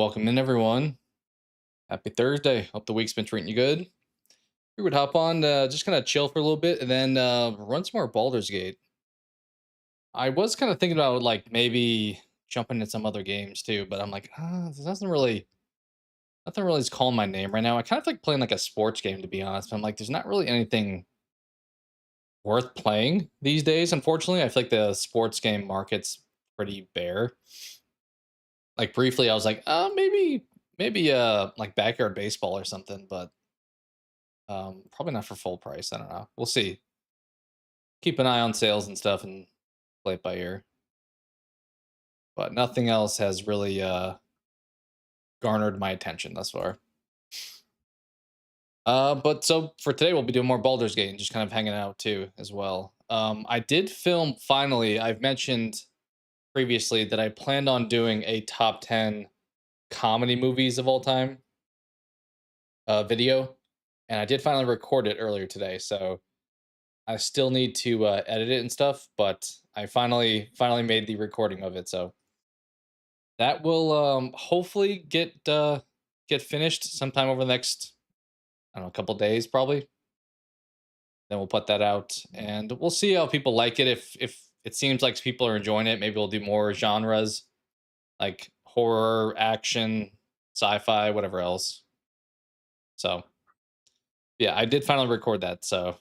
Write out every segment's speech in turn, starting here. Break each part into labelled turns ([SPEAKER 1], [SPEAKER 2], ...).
[SPEAKER 1] welcome in everyone. Happy Thursday. Hope the week's been treating you good. We would hop on, just kind of chill for a little bit and then run some more Baldur's Gate. I was kind of thinking about like maybe jumping into some other games too, but I'm like, this doesn't really, nothing really is calling my name right now. I kind of like playing like a sports game to be honest. But I'm like, there's not really anything worth playing these days. Unfortunately, I feel like the sports game market's pretty bare. Like briefly, I was like, maybe like backyard baseball or something, but probably not for full price. I don't know. We'll see. Keep an eye on sales and stuff and play it by ear. But nothing else has really garnered my attention thus far. But so for today we'll be doing more Baldur's Gate and just kind of hanging out too as well. I did film finally. I've mentioned previously that I planned on doing a top 10 comedy movies of all time video, and I did finally record it earlier today. So I still need to edit it and stuff, but I finally made the recording of it. So that will hopefully get finished sometime over the next, I don't know, a couple days probably. Then we'll put that out and we'll see how people like it. If it seems like people are enjoying it, maybe we'll do more genres like horror, action, sci-fi, whatever else. So yeah, I did finally record that. So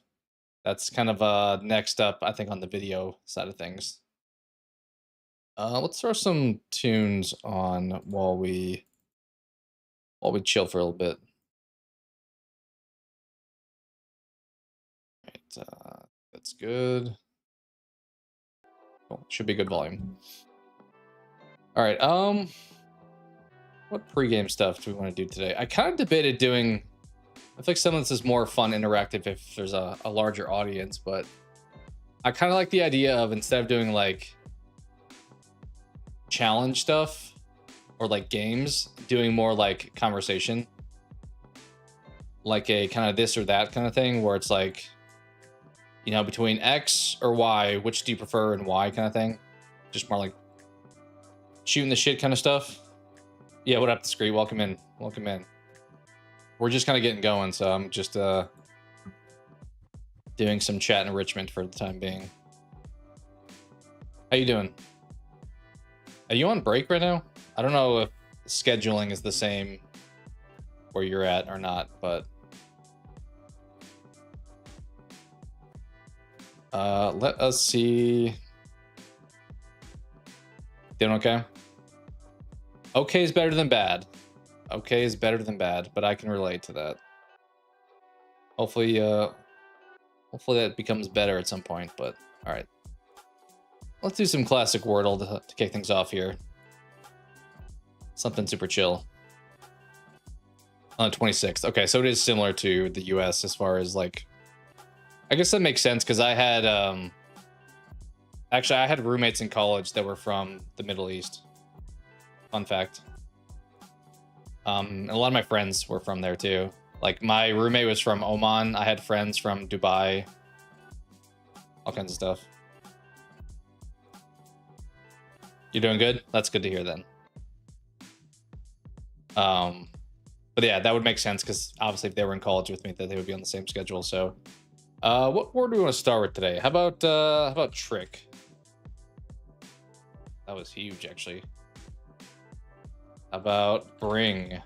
[SPEAKER 1] that's kind of next up, I think, on the video side of things. Let's throw some tunes on while we chill for a little bit. Right, that's good. Cool. Should be good volume. All right. What pregame stuff do we want to do today? I kind of debated doing. I think some of this is more fun, interactive if there's a larger audience, but I kind of like the idea of instead of doing like challenge stuff or like games, doing more like conversation, like a kind of this or that kind of thing, where it's like, you know, between X or Y, which do you prefer and why kind of thing. Just more like shooting the shit kind of stuff. Yeah, what up, the screen? Welcome in. Welcome in. We're just kind of getting going, so I'm just doing some chat enrichment for the time being. How you doing? Are you on break right now? I don't know if scheduling is the same where you're at or not, but let us see. Doing okay? Okay is better than bad. Okay is better than bad, but I can relate to that. Hopefully that becomes better at some point, but all right. Let's do some classic Wordle to kick things off here. Something super chill. On the 26th. Okay, so it is similar to the US as far as like, I guess that makes sense because I had actually I had roommates in college that were from the Middle East. Fun fact. And a lot of my friends were from there too. Like my roommate was from Oman. I had friends from Dubai. All kinds of stuff. You're doing good? That's good to hear then. But yeah, that would make sense because obviously if they were in college with me, that they would be on the same schedule. So what word do we want to start with today? How about trick? That was huge actually. How about bring?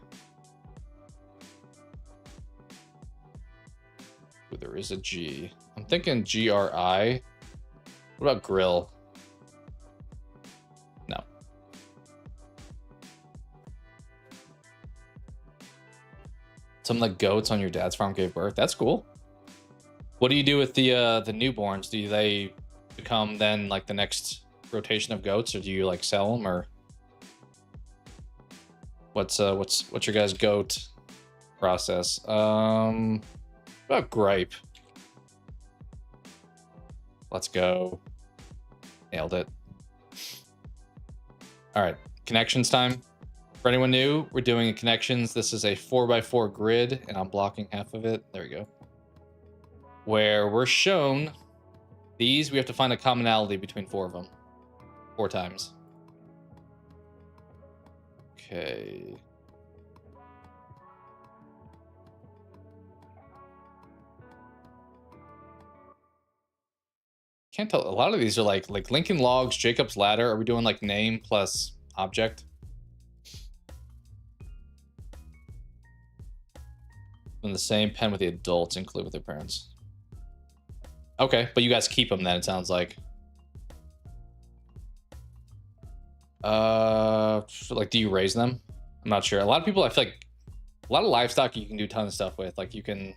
[SPEAKER 1] Ooh, there is a G. I'm thinking GRI. What about grill? No. Some of the goats on your dad's farm gave birth. That's cool. What do you do with the newborns? Do they become then like the next rotation of goats, or do you like sell them, or what's your guys' goat process? About gripe. Let's go. Nailed it. All right, connections time. For anyone new, we're doing connections. This is a 4x4 grid, and I'm blocking half of it. There we go. Where we're shown these, we have to find a commonality between 4 of them. 4 times. Okay. Can't tell. A lot of these are like Lincoln Logs, Jacob's Ladder. Are we doing like name plus object? In the same pen with the adults, include with their parents. Okay, but you guys keep them then, it sounds like. Like, do you raise them? I'm not sure. A lot of people, I feel like a lot of livestock you can do tons of stuff with. Like you can,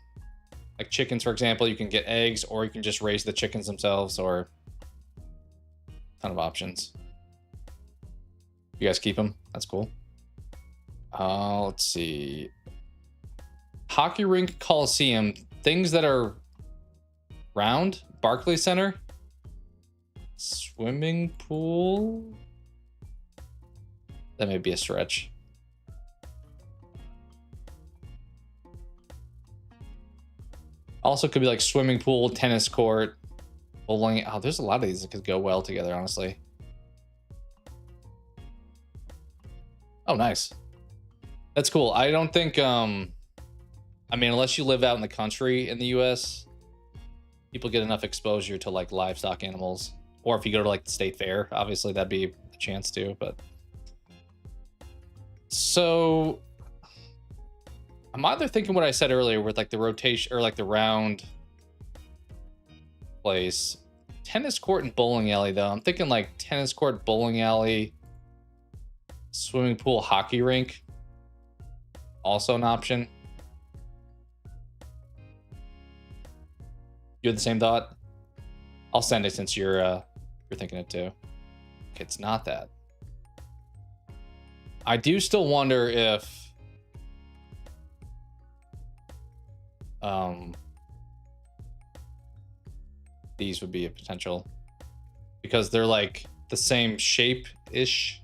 [SPEAKER 1] like chickens, for example, you can get eggs, or you can just raise the chickens themselves, or a ton of options. You guys keep them? That's cool. Let's see. Hockey rink, Coliseum, things that are round. Barclays Center, swimming pool. That may be a stretch. Also could be like swimming pool, tennis court, bowling. Oh, there's a lot of these that could go well together, honestly. Oh, nice. That's cool. I don't think, I mean, unless you live out in the country in the US, people get enough exposure to like livestock animals. Or if you go to like the state fair, obviously that'd be a chance too, but. So I'm either thinking what I said earlier with like the rotation or like the round place. Tennis court and bowling alley though. I'm thinking like tennis court, bowling alley, swimming pool, hockey rink. Also an option. You had the same thought? I'll send it since you're thinking it too. Okay, it's not that. I do still wonder if these would be a potential, because they're like the same shape-ish,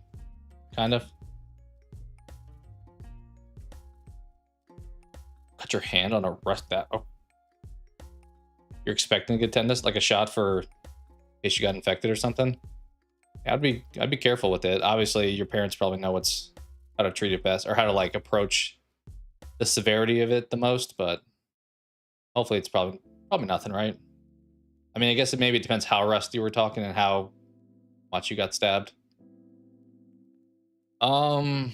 [SPEAKER 1] kind of. Cut your hand on a rest that. Oh, you're expecting to get tetanus, like a shot for in case you got infected or something. I'd be careful with it. Obviously, your parents probably know how to treat it best, or how to like approach the severity of it the most. But hopefully, it's probably nothing, right? I mean, I guess maybe it depends how rusty we're talking and how much you got stabbed. Man,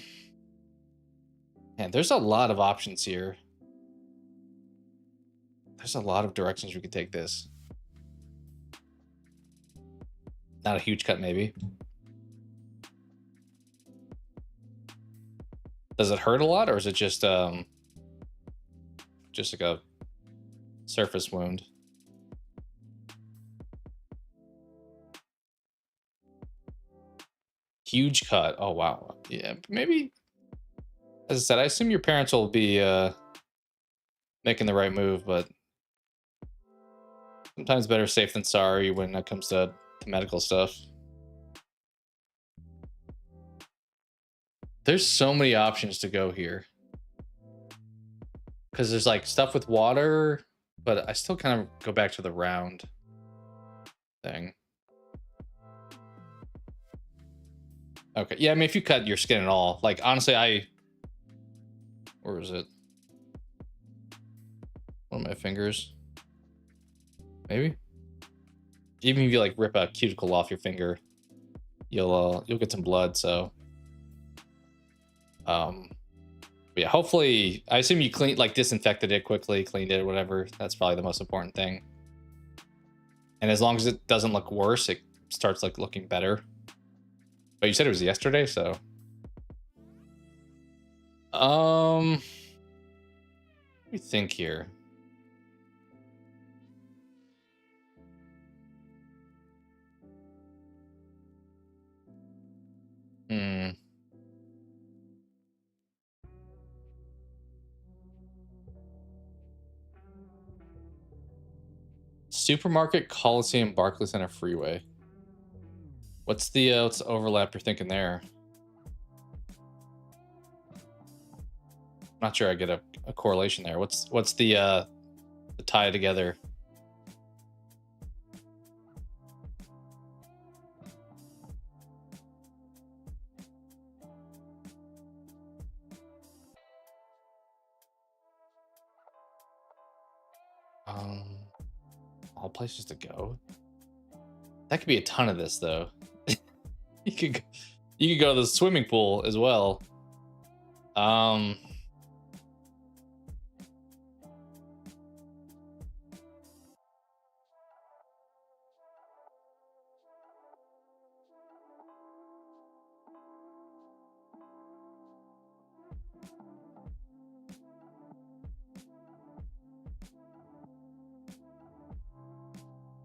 [SPEAKER 1] there's a lot of options here. There's a lot of directions we could take this. Not a huge cut, maybe. Does it hurt a lot, or is it just like a surface wound? Huge cut. Oh wow. Yeah, maybe. As I said, I assume your parents will be making the right move, but sometimes better safe than sorry when it comes to medical stuff. There's so many options to go here, because there's like stuff with water, but I still kind of go back to the round thing. Okay, yeah, I mean, if you cut your skin at all, like honestly, where is it? One of my fingers, maybe. Even if you like rip a cuticle off your finger, you'll get some blood. So, yeah, hopefully, I assume you disinfected it quickly, cleaned it, whatever. That's probably the most important thing. And as long as it doesn't look worse, it starts like looking better. But you said it was yesterday, so. Let me think here. Supermarket, Coliseum, Barclays Center, Freeway. What's the overlap you're thinking there? I'm not sure I get a correlation there. What's the tie together? All places to go. That could be a ton of this though. you could you could go to the swimming pool as well. Um,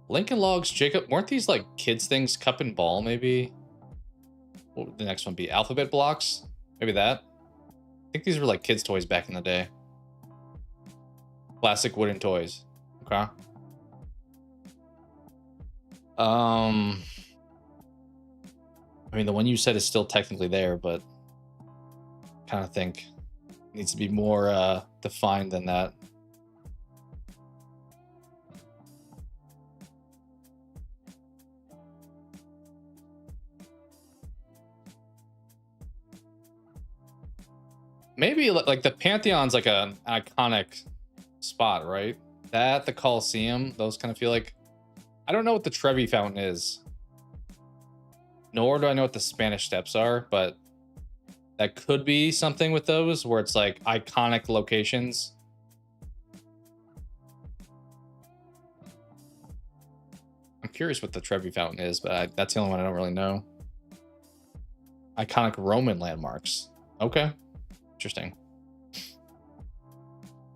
[SPEAKER 1] Lincoln Logs, Jacob, weren't these like kids things? Cup and ball, maybe. What would the next one be? Alphabet blocks, maybe that. I think these were like kids' toys back in the day. Classic wooden toys. Okay. I mean, the one you said is still technically there, but kind of think it needs to be more defined than that. Maybe like the Pantheon's like an iconic spot, right? That, the Coliseum, those kind of feel like. I don't know what the Trevi Fountain is, nor do I know what the Spanish Steps are, but that could be something with those where it's like iconic locations. I'm curious what the Trevi Fountain is, but that's the only one I don't really know. Iconic Roman landmarks. Okay. Interesting.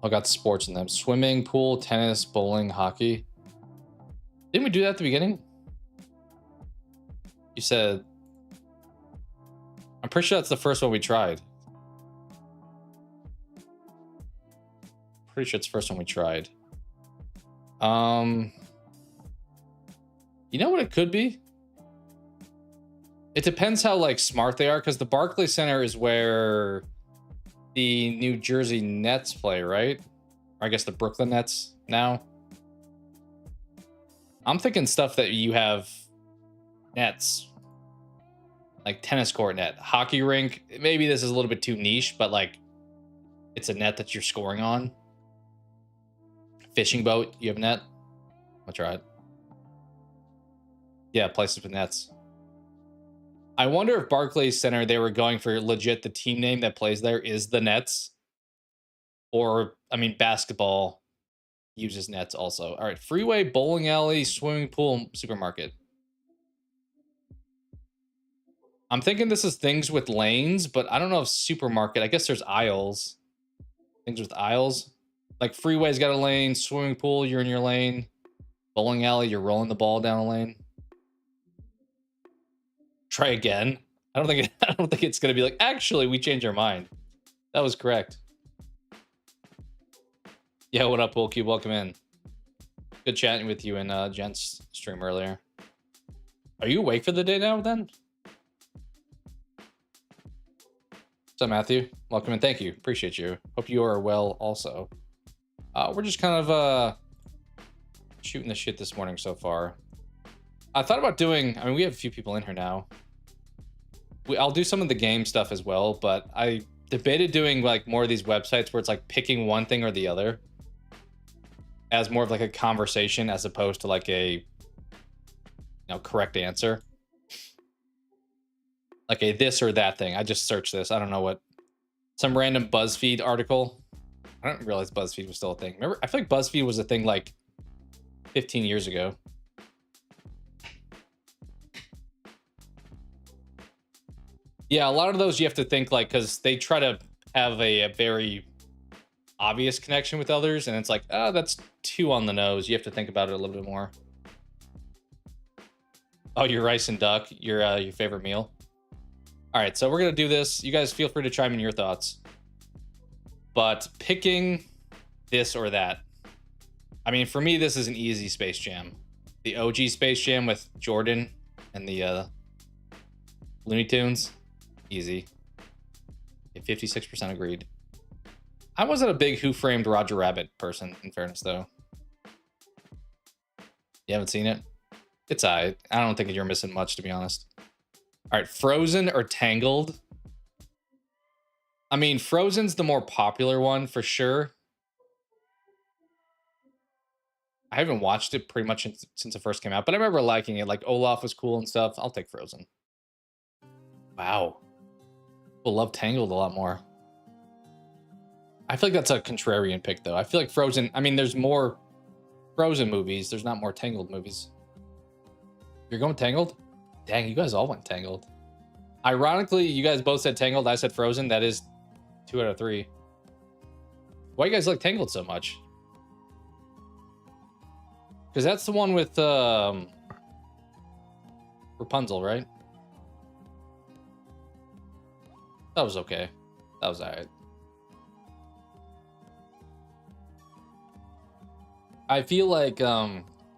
[SPEAKER 1] I got the sports in them. Swimming, pool, tennis, bowling, hockey. Didn't we do that at the beginning? You said... I'm pretty sure that's the first one we tried. Pretty sure it's the first one we tried. You know what it could be? It depends how like smart they are, because the Barclays Center is where the New Jersey Nets play, right? Or I guess the Brooklyn Nets now. I'm thinking stuff that you have nets, like tennis court net, hockey rink. Maybe this is a little bit too niche, but like it's a net that you're scoring on. Fishing boat, you have a net. I'll try it. Yeah, places with nets. I wonder if Barclays Center, they were going for legit the team name that plays there is the Nets. Or, I mean, basketball uses nets also. All right, freeway, bowling alley, swimming pool, supermarket. I'm thinking this is things with lanes, but I don't know if supermarket. I guess there's aisles. Things with aisles. Like freeway's got a lane, swimming pool, you're in your lane. Bowling alley, you're rolling the ball down a lane. Try again. I don't think it's gonna be like, actually, we changed our mind. That was correct. Yeah, what up, Wolkie? Welcome in. Good chatting with you in Jen's stream earlier. Are you awake for the day now then? What's up, Matthew? Welcome in. Thank you. Appreciate you. Hope you are well also. We're just kind of shooting the shit this morning so far. I thought about doing, I mean, we have a few people in here now. I'll do some of the game stuff as well, but I debated doing like more of these websites where it's like picking one thing or the other as more of like a conversation as opposed to like a, correct answer. Like a this or that thing. I just searched this. I don't know what, some random BuzzFeed article. I didn't realize BuzzFeed was still a thing. Remember, I feel like BuzzFeed was a thing like 15 years ago. Yeah, a lot of those you have to think like, because they try to have a very obvious connection with others, and it's like, oh, that's too on the nose. You have to think about it a little bit more. Oh, your rice and duck, your favorite meal. All right, so we're gonna do this. You guys feel free to chime in your thoughts. But picking this or that. I mean, for me, this is an easy Space Jam. The OG Space Jam with Jordan and the Looney Tunes. Easy. 56% agreed. I wasn't a big Who Framed Roger Rabbit person, in fairness, though. You haven't seen it? It's I don't think you're missing much, to be honest. All right, Frozen or Tangled? I mean, Frozen's the more popular one, for sure. I haven't watched it pretty much since it first came out, but I remember liking it. Like Olaf was cool and stuff. I'll take Frozen. Wow. People love Tangled a lot more. I feel like that's a contrarian pick, though. I feel like Frozen, I mean, there's more Frozen movies. There's not more Tangled movies. You're going Tangled? Dang, you guys all went Tangled. Ironically, you guys both said Tangled. I said Frozen. That is 2 out of 3. Why you guys like Tangled so much? Because that's the one with Rapunzel, right? That was okay. That was alright. I feel like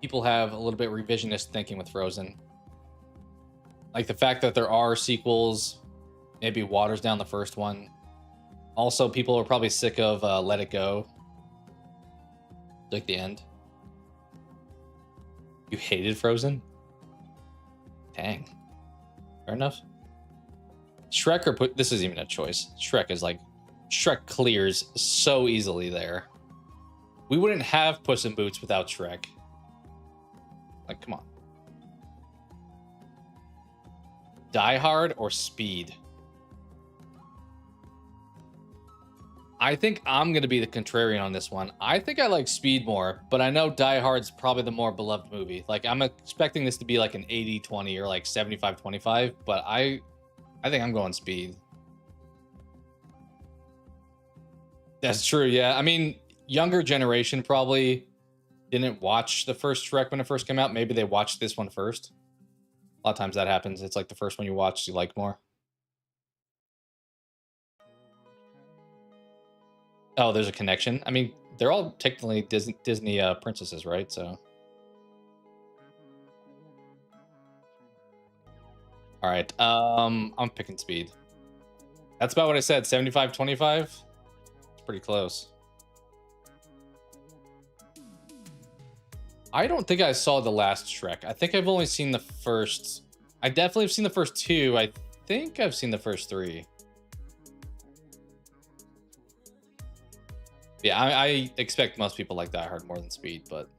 [SPEAKER 1] people have a little bit revisionist thinking with Frozen. Like the fact that there are sequels, maybe waters down the first one. Also, people are probably sick of Let It Go. Like the end. You hated Frozen? Dang. Fair enough. Shrek or this is even a choice. Shrek is like, Shrek clears so easily there. We wouldn't have Puss in Boots without Shrek. Like, come on. Die Hard or Speed? I think I'm going to be the contrarian on this one. I think I like Speed more, but I know Die Hard's probably the more beloved movie. Like, I'm expecting this to be like an 80-20 or like 75-25, but I think I'm going Speed. That's true, yeah. I mean, younger generation probably didn't watch the first Shrek when it first came out. Maybe they watched this one first. A lot of times that happens. It's like the first one you watch, you like more. Oh, there's a connection. I mean, they're all technically Disney princesses, right? So, all right. I'm picking Speed. That's about what I said. 75-25. It's pretty close. I don't think I saw the last Shrek. I think I've only seen the first. I definitely have seen the first 2. I think I've seen the first 3. Yeah, I expect most people like Die Hard more than Speed, but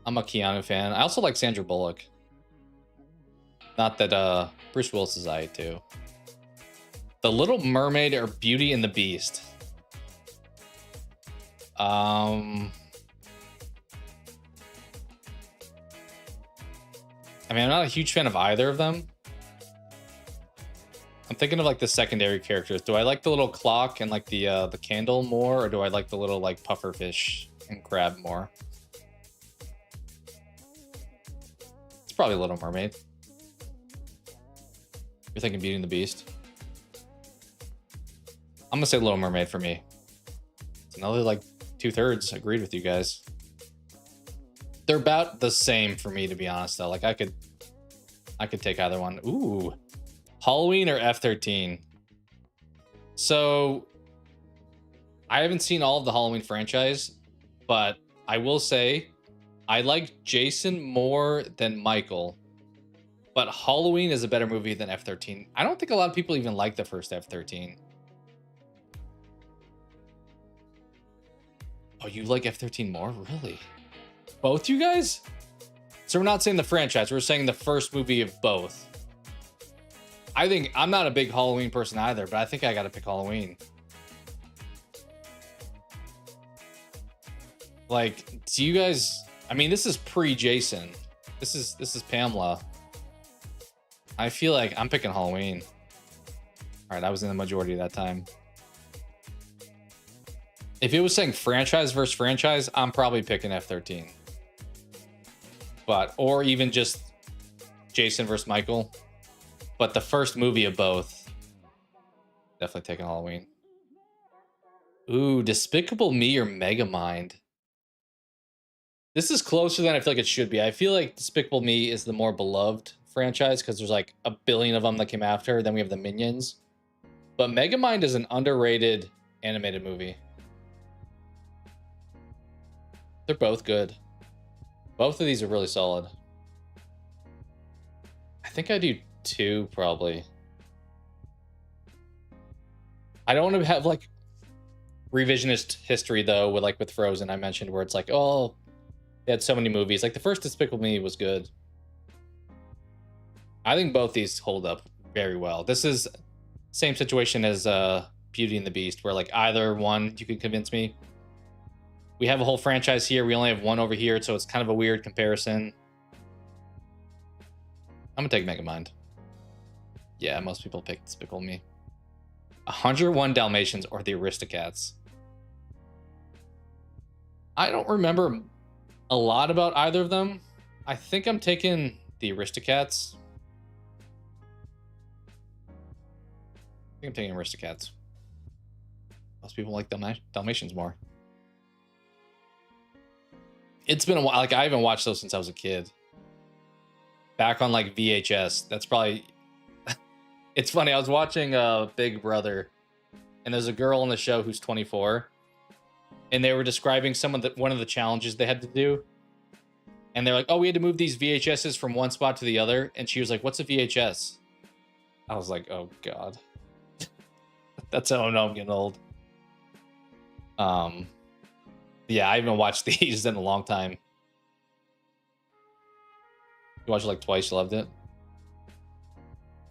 [SPEAKER 1] I'm a Keanu fan. I also like Sandra Bullock. Not that Bruce Willis is I too. The Little Mermaid or Beauty and the Beast? I mean, I'm not a huge fan of either of them. I'm thinking of like the secondary characters. Do I like the little clock and like the candle more, or do I like the little like puffer fish and crab more? It's probably Little Mermaid. You're thinking Beauty and the Beast? I'm gonna say Little Mermaid for me. It's another like 2/3 agreed with you guys. They're about the same for me, to be honest, though. Like I could take either one. Ooh. Halloween or F-13? So I haven't seen all of the Halloween franchise, but I will say I like Jason more than Michael, but Halloween is a better movie than F-13. I don't think a lot of people even like the first F-13. Oh, you like F-13 more? Really? Both you guys? So we're not saying the franchise, we're saying the first movie of both. I think I'm not a big Halloween person either, but I think I gotta pick Halloween. Like, do you guys, I mean, this is pre-Jason. This is Pamela. I feel like I'm picking Halloween. All right, I was in the majority that time. If it was saying franchise versus franchise, I'm probably picking F-13. But, or even just Jason versus Michael. But the first movie of both, definitely taking Halloween. Ooh, Despicable Me or Megamind? This is closer than I feel like it should be. I feel like Despicable Me is the more beloved franchise because there's like a billion of them that came after. Then we have the Minions. But Megamind is an underrated animated movie. They're both good. Both of these are really solid. I think I do 2 probably. I don't want to have like revisionist history though, with like with Frozen I mentioned, where it's like, oh, they had so many movies. Like the first Despicable Me was good. I think both these hold up very well. This is same situation as Beauty and the Beast, where like either one you can convince me. We have a whole franchise here. We only have one over here, so it's kind of a weird comparison. I'm gonna take Megamind. Yeah, most people pick Despicable Me. 101 Dalmatians or the Aristocats. I don't remember a lot about either of them. I think I'm taking the Aristocats. I think I'm taking Aristocats. Most people like Dalmatians more. It's been a while. Like I haven't watched those since I was a kid. Back on like VHS. That's probably. It's funny. I was watching Big Brother, and there's a girl on the show who's 24, and they were describing one of the challenges they had to do, and they're like, "Oh, we had to move these VHSs from one spot to the other," and she was like, "What's a VHS?" I was like, "Oh God." That's how I know I'm getting old. Yeah, I haven't watched these in a long time. You watched it like twice, you loved it?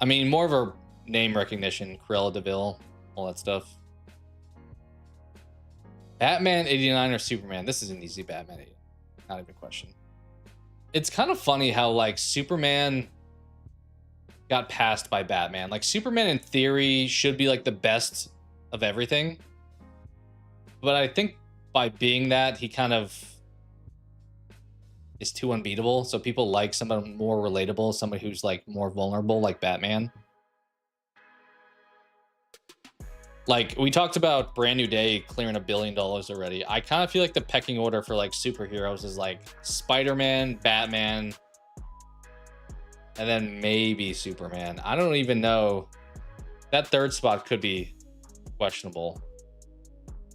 [SPEAKER 1] I mean, more of a name recognition, Cruella de Vil, all that stuff. Batman 89 or Superman? This is an easy Batman 89. Not even a question. It's kind of funny how like Superman got passed by Batman. Like Superman in theory should be like the best of everything. But I think by being that, he kind of is too unbeatable. So people like someone more relatable, somebody who's like more vulnerable, like Batman. Like we talked about Brand New Day clearing $1 billion already. I kind of feel like the pecking order for like superheroes is like Spider-Man, Batman, and then maybe Superman. I don't even know. That third spot could be questionable.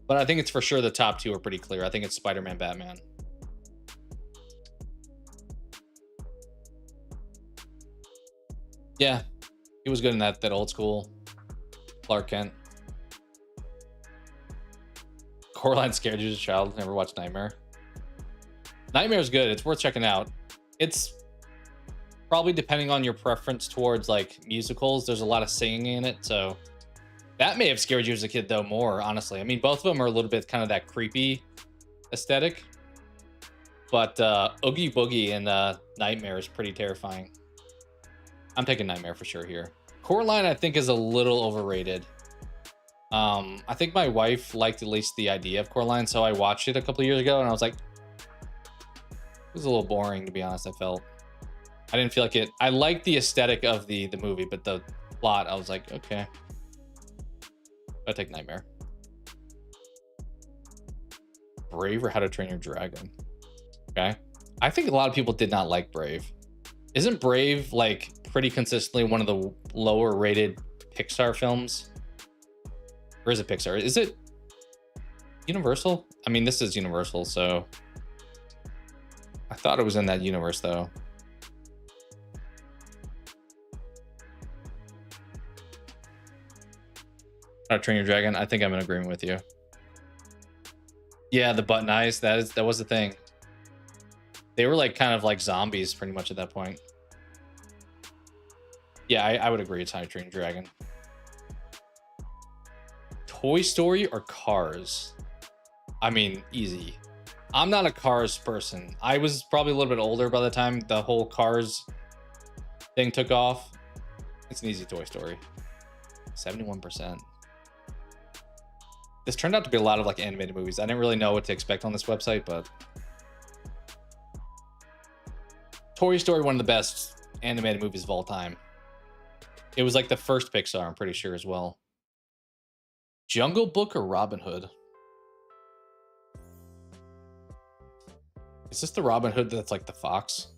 [SPEAKER 1] But I think it's for sure the top two are pretty clear. I think it's Spider-Man, Batman. Yeah, he was good in that old school Clark Kent. Coraline scared you as a child. Never watched Nightmare. Nightmare's good. It's worth checking out. It's probably depending on your preference towards like musicals. There's a lot of singing in it, so that may have scared you as a kid though more, honestly. I mean, both of them are a little bit kind of that creepy aesthetic, but Oogie Boogie and Nightmare is pretty terrifying. I'm taking Nightmare for sure here. Coraline I think is a little overrated. I think my wife liked at least the idea of Coraline, so I watched it a couple of years ago and I was like, it was a little boring, to be honest. I felt I didn't feel like it. I liked the aesthetic of the movie, but the plot, I was like, okay. I'll take Nightmare. Brave or How to Train Your Dragon? Okay. I think a lot of people did not like Brave. Isn't Brave like pretty consistently one of the lower rated Pixar films? Or is it Pixar? Is it Universal? I mean, this is Universal, so I thought it was in that universe though. How to Train Your Dragon. I think I'm in agreement with you. Yeah, the button eyes. That was the thing. They were like kind of like zombies pretty much at that point. Yeah, I would agree. It's How to Train Your Dragon. Toy Story or Cars? I mean, easy. I'm not a Cars person. I was probably a little bit older by the time the whole Cars thing took off. It's an easy Toy Story. 71%. This turned out to be a lot of like animated movies. I didn't really know what to expect on this website, but Toy Story, one of the best animated movies of all time. It was like the first Pixar, I'm pretty sure as well. Jungle Book or Robin Hood? Is this the Robin Hood that's like the fox?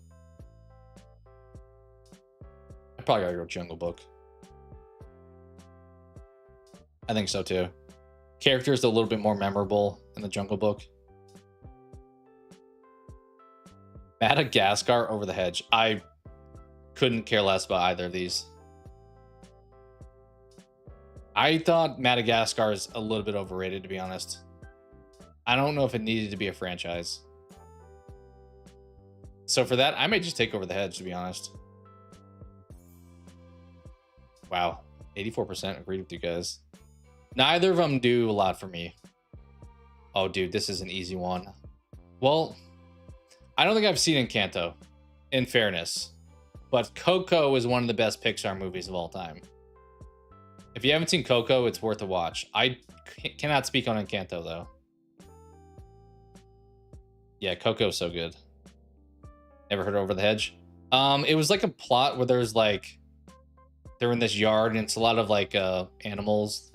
[SPEAKER 1] I probably gotta go Jungle Book. I think so too. Characters a little bit more memorable in the Jungle Book. Madagascar Over the Hedge. I couldn't care less about either of these. I thought Madagascar is a little bit overrated, to be honest. I don't know if it needed to be a franchise. So for that, I may just take Over the Hedge, to be honest. Wow, 84% agreed with you guys. Neither of them do a lot for me. Oh, dude, this is an easy one. Well, I don't think I've seen Encanto, in fairness. But Coco is one of the best Pixar movies of all time. If you haven't seen Coco, it's worth a watch. I cannot speak on Encanto, though. Yeah, Coco's so good. Never heard Over the Hedge? It was like a plot where there's like... They're in this yard, and it's a lot of like animals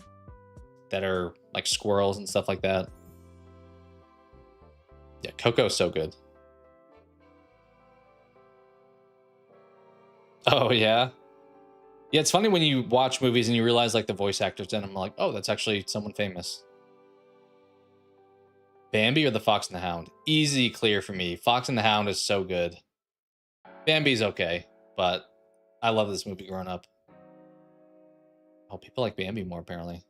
[SPEAKER 1] that are like squirrels and stuff like that. Yeah, Coco's so good. Oh, yeah? Yeah, it's funny when you watch movies and you realize like the voice actors in them. Like, oh, that's actually someone famous. Bambi or The Fox and the Hound? Easy clear for me. Fox and the Hound is so good. Bambi's okay, but I love this movie growing up. Oh, people like Bambi more, apparently.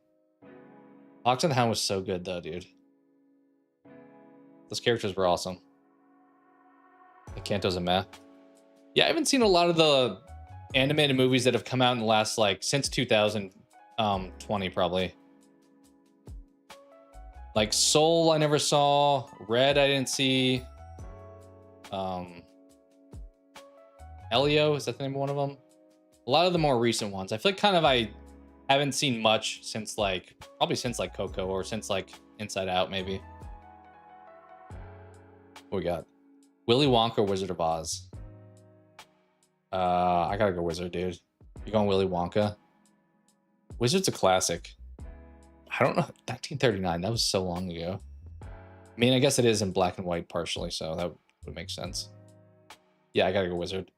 [SPEAKER 1] Fox and the Hound was so good, though, dude. Those characters were awesome. Encanto's a meh. Yeah, I haven't seen a lot of the animated movies that have come out in the last, like, since 2020, probably. Like, Soul, I never saw. Red, I didn't see. Elio, is that the name of one of them? A lot of the more recent ones. I feel like kind of I haven't seen much since, like, probably since, like, Coco or since, like, Inside Out, maybe. What we got? Willy Wonka or Wizard of Oz? I gotta go Wizard, dude. You going Willy Wonka? Wizard's a classic. I don't know. 1939. That was so long ago. I mean, I guess it is in black and white partially, so that would make sense. Yeah, I gotta go Wizard.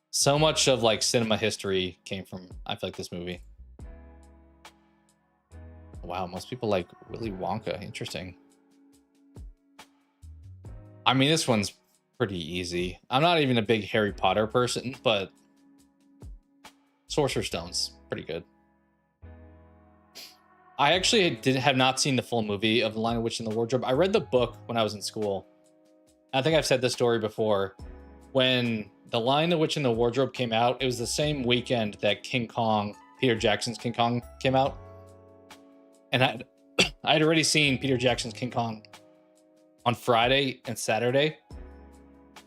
[SPEAKER 1] So much of like cinema history came from, I feel like, this movie. Wow, most people like Willy Wonka. Interesting. I mean, this one's pretty easy. I'm not even a big Harry Potter person, but Sorcerer's Stone's pretty good. I actually have not seen the full movie of The Lion, the Witch, and the Wardrobe. I read the book when I was in school. I think I've said this story before. When The Lion, the Witch, and the Wardrobe came out, it was the same weekend that King Kong, Peter Jackson's King Kong, came out. And I had already seen Peter Jackson's King Kong on Friday and Saturday.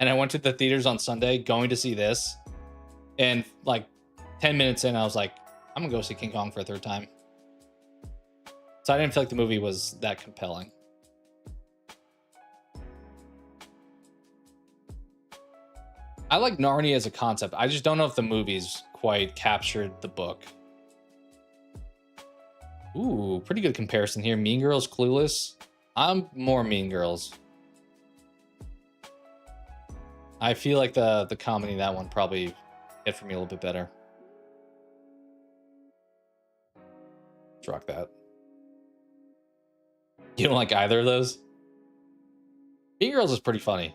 [SPEAKER 1] And I went to the theaters on Sunday going to see this. And like 10 minutes in, I was like, I'm going to go see King Kong for a third time. So I didn't feel like the movie was that compelling. I like Narnia as a concept. I just don't know if the movies quite captured the book. Ooh, pretty good comparison here. Mean Girls, Clueless. I'm more Mean Girls. I feel like the comedy in that one probably hit for me a little bit better. Let's rock that. You don't like either of those? Mean Girls is pretty funny.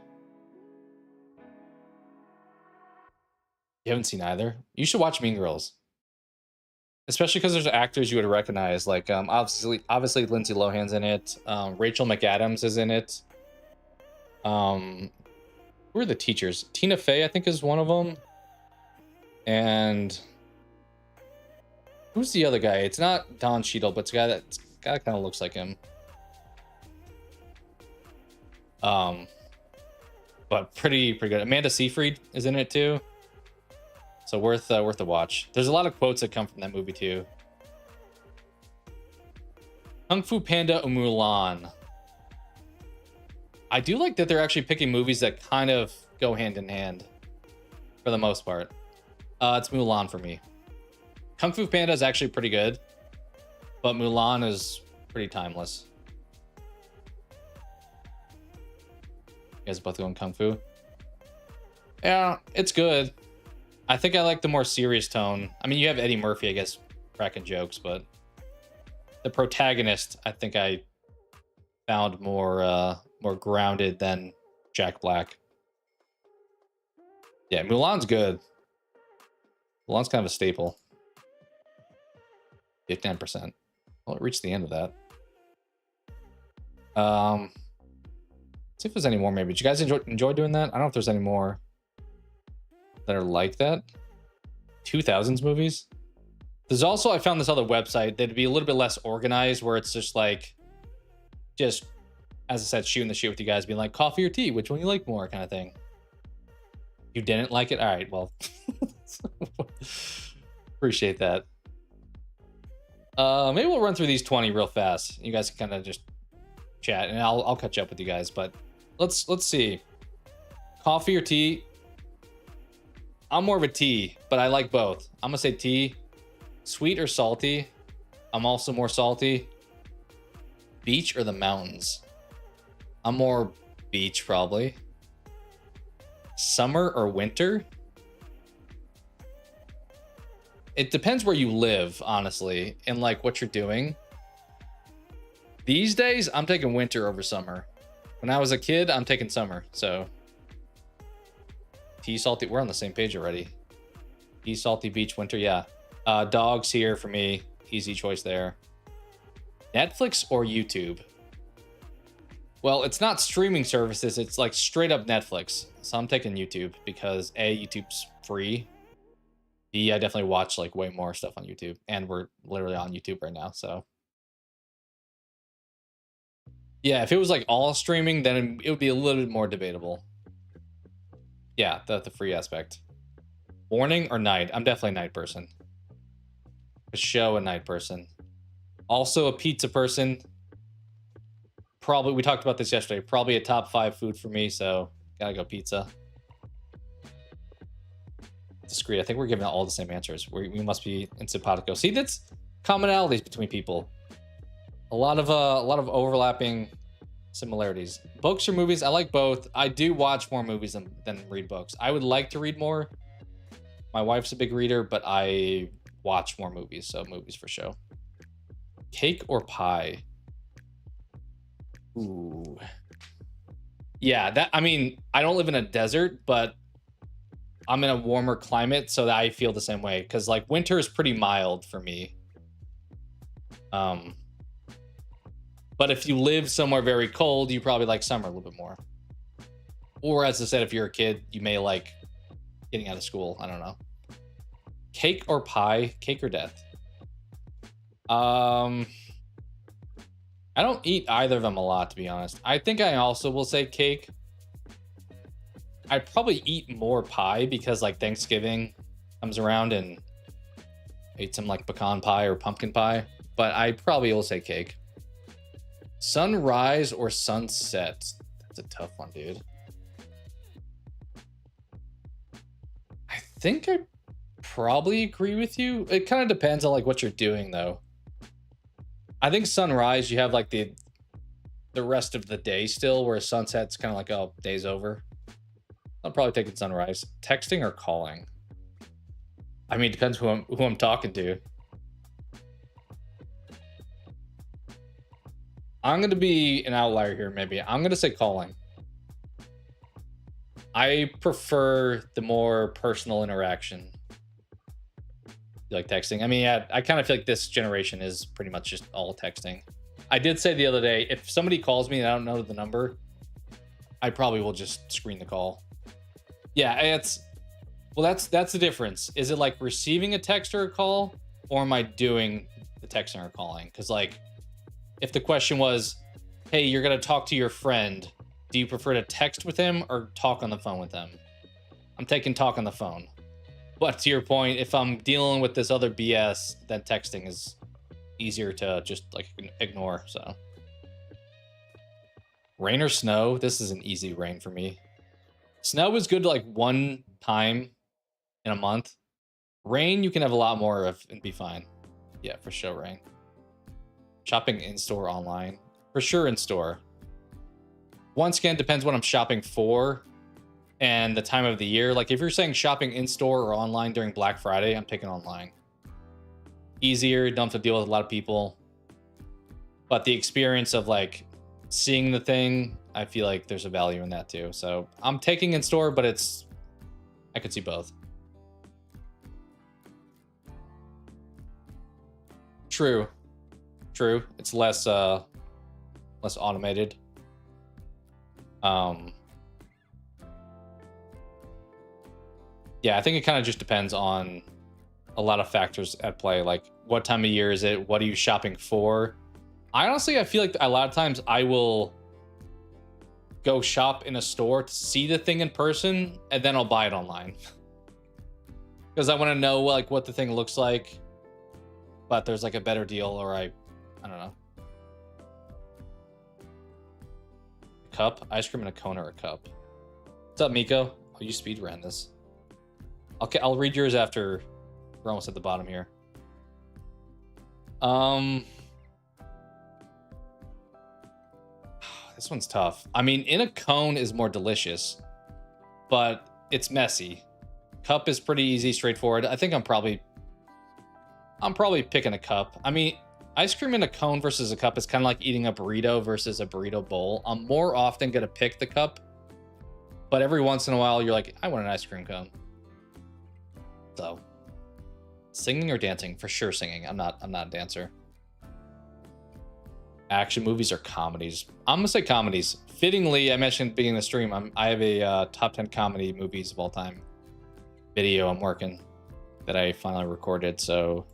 [SPEAKER 1] You haven't seen either? You should watch Mean Girls. Especially because there's actors you would recognize. Like, obviously Lindsay Lohan's in it. Rachel McAdams is in it. Who are the teachers? Tina Fey, I think, is one of them. And who's the other guy? It's not Don Cheadle, but it's a guy that kind of looks like him. But pretty good. Amanda Seyfried is in it too. So worth a watch. There's a lot of quotes that come from that movie too. Kung Fu Panda or Mulan. I do like that they're actually picking movies that kind of go hand in hand for the most part. It's Mulan for me. Kung Fu Panda is actually pretty good, but Mulan is pretty timeless. You guys both going Kung Fu? Yeah, it's good. I think I like the more serious tone. I mean, you have Eddie Murphy, I guess, cracking jokes, but the protagonist, I think I found more grounded than Jack Black. Yeah, Mulan's good. Mulan's kind of a staple. 59%. Well, it reached the end of that. See if there's any more. Maybe. Did you guys enjoy doing that? I don't know if there's any more that are like that. 2000s movies. There's also, I found this other website that'd be a little bit less organized, where it's just like, as I said, shooting the shit with you guys, being like, coffee or tea, which one you like more, kind of thing. You didn't like it? All right, well, appreciate that. Maybe we'll run through these 20 real fast. You guys can kind of just chat, and I'll catch up with you guys. But let's see. Coffee or tea? I'm more of a tea, but I like both. I'm gonna say tea. Sweet or salty? I'm also more salty. Beach or the mountains? I'm more beach, probably. Summer or winter? It depends where you live, honestly, and like what you're doing. These days, I'm taking winter over summer. When I was a kid, I'm taking summer. So, tea, salty. We're on the same page already. Tea, salty, beach, winter. Yeah. Dogs here for me. Easy choice there. Netflix or YouTube? Well, it's not streaming services. It's like straight up Netflix. So I'm taking YouTube because A, YouTube's free. B, I definitely watch like way more stuff on YouTube, and we're literally on YouTube right now. So yeah, if it was like all streaming, then it would be a little bit more debatable. Yeah, the free aspect. Morning or night? I'm definitely a night person. A show, a night person. Also a pizza person. Probably, we talked about this yesterday, probably a top 5 food for me, so gotta go pizza. Discreet. I think we're giving out all the same answers. We must be in simpatico. See, that's commonalities between people. A lot of overlapping similarities. Books or movies? I like both. I do watch more movies than read books. I would like to read more. My wife's a big reader, but I watch more movies, so movies for show. Cake or pie? Ooh. Yeah, that, I mean, I don't live in a desert, but I'm in a warmer climate, so that I feel the same way. Because like winter is pretty mild for me. But if you live somewhere very cold, you probably like summer a little bit more. Or as I said, if you're a kid, you may like getting out of school. I don't know. Cake or pie? Cake or death? I don't eat either of them a lot, to be honest. I think I also will say cake. I'd probably eat more pie because like Thanksgiving comes around and ate some like pecan pie or pumpkin pie, but I probably will say cake. Sunrise or sunset? That's a tough one, dude. I think I probably agree with you. It kind of depends on like what you're doing though. I think sunrise, you have like the rest of the day still, whereas sunset's kind of like, oh, day's over. I'll probably take it sunrise. Texting or calling? I mean, it depends who I'm talking to. I'm going to be an outlier here, maybe. I'm going to say calling. I prefer the more personal interaction. Like texting. I mean, yeah, I kind of feel like this generation is pretty much just all texting. I did say the other day, if somebody calls me and I don't know the number, I probably will just screen the call. Yeah, that's the difference. Is it like receiving a text or a call, or am I doing the texting or calling? Because like, if the question was, hey, you're gonna talk to your friend, do you prefer to text with him or talk on the phone with them? I'm taking talk on the phone. But to your point, if I'm dealing with this other BS, then texting is easier to just like ignore. So rain or snow? This is an easy rain for me. Snow is good like one time in a month. Rain, you can have a lot more of and be fine. Yeah, for sure, rain. Shopping in-store, online. For sure in-store. Once again, depends what I'm shopping for and the time of the year. Like if you're saying shopping in-store or online during Black Friday, I'm taking online. Easier, don't have to deal with a lot of people. But the experience of like seeing the thing, I feel like there's a value in that too. So I'm taking in-store, but I could see both. True. True. It's less less automated. Yeah, I think it kind of just depends on a lot of factors at play, like what time of year is it? What are you shopping for? I feel like a lot of times I will go shop in a store to see the thing in person, and then I'll buy it online. Because I want to know like what the thing looks like, but there's like a better deal, or I don't know. Cup, ice cream in a cone or a cup. What's up, Miko? Oh, you speed ran this. Okay, I'll read yours after. We're almost at the bottom here. This one's tough. I mean, in a cone is more delicious, but it's messy. Cup is pretty easy, straightforward. I think I'm probably picking a cup. I mean, ice cream in a cone versus a cup is kind of like eating a burrito versus a burrito bowl. I'm more often gonna pick the cup, but every once in a while you're like, I want an ice cream cone. So, singing or dancing? For sure singing. I'm not a dancer. Action movies or comedies? I'm gonna say comedies. Fittingly, I mentioned at the beginning of the stream, I have a top 10 comedy movies of all time video I'm working that I finally recorded. So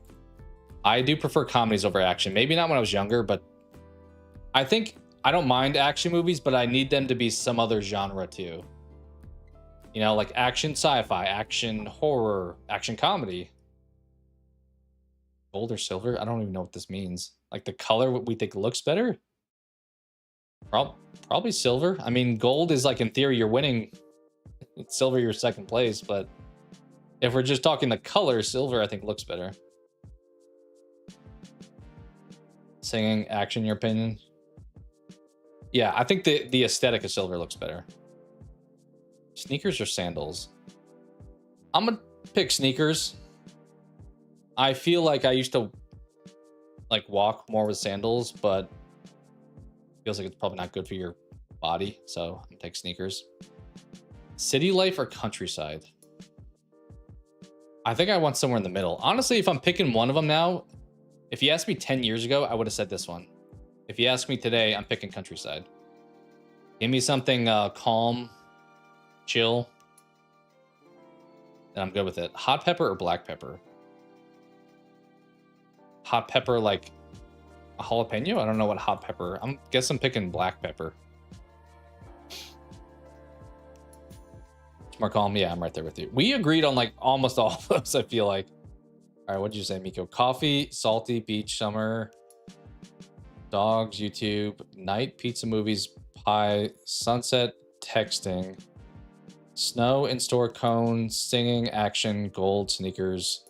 [SPEAKER 1] I do prefer comedies over action. Maybe not when I was younger, but I think I don't mind action movies, but I need them to be some other genre too. You know, like action sci-fi, action horror, action comedy. Gold or silver? I don't even know what this means. Like the color we think looks better? Probably silver. I mean, gold is like in theory you're winning. It's silver you're second place, but if we're just talking the color, silver I think looks better. Singing, action, your opinion? Yeah, I think the aesthetic of silver looks better. Sneakers or sandals? I'm gonna pick sneakers. I feel like I used to like walk more with sandals, but feels like it's probably not good for your body, so I'm gonna take sneakers. City life or countryside? I think I want somewhere in the middle. Honestly, if I'm picking one of them now, if you asked me 10 years ago, I would have said this one. If you ask me today, I'm picking countryside. Give me something calm, chill, and I'm good with it. Hot pepper or black pepper? Hot pepper like a jalapeno? I don't know what hot pepper. Guess I'm picking black pepper. More calm. Yeah, I'm right there with you. We agreed on like almost all of those, I feel like. All right, what did you say, Miko? Coffee, salty, beach, summer, dogs, YouTube, night, pizza, movies, pie, sunset, texting, snow, in-store, cone, singing, action, gold, sneakers,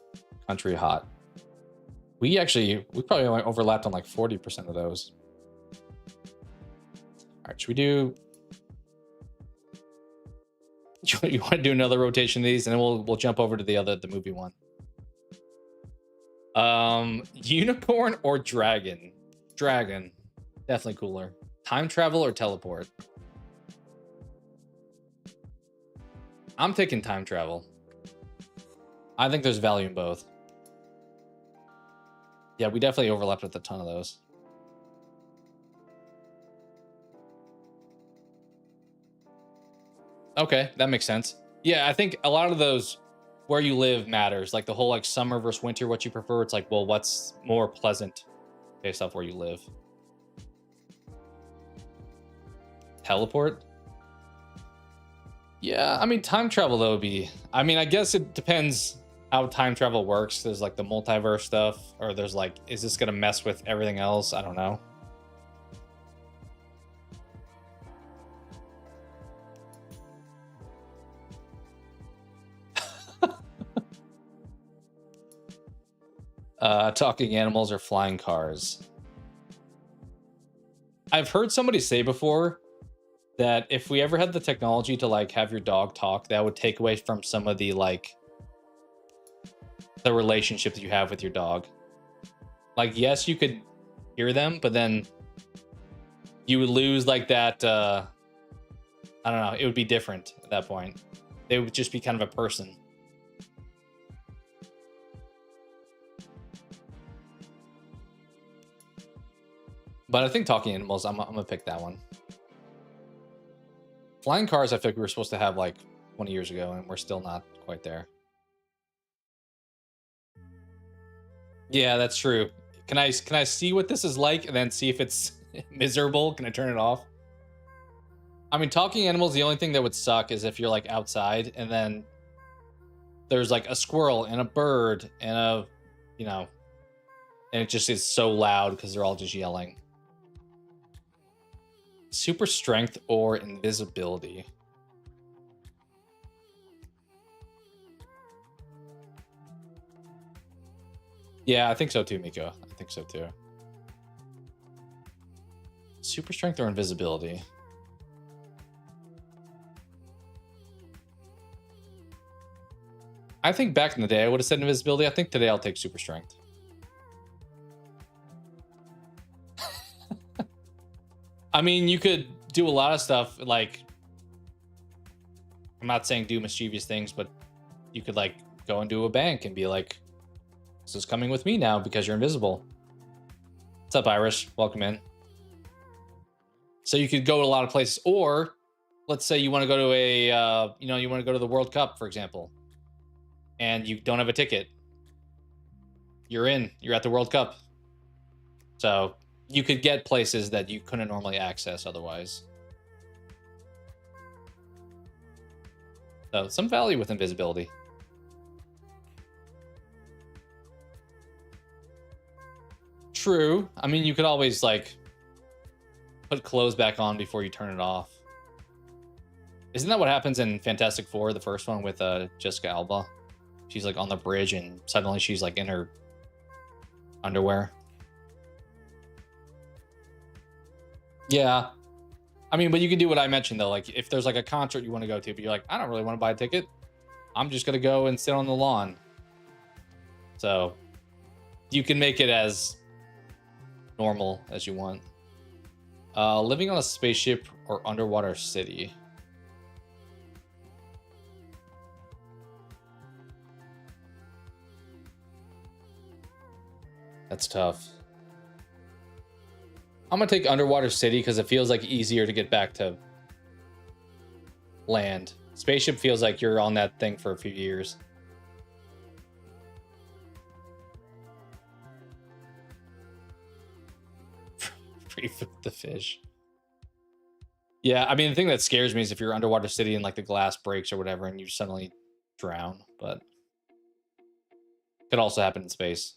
[SPEAKER 1] country, hot. We probably only overlapped on like 40% of those. All right, should we do... You want to do another rotation of these, and then we'll jump over to the movie one. Unicorn or dragon? Dragon, definitely cooler. Time travel or teleport? I'm taking time travel. I think there's value in both. Yeah, we definitely overlapped with a ton of those. Okay, that makes sense. Yeah, I think a lot of those where you live matters. Like the whole like summer versus winter, what you prefer. It's like, well, what's more pleasant based off where you live? Teleport? Yeah, I mean, time travel though would be... I mean, I guess it depends how time travel works. There's like the multiverse stuff, or there's like, is this gonna mess with everything else? I don't know. Talking animals or flying cars? I've heard somebody say before that if we ever had the technology to like have your dog talk, that would take away from some of the like the relationship that you have with your dog. Like, yes, you could hear them, but then you would lose like that I don't know, it would be different at that point. They would just be kind of a person. But I think talking animals, I'm gonna pick that one. Flying cars, I feel like we were supposed to have like 20 years ago, and we're still not quite there. Yeah, that's true. Can I see what this is like and then see if it's miserable? Can I turn it off? I mean, talking animals, the only thing that would suck is if you're like outside and then there's like a squirrel and a bird and a, you know, and it just is so loud because they're all just yelling. Super strength or invisibility? Yeah, I think so too, Miko. I think so too. Super strength or invisibility? I think back in the day I would have said invisibility. I think today I'll take super strength. I mean, you could do a lot of stuff. Like, I'm not saying do mischievous things, but you could like go into a bank and be like, this is coming with me now because you're invisible. What's up, Irish? Welcome in. So you could go to a lot of places, or let's say you want to go to a, you want to go to the World Cup, for example, and you don't have a ticket. You're in. You're at the World Cup. So you could get places that you couldn't normally access otherwise. So some value with invisibility. True. I mean, you could always like put clothes back on before you turn it off. Isn't that what happens in Fantastic Four, the first one with Jessica Alba? She's like on the bridge and suddenly she's like in her underwear. Yeah. I mean, but you can do what I mentioned though. Like if there's like a concert you want to go to, but you're like, I don't really want to buy a ticket. I'm just going to go and sit on the lawn. So you can make it as normal as you want. Living on a spaceship or underwater city? That's tough. I'm gonna take underwater city because it feels like easier to get back to land. Spaceship feels like you're on that thing for a few years. Free food the fish. Yeah, I mean, the thing that scares me is if you're underwater city and like the glass breaks or whatever and you suddenly drown, but could also happen in space.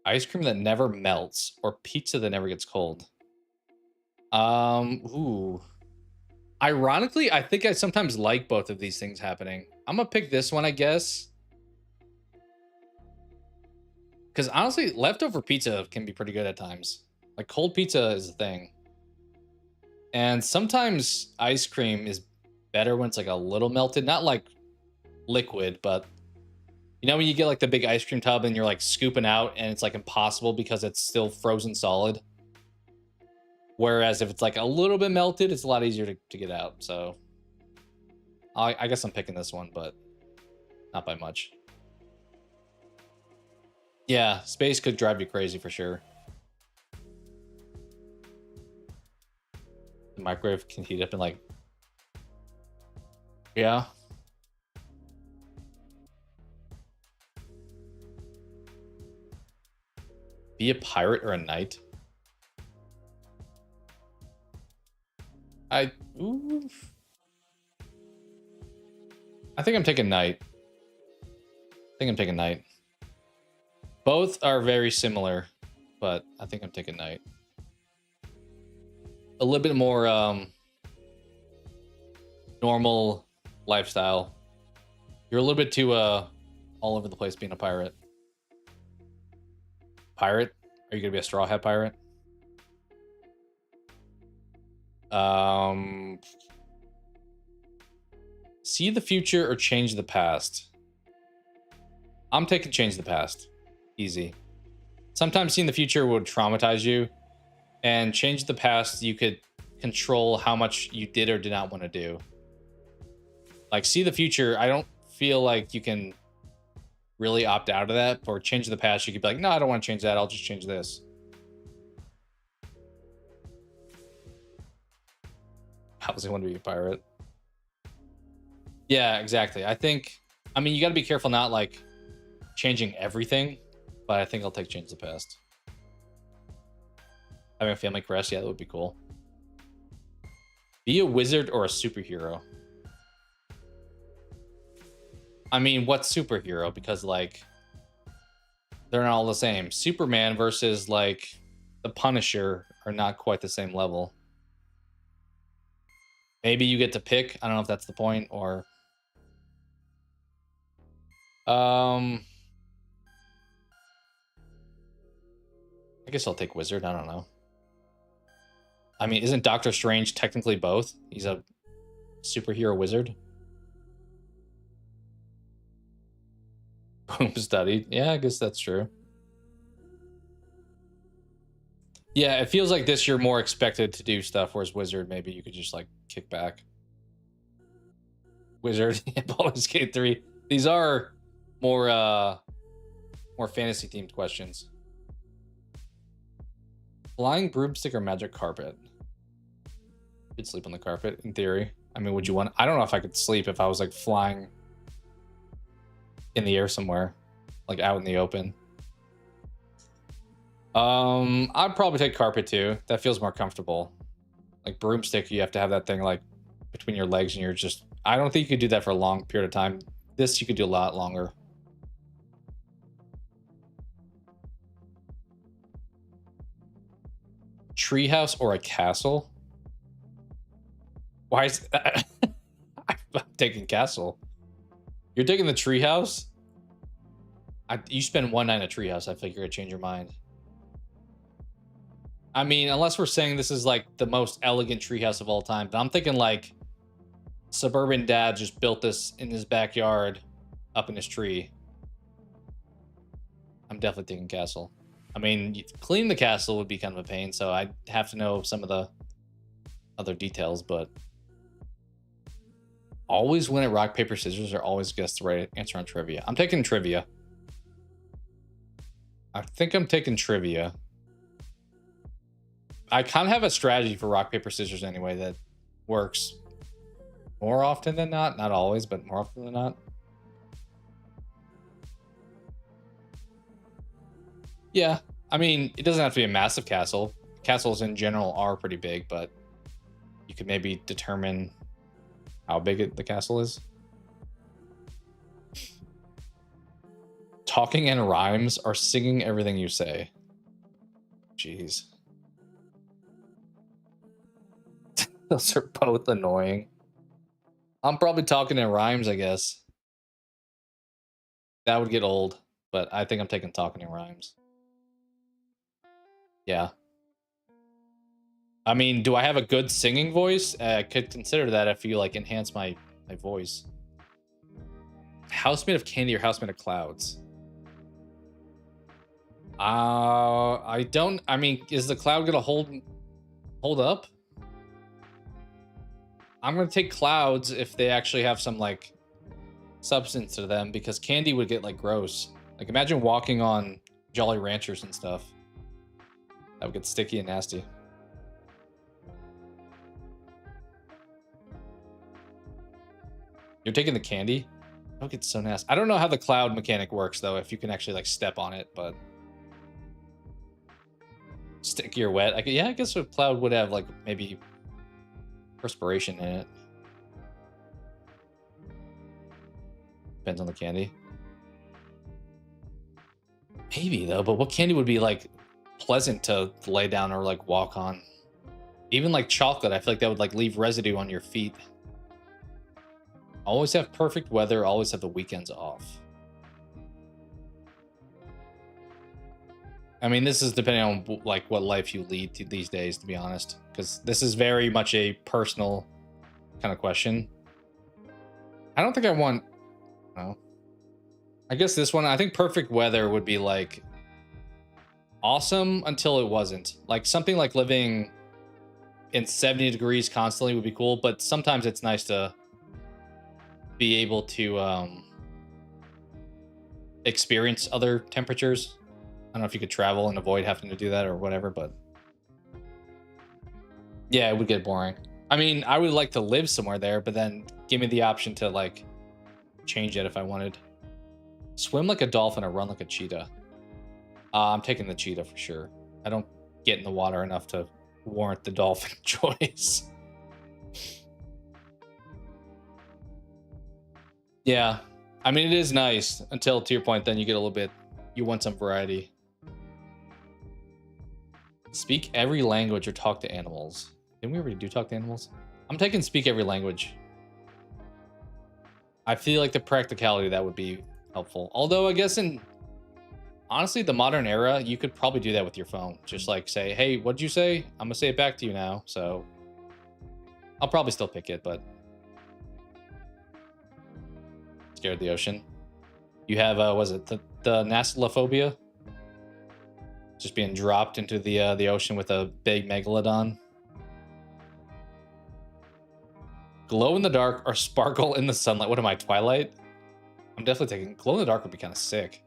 [SPEAKER 1] Ice cream that never melts or pizza that never gets cold. Ooh. Ironically, I think I sometimes like both of these things happening. I'm gonna pick this one, I guess. Because honestly, leftover pizza can be pretty good at times. Like cold pizza is a thing. And sometimes ice cream is better when it's like a little melted, not like liquid, but you know when you get like the big ice cream tub and you're like scooping out and it's like impossible because it's still frozen solid. Whereas if it's like a little bit melted, it's a lot easier to get out. So I guess I'm picking this one, but not by much. Yeah, space could drive you crazy for sure. The microwave can heat up in like... Yeah. Be a pirate or a knight? I think I'm taking knight. Both are very similar, but I think I'm taking knight. A little bit more normal lifestyle. You're a little bit too all over the place being a pirate. Pirate? Are you gonna be a straw hat pirate? See the future or change the past? I'm taking change the past. Easy. Sometimes seeing the future would traumatize you, and change the past, you could control how much you did or did not want to do. Like see the future, I don't feel like you can really opt out of that. Or change the past, you could be like, no, I don't want to change that. I'll just change this. How does he want to be a pirate? Yeah, exactly. I mean, you got to be careful not like changing everything, but I think I'll take change the past. Having a family crest, yeah, that would be cool. Be a wizard or a superhero? I mean, what superhero? Because like they're not all the same. Superman versus like the Punisher are not quite the same level. Maybe you get to pick. I don't know if that's the point or I guess I'll take wizard. I don't know. I mean, isn't Doctor Strange technically both? He's a superhero wizard. Boom studied. Yeah, I guess that's true. Yeah, it feels like this you're more expected to do stuff, whereas wizard, maybe you could just like kick back. Wizard, Baldur's Gate 3. These are more fantasy themed questions. Flying broomstick or magic carpet? You'd sleep on the carpet in theory. I mean, would you want? I don't know if I could sleep if I was like flying in the air somewhere, like out in the open. I'd probably take carpet too. That feels more comfortable. Like broomstick, you have to have that thing like between your legs, and you're just. I don't think you could do that for a long period of time. This you could do a lot longer. Treehouse or a castle? Why is that? I'm taking castle. You're taking the treehouse? You spend one night in a treehouse, I feel like you're gonna change your mind. I mean, unless we're saying this is like the most elegant treehouse of all time, but I'm thinking like suburban dad just built this in his backyard up in his tree. I'm definitely taking castle. I mean, cleaning the castle would be kind of a pain, so I'd have to know some of the other details, but always win at rock, paper, scissors, or always guess the right answer on trivia. I'm taking trivia. I think I'm taking trivia. I kind of have a strategy for rock, paper, scissors anyway that works more often than not. Not always, but more often than not. Yeah, I mean, it doesn't have to be a massive castle. Castles in general are pretty big, but you could maybe determine how big the castle is. Talking in rhymes or singing everything you say? Jeez. Those are both annoying. I'm probably talking in rhymes, I guess. That would get old, but I think I'm taking talking in rhymes. Yeah. I mean, do I have a good singing voice? I could consider that if you like enhance my voice. House made of candy or house made of clouds? I don't. I mean, is the cloud gonna hold up? I'm gonna take clouds if they actually have some like substance to them, because candy would get like gross. Like imagine walking on Jolly Ranchers and stuff. That would get sticky and nasty. You're taking the candy? That would get so nasty. I don't know how the cloud mechanic works though, if you can actually like step on it, but sticky or wet. Yeah, I guess a cloud would have like maybe perspiration in it. Depends on the candy. Maybe though, but what candy would be like pleasant to lay down or like walk on? Even like chocolate, I feel like that would like leave residue on your feet. Always have perfect weather, always have the weekends off. I mean, this is depending on like what life you lead these days, to be honest, because this is very much a personal kind of question. I don't think I want. No. I guess this one. I think perfect weather would be like awesome until it wasn't. Like something like living in 70 degrees constantly would be cool, but sometimes it's nice to be able to experience other temperatures. I don't know if you could travel and avoid having to do that or whatever, but yeah, it would get boring. I mean, I would like to live somewhere there, but then give me the option to like change it if I wanted. Swim like a dolphin or run like a cheetah. I'm taking the cheetah for sure. I don't get in the water enough to warrant the dolphin choice. Yeah. I mean, it is nice until, to your point, then you get a little bit, you want some variety. Speak every language or talk to animals. Didn't we already do talk to animals? I'm taking speak every language. I feel like the practicality of that would be helpful. Although I guess in, honestly, the modern era, you could probably do that with your phone. Just like say, hey, what'd you say? I'm gonna say it back to you now. So I'll probably still pick it, but scared of the ocean. You have, was it the Nasalophobia? Just being dropped into the ocean with a big megalodon. Glow in the dark or sparkle in the sunlight. What am I, Twilight? I'm definitely taking glow in the dark would be kind of sick.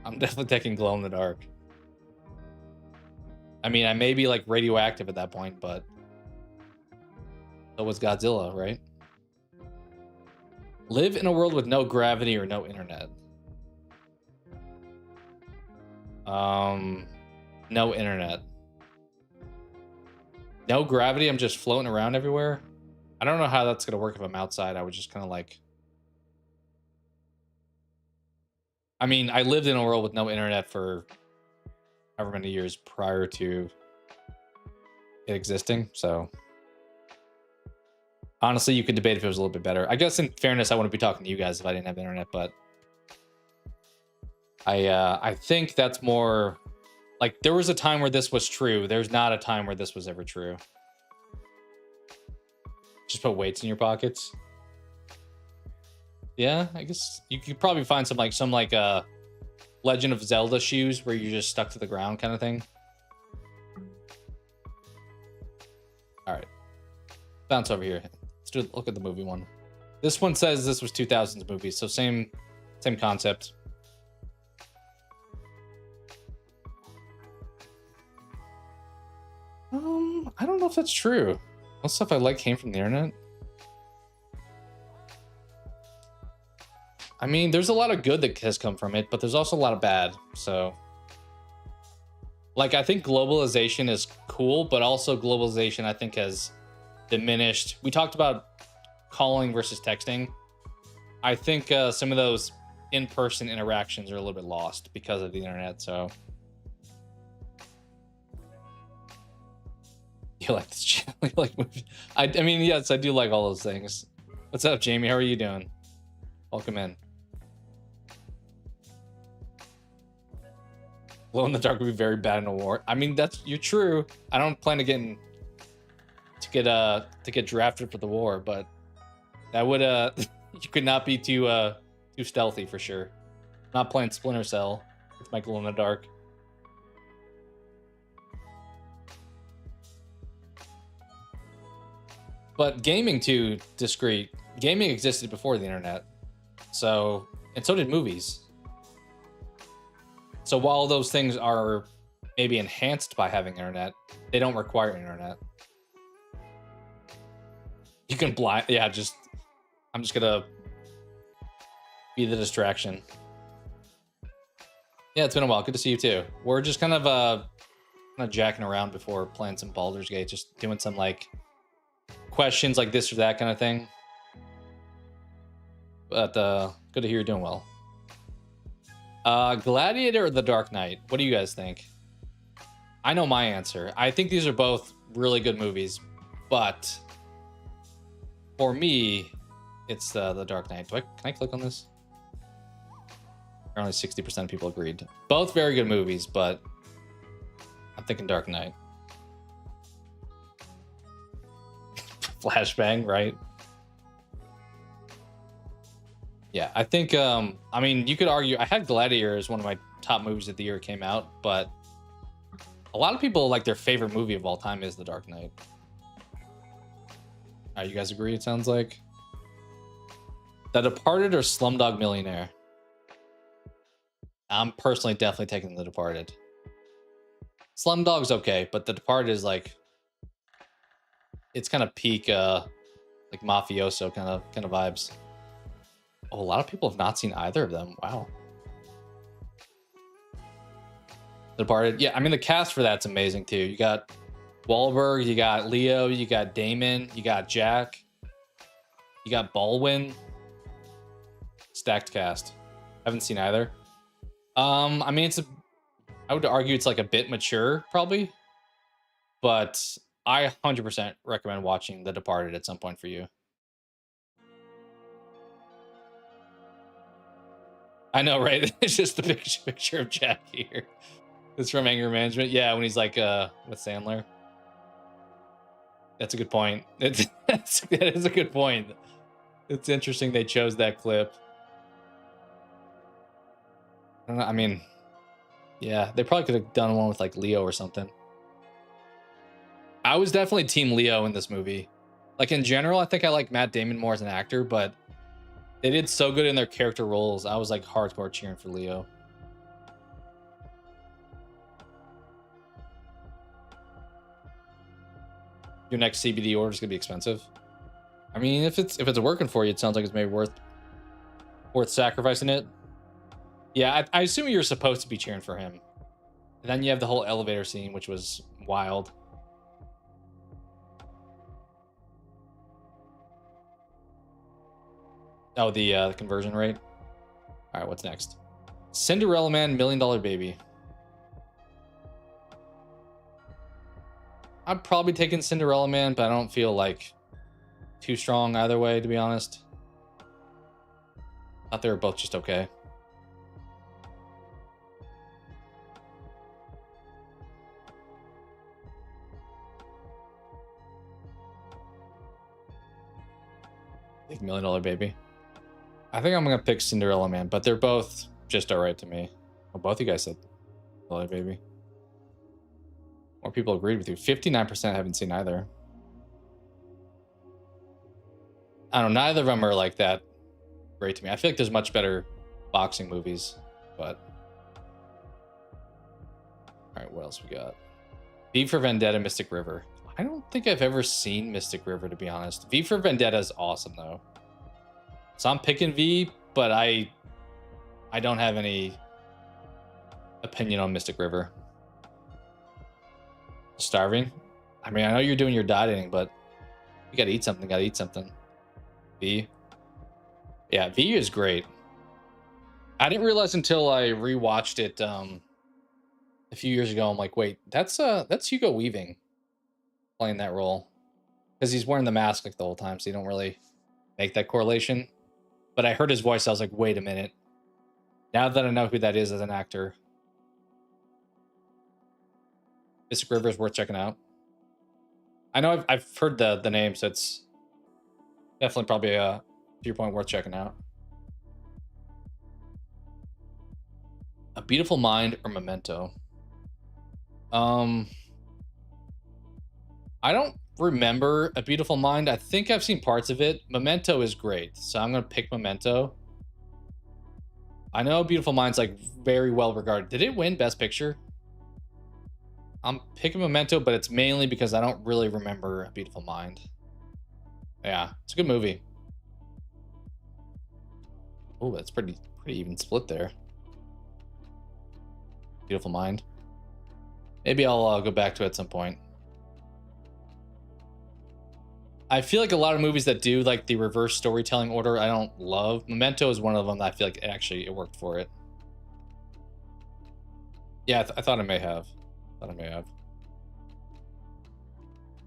[SPEAKER 1] I'm definitely taking glow in the dark. I mean, I may be like radioactive at that point, but so was Godzilla, right? Live in a world with no gravity or no internet. No internet. No gravity, I'm just floating around everywhere. I don't know how that's gonna work if I'm outside. I would just kind of like, I mean, I lived in a world with no internet for however many years prior to it existing, so honestly, you could debate if it was a little bit better. I guess in fairness, I wouldn't be talking to you guys if I didn't have internet, but I think that's more like there was a time where this was true. There's not a time where this was ever true. Just put weights in your pockets. Yeah, I guess you could probably find some like Legend of Zelda shoes where you're just stuck to the ground kind of thing. All right, bounce over here. Let's do look at the movie one. This one says this was 2000s movie, so same concept. I don't know if that's true. Most stuff I like came from the internet. I mean, there's a lot of good that has come from it, but there's also a lot of bad. So, like, I think globalization is cool, but also globalization, I think, has diminished. We talked about calling versus texting. I think some of those in-person interactions are a little bit lost because of the internet. So, you like this channel? You like movies? I mean, yes, I do like all those things. What's up, Jamie? How are you doing? Welcome in. Glow in the dark would be very bad in a war. I mean, you're true. I don't plan to get drafted for the war, but that would you could not be too stealthy for sure. Not playing Splinter Cell with my glow in the dark. But gaming too, discreet. Gaming existed before the internet. So, and so did movies. So while those things are maybe enhanced by having internet, they don't require internet. You can blind, yeah, I'm just gonna be the distraction. Yeah, it's been a while. Good to see you too. We're just kind of jacking around before playing some Baldur's Gate, just doing some like questions like this or that kind of thing. But good to hear you're doing well. Gladiator or The Dark Knight? What do you guys think? I know my answer. I think these are both really good movies, but for me, it's The Dark Knight. Can I click on this? Only 60% of people agreed. Both very good movies, but I'm thinking Dark Knight. Flashbang, right? Yeah, I think, I mean, you could argue, I had Gladiator as one of my top movies of the year it came out, but a lot of people, like, their favorite movie of all time is The Dark Knight. You guys agree, it sounds like? The Departed or Slumdog Millionaire? I'm personally definitely taking The Departed. Slumdog's okay, but The Departed is, like, It's kind of peak like mafioso kind of vibes. Oh, a lot of people have not seen either of them. Wow. The Departed. Yeah, I mean the cast for that's amazing too. You got Wahlberg, you got Leo, you got Damon, you got Jack, you got Baldwin. Stacked cast. Haven't seen either. I mean I would argue it's like a bit mature probably, but I 100% recommend watching The Departed at some point for you. I know, right? It's just the picture of Jack here. It's from Anger Management. Yeah, when he's like with Sandler. That's a good point. That is a good point. It's interesting they chose that clip. I don't know, I mean, yeah, they probably could have done one with like Leo or something. I was definitely Team Leo in this movie. Like in general, I think I like Matt Damon more as an actor, but they did so good in their character roles. I was like hardcore cheering for Leo. Your next CBD order is gonna be expensive. I mean, if it's working for you, it sounds like it's maybe worth sacrificing it. Yeah, I assume you're supposed to be cheering for him. And then you have the whole elevator scene, which was wild. Oh, the conversion rate. All right, what's next? Cinderella Man, $1 Million Baby. I'm probably taking Cinderella Man, but I don't feel like too strong either way, to be honest. Thought they were both just okay. Like $1 Million Baby. I think I'm gonna pick Cinderella Man, but they're both just alright to me. Well, both of you guys said $1 Million Baby. More people agreed with you. 59% haven't seen either. I don't know. Neither of them are like that great to me. I feel like there's much better boxing movies, but all right, what else we got? V for Vendetta, Mystic River. I don't think I've ever seen Mystic River, to be honest. V for Vendetta is awesome though. So I'm picking V, but I don't have any opinion on Mystic River. Starving? I mean, I know you're doing your dieting, but you gotta eat something, gotta eat something. V. Yeah, V is great. I didn't realize until I rewatched it a few years ago. I'm like, wait, that's Hugo Weaving playing that role. Because he's wearing the mask like the whole time, so you don't really make that correlation. But I heard his voice, I was like, wait a minute. Now that I know who that is as an actor, Mystic River is worth checking out. I know I've heard the name, so it's definitely probably to your point worth checking out. A Beautiful Mind or Memento? I don't remember A Beautiful Mind. I think I've seen parts of it. Memento is great, so I'm gonna pick Memento. I know Beautiful Mind's like very well regarded. Did it win Best Picture? I'm picking Memento, but it's mainly because I don't really remember A Beautiful Mind. Yeah, it's a good movie. Oh, that's pretty even split there. Beautiful Mind. Maybe I'll go back to it at some point. I feel like a lot of movies that do like the reverse storytelling order, I don't love. Memento is one of them that I feel like it worked for it. Yeah, I thought I may have.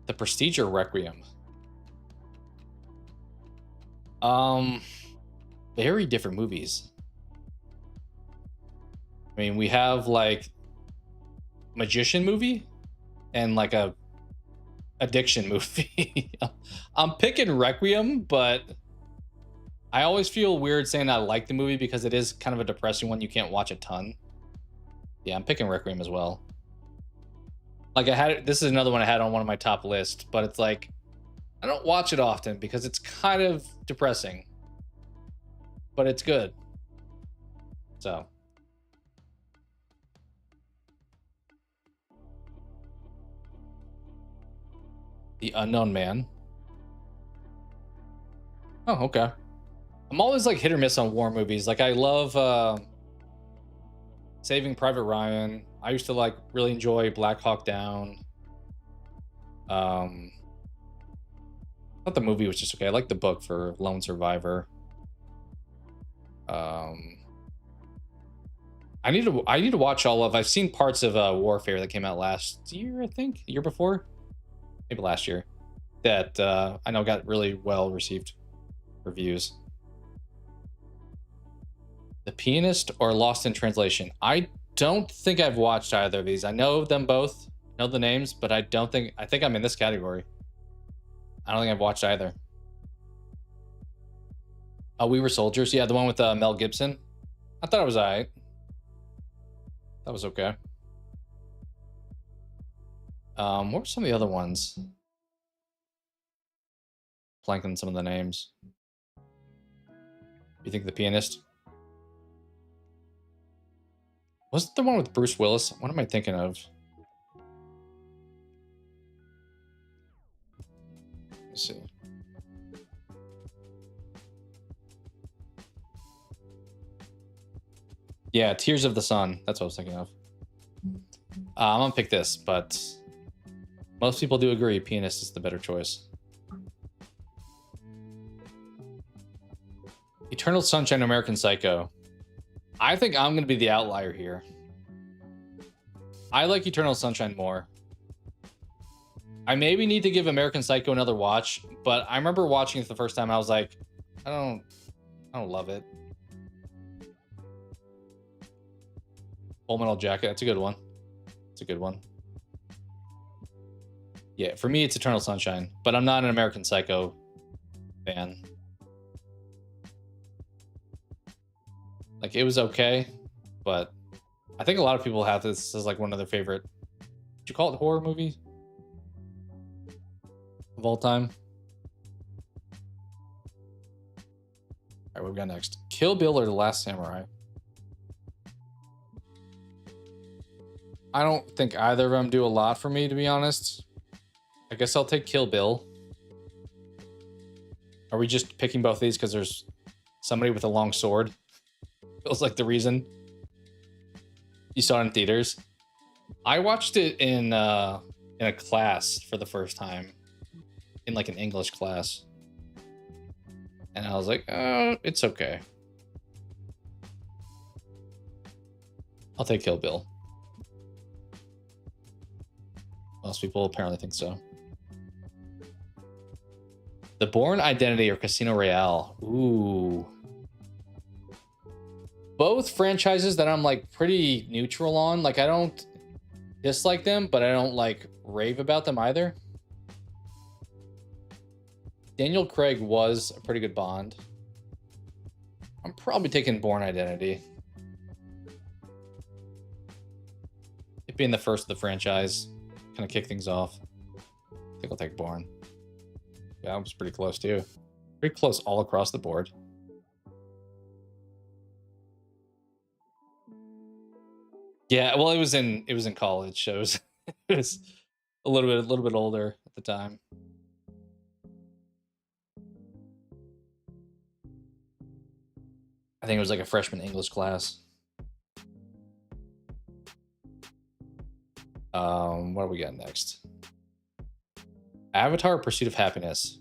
[SPEAKER 1] The Prestige or Requiem? Very different movies. I mean, we have like magician movie and like a addiction movie. I'm picking Requiem, but I always feel weird saying I like the movie because it is kind of a depressing one. You can't watch a ton. Yeah, I'm picking Requiem as well. Like this is another one I had on one of my top lists, but it's like I don't watch it often because it's kind of depressing, but it's good. So The Unknown Man. Oh, okay. I'm always like hit or miss on war movies. Like I love Saving Private Ryan. I used to like really enjoy Black Hawk Down. I thought the movie was just okay. I like the book for Lone Survivor. I need to watch all of. I've seen parts of Warfare that came out last year, I think, year before, maybe last year. That I know got really well received reviews. The Pianist or Lost in Translation. I don't think I've watched either of these. I know them both, know the names, but I think I'm in this category. I don't think I've watched either. Oh, We Were Soldiers. Yeah, the one with Mel Gibson. I thought it was alright. That was okay. What were some of the other ones? Blanking some of the names. You think The Pianist? Wasn't the one with Bruce Willis? What am I thinking of? Let's see. Yeah, Tears of the Sun. That's what I was thinking of. I'm gonna pick this, but most people do agree Pianist is the better choice. Eternal Sunshine, American Psycho. I think I'm gonna be the outlier here. I like Eternal Sunshine more. I maybe need to give American Psycho another watch, but I remember watching it the first time. I was like, I don't love it. Full Metal Jacket. That's a good one. It's a good one. Yeah, for me, it's Eternal Sunshine, but I'm not an American Psycho fan. Like, it was okay, but I think a lot of people have this as like one of their favorite. Would you call it horror movie of all time? All right, what we got next? Kill Bill or The Last Samurai? I don't think either of them do a lot for me, to be honest. I guess I'll take Kill Bill. Are we just picking both of these because there's somebody with a long sword? Feels like the reason you saw it in theaters. I watched it in a class for the first time, in like an English class, and I was like, oh, it's okay. I'll take Kill Bill. Most people apparently think so. The Bourne Identity or Casino Royale. Ooh. Both franchises that I'm like pretty neutral on. Like I don't dislike them, but I don't like rave about them either. Daniel Craig was a pretty good Bond. I'm probably taking Bourne Identity. It being the first of the franchise. Kind of kick things off. I think I'll take Bourne. Yeah, I was pretty close too. Pretty close all across the board. Yeah, well, it was in college, so it was a little bit older at the time. I think it was like a freshman English class. What do we got next? Avatar: Pursuit of Happiness.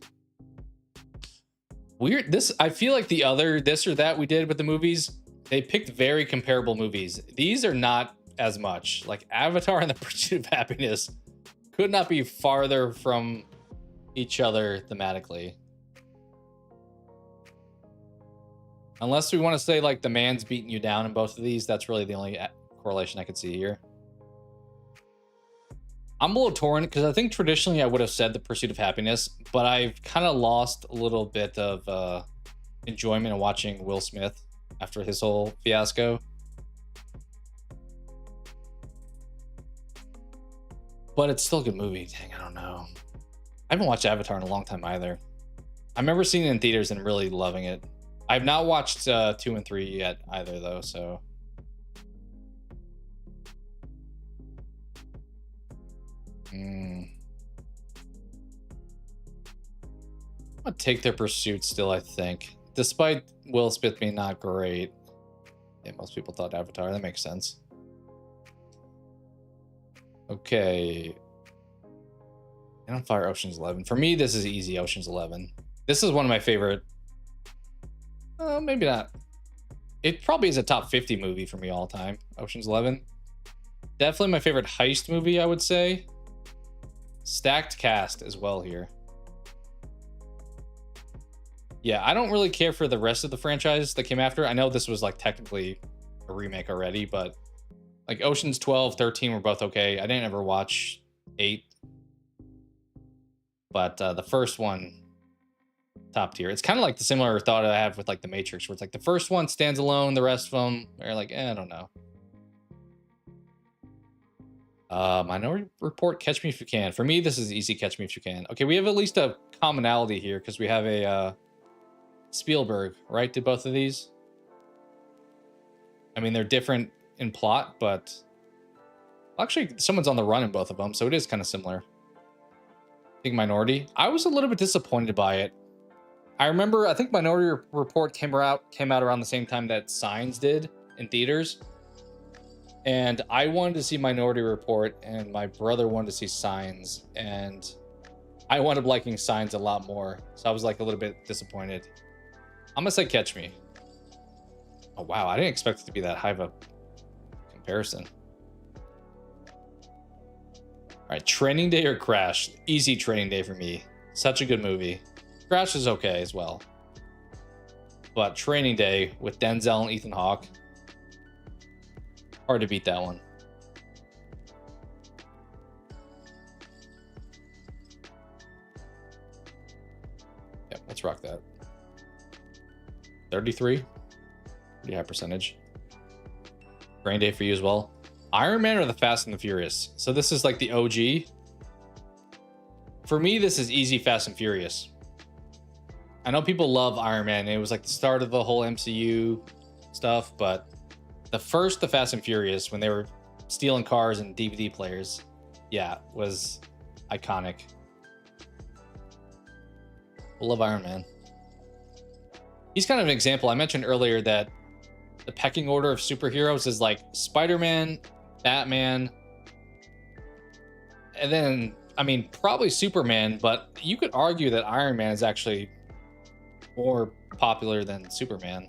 [SPEAKER 1] Weird. I feel like the other this or that we did with the movies, they picked very comparable movies. These are not as much. Like Avatar and the Pursuit of Happiness could not be farther from each other thematically. Unless we want to say like the man's beating you down in both of these, that's really the only correlation I could see here. I'm a little torn because I think traditionally I would have said the Pursuit of Happiness, but I've kind of lost a little bit of enjoyment in watching Will Smith after his whole fiasco. But it's still a good movie. Dang, I don't know. I haven't watched Avatar in a long time either. I remember seeing it in theaters and really loving it. I've not watched 2 and 3 yet either, though, so... I'll take their pursuit still, I think. Despite Will Smith being not great. Yeah, most people thought Avatar. That makes sense. Okay. And on Fire Ocean's 11. For me, this is easy Ocean's 11. This is one of my favorite. Maybe not. It probably is a top 50 movie for me all time. Ocean's 11. Definitely my favorite heist movie, I would say. Stacked cast as well here. Yeah, I don't really care for the rest of the franchise that came after. I know this was like technically a remake already, but like Ocean's 12, 13 were both okay. I didn't ever watch 8. But the first one, top tier. It's kind of like the similar thought I have with like The Matrix, where it's like the first one stands alone, the rest of them are like, I don't know. Minority Report, Catch Me If You Can. For me, this is easy Catch Me If You Can. Okay, we have at least a commonality here because we have a Spielberg, right? Did both of these? I mean, they're different in plot, but actually someone's on the run in both of them, so it is kind of similar. I think Minority. I was a little bit disappointed by it. I remember, I think Minority Report came out around the same time that Signs did in theaters. And I wanted to see Minority Report, and my brother wanted to see Signs, and I wound up liking Signs a lot more. So I was like a little bit disappointed. I'm gonna say Catch Me. Oh wow, I didn't expect it to be that high of a comparison. All right, Training Day or Crash? Easy Training Day for me. Such a good movie. Crash is okay as well. But Training Day with Denzel and Ethan Hawke. Hard to beat that one. Yep, let's rock that. 33. Pretty high percentage. Training Day for you as well. Iron Man or the Fast and the Furious? So this is like the OG. For me, this is easy Fast and Furious. I know people love Iron Man. It was like the start of the whole MCU stuff, but the Fast and Furious, when they were stealing cars and DVD players, yeah, was iconic. I love Iron Man. He's kind of an example. I mentioned earlier that the pecking order of superheroes is like Spider-Man, Batman, and then, I mean, probably Superman, but you could argue that Iron Man is actually more popular than Superman.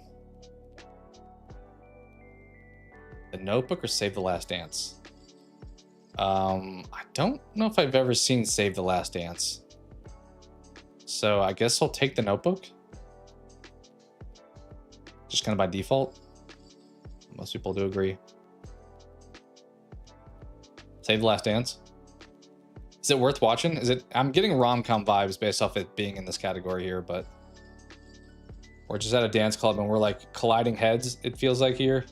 [SPEAKER 1] The Notebook or Save the Last Dance? I don't know if I've ever seen Save the Last Dance. So I guess I'll take The Notebook. Just kind of by default. Most people do agree. Save the Last Dance. Is it worth watching? Is it? I'm getting rom-com vibes based off it being in this category here, but we're just at a dance club and we're like colliding heads, it feels like here.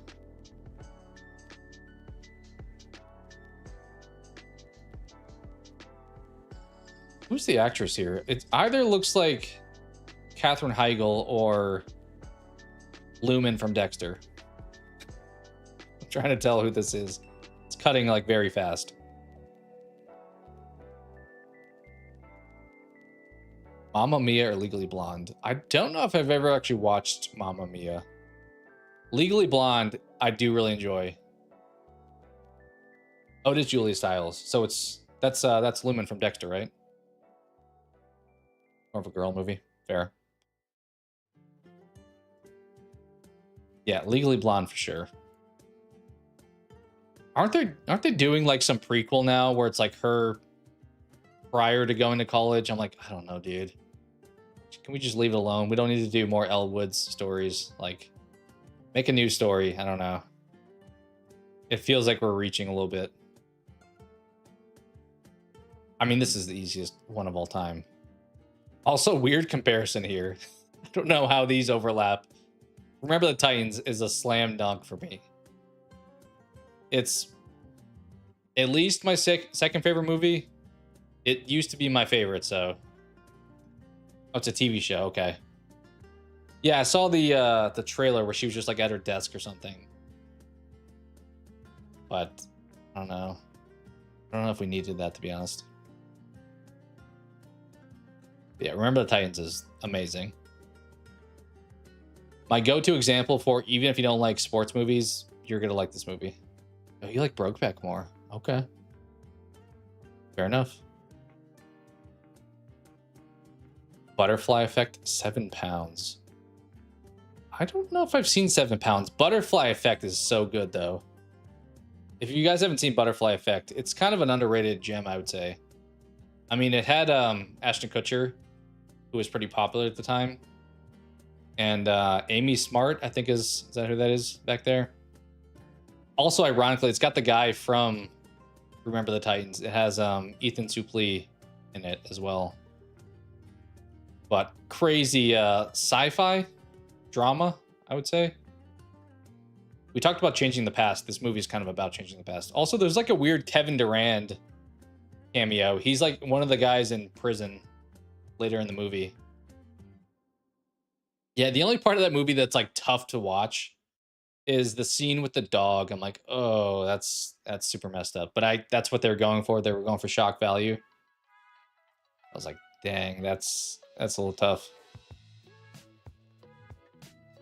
[SPEAKER 1] Who's the actress here? It either looks like Katherine Heigl or Lumen from Dexter. I'm trying to tell who this is. It's cutting like very fast. Mamma Mia or Legally Blonde? I don't know if I've ever actually watched Mamma Mia. Legally Blonde, I do really enjoy. Oh, it is Julia Stiles. So that's Lumen from Dexter, right? More of a girl movie. Fair. Yeah, Legally Blonde for sure. Aren't they doing like some prequel now where it's like her prior to going to college? I'm like, I don't know, dude. Can we just leave it alone? We don't need to do more Elle Woods stories. Like, make a new story. I don't know. It feels like we're reaching a little bit. I mean, this is the easiest one of all time. Also, weird comparison here. I don't know how these overlap. Remember the Titans is a slam dunk for me. It's at least my second favorite movie. It used to be my favorite, so. Oh, it's a TV show. Okay. Yeah, I saw the trailer where she was just like at her desk or something. But I don't know. I don't know if we needed that, to be honest. Yeah, Remember the Titans is amazing. My go-to example for even if you don't like sports movies, you're gonna like this movie. Oh, you like Brokeback more. Okay. Fair enough. Butterfly Effect, 7 pounds. I don't know if I've seen 7 pounds. Butterfly Effect is so good, though. If you guys haven't seen Butterfly Effect, it's kind of an underrated gem, I would say. I mean, it had Ashton Kutcher, who was pretty popular at the time. And Amy Smart, I think is that who that is back there? Also, ironically, it's got the guy from Remember the Titans. It has Ethan Suplee in it as well. But crazy sci-fi drama, I would say. We talked about changing the past. This movie is kind of about changing the past. Also, there's like a weird Kevin Durand cameo. He's like one of the guys in prison later in the movie. Yeah, the only part of that movie that's like tough to watch is the scene with the dog. I'm like, oh, that's super messed up. But that's what they were going for. They were going for shock value. I was like, dang, that's a little tough.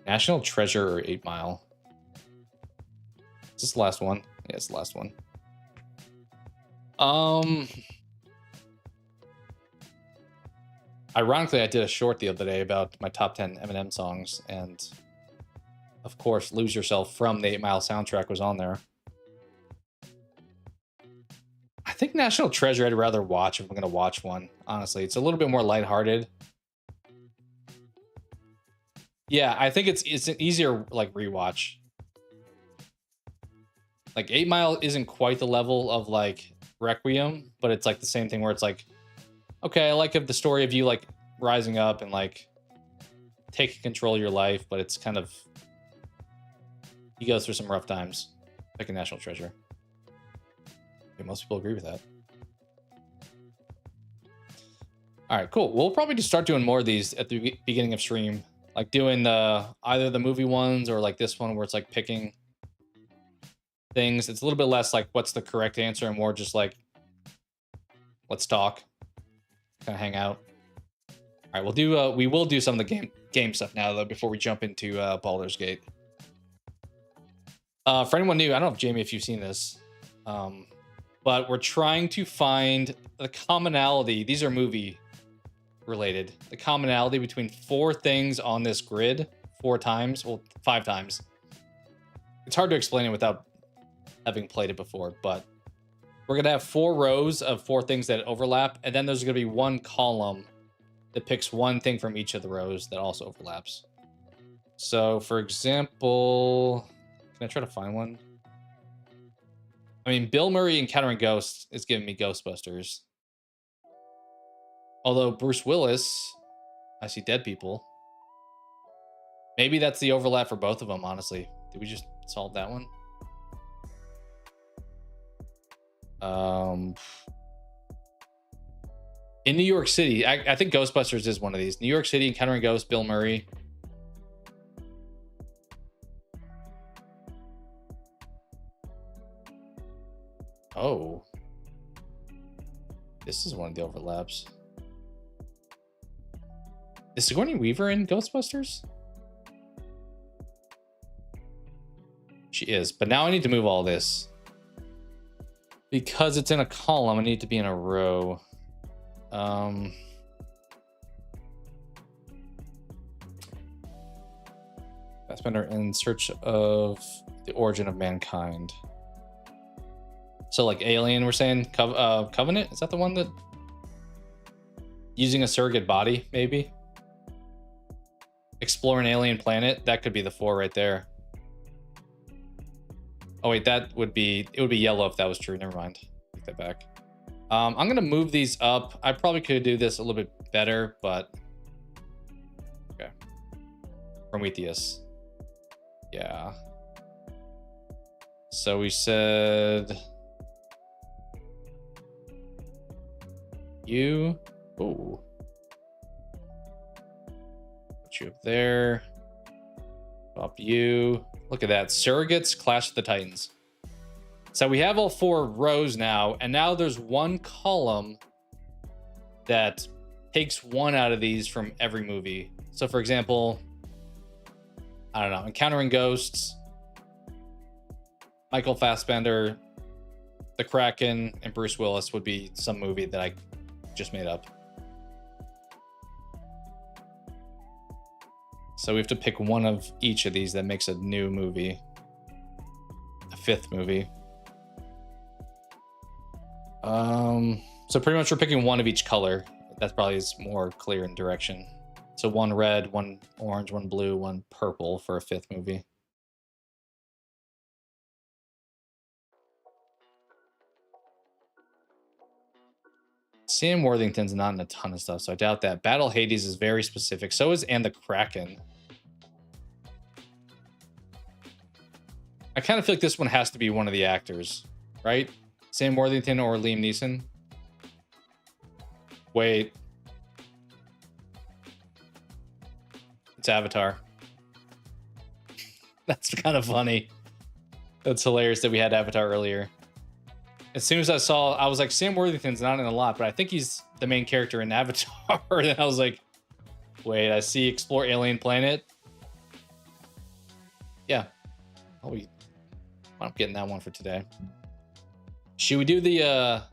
[SPEAKER 1] National Treasure or 8 Mile? Is this the last one? Yeah, it's the last one. Ironically, I did a short the other day about my top 10 Eminem songs, and of course, Lose Yourself from the 8 Mile soundtrack was on there. I think National Treasure I'd rather watch if I'm going to watch one, honestly. It's a little bit more lighthearted. Yeah, I think it's an easier like rewatch. Like 8 Mile isn't quite the level of like Requiem, but it's like the same thing where it's like, okay, I like the story of you like rising up and like taking control of your life, but it's kind of, you go through some rough times. Like a National Treasure. Okay, most people agree with that. All right, cool. We'll probably just start doing more of these at the beginning of stream, like doing either the movie ones or like this one where it's like picking things. It's a little bit less like what's the correct answer and more just like let's talk, kind of hang out. All right, we will do some of the game stuff now though before we jump into Baldur's Gate. For anyone new, I don't know if Jamie, if you've seen this, but we're trying to find the commonality. These are movie related. The commonality between 4 things on this grid 4 times, well, 5 times. It's hard to explain it without having played it before, but we're gonna have 4 rows of 4 things that overlap, and then there's gonna be 1 column that picks 1 thing from each of the rows that also overlaps. So, for example, can I try to find one? I mean, Bill Murray encountering ghosts is giving me Ghostbusters. Although Bruce Willis, I see dead people. Maybe that's the overlap for both of them, honestly. Did we just solve that one? In New York City, I think Ghostbusters is one of these. New York City, encountering ghosts, Bill Murray. Oh. This is one of the overlaps. Is Sigourney Weaver in Ghostbusters? She is, but now I need to move all this. Because it's in a column, I need to be in a row. Fassbender in search of the origin of mankind. So like Alien, we're saying Covenant? Is that the one that using a surrogate body, maybe? Explore an alien planet. That could be the 4 right there. Oh wait, it would be yellow if that was true. Never mind. Take that back. I'm gonna move these up. I probably could do this a little bit better, but okay. Prometheus. Yeah. So we said you. Oh. Put you up there. Pop you. Look at that. Surrogates, Clash of the Titans. So we have all 4 rows now, and now there's 1 column that takes one out of these from every movie. So for example, I don't know, Encountering Ghosts, Michael Fassbender, The Kraken, and Bruce Willis would be some movie that I just made up. So we have to pick one of each of these that makes a new movie, a fifth movie. So pretty much we're picking one of each color. That probably is more clear in direction. So one red, one orange, one blue, one purple for a fifth movie. Sam Worthington's not in a ton of stuff, so I doubt that. Battle Hades is very specific. So is And the Kraken. I kind of feel like this one has to be one of the actors, right? Sam Worthington or Liam Neeson. Wait. It's Avatar. That's kind of funny. That's hilarious that we had Avatar earlier. As soon as I saw, I was like, Sam Worthington's not in a lot, but I think he's the main character in Avatar. And I was like, wait, I see Explore Alien Planet. Yeah. I'm getting that one for today. Should we do the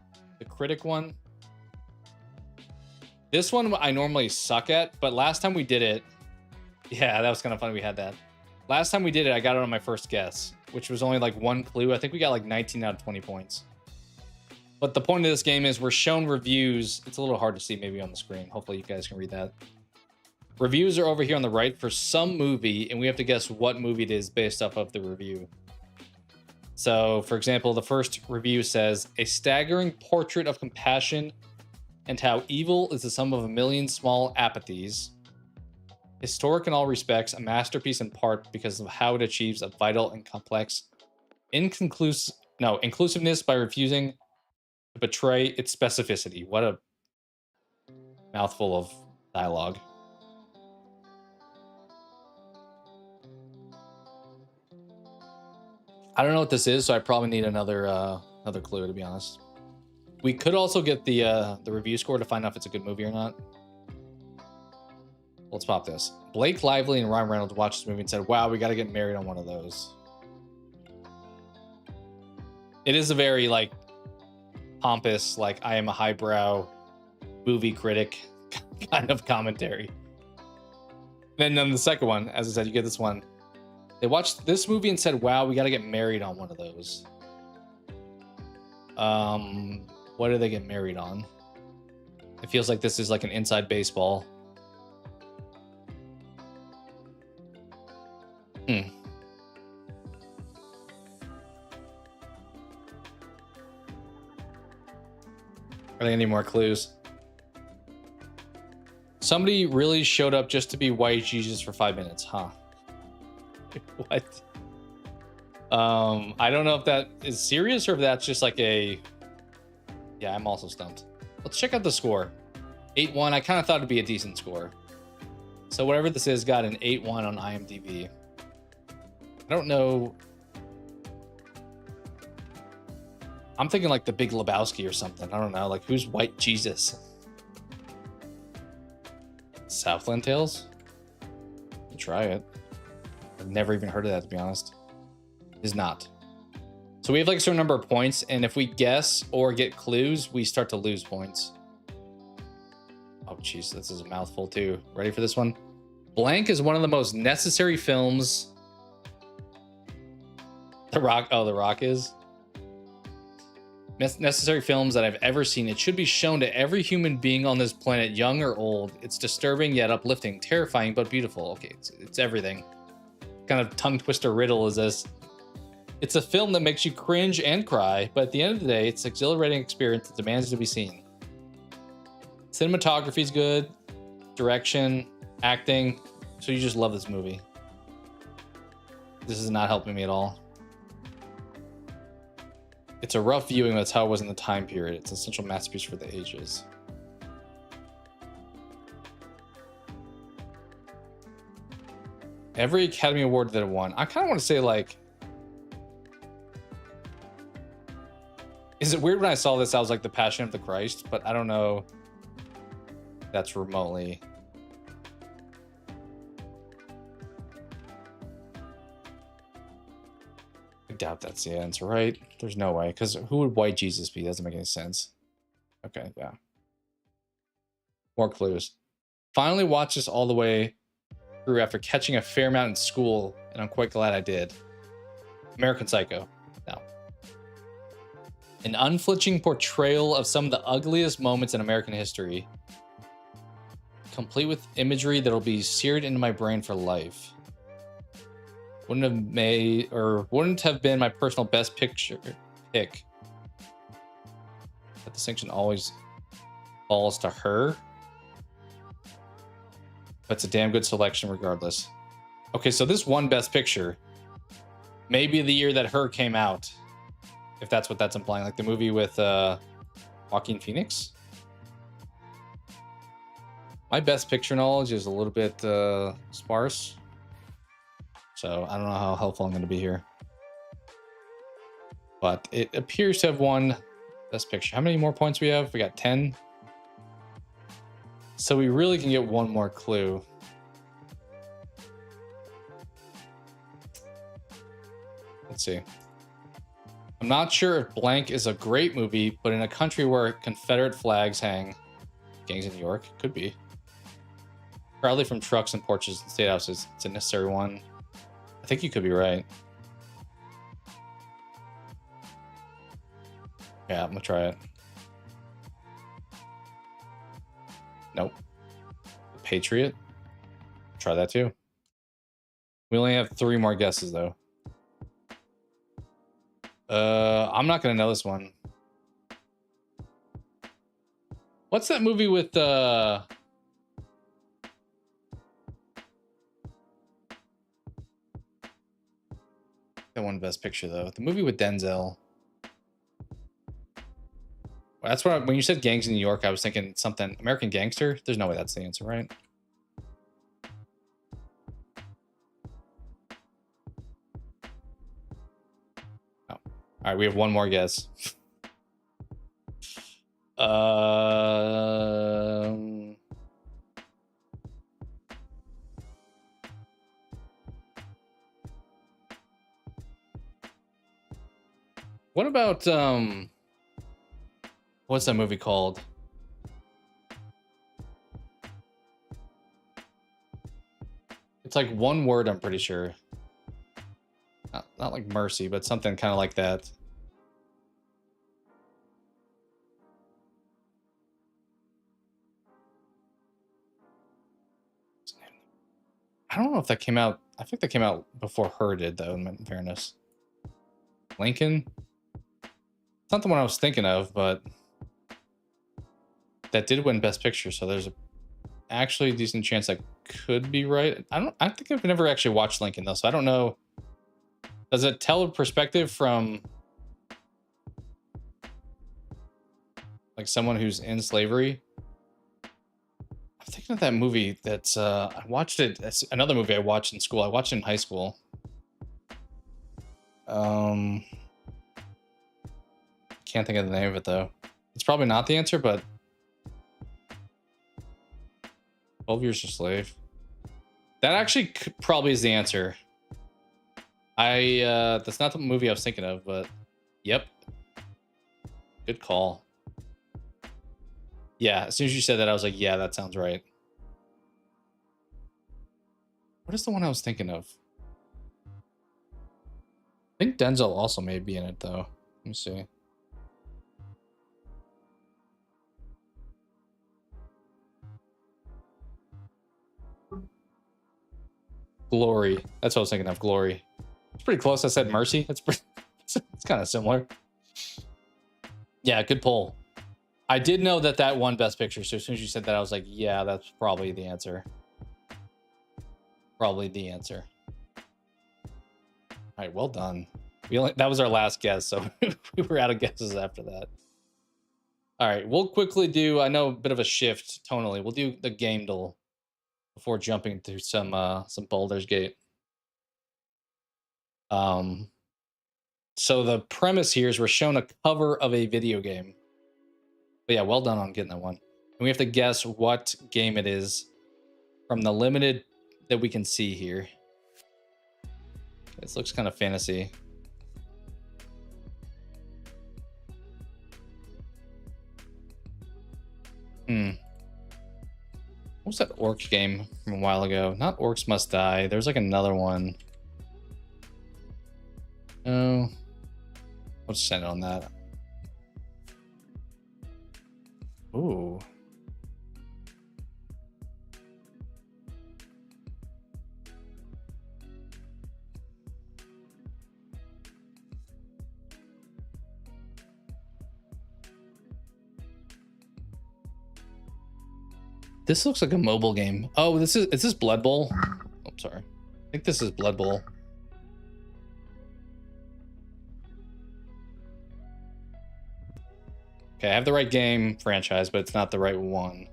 [SPEAKER 1] critic one? This one I normally suck at, but last time we did it, yeah, that was kind of funny we had that. Last time we did it, I got it on my first guess, which was only like one clue. I think we got like 19 out of 20 points. But the point of this game is we're shown reviews. It's a little hard to see maybe on the screen. Hopefully you guys can read that. Reviews are over here on the right for some movie, and we have to guess what movie it is based off of the review. So, for example, the first review says, a staggering portrait of compassion and how evil is the sum of a million small apathies. Historic in all respects, a masterpiece in part because of how it achieves a vital and complex inclusiveness by refusing to betray its specificity. What a mouthful of dialogue. I don't know what this is, so I probably need another clue, to be honest. We could also get the review score to find out if it's a good movie or not. Let's pop this. Blake Lively and Ryan Reynolds watched this movie and said, wow, we got to get married on one of those. It is a very, like, pompous, like, I am a highbrow movie critic kind of commentary. Then the second one, as I said, you get this one. They watched this movie and said, wow, we got to get married on one of those. What do they get married on? It feels like this is like an Inside Baseball. Are there any more clues? Somebody really showed up just to be white Jesus for 5 minutes, huh? What? I don't know if that is serious or if that's just like a... Yeah, I'm also stumped. Let's check out the score. 8-1. I kind of thought it'd be a decent score. So whatever this is got an 8-1 on IMDb. I don't know. I'm thinking like The Big Lebowski or something. I don't know. Like, who's White Jesus? Southland Tales? I'll try it. I've never even heard of that, to be honest. Is not. So we have like a certain number of points, and if we guess or get clues, we start to lose points. Oh, jeez, this is a mouthful too. Ready for this one? Blank is one of the most necessary films. The Rock. Oh, The Rock is. Necessary films that I've ever seen. It should be shown to every human being on this planet, young or old. It's disturbing yet uplifting, terrifying but beautiful. Okay, it's everything. What kind of tongue twister riddle is this? It's a film that makes you cringe and cry, but at the end of the day, it's an exhilarating experience that demands to be seen. Cinematography is good, direction, acting, so you just love this movie. This is not helping me at all. It's a rough viewing, that's how it was in the time period. It's an essential masterpiece for the ages. Every Academy Award that it won. I kind of want to say, like... Is it weird when I saw this, I was like, The Passion of the Christ? But I don't know that's remotely. I doubt that's the answer, right? There's no way, because who would white Jesus be? Doesn't make any sense. Okay, yeah. More clues. Finally watched this all the way through after catching a fair amount in school, and I'm quite glad I did. American Psycho. No. An unflinching portrayal of some of the ugliest moments in American history, complete with imagery that'll be seared into my brain for life. Wouldn't have been my personal best picture pick. That distinction always falls to her. But it's a damn good selection regardless. Okay, so this won Best Picture. Maybe the year that Her came out. If that's what that's implying. Like the movie with Joaquin Phoenix. My Best Picture knowledge is a little bit sparse. So I don't know how helpful I'm going to be here. But it appears to have won Best Picture. How many more points we have? We got 10. So we really can get one more clue. Let's see. I'm not sure if blank is a great movie, but in a country where Confederate flags hang, gangs in New York, could be. Proudly from trucks and porches and state houses, it's a necessary one. I think you could be right. Yeah, I'm gonna try it. Nope. The Patriot. Try that too. We only have 3 more guesses though. I'm not gonna know this one. What's that movie with that won Best Picture though? The movie with Denzel. That's what when you said gangs in New York, I was thinking something American Gangster. There's no way that's the answer, right? Oh. All right, we have one more guess. What about what's that movie called? It's like one word, I'm pretty sure. Not like Mercy, but something kind of like that. I don't know if that came out. I think that came out before Her did, though, in fairness. Lincoln? It's not the one I was thinking of, but that did win Best Picture, so there's actually a decent chance I could be right. I think I've never actually watched Lincoln, though, so I don't know. Does it tell a perspective from like someone who's in slavery? I'm thinking of that movie that's I watched it. It's another movie I watched in school. I watched it in high school. Can't think of the name of it though. It's probably not the answer, but 12 Years a Slave. That actually probably is the answer. That's not the movie I was thinking of, but yep. Good call. Yeah, as soon as you said that, I was like, yeah, that sounds right. What is the one I was thinking of? I think Denzel also may be in it, though. Let me see. Glory. That's what I was thinking of, Glory. It's pretty close. I said Mercy. It's kind of similar. Yeah, good pull. I did know that won Best Picture, so as soon as you said that, I was like, yeah, that's probably the answer. Probably the answer. All right, well done. That was our last guess, so we were out of guesses after that. All right, we'll quickly do, I know, a bit of a shift tonally. We'll do the game duel before jumping through some Baldur's Gate. So the premise here is we're shown a cover of a video game. But yeah, well done on getting that one. And we have to guess what game it is from the limited that we can see here. This looks kind of fantasy. What's that Orcs game from a while ago? Not Orcs Must Die. There's like another one. Oh, I'll just send it on that. Ooh. This looks like a mobile game. Oh, is this Blood Bowl? Oh, sorry. I think this is Blood Bowl. Okay, I have the right game franchise, but it's not the right one.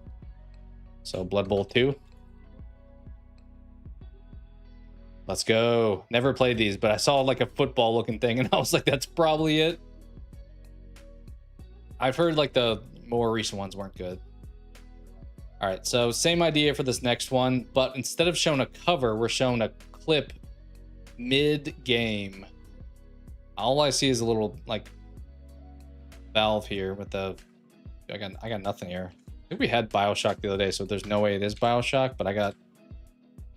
[SPEAKER 1] So Blood Bowl 2. Let's go. Never played these, but I saw like a football looking thing and I was like, that's probably it. I've heard like the more recent ones weren't good. All right, so same idea for this next one, but instead of showing a cover, we're showing a clip mid-game. All I see is a little like valve here with the. I got nothing here. I think we had BioShock the other day, so there's no way it is BioShock. But I got.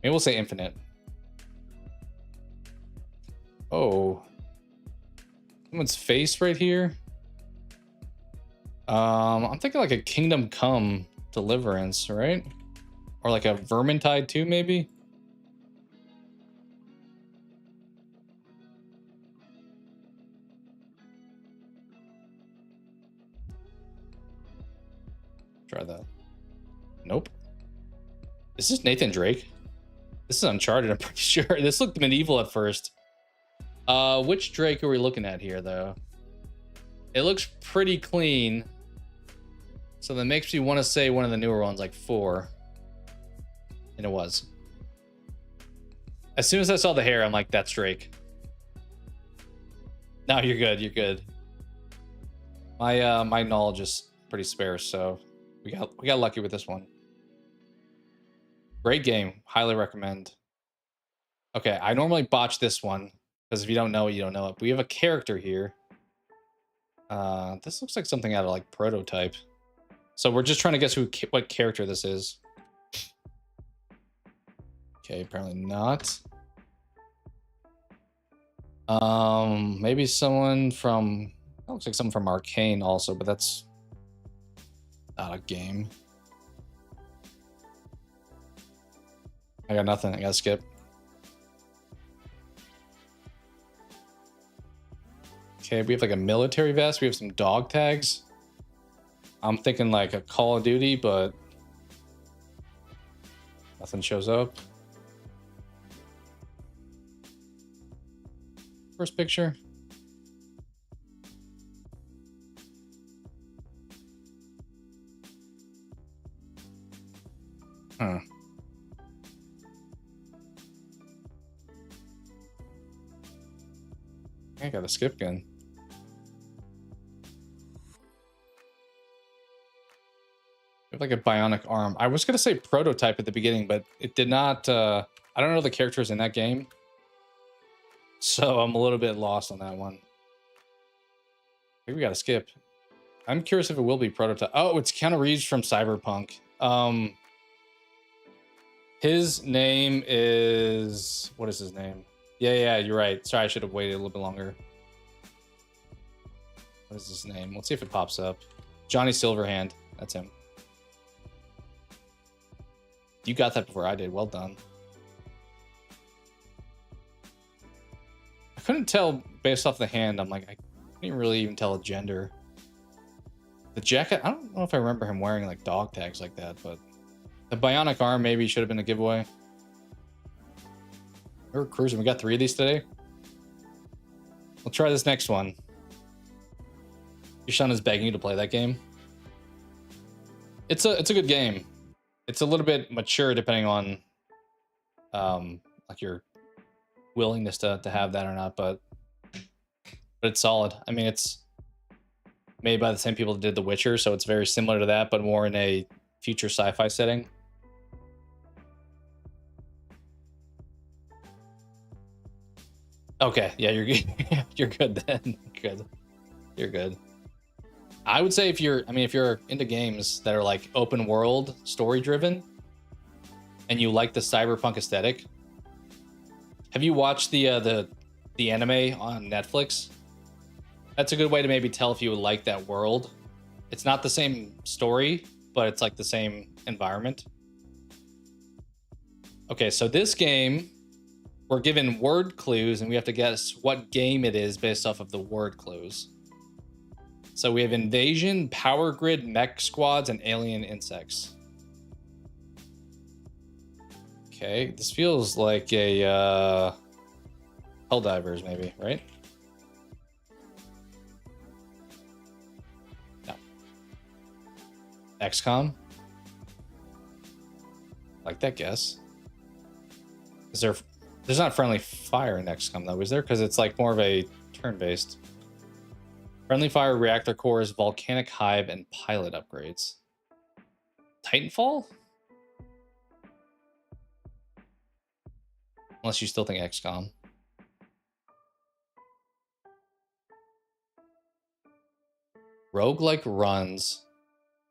[SPEAKER 1] Maybe we'll say Infinite. Oh, someone's face right here. I'm thinking like a Kingdom Come Deliverance, right? Or like a Vermintide 2, maybe. Try that. Nope. This is Nathan Drake. This is Uncharted, I'm pretty sure. This looked medieval at first. Which Drake are we looking at here, though? It looks pretty clean. So that makes me want to say one of the newer ones, like 4. And it was. As soon as I saw the hair, I'm like, that's Drake. No, you're good. You're good. My knowledge is pretty sparse, so we got lucky with this one. Great game. Highly recommend. Okay, I normally botch this one because if you don't know it, you don't know it. But we have a character here. This looks like something out of like Prototype. So we're just trying to guess what character this is. Okay, apparently not. Maybe someone from. That looks like someone from Arcane also, but that's not a game. I got nothing. I gotta skip. Okay, we have like a military vest. We have some dog tags. I'm thinking like a Call of Duty, but nothing shows up. First picture. Huh. I gotta skip again. We have like a bionic arm. I was gonna say Prototype at the beginning, but it did not. I don't know the characters in that game, so I'm a little bit lost on that one. I think we gotta skip. I'm curious if it will be Prototype. Oh, it's Keanu Reeves from Cyberpunk. His name is... What is his name? Yeah, you're right. Sorry, I should have waited a little bit longer. What is his name? Let's see if it pops up. Johnny Silverhand. That's him. You got that before I did. Well done. I couldn't tell based off the hand. I'm like, I couldn't really even tell a gender. The jacket, I don't know if I remember him wearing like dog tags like that, but the bionic arm maybe should have been a giveaway. We're cruising. We got 3 of these today. We'll try this next one. Your son is begging you to play that game. It's a good game. It's a little bit mature depending on like your willingness to have that or not, but it's solid. I mean, it's made by the same people that did The Witcher, so it's very similar to that, but more in a future sci-fi setting. Okay, yeah, you're good. You're good then. Good. You're good. I would say if you're into games that are like open world, story driven, and you like the cyberpunk aesthetic, have you watched the anime on Netflix? That's a good way to maybe tell if you would like that world. It's not the same story, but it's like the same environment. Okay, so this game, we're given word clues and we have to guess what game it is based off of the word clues. So we have invasion, power grid, mech squads, and alien insects. Okay, this feels like a Helldivers maybe, right? No. XCOM? Like that guess. Is there... There's not friendly fire in XCOM though, is there? Because it's like more of a turn-based. Friendly fire, reactor cores, volcanic hive, and pilot upgrades. Titanfall? Unless you still think XCOM. Roguelike runs,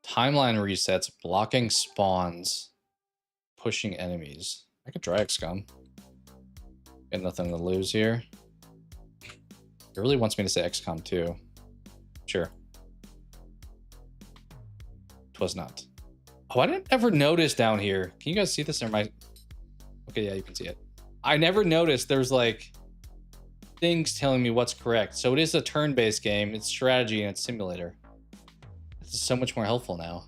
[SPEAKER 1] timeline resets, blocking spawns, pushing enemies. I could try XCOM. Got nothing to lose here. It really wants me to say XCOM 2. Sure. Twas not. Oh, I didn't ever notice down here. Can you guys see this? Or am I... Okay, yeah, you can see it. I never noticed there's like things telling me what's correct. So it is a turn-based game. It's strategy and it's simulator. This is so much more helpful now.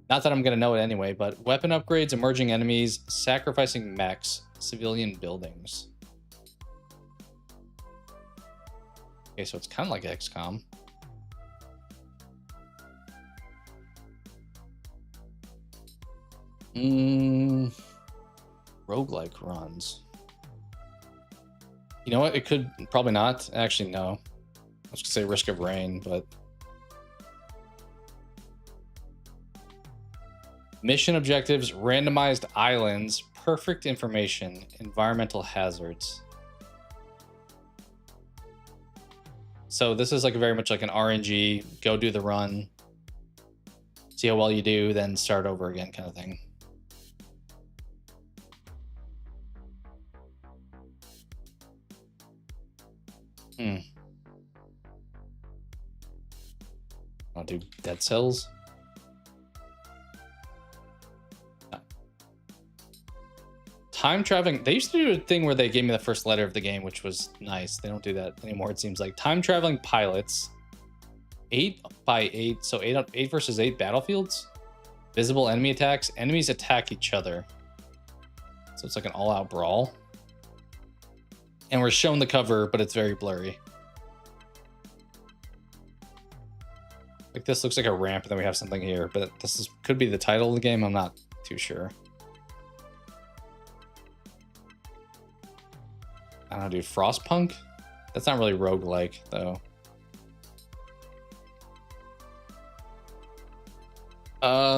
[SPEAKER 1] Not that I'm going to know it anyway, but weapon upgrades, emerging enemies, sacrificing mechs, civilian buildings. Okay, so it's kind of like XCOM. Roguelike runs. You know what? It could probably not. Actually, no. I was gonna say Risk of Rain, but mission objectives, randomized islands, perfect information, environmental hazards. So this is like very much like an RNG, go do the run, see how well you do, then start over again kind of thing. I'll do Dead Cells. No. Time traveling. They used to do a thing where they gave me the first letter of the game, which was nice. They don't do that anymore, it seems like. Time traveling pilots. 8x8. So 8 versus 8 battlefields. Visible enemy attacks. Enemies attack each other. So it's like an all-out brawl. And we're shown the cover, but it's very blurry. Like this looks like a ramp, and then we have something here, but this could be the title of the game. I'm not too sure. I don't know, dude. Frostpunk? That's not really roguelike, though.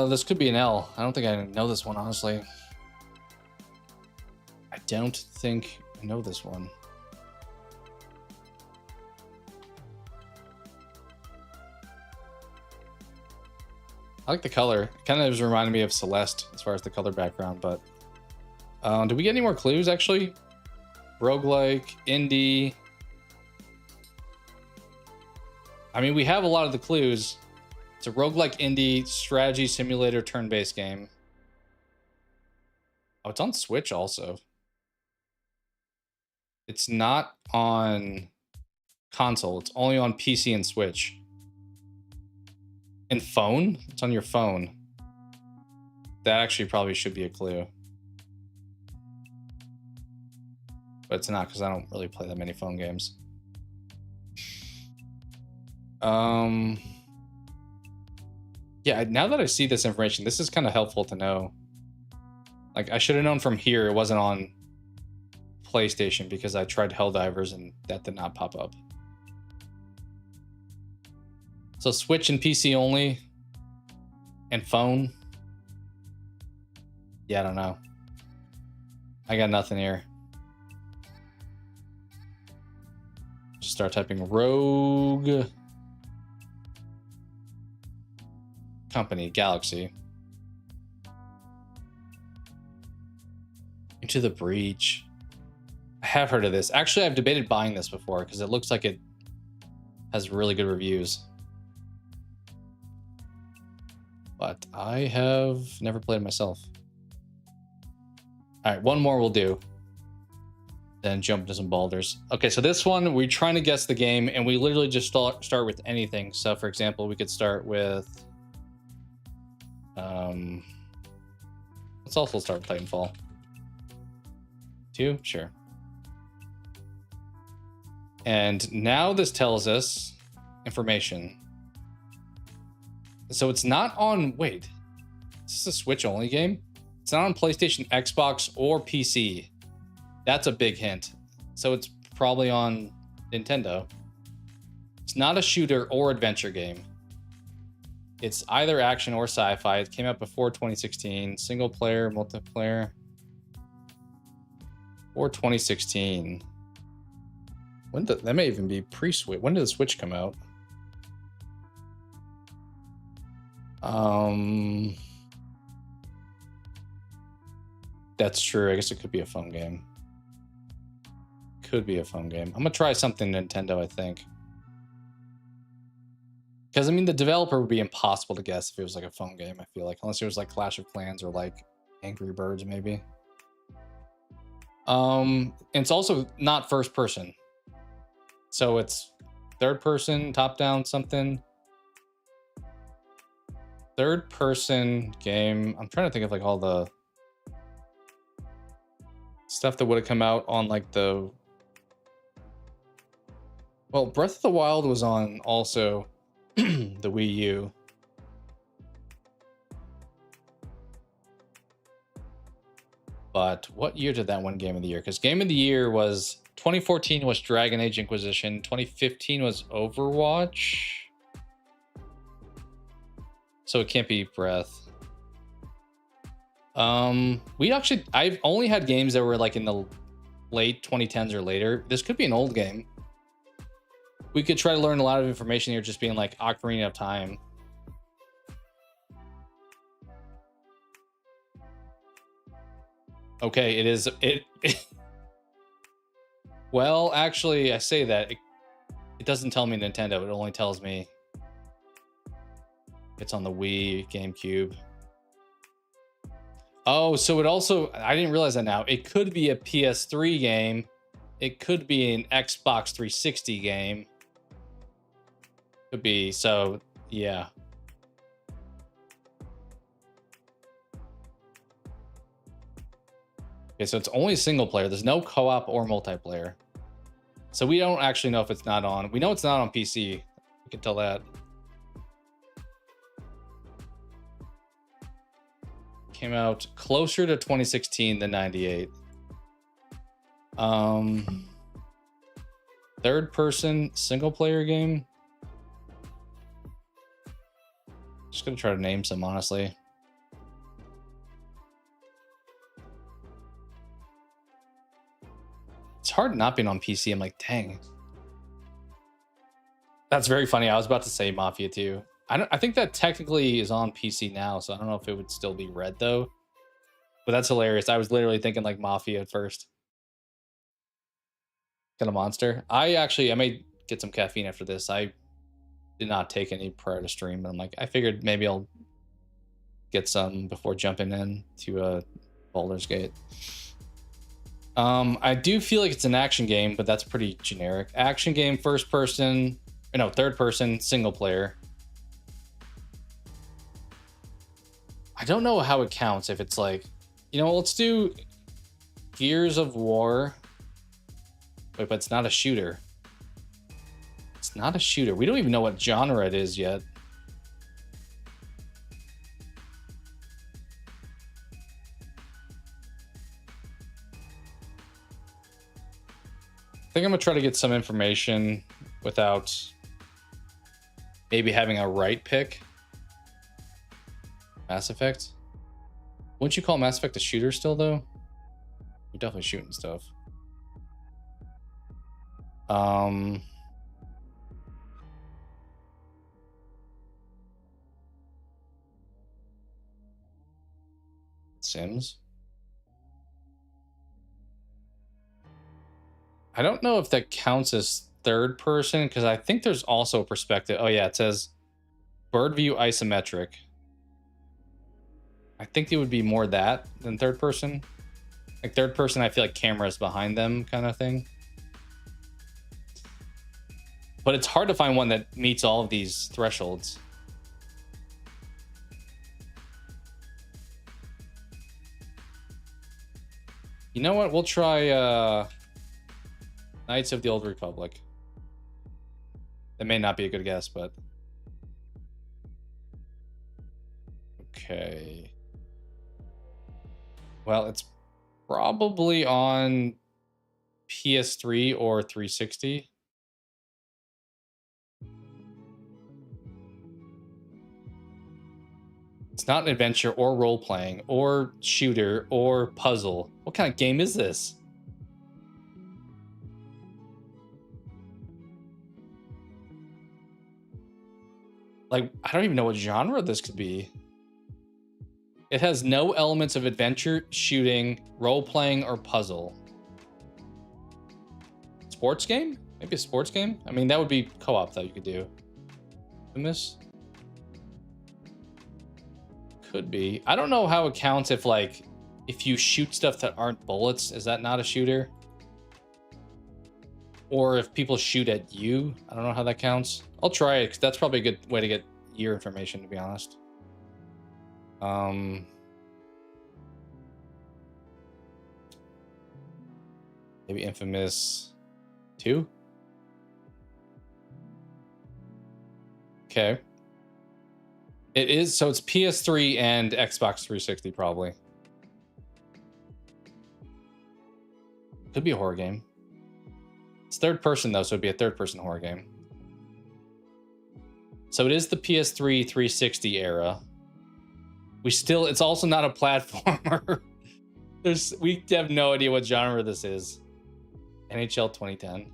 [SPEAKER 1] This could be an L. I don't think I know this one, honestly. I don't think I know this one. I like the color. It kind of was reminding me of Celeste as far as the color background, but do we get any more clues actually? Roguelike, indie. I mean, we have a lot of the clues. It's a roguelike indie strategy simulator turn-based game. Oh, it's on Switch also. It's not on console. It's only on PC and Switch. And phone? It's on your phone. That actually probably should be a clue. But it's not, because I don't really play that many phone games. Yeah, now that I see this information, this is kind of helpful to know. Like, I should have known from here it wasn't on PlayStation, because I tried Helldivers and that did not pop up. So Switch and PC only. And phone. Yeah, I don't know. I got nothing here. Just start typing Rogue. Company, Galaxy. Into the Breach. I have heard of this. Actually, I've debated buying this before because it looks like it has really good reviews. But I have never played it myself. All right, one more will do. Then jump into some Baldur's. Okay, so this one, we're trying to guess the game, and we literally just start with anything. So, for example, we could start with... let's also start with Titanfall. 2? Sure. And now this tells us information. So it's not on... Wait. Is this a Switch-only game? It's not on PlayStation, Xbox, or PC. That's a big hint. So it's probably on Nintendo. It's not a shooter or adventure game. It's either action or sci-fi. It came out before 2016. Single player, multiplayer. Or 2016. That may even be pre-Switch. When did the Switch come out? That's true. I guess it could be a phone game. Could be a phone game. I'm gonna try something Nintendo, I think. Because I mean, the developer would be impossible to guess if it was like a phone game, I feel like. Unless it was like Clash of Clans or like Angry Birds, maybe. And it's also not first person. So it's third person, top down something. Third person game. I'm trying to think of like all the stuff that would have come out on like the... Well, Breath of the Wild was on also the Wii U. But what year did that win Game of the Year? Because Game of the Year was 2014 was Dragon Age Inquisition. 2015 was Overwatch. So it can't be Breath. I've only had games that were like in the late 2010s or later. This could be an old game. We could try to learn a lot of information here, just being like Ocarina of Time. Okay, it is. Well, actually, I say that it doesn't tell me Nintendo. It only tells me it's on the Wii, GameCube. Oh, so it also... I didn't realize that now. It could be a PS3 game. It could be an Xbox 360 game. Could be. So, yeah. Okay, so it's only single player. There's no co-op or multiplayer. So we don't actually know if it's not on. We know it's not on PC. We can tell that. Came out closer to 2016 than 98. Third person single player game. Just gonna try to name some, honestly. It's hard not being on PC. I'm like, dang. That's very funny. I was about to say Mafia 2. I think that technically is on PC now, so I don't know if it would still be red though. But that's hilarious. I was literally thinking like Mafia at first. Kind of monster. I may get some caffeine after this. I did not take any prior to stream, but I'm like, I figured maybe I'll get some before jumping in to Baldur's Gate. I do feel like it's an action game, but that's pretty generic. Action game, first person, no, third person, single player. I don't know how it counts. If it's like, you know, let's do Gears of War. Wait, but it's not a shooter. It's not a shooter. We don't even know what genre it is yet. I think I'm gonna try to get some information without maybe having a right pick. Mass Effect. Wouldn't you call Mass Effect a shooter still, though? You're definitely shooting stuff. Sims. I don't know if that counts as third person, because I think there's also a perspective. Oh yeah, it says bird view isometric. I think it would be more that than third person. Like third person, I feel like cameras behind them kind of thing. But it's hard to find one that meets all of these thresholds. You know what? We'll try Knights of the Old Republic. That may not be a good guess, but... Okay. Well, it's probably on PS3 or 360. It's not an adventure or role-playing or shooter or puzzle. What kind of game is this? Like, I don't even know what genre this could be. It has no elements of adventure, shooting, role-playing, or puzzle. Sports game? Maybe a sports game? I mean, that would be co-op that you could do. In this? Could be. I don't know how it counts if, like, if you shoot stuff that aren't bullets, is that not a shooter? Or if people shoot at you, I don't know how that counts. I'll try it, because that's probably a good way to get year information, to be honest. Maybe Infamous 2? Okay. It is, so it's PS3 and Xbox 360 probably. Could be a horror game. It's third person though, so it'd be a third person horror game. So it is the PS3 360 era. It's also not a platformer. We have no idea what genre this is. NHL 2010.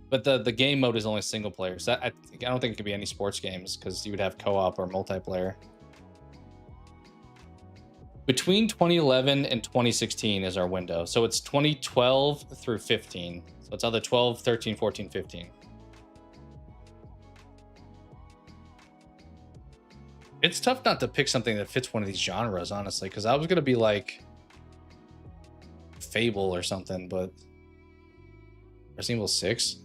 [SPEAKER 1] But the game mode is only single player. So I don't think it could be any sports games because you would have co-op or multiplayer. Between 2011 and 2016 is our window. So it's 2012 through 15. So it's either 12, 13, 14, 15. It's tough not to pick something that fits one of these genres, honestly, because I was going to be like Fable or something, but Resident Evil 6?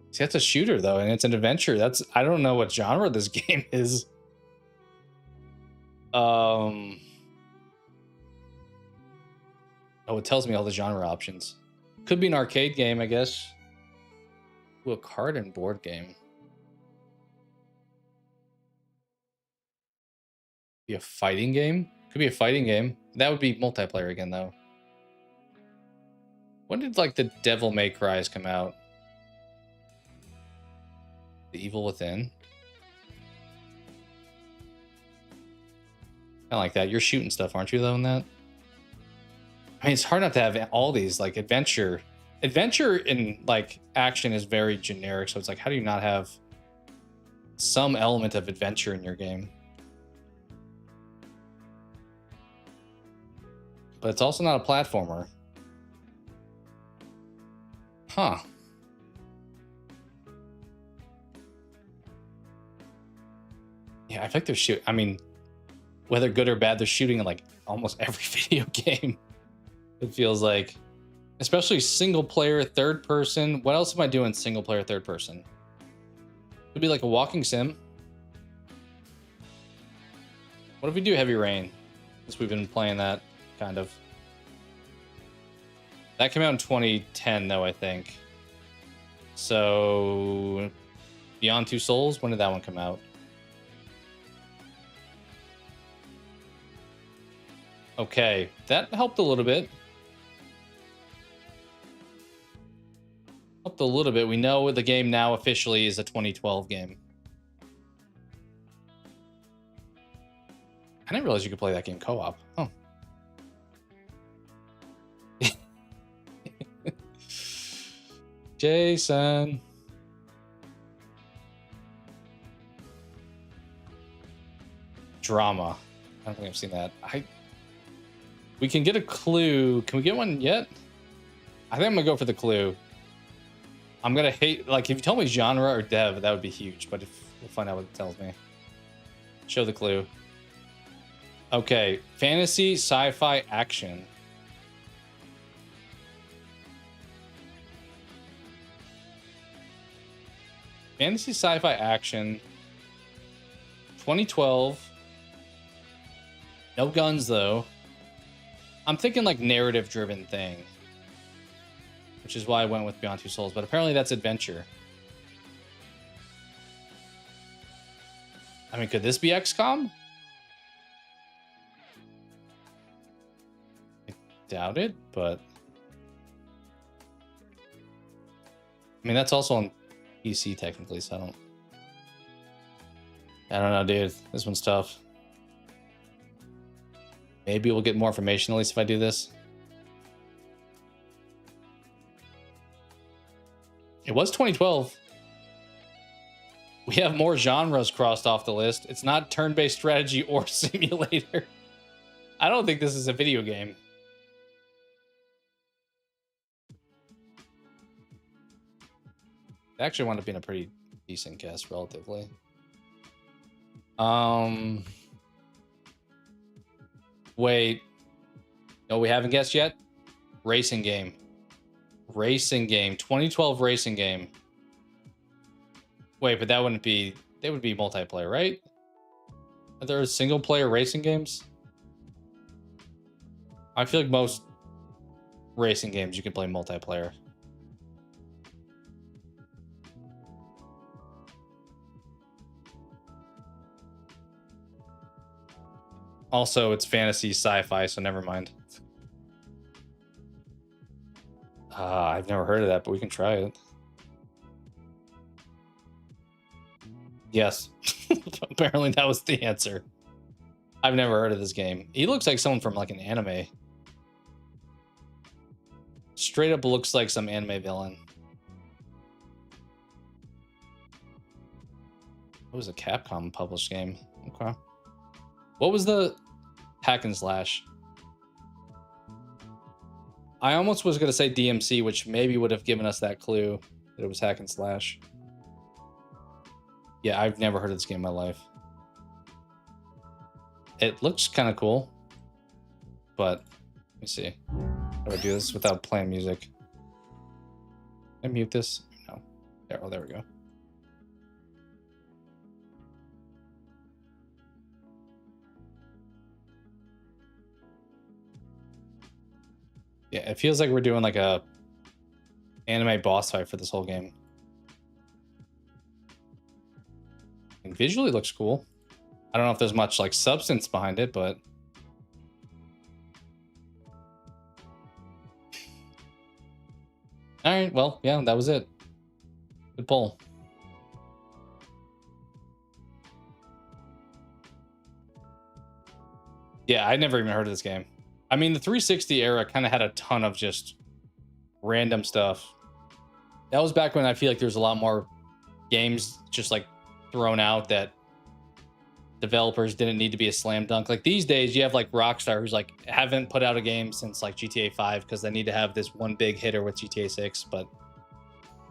[SPEAKER 1] See, that's a shooter, though, and it's an adventure. I don't know what genre this game is. Oh, it tells me all the genre options. Could be an arcade game, I guess. Ooh, a card and board game. Be a fighting game? Could be a fighting game. That would be multiplayer again, though. When did, like, the Devil May Cry's come out? The Evil Within? Kind of like that. You're shooting stuff, aren't you, though, in that? I mean, it's hard not to have all these, like, adventure. Adventure in, like, action is very generic, so it's like, how do you not have some element of adventure in your game? But it's also not a platformer. Huh. Yeah, I think they're I mean, whether good or bad, they're shooting in, like, almost every video game. It feels like, especially single player, third person. What else am I doing single player, third person? Could be like a walking sim. What if we do Heavy Rain? Since we've been playing that, kind of. That came out in 2010, though, I think. So, Beyond Two Souls, when did that one come out? Okay, that helped a little bit. Helped a little bit. We know the game now officially is a 2012 game. I didn't realize you could play that game co-op. Oh. Jason. Drama. I don't think I've seen that. We can get a clue. Can we get one yet? I think I'm gonna go for the clue. I'm gonna hate, like, if you tell me genre or dev, that would be huge, but we'll find out what it tells me. Show the clue. Okay, fantasy, sci-fi, action. Fantasy, sci-fi, action. 2012. No guns, though. I'm thinking, like, narrative-driven thing. Which is why I went with Beyond Two Souls, but apparently that's adventure. I mean, could this be XCOM? I doubt it, but... I mean, that's also on PC, technically, so I don't know, dude. This one's tough. Maybe we'll get more information, at least if I do this. It was 2012. We have more genres crossed off the list. It's not turn-based strategy or simulator. I don't think this is a video game. It actually wound up being a pretty decent guess, relatively. Wait. No, we haven't guessed yet? Racing game. Racing game. 2012 racing game. Wait, but that wouldn't be... They would be multiplayer, right? Are there single-player racing games? I feel like most racing games you can play multiplayer. Also, it's fantasy sci-fi, so never mind. I've never heard of that, but we can try it. Yes. Apparently that was the answer. I've never heard of this game. He looks like someone from like an anime. Straight up looks like some anime villain. It was a Capcom published game. Okay. What was the hack and slash? I almost was going to say DMC, which maybe would have given us that clue that it was hack and slash. Yeah, I've never heard of this game in my life. It looks kind of cool, but let me see. How do I do this without playing music? Can I mute this? No. There, oh, there we go. Yeah, it feels like we're doing like a anime boss fight for this whole game. And visually looks cool. I don't know if there's much like substance behind it, but all right, well, yeah, that was it. Good pull. Yeah, I never even heard of this game. I mean, the 360 era kind of had a ton of just random stuff. That was back when I feel like there was a lot more games just like thrown out that developers didn't need to be a slam dunk. Like these days, you have like Rockstar, who's like haven't put out a game since like GTA 5 because they need to have this one big hitter with GTA 6. But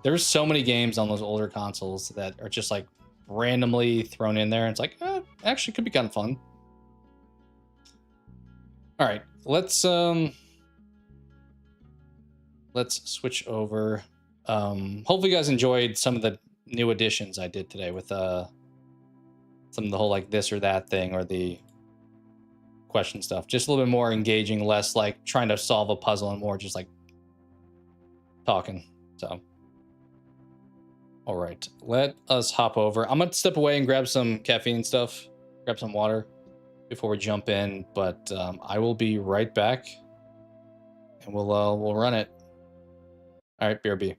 [SPEAKER 1] there's so many games on those older consoles that are just like randomly thrown in there. And it's like, actually could be kind of fun. All right, let's switch over. Hopefully you guys enjoyed some of the new additions I did today with some of the whole like this or that thing or the question stuff. Just a little bit more engaging, less like trying to solve a puzzle and more just like talking. So, all right, let us hop over. I'm gonna step away and grab some caffeine stuff, grab some water before we jump in, but I will be right back and we'll run it. All right, BRB.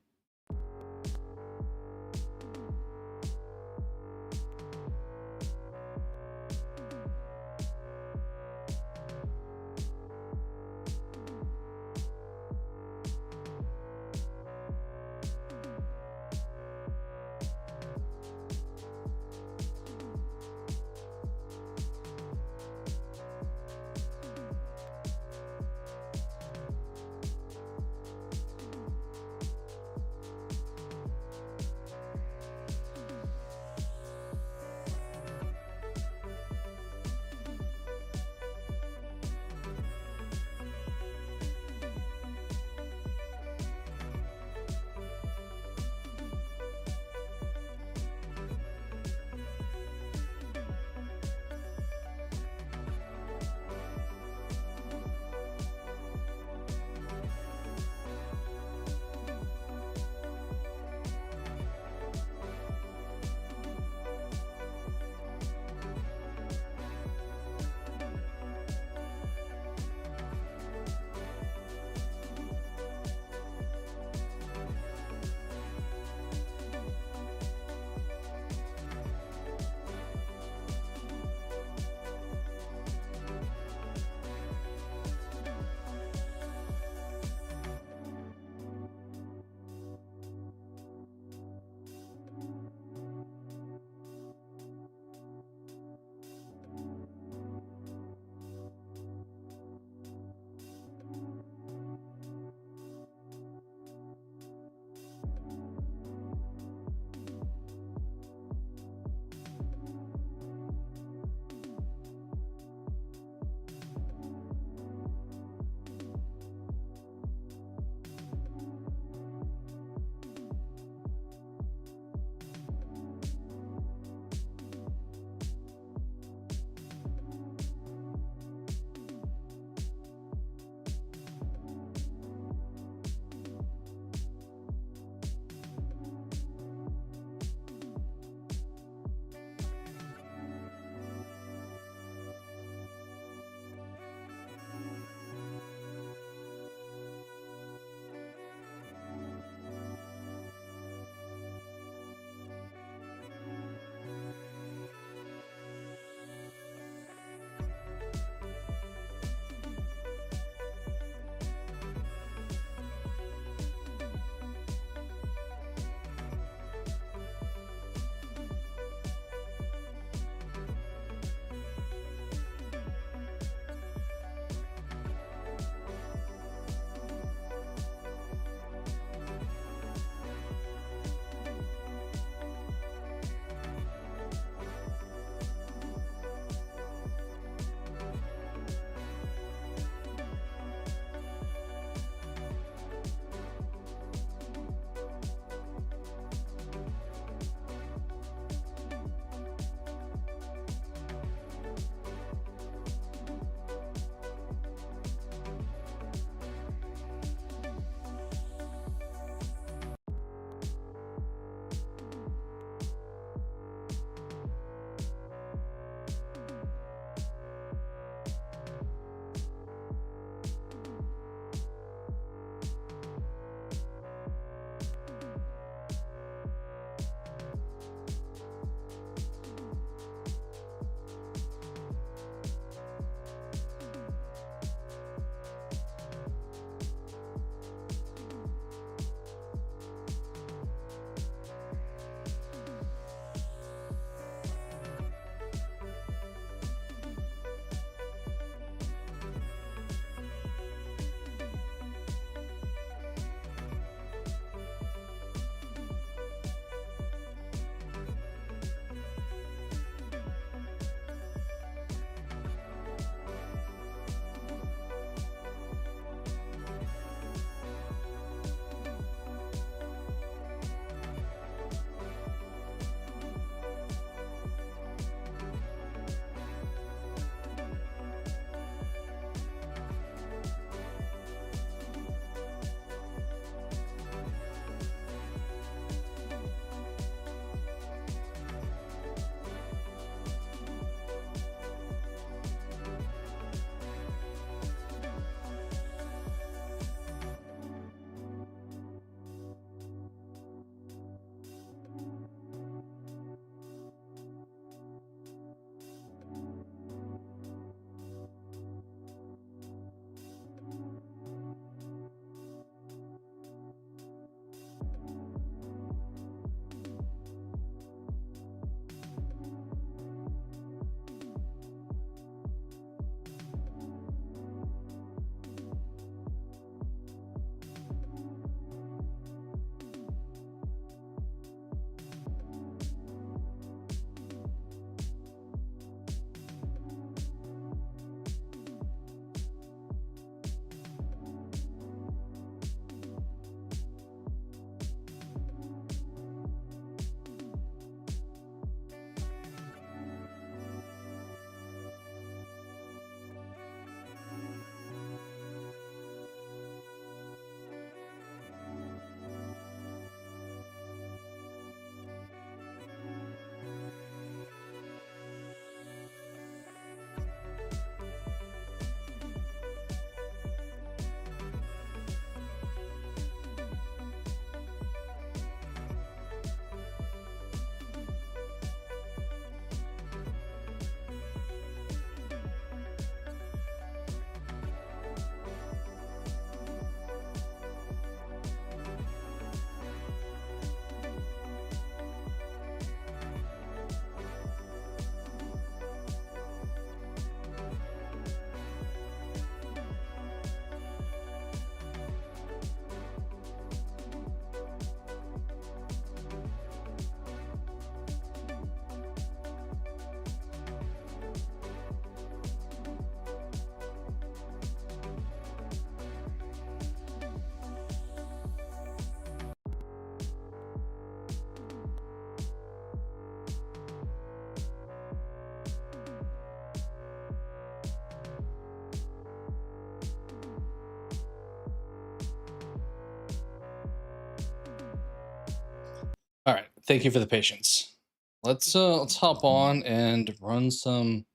[SPEAKER 1] Thank you for the patience. Let's hop on and run some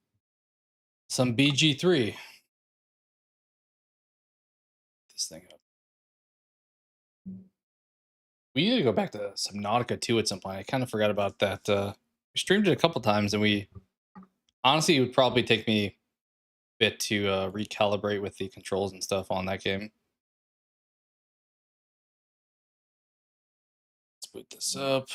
[SPEAKER 1] BG3. This thing up. We need to go back to Subnautica 2 at some point. I kind of forgot about that. We streamed it a couple times, and we honestly, it would probably take me a bit to recalibrate with the controls and stuff on that game. Let's boot this up.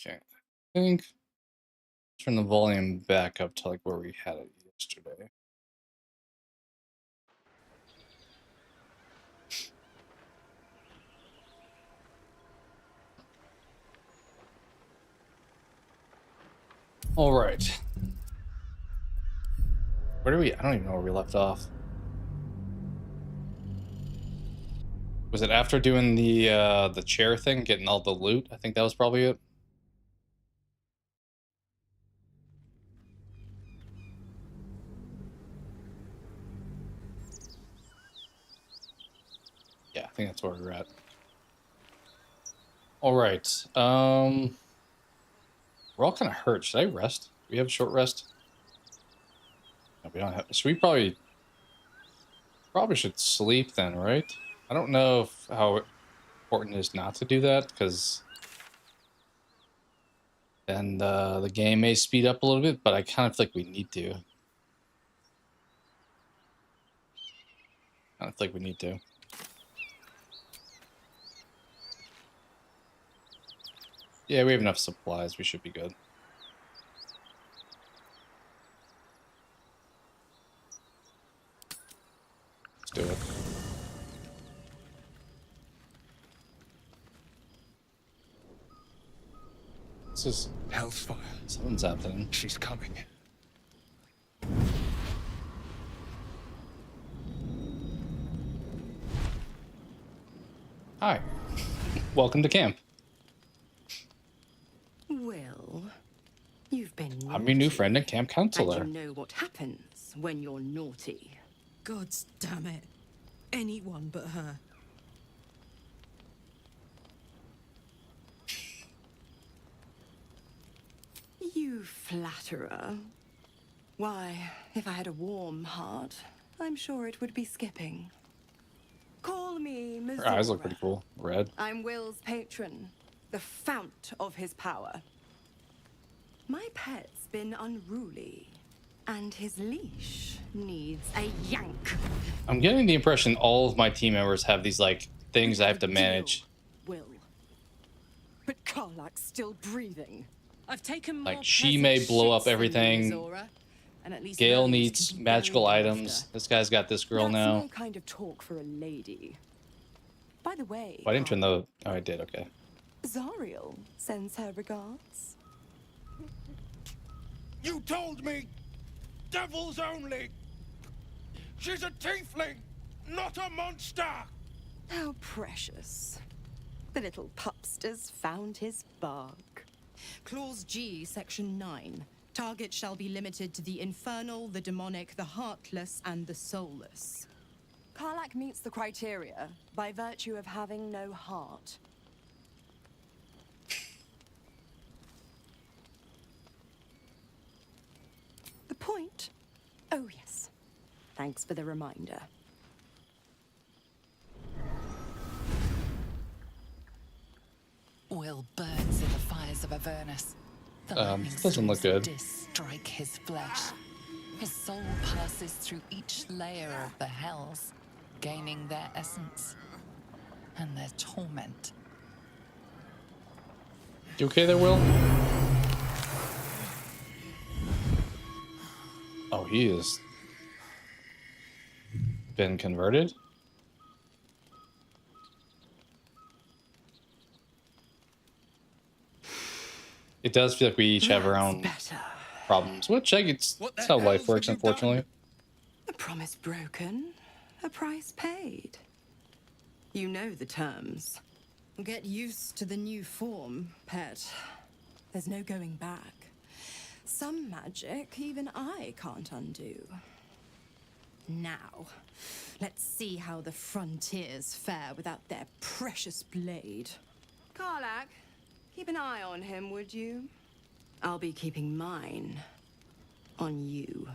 [SPEAKER 1] Okay, I think turn the volume back up to like where we had it yesterday. All right. Where do we? I don't even know where we left off. Was it after doing the chair thing, getting all the loot? I think that was probably it. Yeah, I think that's where we're at. All right. We're all kind of hurt. Should I rest? Do we have a short rest? No, we don't have. Should we probably should sleep then, right? I don't know how important it is not to do that, because then the game may speed up a little bit, but I kind of feel like we need to. Yeah, we have enough supplies. We should be good. Let's do it. This is
[SPEAKER 2] Hellfire.
[SPEAKER 1] Something's happening.
[SPEAKER 2] She's coming.
[SPEAKER 1] Hi. Welcome to camp.
[SPEAKER 3] Well, you've been naughty.
[SPEAKER 1] I'm your new friend and camp counselor.
[SPEAKER 3] And you know what happens when you're naughty.
[SPEAKER 4] Gods damn it. Anyone but her.
[SPEAKER 3] You flatterer. Why, if I had a warm heart, I'm sure it would be skipping. Call me Missoura.
[SPEAKER 1] Her eyes look pretty cool. Red.
[SPEAKER 3] I'm Will's patron, the fount of his power. My pet's been unruly, and his leash needs a yank.
[SPEAKER 1] I'm getting the impression all of my team members have these, like, things I have to manage.
[SPEAKER 4] Will. But Karlak's still breathing. I've taken more
[SPEAKER 1] Like, she may blow up
[SPEAKER 4] shits than you,
[SPEAKER 1] everything.
[SPEAKER 4] Missoura, and at least
[SPEAKER 1] Gale
[SPEAKER 4] those
[SPEAKER 1] needs
[SPEAKER 4] can be
[SPEAKER 1] magical
[SPEAKER 4] buried
[SPEAKER 1] items.
[SPEAKER 4] after.
[SPEAKER 1] This guy's got this girl
[SPEAKER 3] That's
[SPEAKER 1] now.
[SPEAKER 3] no kind of talk for a lady. By the way,
[SPEAKER 1] Oh, I didn't turn the... Oh, I did. Okay.
[SPEAKER 3] Zariel sends her regards.
[SPEAKER 2] You told me! Devils only! She's a tiefling, not a monster!
[SPEAKER 3] How precious. The little pupster's found his bark.
[SPEAKER 4] Clause G, Section 9. Target shall be limited to the infernal, the demonic, the heartless, and the soulless.
[SPEAKER 3] Karlak meets the criteria by virtue of having no heart. The point? Oh, yes. Thanks for the reminder.
[SPEAKER 5] Will burns in the fires of Avernus. The lightning
[SPEAKER 1] doesn't look
[SPEAKER 5] streams of
[SPEAKER 1] good.
[SPEAKER 5] Dis strike his flesh. His soul passes through each layer of the hells, gaining their essence and their torment.
[SPEAKER 1] You okay there, Will? Oh, he is been converted? It does feel like we each have our own
[SPEAKER 3] Better.
[SPEAKER 1] problems, which I guess
[SPEAKER 2] What the
[SPEAKER 1] that's how life
[SPEAKER 2] hells
[SPEAKER 1] works,
[SPEAKER 2] have you done?
[SPEAKER 1] unfortunately.
[SPEAKER 3] A promise broken, a price paid. You know the terms.
[SPEAKER 4] Get used to the new form, pet.
[SPEAKER 3] There's no going back. Some magic even I can't undo. Now, let's see how the frontiers fare without their precious blade. Karlak, keep an eye on him, would you? I'll be keeping mine on you.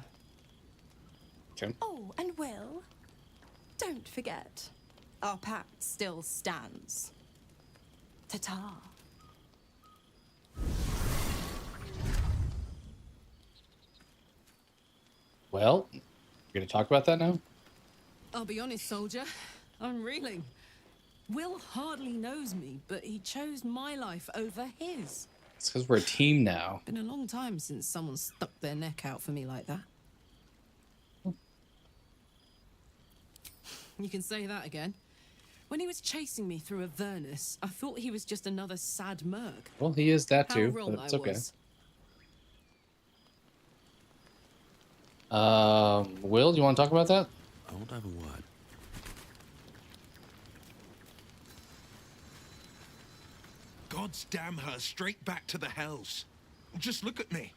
[SPEAKER 1] Okay.
[SPEAKER 3] Oh, and Will, don't forget, our pact still stands. Ta-ta.
[SPEAKER 1] Well, we're gonna talk about that now.
[SPEAKER 6] I'll be honest, soldier. I'm reeling. Will hardly knows me, but he chose my life over his.
[SPEAKER 1] It's because we're a team now.
[SPEAKER 6] Been a long time since someone stuck their neck out for me like that. You can say that again. When he was chasing me through Avernus, I thought he was just another sad merc.
[SPEAKER 1] Well, he is that
[SPEAKER 6] How
[SPEAKER 1] too,
[SPEAKER 6] wrong
[SPEAKER 1] but it's
[SPEAKER 6] I
[SPEAKER 1] okay.
[SPEAKER 6] was.
[SPEAKER 1] Will, do you want to talk about that?
[SPEAKER 2] I won't have a word. God's damn her, straight back to the hells. Just look at me.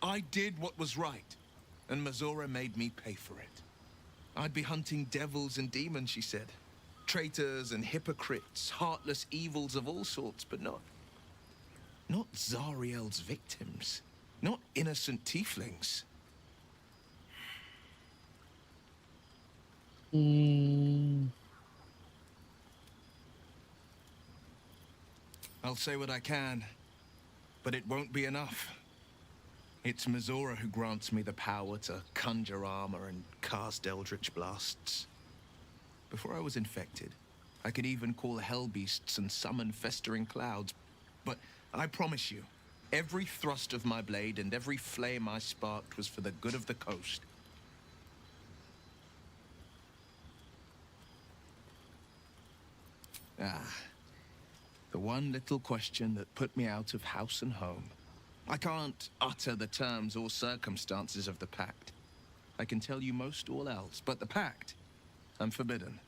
[SPEAKER 2] I did what was right, and Mazora made me pay for it. I'd be hunting devils and demons, she said. Traitors and hypocrites, heartless evils of all sorts, but not Zariel's victims. Not innocent tieflings. I'll say what I can, but it won't be enough. It's Mazora who grants me the power to conjure armor and cast eldritch blasts. Before I was infected, I could even call hell beasts and summon festering clouds. But I promise you, every thrust of my blade and every flame I sparked was for the good of the coast. The one little question that put me out of house and home. I can't utter the terms or circumstances of the pact. I can tell you most all else, but the pact, I'm forbidden,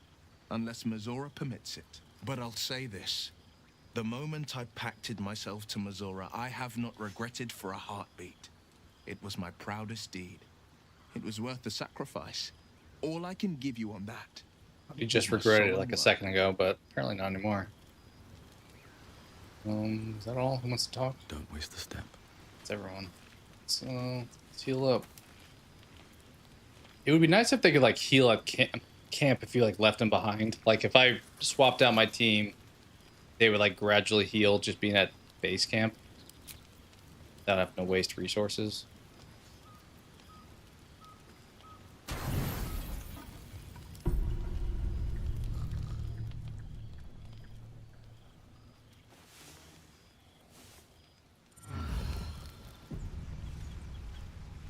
[SPEAKER 2] unless Mazora permits it. But I'll say this. The moment I pacted myself to Mazora, I have not regretted for a heartbeat. It was my proudest deed. It was worth the sacrifice. All I can give you on that.
[SPEAKER 1] You just regretted it like a second ago, but apparently not anymore. Is that all? Who wants to talk?
[SPEAKER 2] Don't waste a step.
[SPEAKER 1] It's everyone. Let's heal up. It would be nice if they could like heal at camp if you like left them behind. Like if I swapped out my team, they would like gradually heal just being at base camp. Without having to waste resources.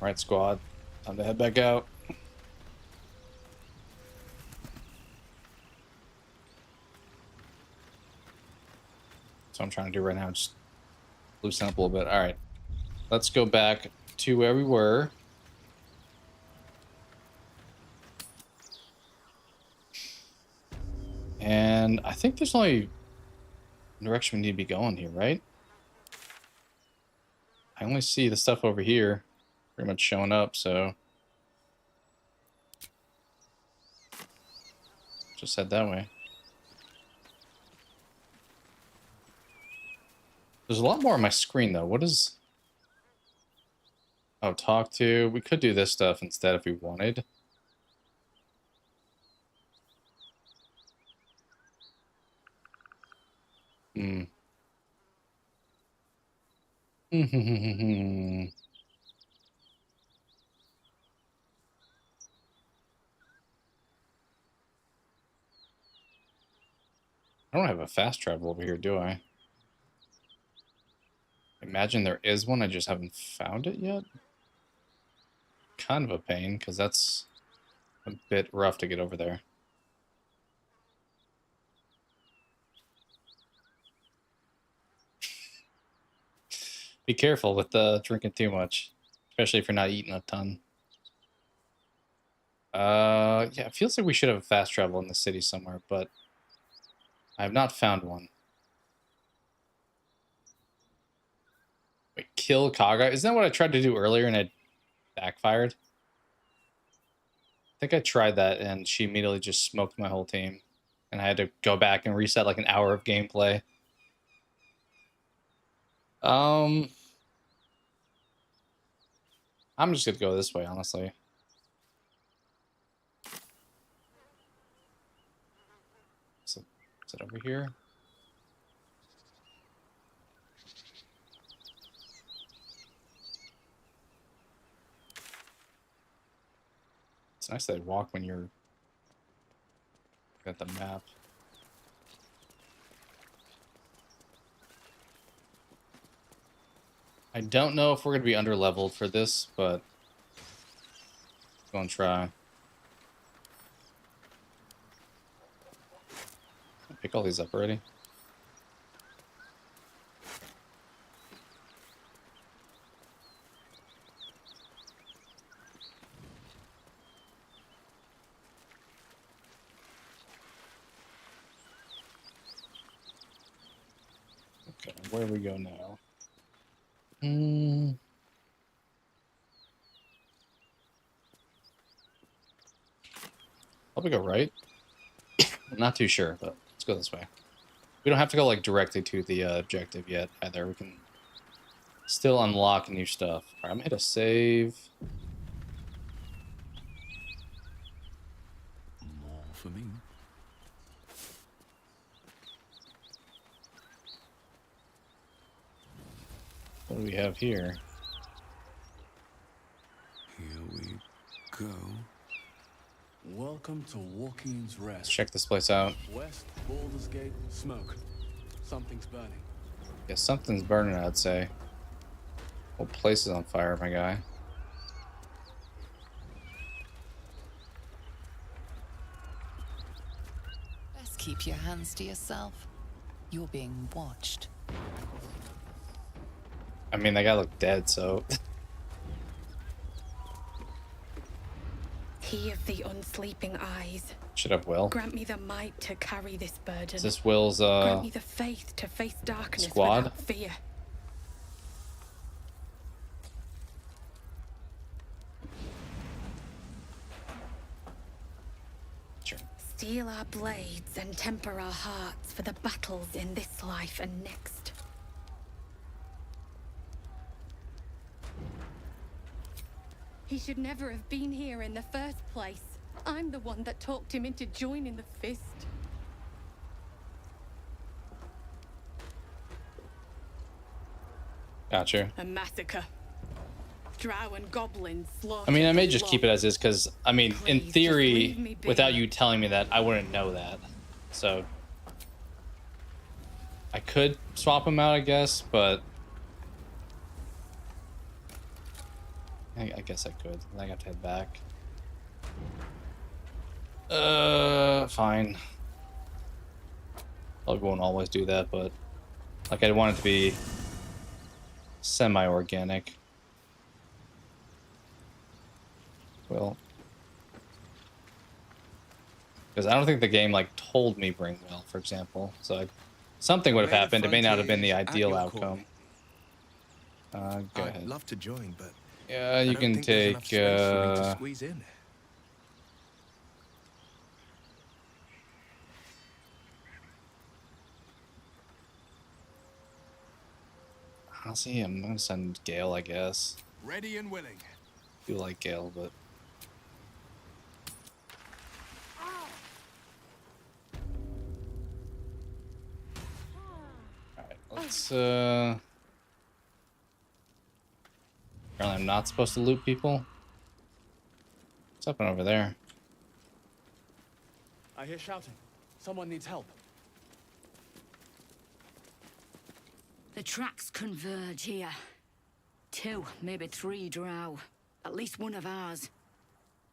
[SPEAKER 1] Alright, squad. Time to head back out. So I'm trying to do right now, just loosen up a little bit. Alright. Let's go back to where we were. And I think there's only direction we need to be going here, right? I only see the stuff over here pretty much showing up, so just head that way. There's a lot more on my screen though. What is... Oh, talk to... We could do this stuff instead if we wanted. Hmm. I don't have a fast travel over here, do I? Imagine there is one, I just haven't found it yet. Kind of a pain, because that's a bit rough to get over there. Be careful with drinking too much, especially if you're not eating a ton. Yeah, it feels like we should have a fast travel in the city somewhere, but I have not found one. kill Kaga. Isn't that what I tried to do earlier and it backfired? I think I tried that and she immediately just smoked my whole team. And I had to go back and reset like an hour of gameplay. I'm just gonna go this way, honestly. Is it over here? It's nice that I walk when you're at the map. I don't know if we're gonna be under-leveled for this, but go and try. Pick all these up already. Okay, where do we go now? Probably go right. I'm not too sure, but let's go this way. We don't have to go like directly to the objective yet either. We can still unlock new stuff. All right, I'm gonna hit a save.
[SPEAKER 2] More for me.
[SPEAKER 1] What do we have here?
[SPEAKER 2] Here we go.
[SPEAKER 7] Welcome to Walking's
[SPEAKER 1] Let's
[SPEAKER 7] Rest.
[SPEAKER 1] check this place out.
[SPEAKER 7] West, Baldur's Gate, smoke. Something's burning.
[SPEAKER 1] Yeah, something's burning, I'd say. Whole place is on fire, my guy.
[SPEAKER 5] Best keep your hands to yourself. You're being watched.
[SPEAKER 1] I mean, that guy looked dead, so...
[SPEAKER 8] He of the unsleeping eyes,
[SPEAKER 1] Should have Will.
[SPEAKER 8] grant me the might to carry this burden.
[SPEAKER 1] Is this Will's,
[SPEAKER 8] Grant me the faith to face darkness
[SPEAKER 1] squad?
[SPEAKER 8] without fear.
[SPEAKER 1] Sure.
[SPEAKER 8] Steel our blades and temper our hearts for the battles in this life and next. He should never have been here in the first place. I'm the one that talked him into joining the Fist.
[SPEAKER 1] Gotcha.
[SPEAKER 8] A massacre. Drow and goblins slaughtered.
[SPEAKER 1] I mean, I may
[SPEAKER 8] the
[SPEAKER 1] just keep it
[SPEAKER 8] lot.
[SPEAKER 1] as is, because, I mean, in
[SPEAKER 8] Please, just
[SPEAKER 1] theory,
[SPEAKER 8] leave me be.
[SPEAKER 1] without you telling me that, I wouldn't know that. So... I could swap him out, I guess, but... I guess I could. I have to head back. Fine. Probably won't always do that, but... Like, I want it to be... semi-organic. Well... Because I don't think the game, like, told me bring Will, for example. So, something would have happened. It may not have been the ideal outcome. Go
[SPEAKER 2] I'd
[SPEAKER 1] ahead.
[SPEAKER 2] love to join, but
[SPEAKER 1] Yeah,
[SPEAKER 2] I
[SPEAKER 1] you
[SPEAKER 2] don't
[SPEAKER 1] can
[SPEAKER 2] think there's enough
[SPEAKER 1] take,
[SPEAKER 2] space for me to squeeze in.
[SPEAKER 1] honestly, I'm gonna send Gale, I guess.
[SPEAKER 2] Ready and willing.
[SPEAKER 1] Do like Gale, but... Alright, let's, Apparently I'm not supposed to loot people. What's happening over there?
[SPEAKER 7] I hear shouting. Someone needs help.
[SPEAKER 9] The tracks converge here. 2, maybe 3 drow. At least one of ours.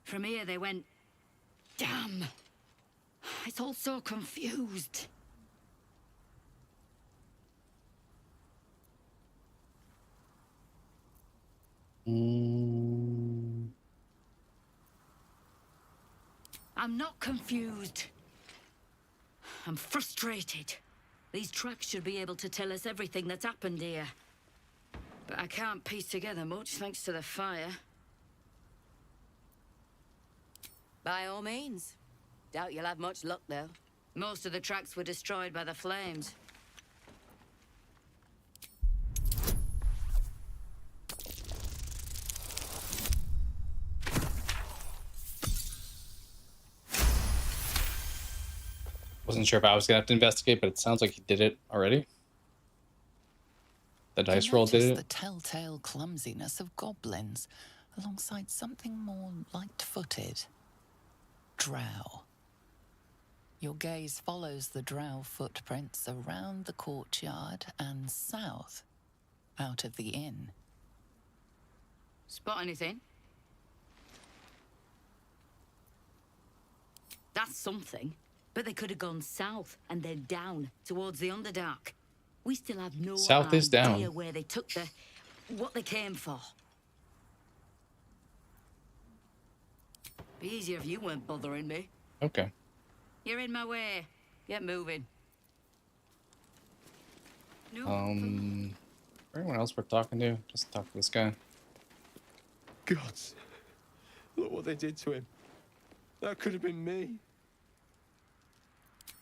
[SPEAKER 9] From here they went... Damn! It's all so confused. I'm not confused. I'm frustrated. These tracks should be able to tell us everything that's happened here. But I can't piece together much thanks to the fire.
[SPEAKER 3] By all means. Doubt you'll have much luck, though.
[SPEAKER 9] Most of the tracks were destroyed by the flames.
[SPEAKER 1] Wasn't sure if I was gonna have to investigate, but it sounds like he did it already. The dice roll did
[SPEAKER 5] The
[SPEAKER 1] it.
[SPEAKER 5] telltale clumsiness of goblins, alongside something more light-footed. Drow. Your gaze follows the drow footprints around the courtyard and south, out of the inn.
[SPEAKER 9] Spot anything? That's something. But they could have gone south and then down towards the Underdark. We still have no
[SPEAKER 1] South is
[SPEAKER 9] idea
[SPEAKER 1] down.
[SPEAKER 9] where they took what they came for. Be easier if you weren't bothering me.
[SPEAKER 1] Okay.
[SPEAKER 9] You're in my way. Get moving. No.
[SPEAKER 1] Everyone else we're talking to, just talk to this guy.
[SPEAKER 7] Gods. Look what they did to him. That could have been me.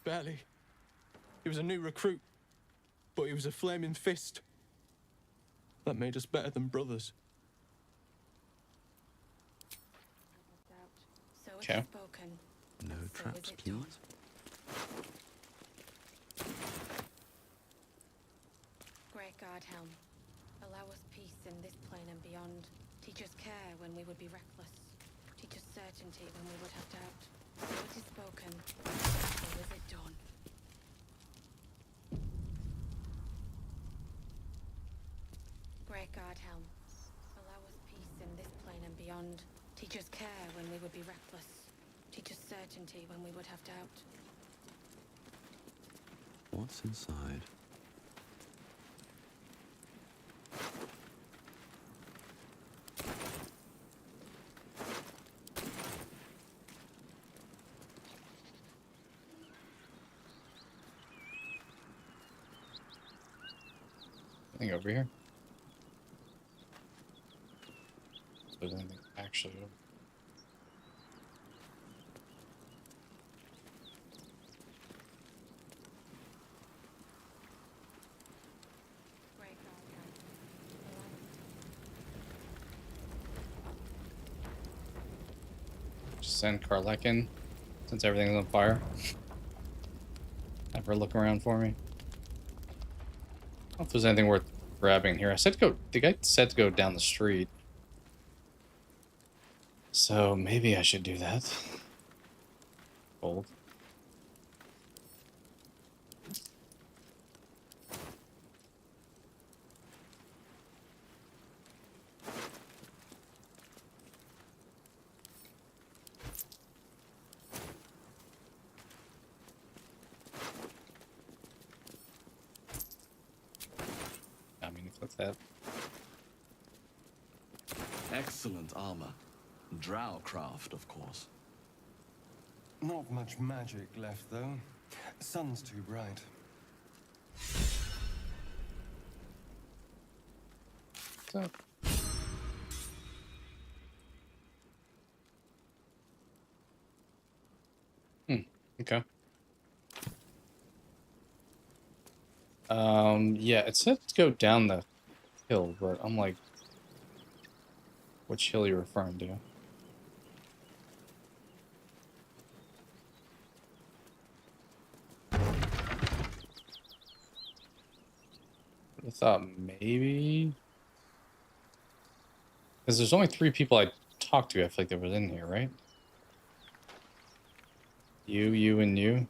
[SPEAKER 7] Barely. He was a new recruit, but he was a flaming fist. That made us better than brothers.
[SPEAKER 1] Okay.
[SPEAKER 10] No traps, please.
[SPEAKER 8] Great God, Helm. Allow us peace in this plane and beyond. Teach us care when we would be reckless. Teach us certainty when we would have doubt. So it is spoken, so is it done. Great God, Helm. Allow us peace in this plane and beyond. Teach us care when we would be reckless. Teach us certainty when we would have doubt.
[SPEAKER 10] What's inside?
[SPEAKER 1] Anything over here? Is there anything actually over?
[SPEAKER 8] Great God, Helm.
[SPEAKER 1] Just send Karlek in, since everything's on fire. Have her look around for me. I don't know if there's anything worth grabbing here. I said to go. The guy said to go down the street. So maybe I should do that. Bold. I mean, if that's that.
[SPEAKER 11] Excellent armor. Drow craft, of course.
[SPEAKER 12] Not much magic left, though. Sun's too bright.
[SPEAKER 1] What's up? Okay. Yeah, it said to go down the hill, but I'm like, which hill are you referring to? I thought maybe, because there's only 3 people I talked to. I feel like they were in here, right? You, and you.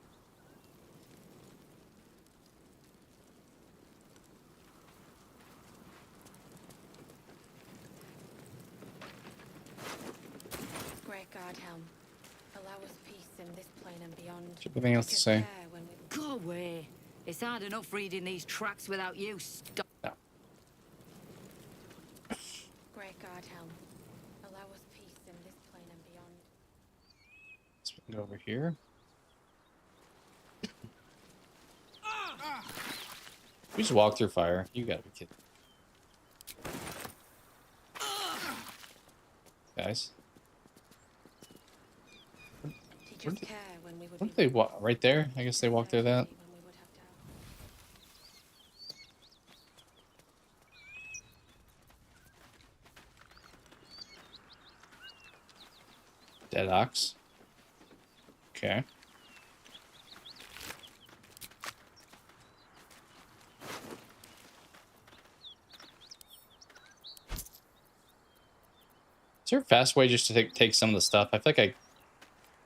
[SPEAKER 8] Great God, Helm. Allow us peace in this plane and beyond.
[SPEAKER 1] Anything else to say?
[SPEAKER 9] Go away. It's hard enough reading these tracks without you. Stop.
[SPEAKER 1] No.
[SPEAKER 8] Great God, Helm. Allow us peace in this plane and beyond.
[SPEAKER 1] Let's go over here. We just walk through fire. You gotta be kidding. guys.
[SPEAKER 8] Teachers care when we would
[SPEAKER 1] Weren't
[SPEAKER 8] be
[SPEAKER 1] they walk right there? I guess they walked through that.
[SPEAKER 8] when we would have doubt.
[SPEAKER 1] Dead ox. Okay. Is there a fast way just to take some of the stuff? I feel like I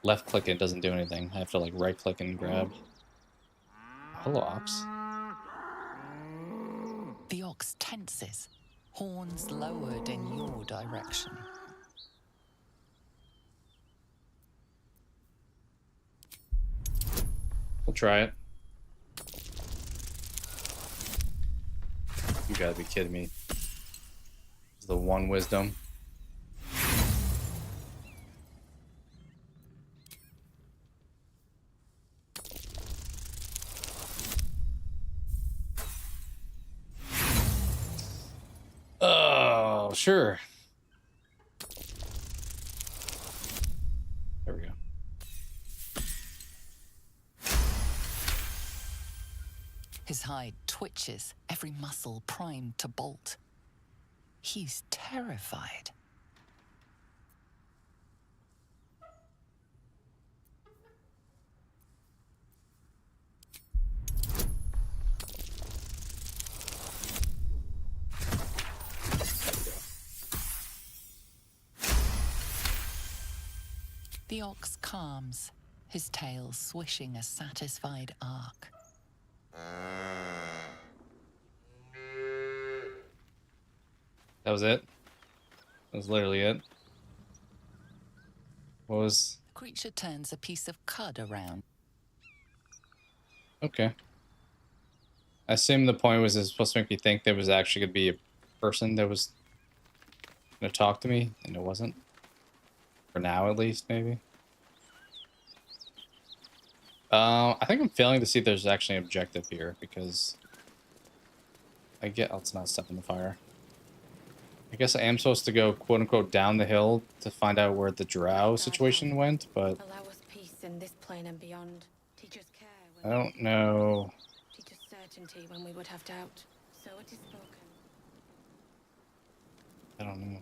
[SPEAKER 1] left click it doesn't do anything. I have to like right click and grab. Hello, ox.
[SPEAKER 5] The ox tenses, horns lowered in your direction.
[SPEAKER 1] We'll try it. You gotta be kidding me. It's the one wisdom. Oh, sure. There we go.
[SPEAKER 5] His hide twitches, every muscle primed to bolt. He's terrified. The ox calms, his tail swishing a satisfied arc.
[SPEAKER 1] That was it? That was literally it? What was...
[SPEAKER 5] The creature turns a piece of cud around.
[SPEAKER 1] Okay. I assume the point was it's supposed to make me think there was actually going to be a person that was going to talk to me, and it wasn't. For now, at least, maybe. I think I'm failing to see if there's actually an objective here, because... Oh, it's not stepping the fire. I guess I am supposed to go, quote-unquote, down the hill to find out where the drow situation went, but...
[SPEAKER 8] Allow us peace in this plane and beyond. Teach us care
[SPEAKER 1] I don't know...
[SPEAKER 8] Teach us certainty when we would have doubt. So it is spoken.
[SPEAKER 1] I don't know.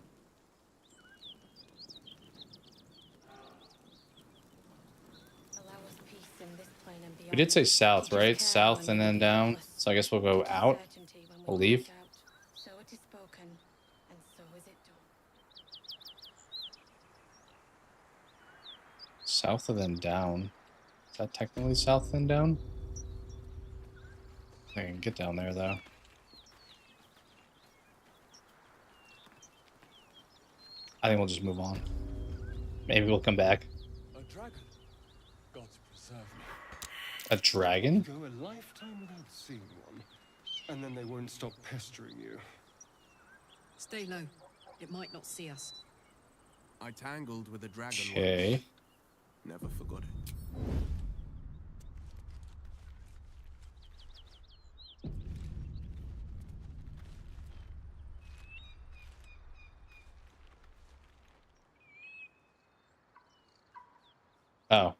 [SPEAKER 8] Allow us peace in this plane and beyond.
[SPEAKER 1] We did say south, right? South and then down. So I guess we'll go out. We'll leave.
[SPEAKER 8] So it is spoken, and so is it done.
[SPEAKER 1] South and then down. Is that technically south and down? I can get down there, though. I think we'll just move on. Maybe we'll come back.
[SPEAKER 12] A dragon. God preserve me.
[SPEAKER 1] A dragon?
[SPEAKER 12] Go a lifetime without seeing one, and then they won't stop pestering you.
[SPEAKER 6] Stay low. It might not see us.
[SPEAKER 2] I tangled with a dragon
[SPEAKER 1] Okay.
[SPEAKER 2] once. Never forgot it.
[SPEAKER 1] Oh.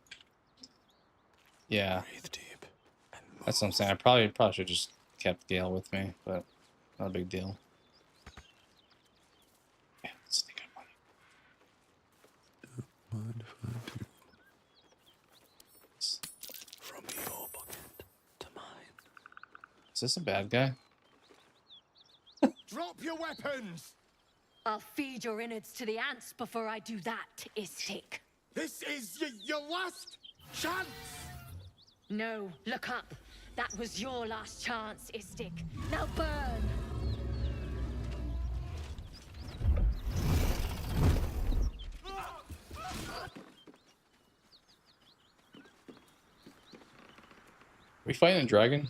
[SPEAKER 1] Yeah.
[SPEAKER 2] Breathe deep and move.
[SPEAKER 1] That's what I'm saying. I probably should just kept Gale with me, but not a big deal. Yeah, let's sneak up on you.
[SPEAKER 2] From your pocket to mine.
[SPEAKER 1] Is this a bad guy?
[SPEAKER 12] Drop your weapons!
[SPEAKER 9] I'll feed your innards to the ants before I do that, Istik.
[SPEAKER 12] This is your last chance!
[SPEAKER 9] No, look up. That was your last chance, Istik. Now burn!
[SPEAKER 1] We fighting a dragon?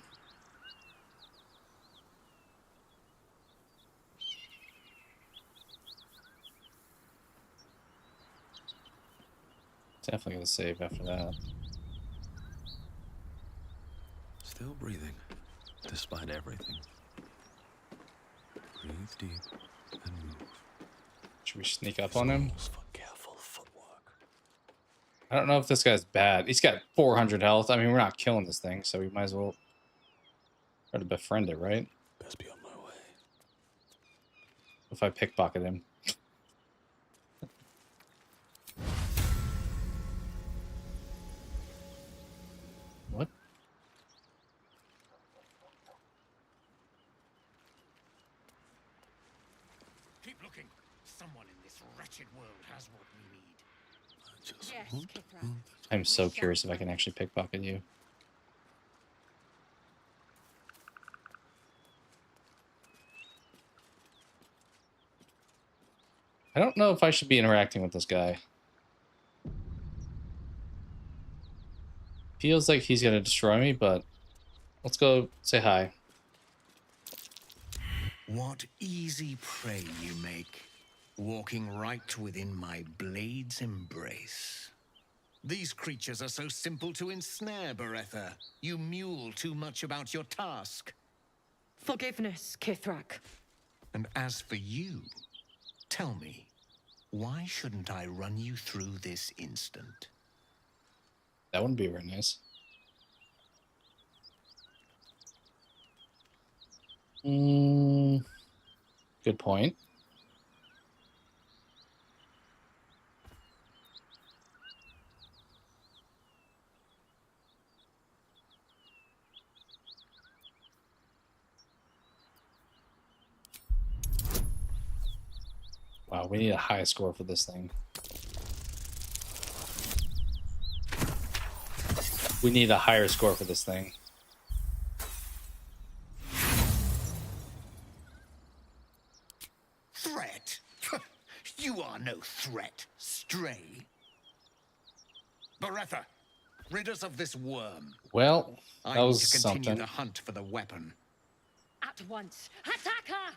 [SPEAKER 1] Definitely gonna save after that.
[SPEAKER 10] Still breathing, despite everything. Breathe deep and move.
[SPEAKER 1] Should we sneak up on him?
[SPEAKER 10] For careful footwork.
[SPEAKER 1] I don't know if this guy's bad. He's got 400 health. I mean, we're not killing this thing, so we might as well try to befriend it, right?
[SPEAKER 10] Best be on my way.
[SPEAKER 1] If I pickpocket him. What?
[SPEAKER 13] Keep looking. Someone in this wretched world has what we need.
[SPEAKER 9] Yes, Kithra.
[SPEAKER 1] I'm so curious if I can actually pickpocket you. I don't know if I should be interacting with this guy. Feels like he's gonna destroy me, but let's go say hi.
[SPEAKER 13] What easy prey you make, walking right within my blade's embrace. These creatures are so simple to ensnare, Beretha. You mule too much about your task.
[SPEAKER 6] Forgiveness, Kithrak.
[SPEAKER 13] And as for you, tell me, why shouldn't I run you through this instant?
[SPEAKER 1] That wouldn't be very nice. Good point. Wow, we need a high score for this thing. We need a higher score for this thing.
[SPEAKER 13] Threat? You are no threat, stray. Beretha, rid us of this worm.
[SPEAKER 1] Well, that
[SPEAKER 13] I need
[SPEAKER 1] was
[SPEAKER 13] to continue
[SPEAKER 1] something.
[SPEAKER 13] the hunt for the weapon.
[SPEAKER 9] At once. Attack her!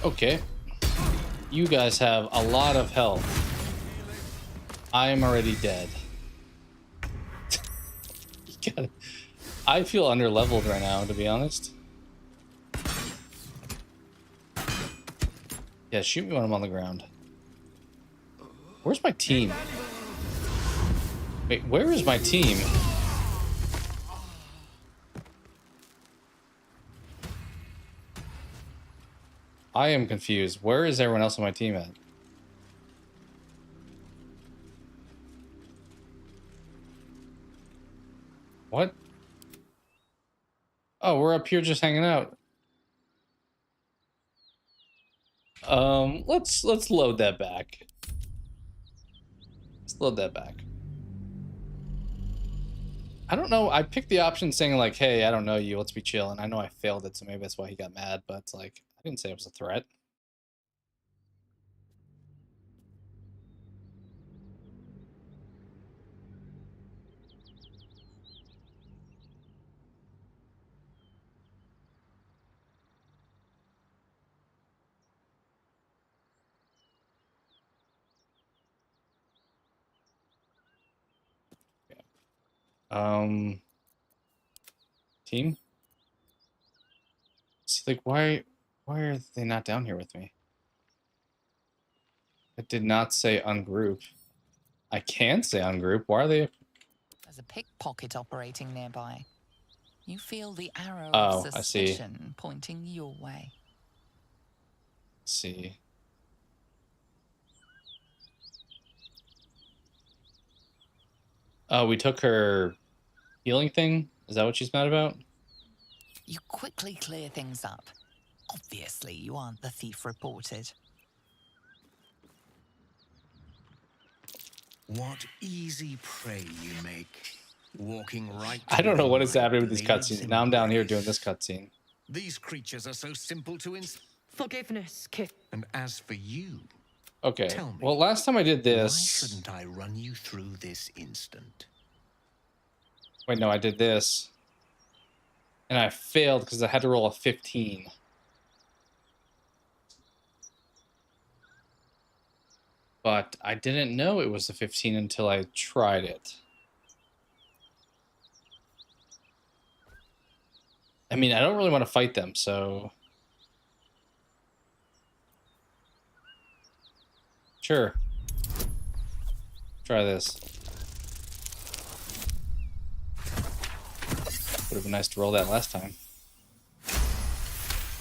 [SPEAKER 1] Okay. You guys have a lot of health. I am already dead. You gotta... I feel underleveled right now, to be honest. Yeah, shoot me when I'm on the ground. Where's my team? Wait, where is my team? I am confused. Where is everyone else on my team at? What? Oh, we're up here just hanging out. Let's load that back. Let's load that back. I don't know. I picked the option saying like, "Hey, I don't know you. Let's be chill." And I know I failed it, so maybe that's why he got mad. But it's like, I didn't say it was a threat. Team? See, like, why are they not down here with me? It did not say ungroup. I can say ungroup. Why are they?
[SPEAKER 5] There's a pickpocket operating nearby. You feel the arrow
[SPEAKER 1] Oh,
[SPEAKER 5] of
[SPEAKER 1] I see.
[SPEAKER 5] suspicion pointing your way.
[SPEAKER 1] Let's see. Oh, we took her healing thing? Is that what she's mad about?
[SPEAKER 5] You quickly clear things up. Obviously, you aren't the thief reported.
[SPEAKER 13] What easy prey you make, walking right.
[SPEAKER 1] I don't know what is
[SPEAKER 13] within my
[SPEAKER 1] happening with these
[SPEAKER 13] blade's
[SPEAKER 1] cutscenes. Now I'm down here doing
[SPEAKER 13] embrace.
[SPEAKER 1] this cutscene.
[SPEAKER 13] These creatures are so simple to
[SPEAKER 6] Forgiveness, Kith.
[SPEAKER 13] And as for you,
[SPEAKER 1] Okay.
[SPEAKER 13] tell me,
[SPEAKER 1] Well, last time I did
[SPEAKER 13] why
[SPEAKER 1] this...
[SPEAKER 13] shouldn't I run you through this instant?
[SPEAKER 1] Wait, no, I did this. And I failed because I had to roll a 15. But I didn't know it was a 15 until I tried it. I mean, I don't really want to fight them, so... Sure. Try this. Would have been nice to roll that last time.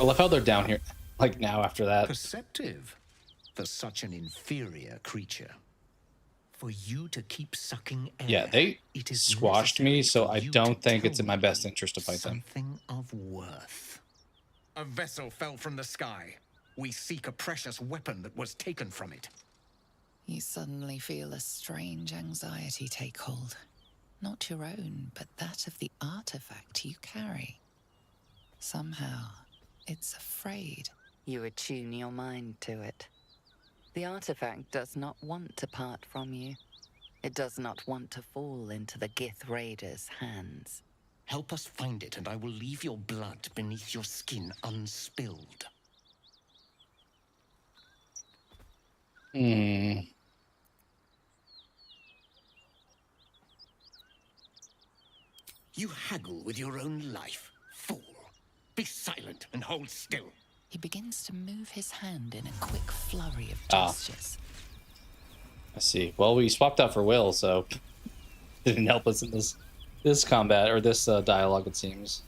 [SPEAKER 1] I love how they're down here, like now after that.
[SPEAKER 13] Perceptive for such an inferior creature. For you to keep sucking air,
[SPEAKER 1] Yeah, they
[SPEAKER 13] it is
[SPEAKER 1] squashed me,
[SPEAKER 13] necessary
[SPEAKER 1] so
[SPEAKER 13] for
[SPEAKER 1] I
[SPEAKER 13] you
[SPEAKER 1] don't
[SPEAKER 13] to
[SPEAKER 1] think
[SPEAKER 13] tell
[SPEAKER 1] it's in my best
[SPEAKER 13] me
[SPEAKER 1] interest to fight them.
[SPEAKER 13] something of worth. A vessel fell from the sky. We seek a precious weapon that was taken from it.
[SPEAKER 5] You suddenly feel a strange anxiety take hold. Not your own, but that of the artifact you carry. Somehow, it's afraid.
[SPEAKER 14] You attune your mind to it. The artifact does not want to part from you. It does not want to fall into the Gith Raiders' hands.
[SPEAKER 13] Help us find it, and I will leave your blood beneath your skin unspilled.
[SPEAKER 1] Hmm.
[SPEAKER 13] You haggle with your own life, fool. Be silent and hold still.
[SPEAKER 5] He begins to move his hand in a quick flurry of gestures.
[SPEAKER 1] I see. Well, we swapped out for Will, so didn't help us in this combat or this dialogue. It seems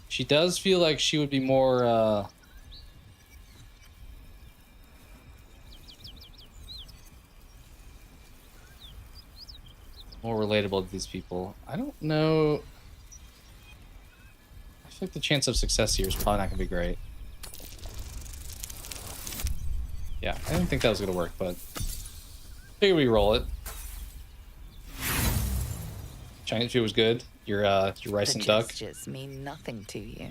[SPEAKER 1] she does feel like she would be more more relatable to these people. I don't know. I feel like the chance of success here is probably not gonna be great. Yeah, I didn't think that was gonna work, but figure we roll it. Giant view was good. Your rice and duck.
[SPEAKER 14] The gestures mean nothing to you.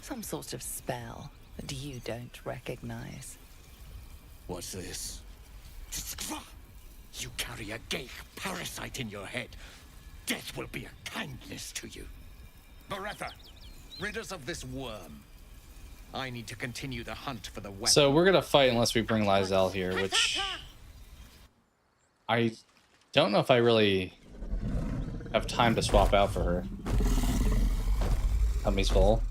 [SPEAKER 14] Some sort of spell that you don't recognize.
[SPEAKER 13] What's this? You carry a gay parasite in your head. Death will be a kindness to you. Beretha, rid us of this worm. I need to continue the hunt for the weapon.
[SPEAKER 1] So we're gonna fight unless we bring Lizelle here, which I don't know if I really have time to swap out for her. Tummy's full.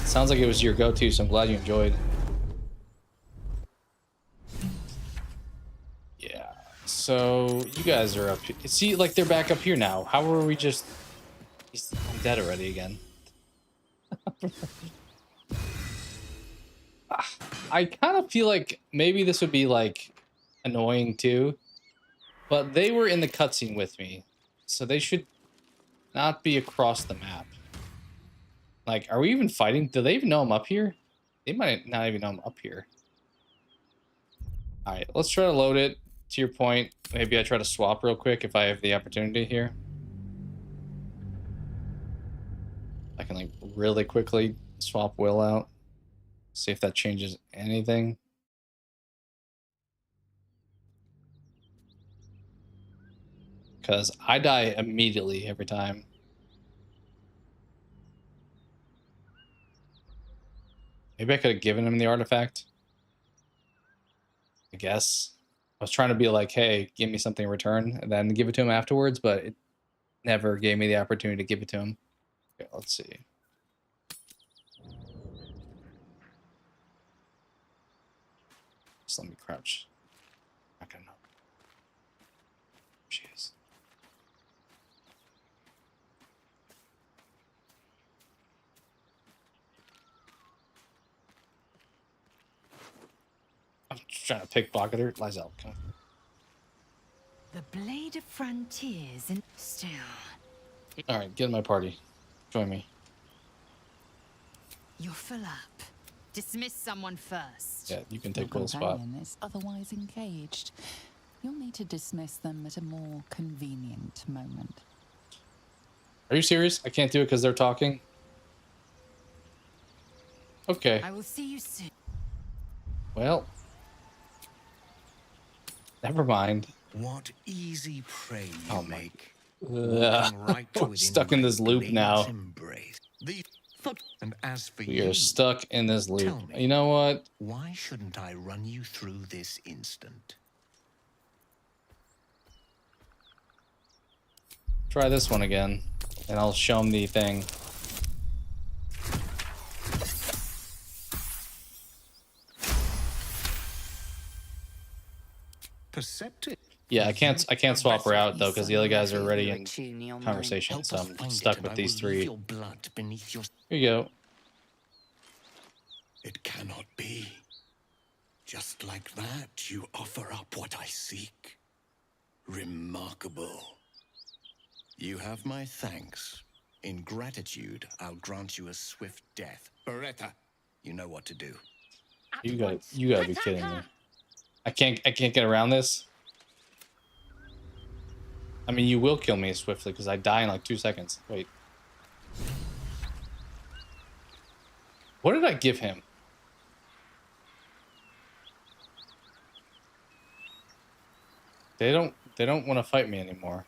[SPEAKER 1] Sounds like it was your go-to, so I'm glad you enjoyed. Yeah. So you guys are up here. See, like they're back up here now. How were we just? I'm dead already again. I kind of feel like maybe this would be like annoying too, but they were in the cutscene with me, so they should not be across the map. Like, are we even fighting? Do they even know I'm up here? They might not even know I'm up here. All right, let's try to load it. To your point, maybe I try to swap real quick if I have the opportunity here. I can like really quickly swap Will out. See if that changes anything. Because I die immediately every time. Maybe I could have given him the artifact. I guess. I was trying to be like, hey, give me something in return, and then give it to him afterwards, but it never gave me the opportunity to give it to him. Okay, let's see. Just let me crouch. Not gonna know. She is. I'm just trying to pickpocket her. Lizelle, come on.
[SPEAKER 9] The Blade of Frontiers and still.
[SPEAKER 1] All right, get in my party. Join me.
[SPEAKER 4] You're full up. Dismiss someone first.
[SPEAKER 1] Yeah, you can take
[SPEAKER 5] Your
[SPEAKER 1] Will's spot.
[SPEAKER 5] companion is otherwise engaged. You'll need to dismiss them at a more convenient moment.
[SPEAKER 1] Are you serious? I can't do it because they're talking? Okay.
[SPEAKER 4] I will see you soon.
[SPEAKER 1] Well. Never mind.
[SPEAKER 13] What easy prey you make.
[SPEAKER 1] We're stuck in this loop now.
[SPEAKER 13] And as for
[SPEAKER 1] We are
[SPEAKER 13] you,
[SPEAKER 1] stuck in this loop.
[SPEAKER 13] tell me,
[SPEAKER 1] You know what?
[SPEAKER 13] why shouldn't I run you through this instant?
[SPEAKER 1] Try this one again, and I'll show him the thing.
[SPEAKER 13] Perceptive.
[SPEAKER 1] Yeah, I can't swap her out though because the other guys are already in conversation,
[SPEAKER 13] Help
[SPEAKER 1] so
[SPEAKER 13] us
[SPEAKER 1] I'm
[SPEAKER 13] find
[SPEAKER 1] stuck
[SPEAKER 13] it,
[SPEAKER 1] with
[SPEAKER 13] and I
[SPEAKER 1] these
[SPEAKER 13] will leave
[SPEAKER 1] three.
[SPEAKER 13] your blood beneath your...
[SPEAKER 1] Here you go.
[SPEAKER 13] It cannot be. Just like that, you offer up what I seek. Remarkable. You have my thanks. In gratitude, I'll grant you a swift death. Beretta, you know what to do.
[SPEAKER 1] You gotta be kidding me. I can't get around this. I mean, you will kill me swiftly because I die in like 2 seconds. Wait. What did I give him? They don't want to fight me anymore.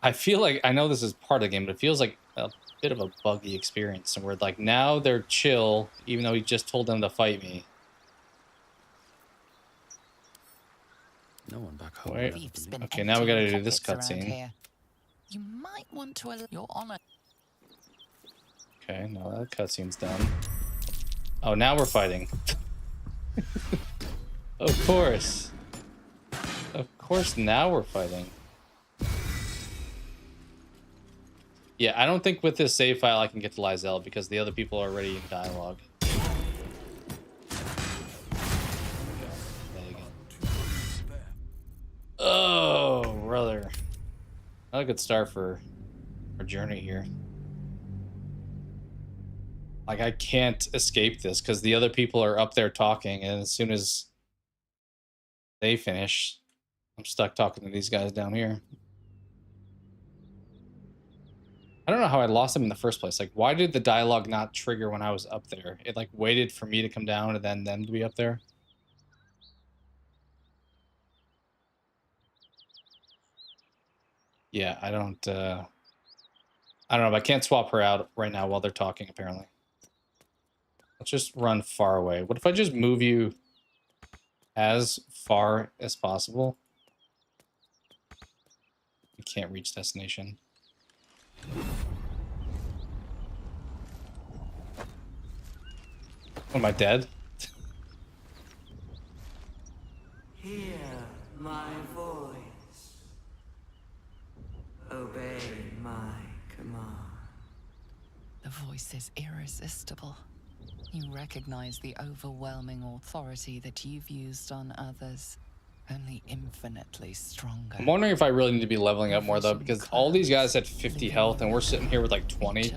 [SPEAKER 1] I feel like I know this is part of the game, but it feels like a bit of a buggy experience. And we're like, now they're chill, even though he just told them to fight me.
[SPEAKER 10] No one back home.
[SPEAKER 1] Wait. Okay, now we gotta do this
[SPEAKER 5] Pockets around
[SPEAKER 1] cutscene.
[SPEAKER 5] here. You might want to allow your honor.
[SPEAKER 1] Okay, now that cutscene's done. Oh, now we're fighting. Of course. Of course, now we're fighting. Yeah, I don't think with this save file I can get to Lizelle because the other people are already in dialogue. Oh, brother. Not a good start for our journey here. Like, I can't escape this because the other people are up there talking, and as soon as they finish, I'm stuck talking to these guys down here. I don't know how I lost them in the first place. Like, why did the dialogue not trigger when I was up there? It, like, waited for me to come down and then them to be up there. Yeah, I don't know, but I can't swap her out right now while they're talking, apparently. Let's just run far away. What if I just move you as far as possible? We can't reach destination. Am I dead?
[SPEAKER 15] Hear my voice. Obey my command.
[SPEAKER 5] The voice is irresistible. You recognize the overwhelming authority that you've used on others, only infinitely stronger.
[SPEAKER 1] I'm wondering if I really need to be leveling up more, though, because all these guys had 50 health, and we're sitting here with, like, 20.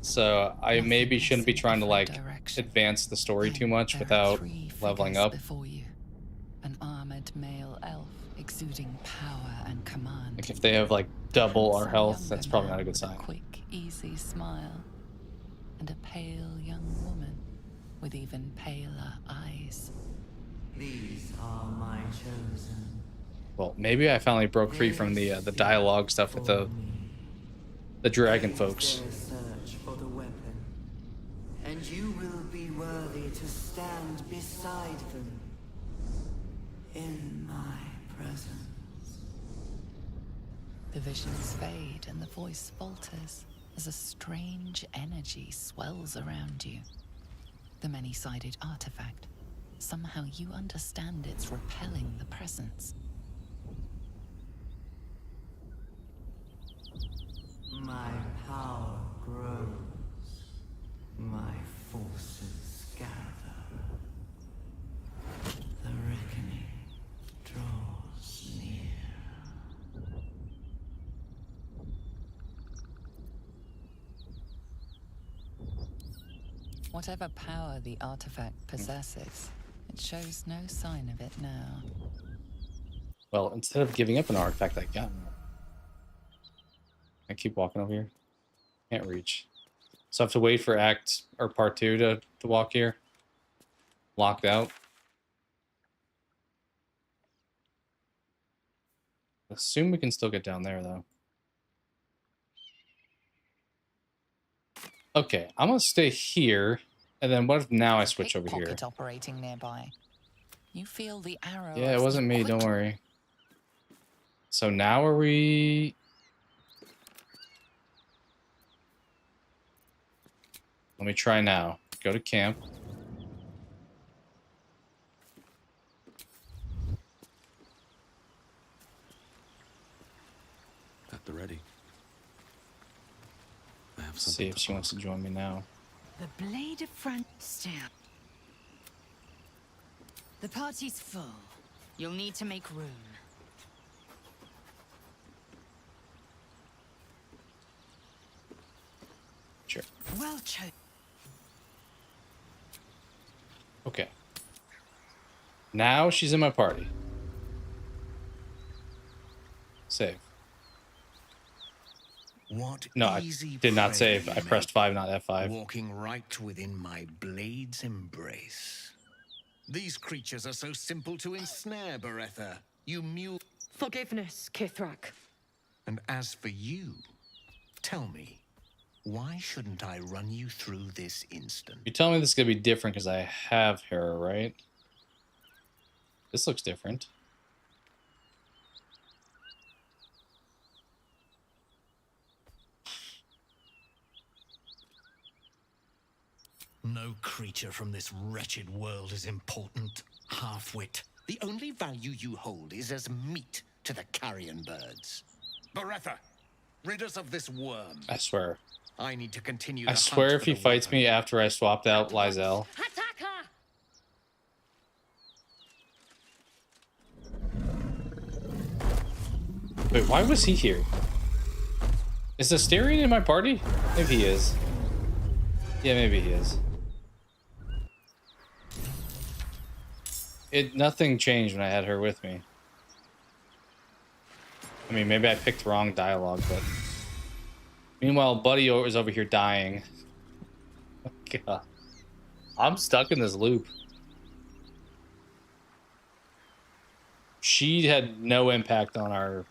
[SPEAKER 1] So I maybe shouldn't be trying to, like, advance the story too much without leveling up.
[SPEAKER 5] Before you, an armored male elf exuding power and command.
[SPEAKER 1] Like, if they have, like, double our health, that's probably not a good sign.
[SPEAKER 5] A quick, easy smile, and a pale young woman with even paler eyes.
[SPEAKER 15] These are my chosen.
[SPEAKER 1] Well, maybe I finally broke free from the dialogue stuff with the dragon folks.
[SPEAKER 15] Search for the weapon, and you will be worthy to stand beside them in my presence.
[SPEAKER 5] The visions fade and the voice falters as a strange energy swells around you. The many-sided artifact. Somehow you understand it's repelling the presence.
[SPEAKER 15] My power grows. My forces gather. The reckoning draws near.
[SPEAKER 5] Whatever power the artifact possesses, it shows no sign of it now.
[SPEAKER 1] Well, instead of giving up an artifact, I got one. I keep walking over here. Can't reach. So I have to wait for part 2 to walk here. Locked out. Assume we can still get down there, though. Okay, I'm gonna stay here, and then what if now I
[SPEAKER 5] There's a
[SPEAKER 1] switch over here?
[SPEAKER 5] pickpocket operating nearby. You feel the arrow.
[SPEAKER 1] Yeah, it
[SPEAKER 5] of
[SPEAKER 1] wasn't
[SPEAKER 5] the
[SPEAKER 1] me. Don't
[SPEAKER 5] quick-
[SPEAKER 1] worry. So now are we? Let me try now. Go to camp.
[SPEAKER 10] At the ready. I have
[SPEAKER 1] See
[SPEAKER 10] something
[SPEAKER 1] if she wants to join me now.
[SPEAKER 9] The blade of front still.
[SPEAKER 4] The party's full. You'll need to make room.
[SPEAKER 1] Sure.
[SPEAKER 4] Well chosen.
[SPEAKER 1] Okay. Now she's in my party. Save.
[SPEAKER 13] What
[SPEAKER 1] No, I
[SPEAKER 13] easy
[SPEAKER 1] did not
[SPEAKER 13] prey
[SPEAKER 1] save.
[SPEAKER 13] you
[SPEAKER 1] I pressed 5, not F5.
[SPEAKER 13] Walking right within my blade's embrace. These creatures are so simple to ensnare, Beretha. You mule.
[SPEAKER 3] Forgiveness, Kithrak.
[SPEAKER 13] And as for you, tell me, why shouldn't I run you through this instant?
[SPEAKER 1] You tell me this is gonna be different because I have her, right? This looks different.
[SPEAKER 13] No creature from this wretched world is important. Half-wit. The only value you hold is as meat to the carrion birds. Beretha, rid us of this worm.
[SPEAKER 1] I swear.
[SPEAKER 13] I need to continue.
[SPEAKER 1] I swear if he fights me after I swapped out Lysel.
[SPEAKER 9] Attack her!
[SPEAKER 1] Wait, why was he here? Is Asterion in my party? Maybe he is. Yeah, maybe he is. Nothing changed when I had her with me. I mean, maybe I picked the wrong dialogue, but... Meanwhile, Buddy is over here dying. God. I'm stuck in this loop. She had no impact on our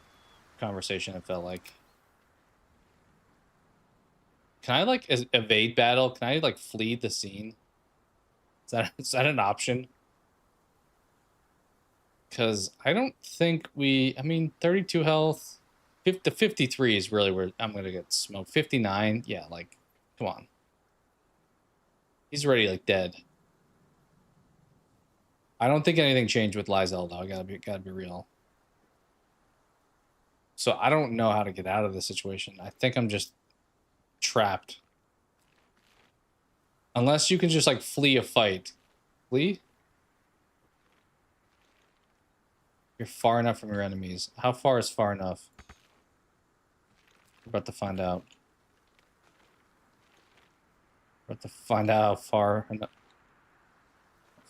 [SPEAKER 1] conversation, it felt like. Can I, like, evade battle? Can I, like, flee the scene? Is that an option? Because I don't think we... I mean, 32 health. The 53 is really where I'm going to get smoked. 59? Yeah, like, come on. He's already, like, dead. I don't think anything changed with Lysel, though. Gotta be real. So I don't know how to get out of this situation. I think I'm just trapped. Unless you can just, like, flee a fight. Flee? You're far enough from your enemies. How far is far enough? We're about to find out. We're about to find out how far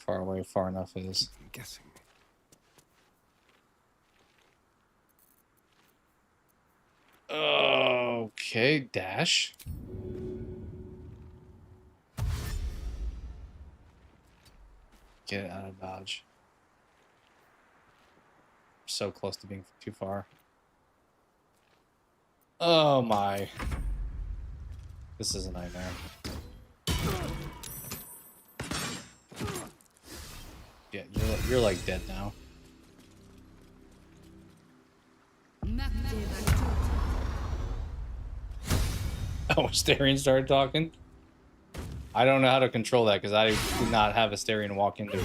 [SPEAKER 1] away far enough is.
[SPEAKER 12] I'm guessing.
[SPEAKER 1] Okay, dash. Get it out of dodge. So close to being too far. Oh my. This is a nightmare. Yeah, you're like dead now. Oh, Asterion started talking? I don't know how to control that because I did not have Asterion walk into it.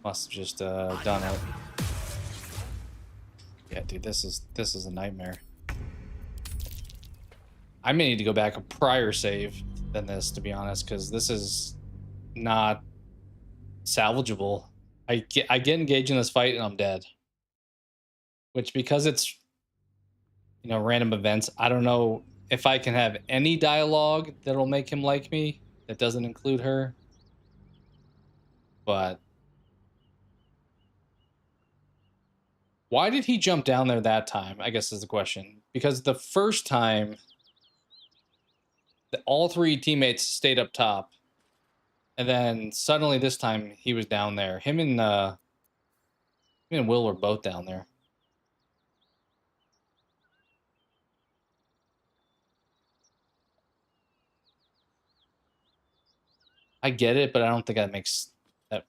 [SPEAKER 1] Must have just done it. Yeah, dude, this is a nightmare. I may need to go back a prior save than this, to be honest, because this is not salvageable. I get engaged in this fight and I'm dead. Which, because it's, you know, random events, I don't know if I can have any dialogue that'll make him like me that doesn't include her. But why did he jump down there that time, I guess is the question. Because the first time, all three teammates stayed up top. And then suddenly this time, he was down there. Him and Will were both down there. I get it, but I don't think that makes that,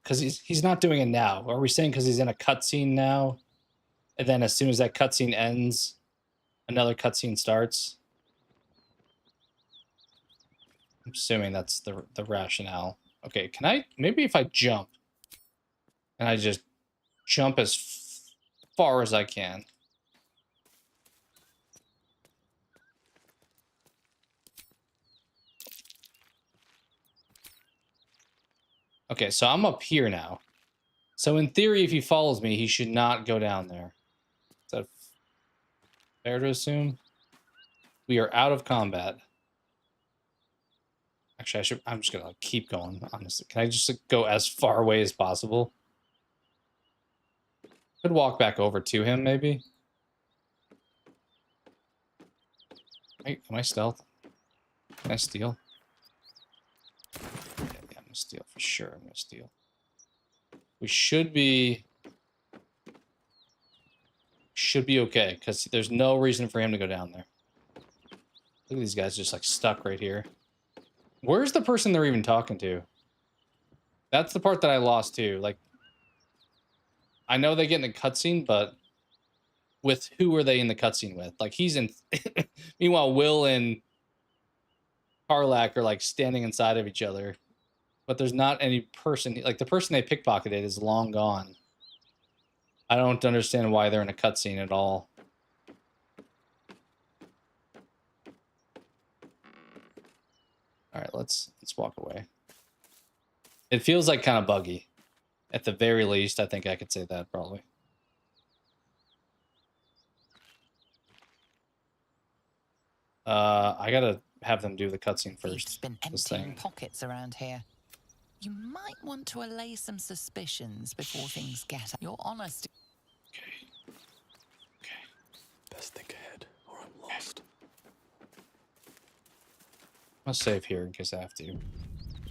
[SPEAKER 1] because he's not doing it now. Are we saying because he's in a cutscene now, and then as soon as that cutscene ends, another cutscene starts? I'm assuming that's the rationale. Okay, can I, maybe if I jump, and I just jump as far as I can. Okay, so I'm up here now. So in theory, if he follows me, he should not go down there. Is that fair to assume? We are out of combat. Actually, I'm just gonna keep going, honestly. Can I just go as far away as possible? Could walk back over to him, maybe. Wait, am I stealth? Can I steal? Yeah, I'm gonna steal for sure. I'm gonna steal. We should be okay, because there's no reason for him to go down there. Look at these guys just like stuck right here. Where's the person they're even talking to? That's the part that I lost too. Like, I know they get in the cutscene, but with who are they in the cutscene with? Like, he's in. Meanwhile, Will and Karlach are like standing inside of each other, but there's not any person. Like, the person they pickpocketed is long gone. I don't understand why they're in a cutscene at all. All right, let's walk away. It feels like kind of buggy. At the very least, I think I could say that probably. I gotta have them do the cutscene first.
[SPEAKER 5] It's been emptying pockets around here. You might want to allay some suspicions before things get. Your honesty.
[SPEAKER 1] Okay.
[SPEAKER 7] Best think ahead, or I'm lost.
[SPEAKER 1] I'll save here in case I have to.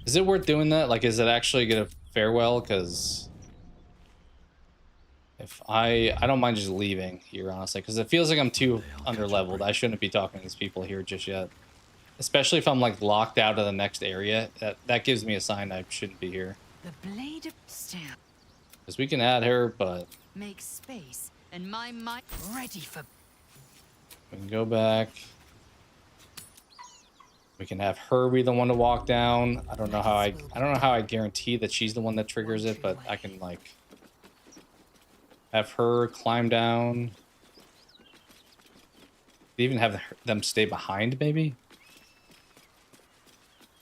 [SPEAKER 1] Is it worth doing that? Like, is it actually gonna fare well? Because if I don't mind just leaving here, honestly, because it feels like I'm too underleveled. I shouldn't be talking to these people here just yet. Especially if I'm like locked out of the next area. That gives me a sign I shouldn't be here.
[SPEAKER 9] The blade of steel.
[SPEAKER 1] Because we can add her, but
[SPEAKER 9] Make space, and my might ready for.
[SPEAKER 1] we can go back. We can have her be the one to walk down. I don't know how I guarantee that she's the one that triggers it, but I can like have her climb down. Even have them stay behind, maybe.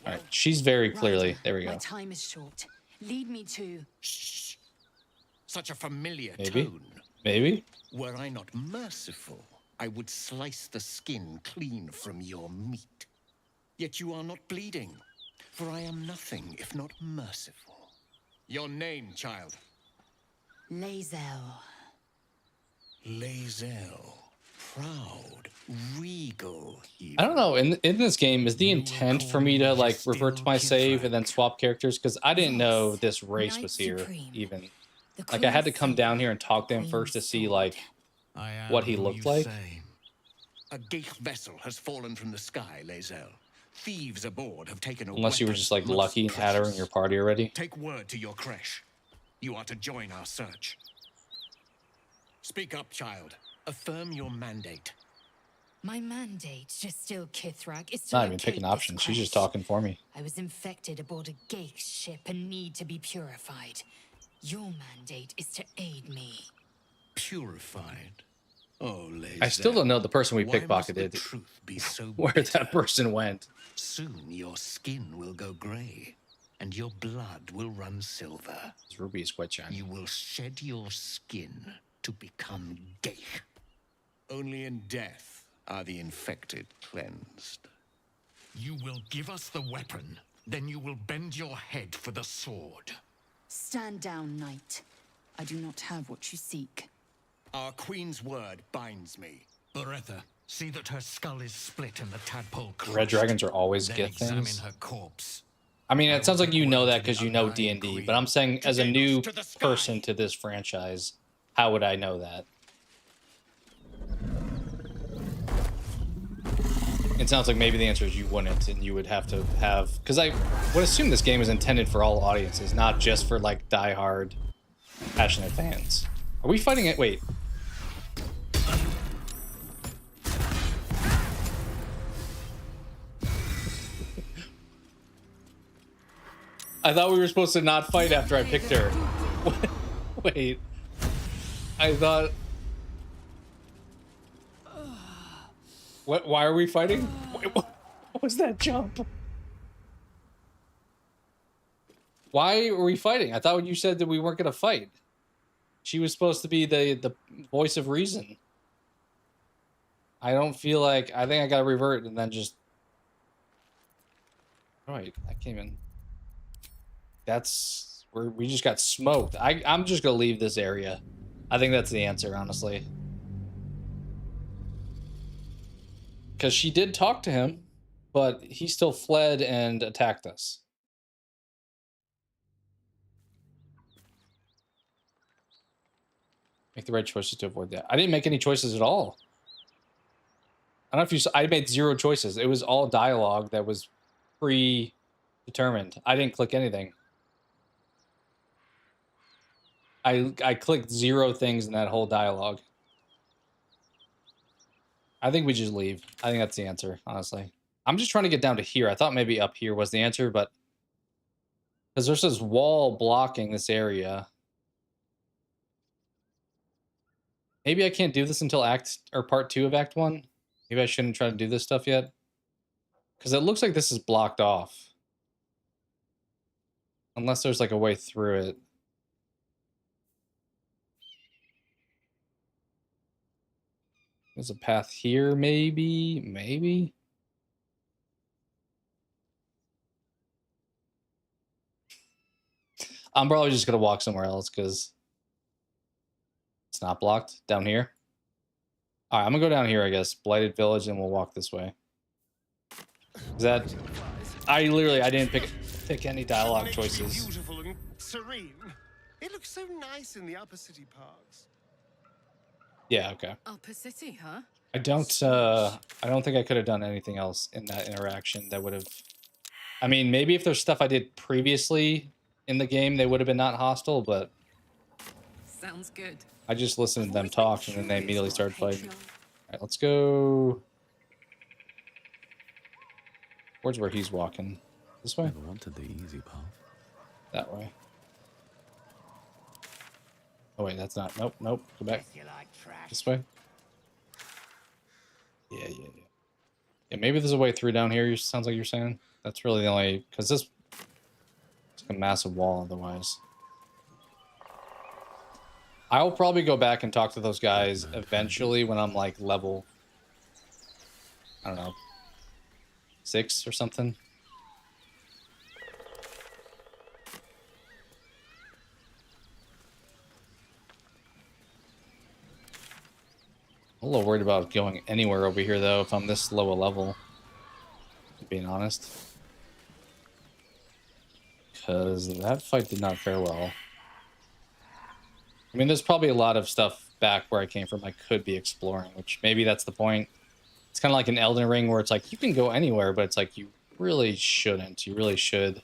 [SPEAKER 1] All right, she's very clearly. There we go.
[SPEAKER 9] My time is short. Lead me to.
[SPEAKER 13] Shh. Such a familiar
[SPEAKER 1] Maybe.
[SPEAKER 13] tone.
[SPEAKER 1] Maybe.
[SPEAKER 13] Were I not merciful, I would slice the skin clean from your meat. Yet you are not bleeding, for I am nothing if not merciful. Your name, child?
[SPEAKER 9] Lae'zel.
[SPEAKER 13] Lae'zel. Proud, regal.
[SPEAKER 1] I don't know. In this game, is the intent for me to like revert to my save and then swap characters? Because I didn't know this race was here even. Like, I had to come down here and talk to him first to see like what he looked like.
[SPEAKER 13] A Geich vessel has fallen from the sky, Lae'zel. Thieves aboard have taken a
[SPEAKER 1] Unless you were
[SPEAKER 13] weapon
[SPEAKER 1] just like
[SPEAKER 13] most
[SPEAKER 1] lucky and had her in
[SPEAKER 13] precious.
[SPEAKER 1] your party already.
[SPEAKER 13] Take word to your creche. You are to join our search. Speak up, child. Affirm your mandate.
[SPEAKER 9] My mandate to still Kithrak is to
[SPEAKER 1] Not even
[SPEAKER 9] locate
[SPEAKER 1] picking
[SPEAKER 9] this
[SPEAKER 1] options. She's just
[SPEAKER 9] crash.
[SPEAKER 1] talking for me.
[SPEAKER 9] I was infected aboard a Geich ship and need to be purified. Your mandate is to aid me.
[SPEAKER 13] Purified? Oh, Lae'zel.
[SPEAKER 1] I still don't know the person we
[SPEAKER 13] Why must the
[SPEAKER 1] pickpocketed.
[SPEAKER 13] truth be so
[SPEAKER 1] Where
[SPEAKER 13] bitter?
[SPEAKER 1] that person went.
[SPEAKER 13] Soon your skin will go grey, and your blood will run silver.
[SPEAKER 1] This ruby is quite shiny.
[SPEAKER 13] You will shed your skin to become Geich. Only in death are the infected cleansed.
[SPEAKER 16] You will give us the weapon, then you will bend your head for the sword.
[SPEAKER 9] Stand down, knight. I do not have what you seek.
[SPEAKER 13] Our queen's word binds me.
[SPEAKER 16] Beretta, see that her skull is split and the tadpole crushed.
[SPEAKER 1] Red dragons are always
[SPEAKER 16] Then
[SPEAKER 1] get
[SPEAKER 16] examine
[SPEAKER 1] things.
[SPEAKER 16] her corpse.
[SPEAKER 1] I mean, it sounds like you know that because you know D&D, but I'm saying as a new person to this franchise, how would I know that? It sounds like maybe the answer is you wouldn't, and you would have to have... Because I would assume this game is intended for all audiences, not just for, like, diehard, passionate fans. Are we fighting it? Wait. I thought we were supposed to not fight after I picked her. Wait. I thought... What? Why are we fighting? Wait, what was that jump? Why are we fighting? I thought you said that we weren't going to fight. She was supposed to be the voice of reason. I don't feel like... I think I got to revert and then just... Right, I came in. That's... We just got smoked. I'm just going to leave this area. I think that's the answer, honestly. Because she did talk to him, but he still fled and attacked us. Make the right choices to avoid that. I didn't make any choices at all. I don't know if you saw, I made 0 choices. It was all dialogue that was predetermined. I didn't click anything. I clicked 0 things in that whole dialogue. I think we just leave. I think that's the answer, honestly. I'm just trying to get down to here. I thought maybe up here was the answer, but... Because there's this wall blocking this area. Maybe I can't do this until part 2 of Act 1. Maybe I shouldn't try to do this stuff yet. Because it looks like this is blocked off. Unless there's like a way through it. There's a path here, maybe? Maybe? I'm probably just going to walk somewhere else because it's not blocked down here. All right, I'm going to go down here, I guess. Blighted Village, and we'll walk this way. Is that... I didn't pick any dialogue choices.
[SPEAKER 12] Beautiful and serene. It looks so nice in the upper city parks.
[SPEAKER 1] Yeah, okay.
[SPEAKER 6] Upper City, huh?
[SPEAKER 1] I don't think I could have done anything else in that interaction that would have... I mean, maybe if there's stuff I did previously in the game, they would have been not hostile, but...
[SPEAKER 6] Sounds good.
[SPEAKER 1] I just listened to them talk, and then they immediately started fighting. Alright, let's go... Towards where he's walking. This way?
[SPEAKER 10] Never wanted the easy path.
[SPEAKER 1] That way. Oh wait, that's not... Nope, nope. Go back. This way? Yeah. Yeah, maybe there's a way through down here, sounds like you're saying. That's really the only... Because this... It's like a massive wall otherwise. I'll probably go back and talk to those guys eventually when I'm like level... I don't know. 6 or something. I'm a little worried about going anywhere over here, though, if I'm this low a level. Being honest. Because that fight did not fare well. I mean, there's probably a lot of stuff back where I came from I could be exploring, which maybe that's the point. It's kind of like an Elden Ring where it's like, you can go anywhere, but it's like, you really shouldn't. You really should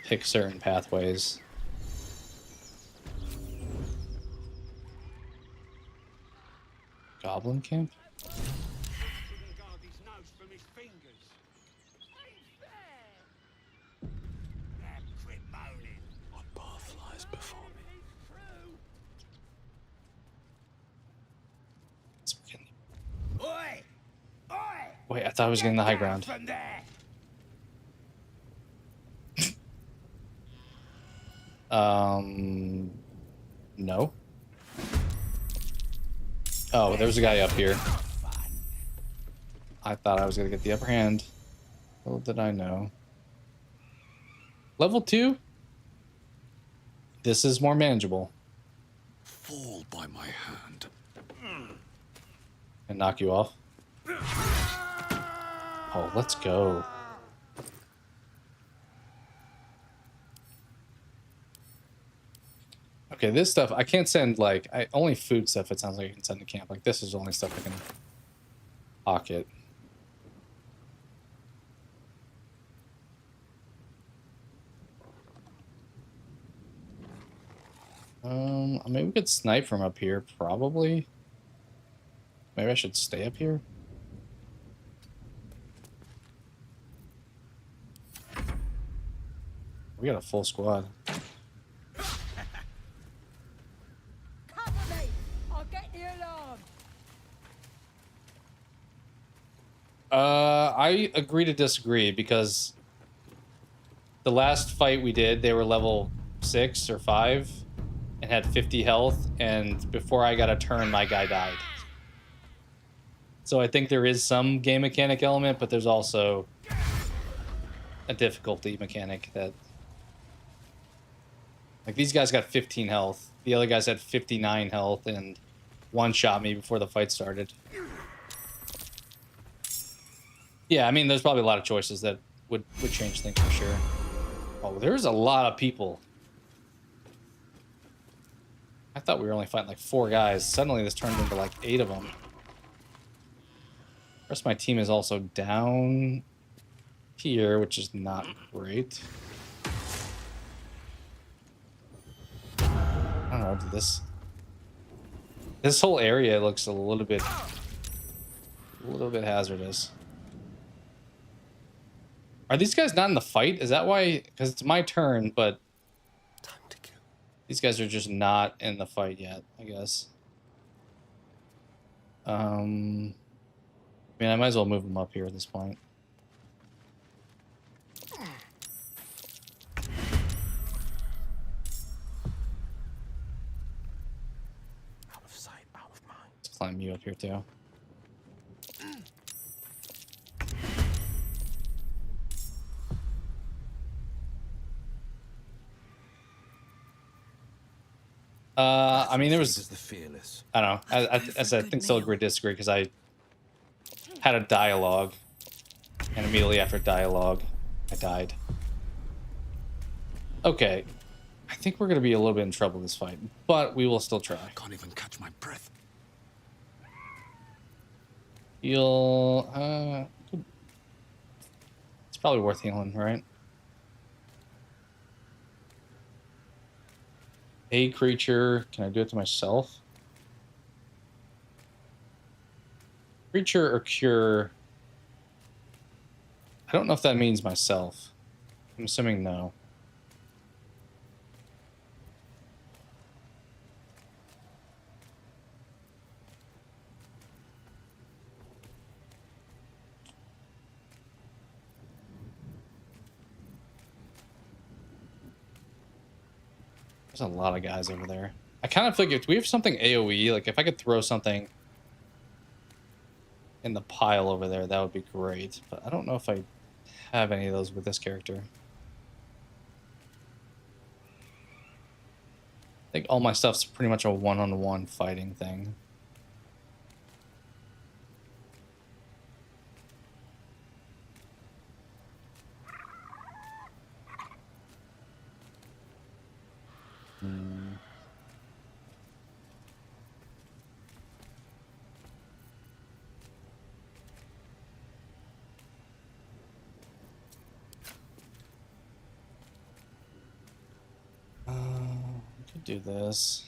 [SPEAKER 1] pick certain pathways. Goblin camp?
[SPEAKER 10] What path lies before me?
[SPEAKER 1] Wait, I thought I was getting the high ground. No. Oh, there's a guy up here. I thought I was gonna get the upper hand. Little did I know. Level 2? This is more manageable.
[SPEAKER 10] Fall by my hand.
[SPEAKER 1] And knock you off. Oh, let's go. Okay, this stuff, I can't send, like, only food stuff it sounds like I can send to camp. Like, this is the only stuff I can pocket. I mean, we could snipe from up here, probably. Maybe I should stay up here. We got a full squad.
[SPEAKER 17] Cover me! I'll get the alarm!
[SPEAKER 1] I agree to disagree because the last fight we did, they were level 6 or 5 and had 50 health, and before I got a turn, my guy died. So I think there is some game mechanic element, but there's also a difficulty mechanic that... Like, these guys got 15 health. The other guys had 59 health and one-shot me before the fight started. Yeah, I mean, there's probably a lot of choices that would change things for sure. Oh, there's a lot of people. I thought we were only fighting like 4 guys. Suddenly this turned into like 8 of them. The rest of my team is also down here, which is not great. I don't know, this whole area looks a little bit hazardous. Are these guys not in the fight? Is that why? Because it's my turn, but time to kill. These guys are just not in the fight yet, I guess. I mean, I might as well move them up here at this point.
[SPEAKER 10] Out of sight, out of mind.
[SPEAKER 1] Let's climb you up here too. I mean, there was...
[SPEAKER 10] The fearless.
[SPEAKER 1] I don't know. I think still agree to disagree because I had a dialogue, and immediately after dialogue, I died. Okay. I think we're going to be a little bit in trouble this fight, but we will still try.
[SPEAKER 10] I can't even catch my breath.
[SPEAKER 1] It's probably worth healing, right? A creature. Can I do it to myself? Creature or cure. I don't know if that means myself. I'm assuming no. There's a lot of guys over there. I kind of figured, do we have something AoE? Like, if I could throw something in the pile over there, that would be great. But I don't know if I have any of those with this character. I think all my stuff's pretty much a one-on-one fighting thing. We could do this.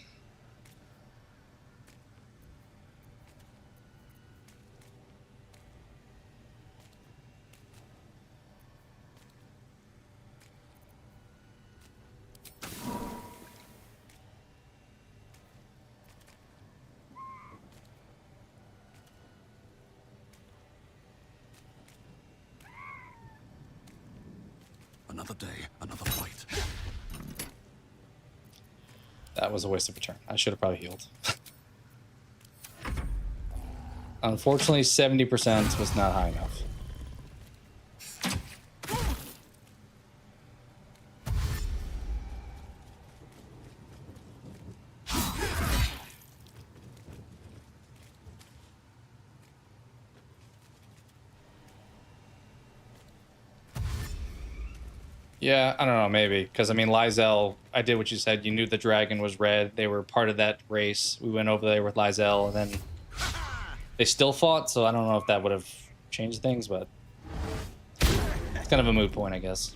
[SPEAKER 10] Another day, another fight.
[SPEAKER 1] That was a waste of a turn. I should have probably healed. Unfortunately, 70% was not high enough. Yeah, I don't know, maybe. Because, I mean, Lysel, I did what you said. You knew the dragon was red. They were part of that race. We went over there with Lysel, and then they still fought, so I don't know if that would have changed things, but it's kind of a moot point, I guess.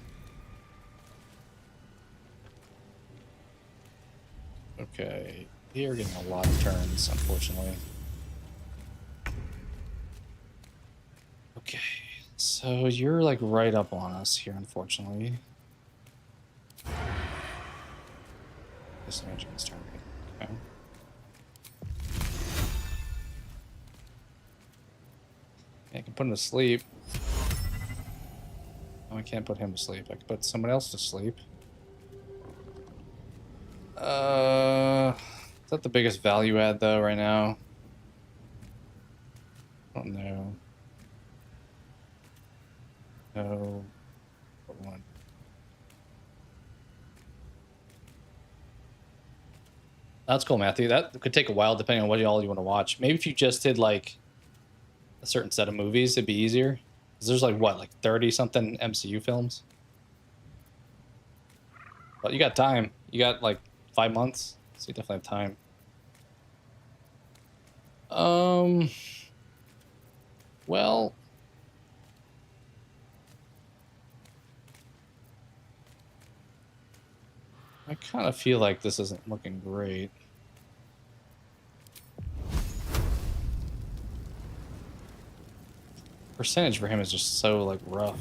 [SPEAKER 1] Okay, we are getting a lot of turns, unfortunately. Okay, so you're like right up on us here, unfortunately. Disadvantage against turn. Okay. I can put him to sleep. No, I can't put him to sleep. I can put someone else to sleep. Is that the biggest value add though right now? I don't know. No. One. That's cool, Matthew. That could take a while depending on what all you want to watch. Maybe if you just did like a certain set of movies, it'd be easier. Because there's like what, like 30 something MCU films? But you got time. You got like 5 months, so you definitely have time. Well, I kind of feel like this isn't looking great. Percentage for him is just so like rough.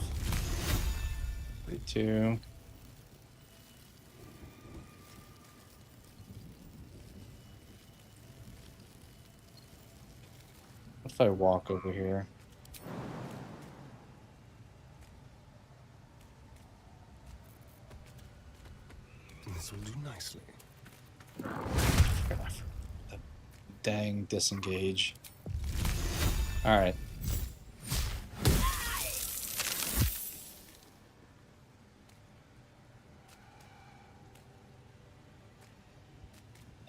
[SPEAKER 1] 32. What if I walk over here?
[SPEAKER 12] This will do nicely.
[SPEAKER 1] The dang disengage. All right.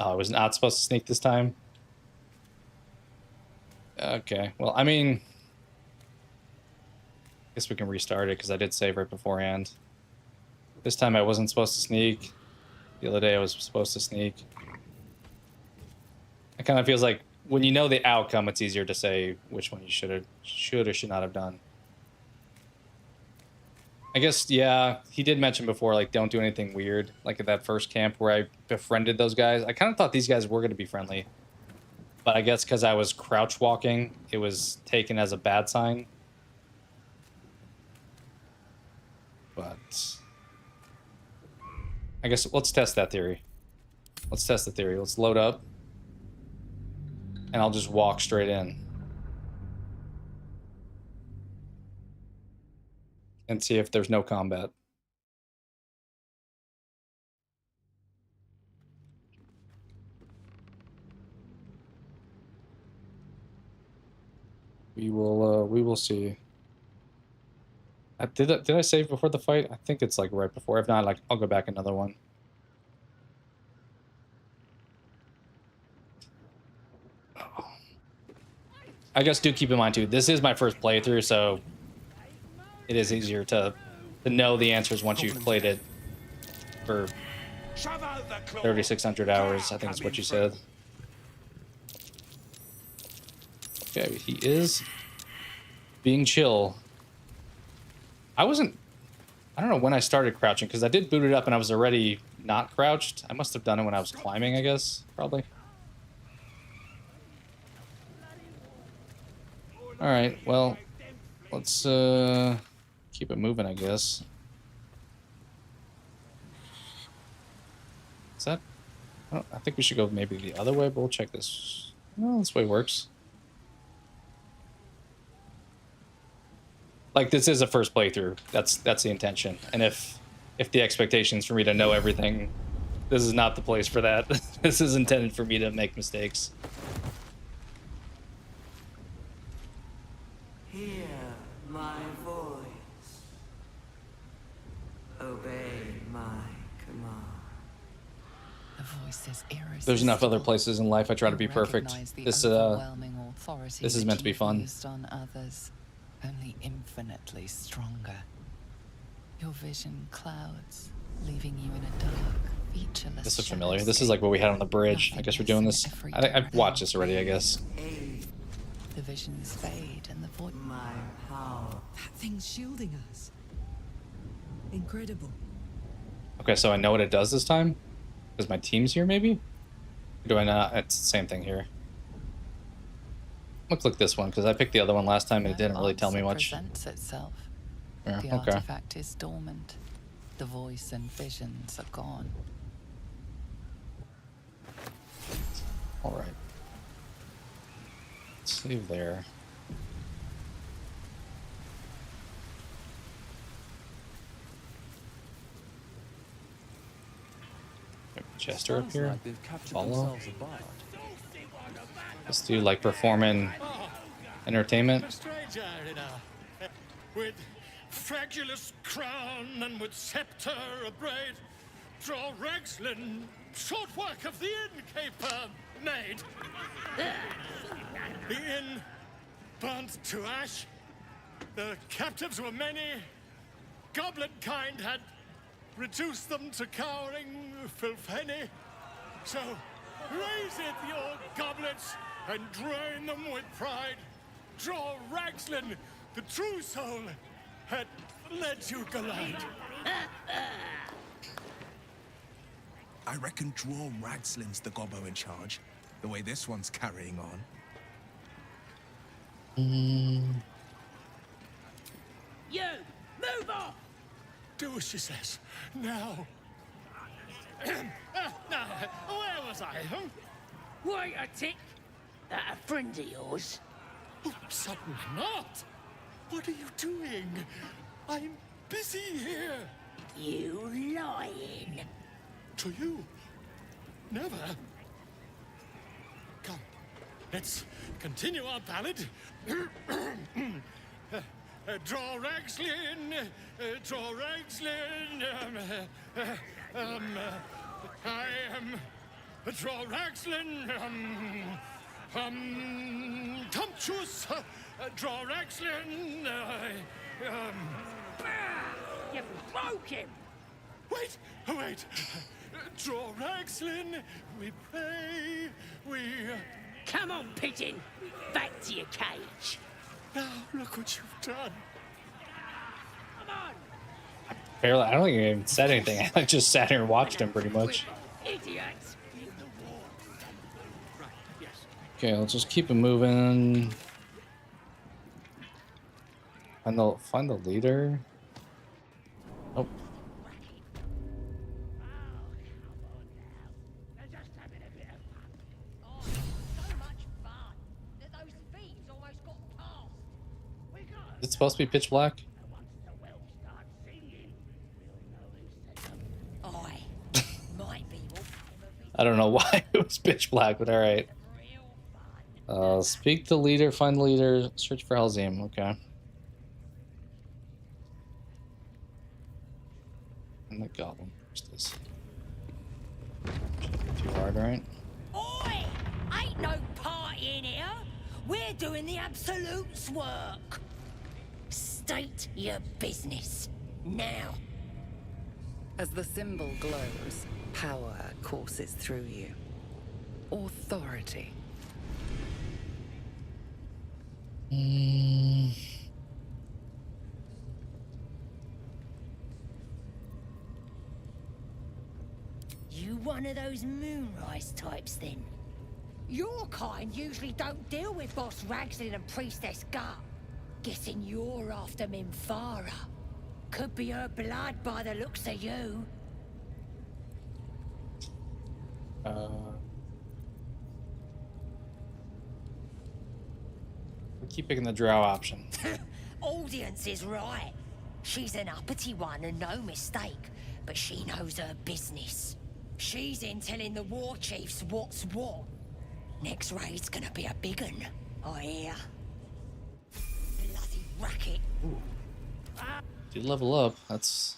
[SPEAKER 1] Oh, I was not supposed to sneak this time? Okay, well, I mean... I guess we can restart it, because I did save right beforehand. This time I wasn't supposed to sneak. The other day I was supposed to sneak. It kind of feels like, when you know the outcome, it's easier to say which one you should or should not have done. I guess, yeah, he did mention before, like, don't do anything weird. Like at that first camp where I befriended those guys. I kind of thought these guys were going to be friendly. But I guess because I was crouch walking, it was taken as a bad sign. But I guess let's test that theory. Let's test the theory. Let's load up. And I'll just walk straight in. And see if there's no combat. We will see. Did I save before the fight? I think it's like right before. If not, like I'll go back another one. I guess do keep in mind too, this is my first playthrough, so it is easier to know the answers once you've played it for 3,600 hours, I think is what you said. Okay, he is being chill. I don't know when I started crouching, because I did boot it up and I was already not crouched. I must have done it when I was climbing, I guess, probably. Alright, well, let's keep it moving, I guess. Is that... I think we should go maybe the other way, but we'll check this. Well, this way works. Like, this is a first playthrough. That's the intention. And if the expectation is for me to know everything, this is not the place for that. This is intended for me to make mistakes.
[SPEAKER 15] Hear my voice. Obey my command.
[SPEAKER 5] The voice is irresistible.
[SPEAKER 1] There's enough other places in life I try to be perfect. This is meant to be fun.
[SPEAKER 5] On others, only infinitely stronger. Your vision clouds, leaving you in a dark, featureless.
[SPEAKER 1] This looks familiar. This is like what we had on the bridge. I guess we're doing this. I've watched this already, I guess.
[SPEAKER 5] The visions fade and the void.
[SPEAKER 15] My power.
[SPEAKER 6] That thing's shielding us. Incredible.
[SPEAKER 1] Okay, so I know what it does this time? Because my team's here, maybe? Do I not? It's the same thing here. I'll click this one because I picked the other one last time and it didn't really tell me much.
[SPEAKER 5] Presents itself.
[SPEAKER 1] Yeah,
[SPEAKER 5] The
[SPEAKER 1] okay.
[SPEAKER 5] artifact is dormant. The voice and visions are gone.
[SPEAKER 1] All right. Save there. Chester up here. Follow. Let's do like performing entertainment.
[SPEAKER 16] A stranger in a, with fragulous crown and with scepter abraid, draw Ragslin, short work of the innkeeper made. The inn burnt to ash. The captives were many. Goblin kind had reduced them to cowering filfenny. So raise it, your goblets, and drain them with pride. Draw Ragslin, the true soul, had led you glide.
[SPEAKER 2] I reckon Draw Ragslin's the gobbo in charge, the way this one's carrying on.
[SPEAKER 17] You, move off!
[SPEAKER 16] Do as she says, now. Now, where was I?
[SPEAKER 17] Wait a tick. That a friend of yours?
[SPEAKER 16] Oh, certainly not. What are you doing? I'm busy here.
[SPEAKER 17] You lying.
[SPEAKER 16] To you? Never. Come, let's continue our ballad. Draw Ragslin, draw Ragslin. I am draw Ragslin. Tumptuous. Draw Ragslin.
[SPEAKER 17] You broke him.
[SPEAKER 16] Wait, wait. Draw Ragslin. We pray. We.
[SPEAKER 17] Come on, pigeon. Back to your cage.
[SPEAKER 16] Now look what you've done.
[SPEAKER 17] Come on.
[SPEAKER 1] Barely, I don't think I even said anything. I just sat here and watched him pretty much.
[SPEAKER 17] Idiots.
[SPEAKER 1] Okay, let's just keep it moving. Find the leader. Oh. Is it supposed to be pitch black? I don't know why it was pitch black, but alright. Speak to leader, find the leader, search for Halzim. Okay. And the goblin. Where's this? Too hard, right?
[SPEAKER 17] Oi! Ain't no party in here. We're doing the Absolute's work. State your business. Now.
[SPEAKER 14] As the symbol glows, power courses through you. Authority.
[SPEAKER 17] You one of those moonrise types, then? Your kind usually don't deal with Boss Ragslin and Priestess Gut. Guessing you're after Minfara. Could be her blood by the looks of you.
[SPEAKER 1] We keep picking the drow option.
[SPEAKER 17] Audience is right. She's an uppity one and no mistake, but she knows her business. She's in telling the war chiefs what's what. Next raid's gonna be a big un, I hear. Bloody racket.
[SPEAKER 1] Did level up. That's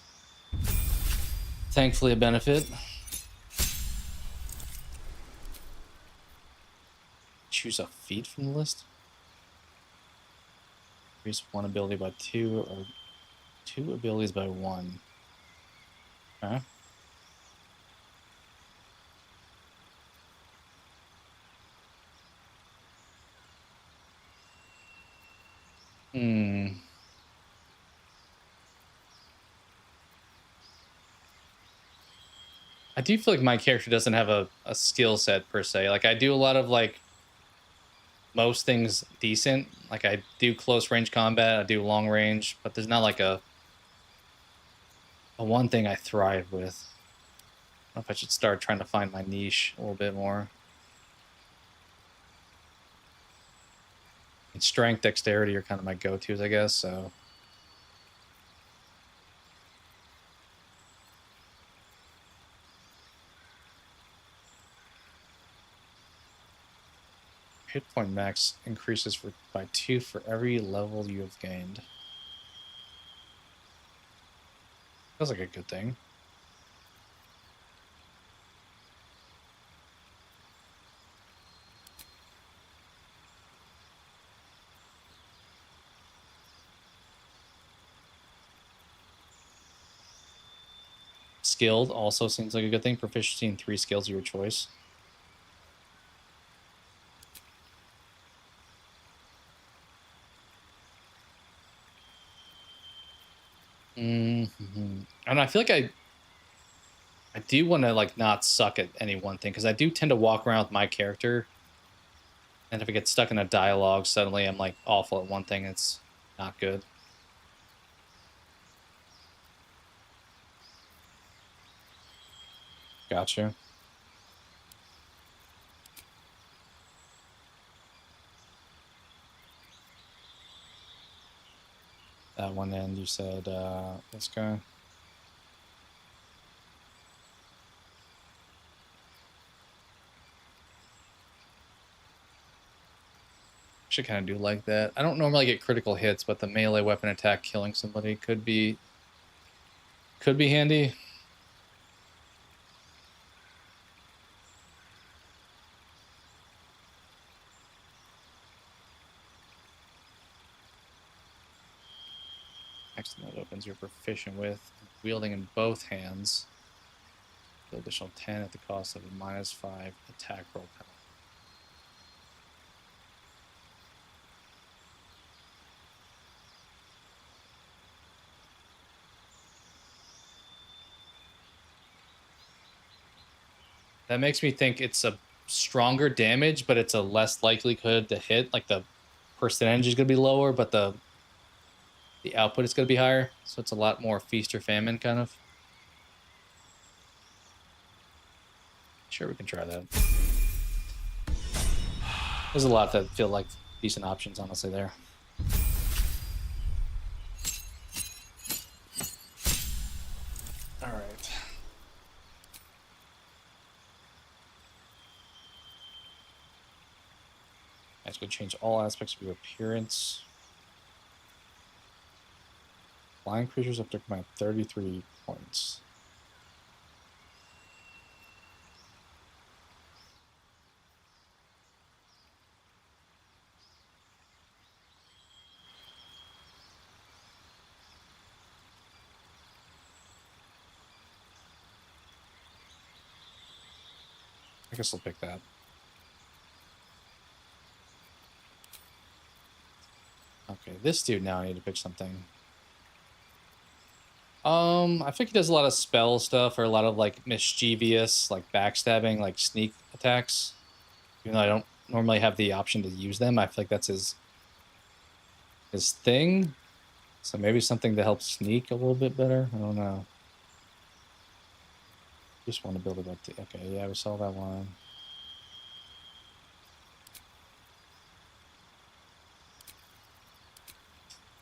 [SPEAKER 1] thankfully a benefit. Choose a feat from the list. Increase one ability by 2 or 2 abilities by 1. Okay. I do feel like my character doesn't have a skill set per se. Like I do a lot of like most things decent. Like I do close range combat, I do long range, but there's not like a one thing I thrive with. I don't know if I should start trying to find my niche a little bit more. And strength, dexterity are kind of my go-tos, I guess, so. Hit point max increases by 2 for every level you have gained. Feels like a good thing. Skilled also seems like a good thing. Proficiency in 3 skills of your choice. And I feel like I do want to like not suck at any one thing because I do tend to walk around with my character, and if I get stuck in a dialogue, suddenly I'm like awful at one thing. It's not good. Gotcha. That one end, you said this guy. Should kind of do like that. I don't normally get critical hits, but the melee weapon attack killing somebody could be handy. Excellent weapons you're proficient with, wielding in both hands. The additional 10 at the cost of a -5 attack roll penalty. That makes me think it's a stronger damage, but it's a less likelihood to hit. Like the percentage is going to be lower, but the output is going to be higher. So it's a lot more feast or famine kind of. Sure, we can try that. There's a lot that feel like decent options, honestly, there. All right. That's going to change all aspects of your appearance. Flying creatures up to command 33 points. I guess I'll pick that. Okay, this dude now I need to pick something. I think he does a lot of spell stuff or a lot of like mischievous, like backstabbing, like sneak attacks. Even though I don't normally have the option to use them, I feel like that's his thing. So maybe something to help sneak a little bit better. I don't know. Just want to build it up to. Okay, yeah, we saw that one.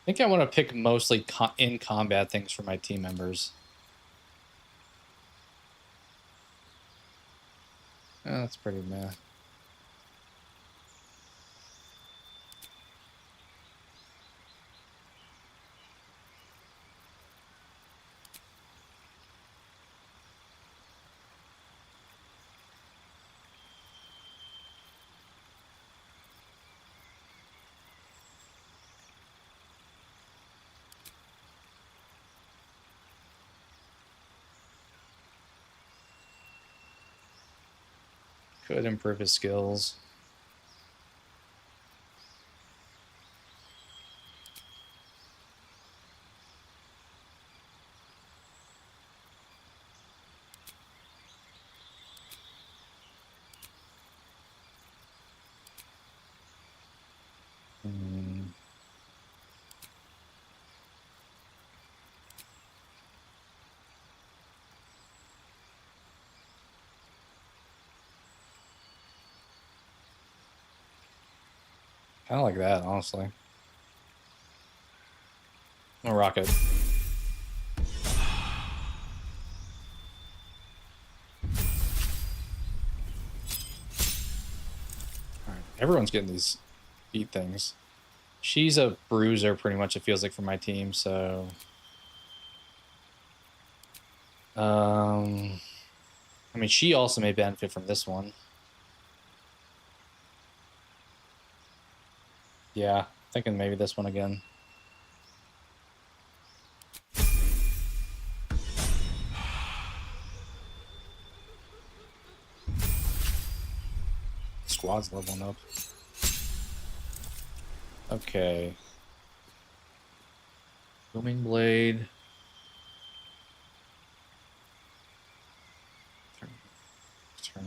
[SPEAKER 1] I think I want to pick mostly in combat things for my team members. Oh, that's pretty meh. Could improve his skills. Kind of like that, honestly. I'm gonna rock it. Alright, everyone's getting these beat things. She's a bruiser, pretty much, it feels like, for my team, so... I mean, she also may benefit from this one. Yeah, thinking maybe this one again. Squad's leveling up. Okay. Booming blade. Turn.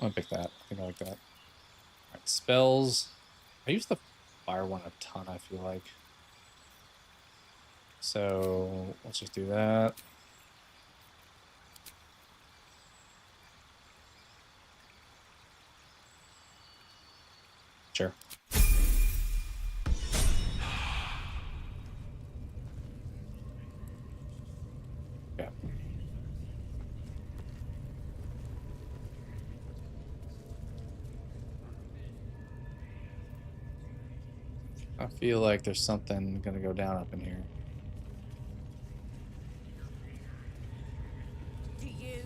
[SPEAKER 1] I'm gonna pick that. I think I like that. Alright, spells. I use the fire one a ton, I feel like. So let's just do that. Sure. Yeah. I feel like there's something gonna go down up in here.
[SPEAKER 17] Do you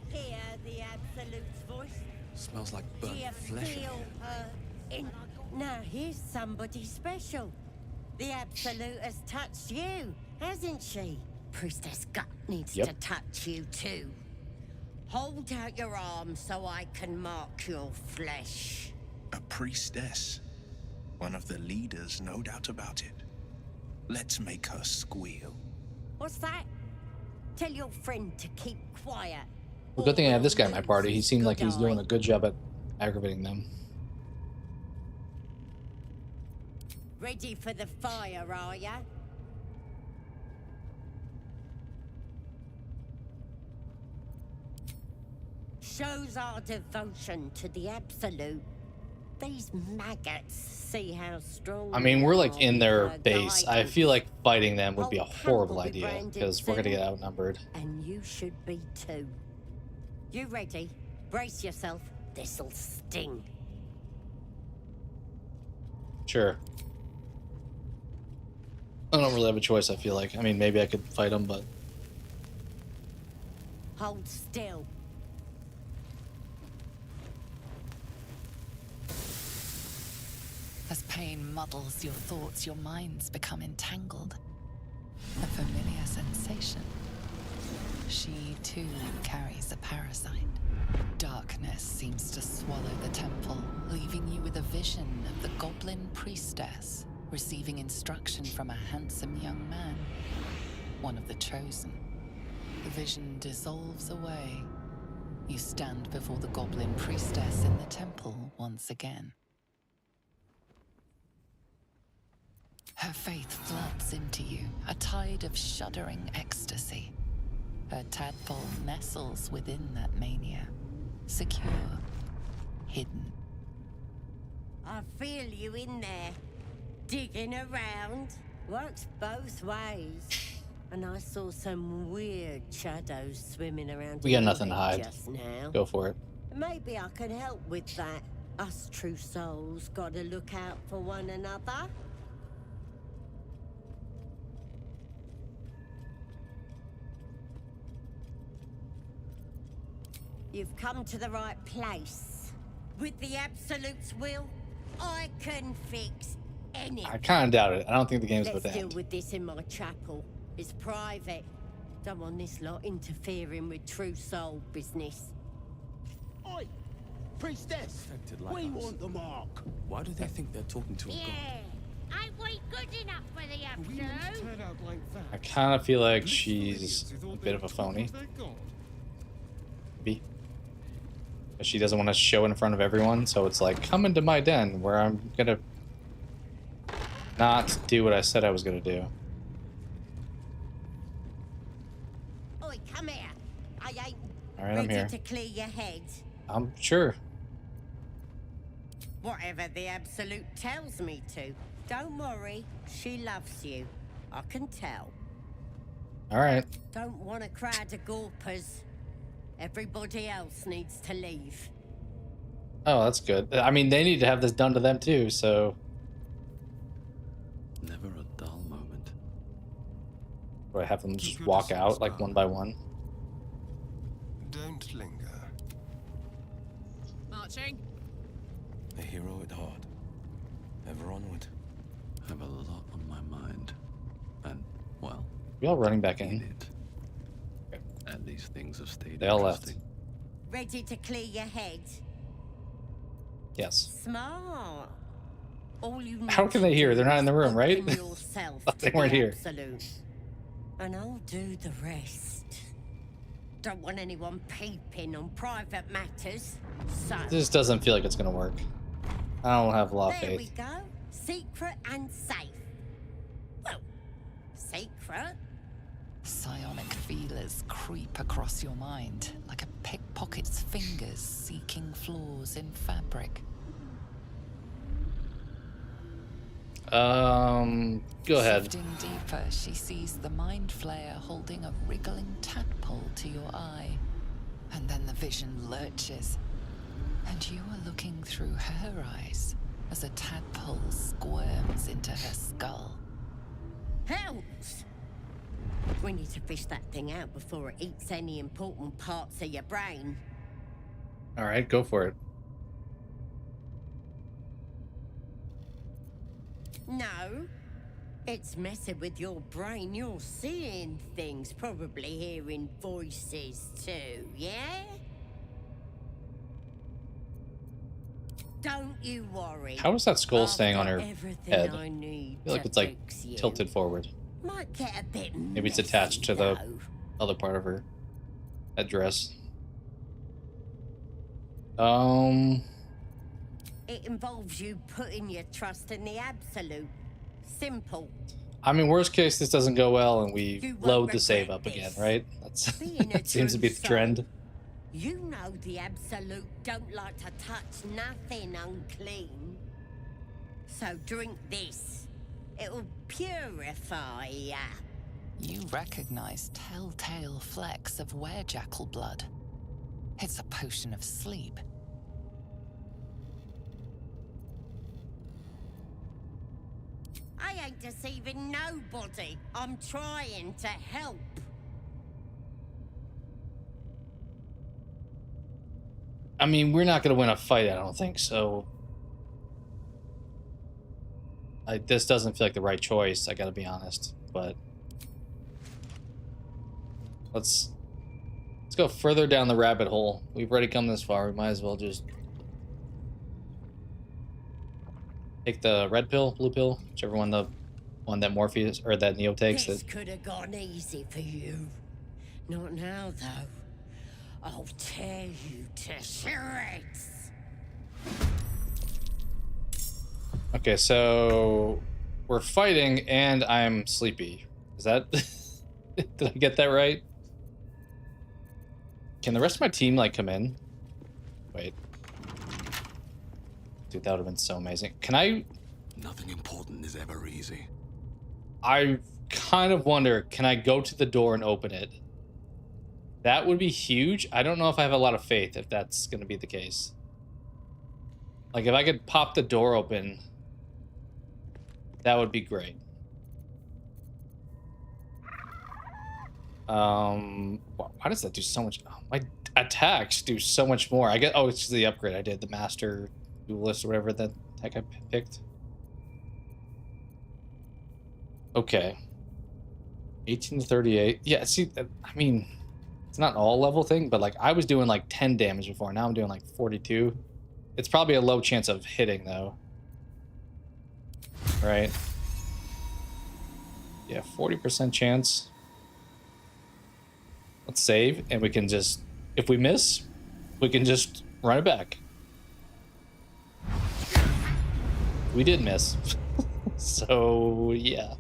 [SPEAKER 17] hear the Absolute's voice?
[SPEAKER 10] Smells like
[SPEAKER 17] Do
[SPEAKER 10] burnt
[SPEAKER 17] you
[SPEAKER 10] flesh in
[SPEAKER 17] feel
[SPEAKER 10] here.
[SPEAKER 17] her in? Now here's somebody special. The Absolute has touched you, hasn't she? Priestess Gut needs to touch you too. Hold out your arm so I can mark your flesh.
[SPEAKER 2] A priestess. One of the leaders, no doubt about it. Let's make her squeal.
[SPEAKER 17] What's that? Tell your friend to keep quiet.
[SPEAKER 1] Well, good thing I have this guy in my party. He seemed like he's doing a good job at aggravating them.
[SPEAKER 17] Ready for the fire, are ya? Shows our devotion to the Absolute. These maggots see how strong.
[SPEAKER 1] I mean, we're like in their
[SPEAKER 17] our
[SPEAKER 1] base. I
[SPEAKER 17] guidance.
[SPEAKER 1] feel like fighting them would be a
[SPEAKER 17] Whole camp
[SPEAKER 1] horrible
[SPEAKER 17] will be
[SPEAKER 1] idea
[SPEAKER 17] branded
[SPEAKER 1] because we're gonna
[SPEAKER 17] thin,
[SPEAKER 1] get outnumbered.
[SPEAKER 17] And you should be too. You ready? Brace yourself. This'll sting.
[SPEAKER 1] Sure. I don't really have a choice, I feel like. I mean, maybe I could fight them, but...
[SPEAKER 17] Hold still.
[SPEAKER 5] As pain muddles your thoughts, your minds become entangled. A familiar sensation. She, too, carries a parasite. Darkness seems to swallow the temple, leaving you with a vision of the goblin priestess receiving instruction from a handsome young man, one of the chosen. The vision dissolves away. You stand before the goblin priestess in the temple once again. Her faith floods into you, a tide of shuddering ecstasy. Her tadpole nestles within that mania, secure, hidden.
[SPEAKER 17] I feel you in there. Digging around. Works both ways. And I saw some weird shadows swimming around.
[SPEAKER 1] We got nothing to hide.
[SPEAKER 17] Just now.
[SPEAKER 1] Go for it.
[SPEAKER 17] Maybe I can help with that. Us true souls gotta look out for one another. You've come to the right place. With the Absolute's will, I can fix anything.
[SPEAKER 1] I kind of doubt it. I don't think the game's about
[SPEAKER 17] Let's
[SPEAKER 1] to
[SPEAKER 17] deal
[SPEAKER 1] end.
[SPEAKER 17] with this in my chapel. It's private. Don't want this lot interfering with true soul business.
[SPEAKER 18] Oi! Priestess! We want the mark.
[SPEAKER 10] Why do they think they're talking to a god?
[SPEAKER 17] Yeah, Ain't we good enough for the absolute?
[SPEAKER 1] I kind of feel like she's a bit of a phony. Maybe. But she doesn't want to show in front of everyone, so it's like, come into my den where I'm gonna not do what I said I was gonna do.
[SPEAKER 17] Oi, come here. I ain't
[SPEAKER 1] Alright, I'm here.
[SPEAKER 17] to clear your head.
[SPEAKER 1] I'm sure.
[SPEAKER 17] Whatever the absolute tells me to. Don't worry, she loves you. I can tell.
[SPEAKER 1] Alright.
[SPEAKER 17] Don't want a crowd of gawpers. Everybody else needs to leave.
[SPEAKER 1] Oh, that's good. I mean, they need to have this done to them too, so...
[SPEAKER 11] Never a dull moment.
[SPEAKER 1] Do I have them just walk out, like, one by one?
[SPEAKER 12] Don't linger.
[SPEAKER 6] Marching.
[SPEAKER 10] A hero at heart. Ever onward.
[SPEAKER 11] Have a lot on my mind. And, well...
[SPEAKER 1] We all running back in.
[SPEAKER 11] And these things have stayed
[SPEAKER 1] They all left.
[SPEAKER 11] interesting.
[SPEAKER 17] Ready to clear your head?
[SPEAKER 1] Yes.
[SPEAKER 17] Smart. All you need
[SPEAKER 1] How can they hear? They're not in the room, right?
[SPEAKER 17] yourself
[SPEAKER 1] They
[SPEAKER 17] to
[SPEAKER 1] weren't
[SPEAKER 17] the
[SPEAKER 1] here.
[SPEAKER 17] absolute. And I'll do the rest. Don't want anyone peeping on private matters. So
[SPEAKER 1] This doesn't feel like it's gonna work. I don't have a lot of
[SPEAKER 17] there we
[SPEAKER 1] faith.
[SPEAKER 17] go. Secret and safe. Well, secret.
[SPEAKER 5] Psionic feelers creep across your mind like a pickpocket's fingers seeking flaws in fabric.
[SPEAKER 1] Go ahead.
[SPEAKER 5] Sifting deeper, she sees the mind flayer holding a wriggling tadpole to your eye. And then the vision lurches. And you are looking through her eyes as a tadpole squirms into her skull.
[SPEAKER 17] Helps. We need to fish that thing out before it eats any important parts of your brain.
[SPEAKER 1] Alright, go for it.
[SPEAKER 17] No. It's messing with your brain. You're seeing things, probably hearing voices too, yeah? Don't you worry.
[SPEAKER 1] How is that skull
[SPEAKER 17] I've
[SPEAKER 1] staying on
[SPEAKER 17] got
[SPEAKER 1] her
[SPEAKER 17] everything
[SPEAKER 1] head?
[SPEAKER 17] I need
[SPEAKER 1] I feel like
[SPEAKER 17] to
[SPEAKER 1] it's like
[SPEAKER 17] fix you.
[SPEAKER 1] tilted forward.
[SPEAKER 17] Might get a bit
[SPEAKER 1] Maybe it's
[SPEAKER 17] messy,
[SPEAKER 1] attached to the
[SPEAKER 17] though.
[SPEAKER 1] other part of her headdress.
[SPEAKER 17] It involves you putting your trust in the absolute. Simple.
[SPEAKER 1] I mean, worst case, this doesn't go well and we
[SPEAKER 17] You won't
[SPEAKER 1] load the save
[SPEAKER 17] regret
[SPEAKER 1] up again,
[SPEAKER 17] this.
[SPEAKER 1] right? That's
[SPEAKER 17] Being a
[SPEAKER 1] that seems to be
[SPEAKER 17] true
[SPEAKER 1] the trend.
[SPEAKER 17] You know the absolute don't like to touch nothing unclean. So drink this. It'll purify ya.
[SPEAKER 5] You recognize telltale flecks of werejackal blood. It's a potion of sleep.
[SPEAKER 17] I ain't deceiving nobody. I'm trying to help.
[SPEAKER 1] I mean, we're not going to win a fight, I don't think, so... this doesn't feel like the right choice, I gotta be honest, but... Let's go further down the rabbit hole. We've already come this far, we might as well just... take the red pill, blue pill, whichever one that Morpheus, or that Neo takes.
[SPEAKER 17] This could have gone easy for you. Not now, though. I'll tear you to shreds.
[SPEAKER 1] Okay, so we're fighting and I'm sleepy. Is that... did I get that right? Can the rest of my team, like, come in? Wait. Dude, that would have been so amazing. Can I...
[SPEAKER 10] Nothing important is ever easy.
[SPEAKER 1] I kind of wonder, can I go to the door and open it? That would be huge. I don't know if I have a lot of faith if that's going to be the case. Like, if I could pop the door open, that would be great. Why does that do so much? Oh, my attacks do so much more. I get. Oh, it's the upgrade I did, the Master Duelist or whatever that attack I picked. Okay. 18 to 38. Yeah, see, I mean, it's not all level thing, but like I was doing like 10 damage before. Now I'm doing like 42. It's probably a low chance of hitting though. right? Yeah, 40% chance. Let's save, and we can just, if we miss, we can just run it back. We did miss. So, yeah.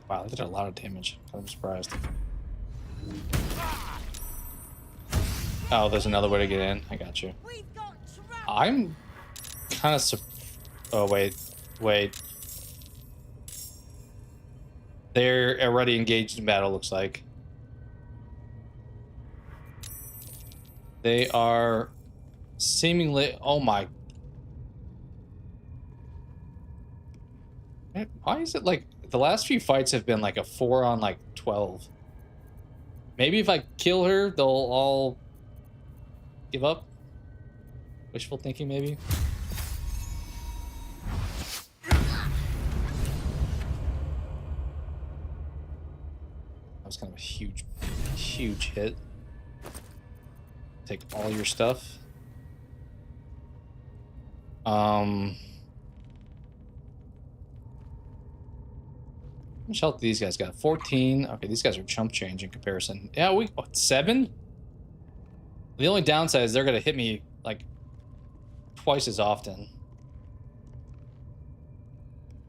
[SPEAKER 1] Wow, they did a lot of damage. I'm surprised. Oh, there's another way to get in. I got you. I'm kind of... Oh, wait. Wait. They're already engaged in battle, looks like. They are seemingly... Oh, my... Why is it like... The last few fights have been like a 4 on like 12. Maybe if I kill her, they'll all give up. Wishful thinking, maybe. That was kind of a huge, huge hit. Take all your stuff. How much health these guys got? 14. Okay, these guys are chump change in comparison. Yeah, what, 7? The only downside is they're gonna hit me like twice as often.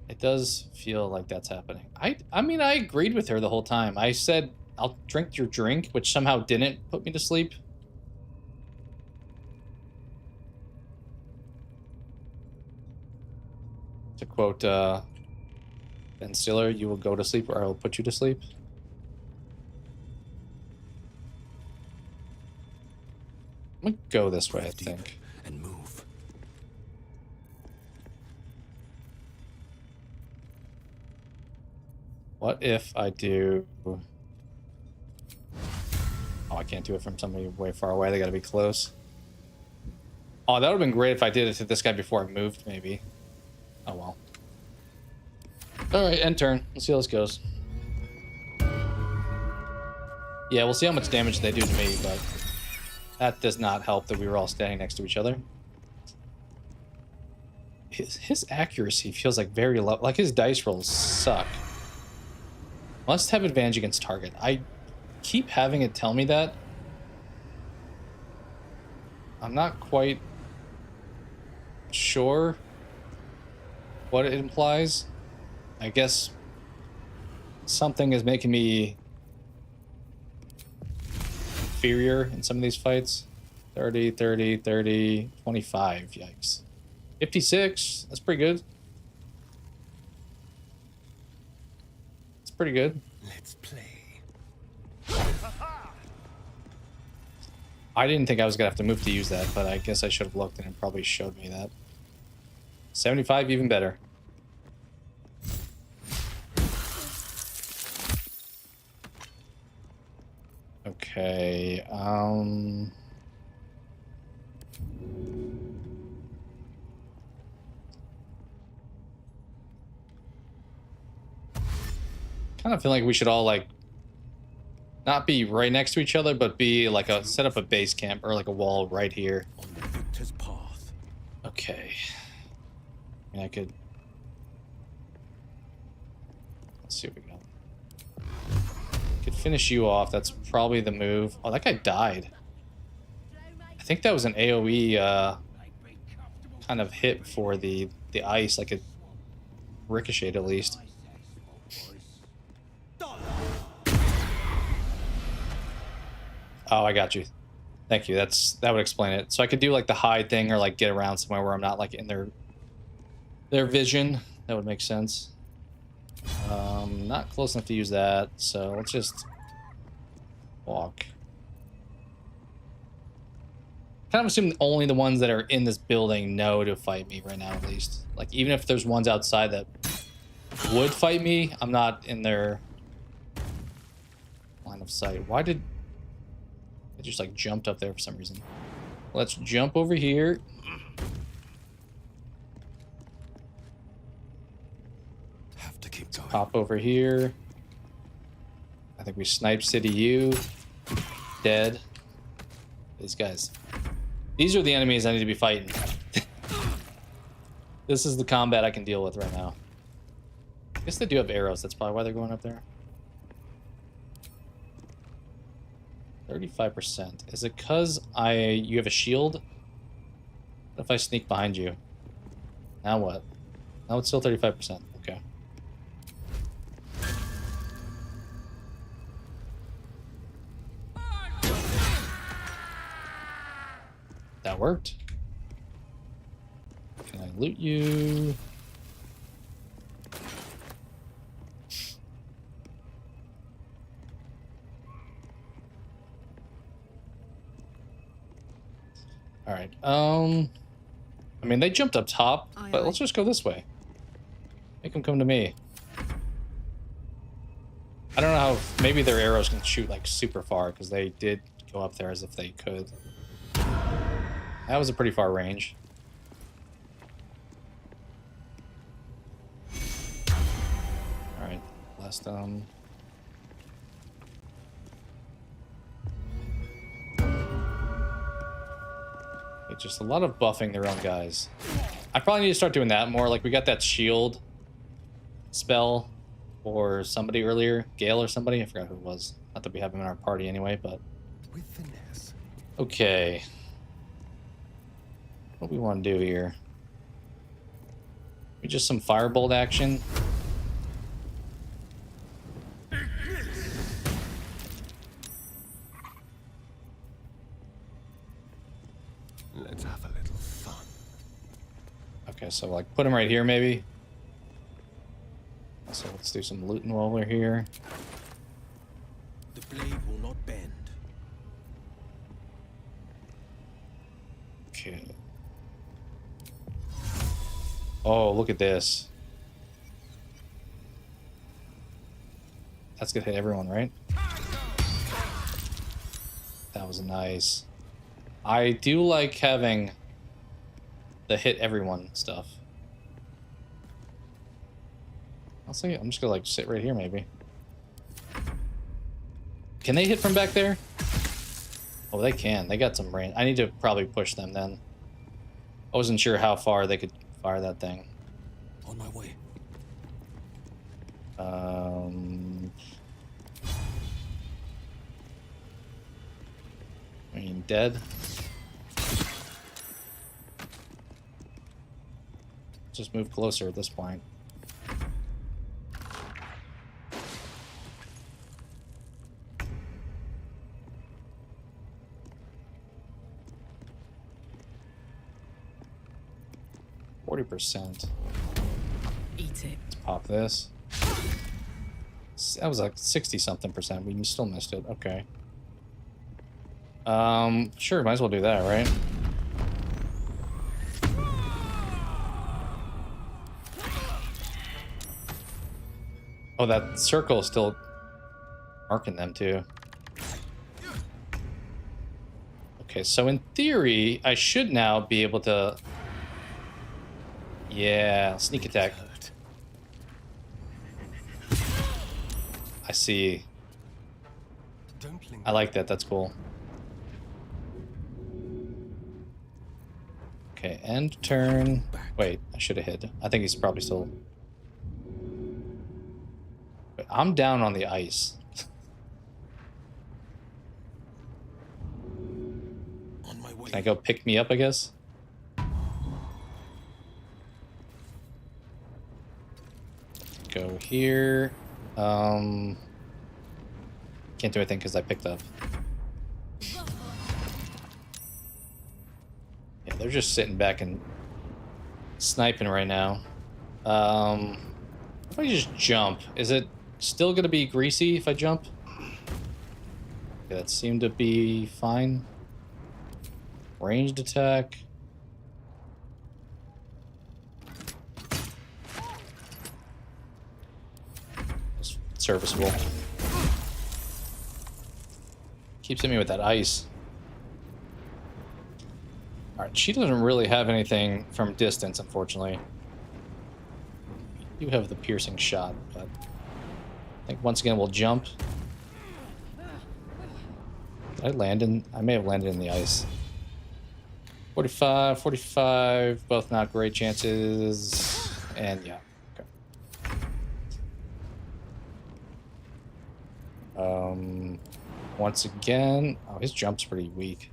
[SPEAKER 1] It does feel like that's happening. I mean, I agreed with her the whole time. I said, I'll drink your drink, which somehow didn't put me to sleep. To quote Ben Stiller, you will go to sleep or I will put you to sleep. I'm gonna go this way, I think.
[SPEAKER 10] And move.
[SPEAKER 1] What if I do... Oh, I can't do it from somebody way far away. They gotta be close. Oh, that would have been great if I did it to this guy before I moved, maybe. Oh, well. Alright, end turn. Let's see how this goes. Yeah, we'll see how much damage they do to me, but... That does not help that we were all standing next to each other. His accuracy feels like very low. Like, his dice rolls suck. Must have advantage against target. I keep having it tell me that. I'm not quite sure what it implies. I guess something is making me inferior in some of these fights. 30, 30, 30, 25. Yikes. 56. That's pretty good. It's pretty good.
[SPEAKER 10] Let's play.
[SPEAKER 1] I didn't think I was gonna have to move to use that, but I guess I should have looked and it probably showed me that. 75, even better. Okay, kind of feel like we should all, like, not be right next to each other, but be like set up a base camp or like a wall right here.
[SPEAKER 10] On the victor's path.
[SPEAKER 1] Okay. I mean, I could... Let's see what we got. Could finish you off. That's probably the move. Oh, that guy died. I think that was an AoE kind of hit for the ice. Like it ricocheted at least. Oh, I got you. Thank you. That would explain it. So I could do like the hide thing or like get around somewhere where I'm not like in their vision. That would make sense. Not close enough to use that, so let's just walk. Kind of assume only the ones that are in this building know to fight me right now, at least. Like, even if there's ones outside that would fight me, I'm not in their line of sight. Why did... I just, like, jumped up there for some reason. Let's jump over here. Pop over here. I think we snipe City U. Dead. These guys. These are the enemies I need to be fighting. This is the combat I can deal with right now. I guess they do have arrows. That's probably why they're going up there. 35%. Is it because you have a shield? What if I sneak behind you? Now what? Now it's still 35%. Okay. That worked. Can I loot you? All right. I mean, they jumped up top, but let's just go this way. Make them come to me. I don't know how. Maybe their arrows can shoot like super far because they did go up there as if they could. That was a pretty far range. All right, last It's just a lot of buffing their own guys. I probably need to start doing that more. Like we got that shield spell or somebody earlier, Gale or somebody. I forgot who it was. Not that we have him in our party anyway, but
[SPEAKER 12] with finesse.
[SPEAKER 1] Okay. What we want to do here? Just some firebolt action.
[SPEAKER 12] Let's have a little fun.
[SPEAKER 1] Okay, so like put him right here maybe. So let's do some looting while we're here.
[SPEAKER 10] The blade will not bend.
[SPEAKER 1] Okay. Oh, look at this. That's gonna hit everyone, right? That was nice. I do like having the hit everyone stuff. I'll say I'm just gonna like sit right here maybe. Can they hit from back there? Oh, they can. They got some range. I need to probably push them then. I wasn't sure how far they could fire that thing.
[SPEAKER 10] On my way.
[SPEAKER 1] I mean, dead. Just move closer at this point. %.
[SPEAKER 6] Eat it.
[SPEAKER 1] Let's pop this. That was like 60-something %. We still missed it. Okay. Sure, might as well do that, right? Oh, that circle is still marking them too. Okay, so in theory, I should now be able to... Yeah, sneak attack. I see. I like that. That's cool. Okay, end turn. Wait, I should have hit. I think he's probably still... But I'm down on the ice.
[SPEAKER 10] On my way.
[SPEAKER 1] Can I go pick me up, I guess? Go here. Can't do anything because I picked up. Yeah, they're just sitting back and sniping right now. If I just jump, is it still gonna be greasy if I jump? Okay, that seemed to be fine. Ranged attack. It's serviceable. Keeps hitting me with that ice. Alright, she doesn't really have anything from distance, unfortunately. do have the piercing shot, but I think once again we'll jump. Did I land in? I may have landed in the ice. 45, 45, both not great chances, and yeah. Okay. Once again, oh, his jump's pretty weak.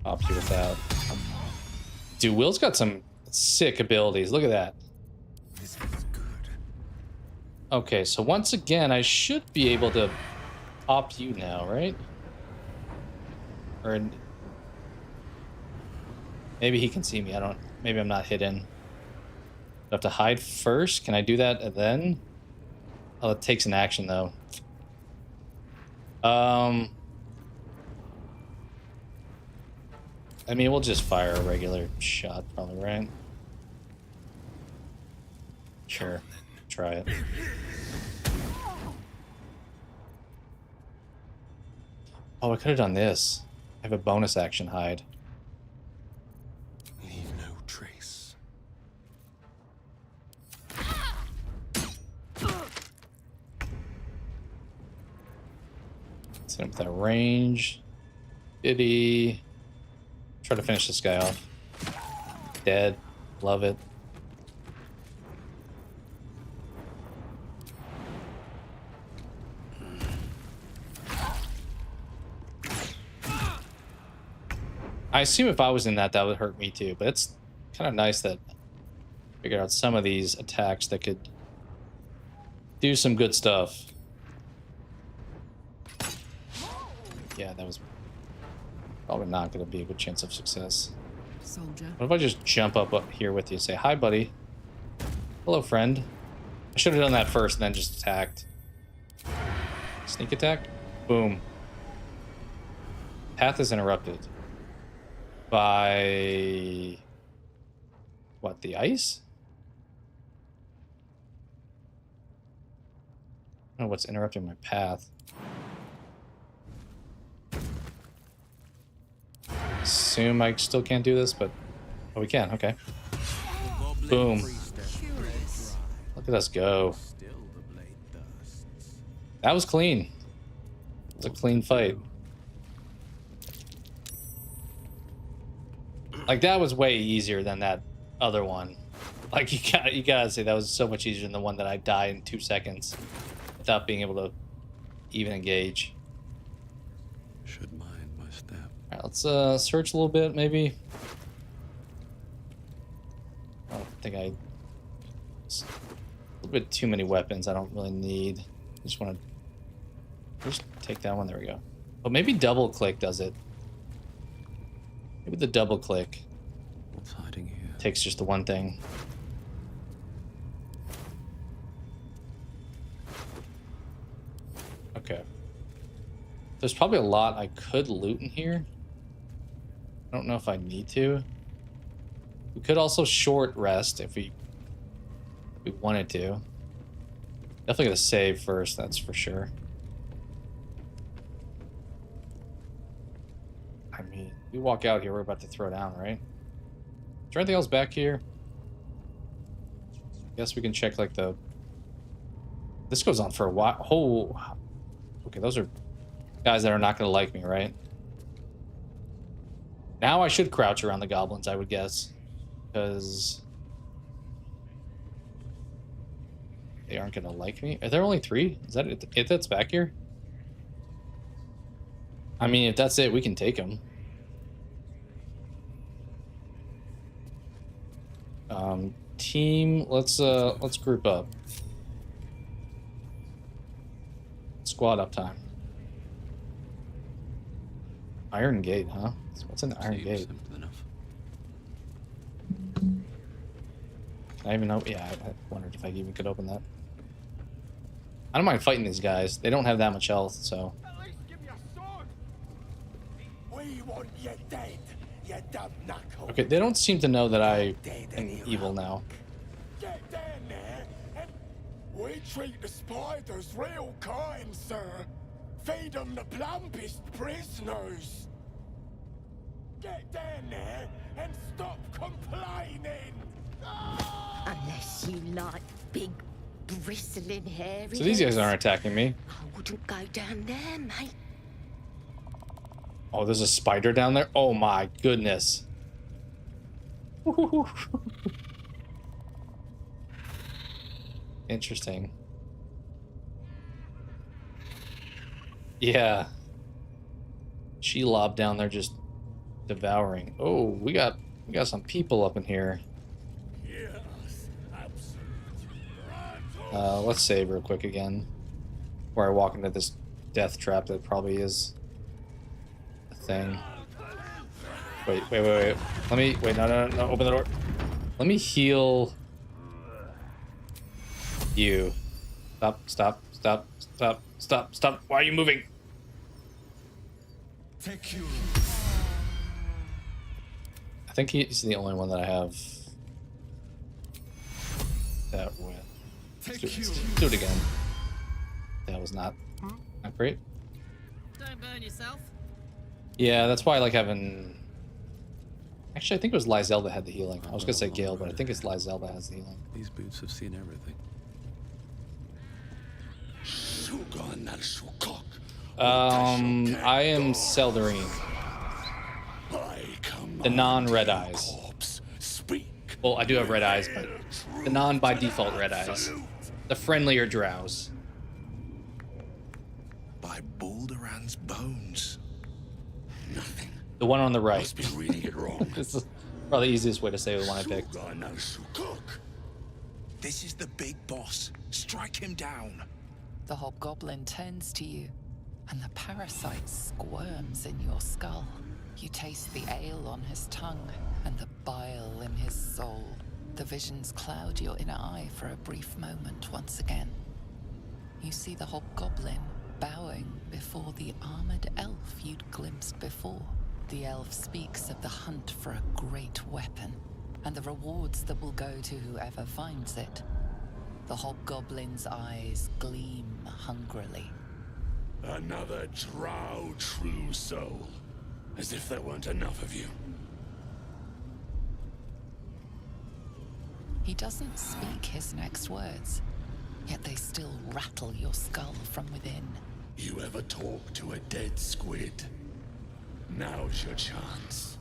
[SPEAKER 1] Pop you with that. Dude, Will's got some sick abilities. Look at that.
[SPEAKER 10] This is good.
[SPEAKER 1] Okay, so once again, I should be able to pop you now, right? Or maybe he can see me. I don't. Maybe I'm not hidden. Do I have to hide first? Can I do that and then? Oh, it takes an action though. I mean, we'll just fire a regular shot, probably, right? Sure. Try it. Oh, I could have done this. I have a bonus action hide.
[SPEAKER 10] Leave no trace.
[SPEAKER 1] Let's hit him with that range. Biddy. Try to finish this guy off. Dead. Love it. I assume if I was in that, that would hurt me too, but it's kind of nice that I figured out some of these attacks that could do some good stuff. Yeah, that was probably not going to be a good chance of success.
[SPEAKER 6] Soldier.
[SPEAKER 1] What if I just jump up here with you and say, hi, buddy. Hello, friend. I should have done that first and then just attacked. Sneak attack? Boom. Path is interrupted. By... what, the ice? I don't know what's interrupting my path. Assume I still can't do this, but oh, we can. Okay. Boom. Look at us go. That was clean. It was a clean fight. Like that was way easier than that other one. Like you gotta say that was so much easier than the one that I died in 2 seconds without being able to even engage.
[SPEAKER 10] Should mind my step.
[SPEAKER 1] All right, let's search a little bit, maybe. I don't think a little bit too many weapons. I don't really need. I just want to just take that one. There we go. But maybe double click does it. Maybe the double click.
[SPEAKER 10] What's hiding here?
[SPEAKER 1] Takes just the one thing. Okay. There's probably a lot I could loot in here. I don't know if I need to. We could also short rest if we wanted to. Definitely gonna save first, that's for sure. I mean, we walk out here, we're about to throw down, right? Is there anything else back here? Guess we can check like the... This goes on for a while. Oh, okay, those are guys that are not gonna like me, right? Now I should crouch around the goblins, I would guess. Because... they aren't gonna like me. Are there only 3? Is that it that's back here? I mean, if that's it, we can take them. Team, let's group up. Squad up time. Iron Gate, huh? What's in the Iron Gate?
[SPEAKER 10] Simple enough.
[SPEAKER 1] Can I even know? Yeah, I wondered if I even could open that. I don't mind fighting these guys. They don't have that much health, so.
[SPEAKER 16] At least give me a sword. We want you dead, you dumb knuckle.
[SPEAKER 1] Okay, they don't seem to know that I am evil now.
[SPEAKER 16] Get down there and
[SPEAKER 18] We treat the spiders real kind, sir. Feed them the plumpest prisoners. Get down there and stop complaining.
[SPEAKER 17] Unless you like big, bristling, hairy.
[SPEAKER 1] So these guys aren't attacking me.
[SPEAKER 17] I wouldn't go down there, mate.
[SPEAKER 1] Oh, there's a spider down there? Oh my goodness. Interesting. Yeah. She lobbed down there just devouring. Oh, we got some people up in here. Let's save real quick again. Before I walk into this death trap that probably is a thing. Wait. Let me, wait, no, open the door. Let me heal you. Stop. Why are you moving?
[SPEAKER 18] Take you.
[SPEAKER 1] I think he's the only one that I have that with. Let's do it again. That was not great.
[SPEAKER 6] Don't burn yourself.
[SPEAKER 1] Yeah, that's why I like having... Actually, I think it was Lizelle that had the healing. I was gonna say Gale, but I think it's Lizelle that has the healing.
[SPEAKER 10] These boots have seen everything.
[SPEAKER 1] I am Seldarine. The non-red eyes. Well, I do have red eyes, but the non by default red eyes. The friendlier drows.
[SPEAKER 13] By Balduran's bones. Nothing.
[SPEAKER 1] The one on the right.
[SPEAKER 13] Must be reading it wrong.
[SPEAKER 1] This is probably the easiest way to say the one I picked.
[SPEAKER 13] This is the big boss. Strike him down.
[SPEAKER 5] The hobgoblin turns to you, and the parasite squirms in your skull. You taste the ale on his tongue, and the bile in his soul. The visions cloud your inner eye for a brief moment once again. You see the hobgoblin bowing before the armored elf you'd glimpsed before. The elf speaks of the hunt for a great weapon, and the rewards that will go to whoever finds it. The hobgoblin's eyes gleam hungrily.
[SPEAKER 16] Another drow true soul. As if there weren't enough of you.
[SPEAKER 5] He doesn't speak his next words, yet they still rattle your skull from within.
[SPEAKER 16] You ever talk to a dead squid? Now's your chance.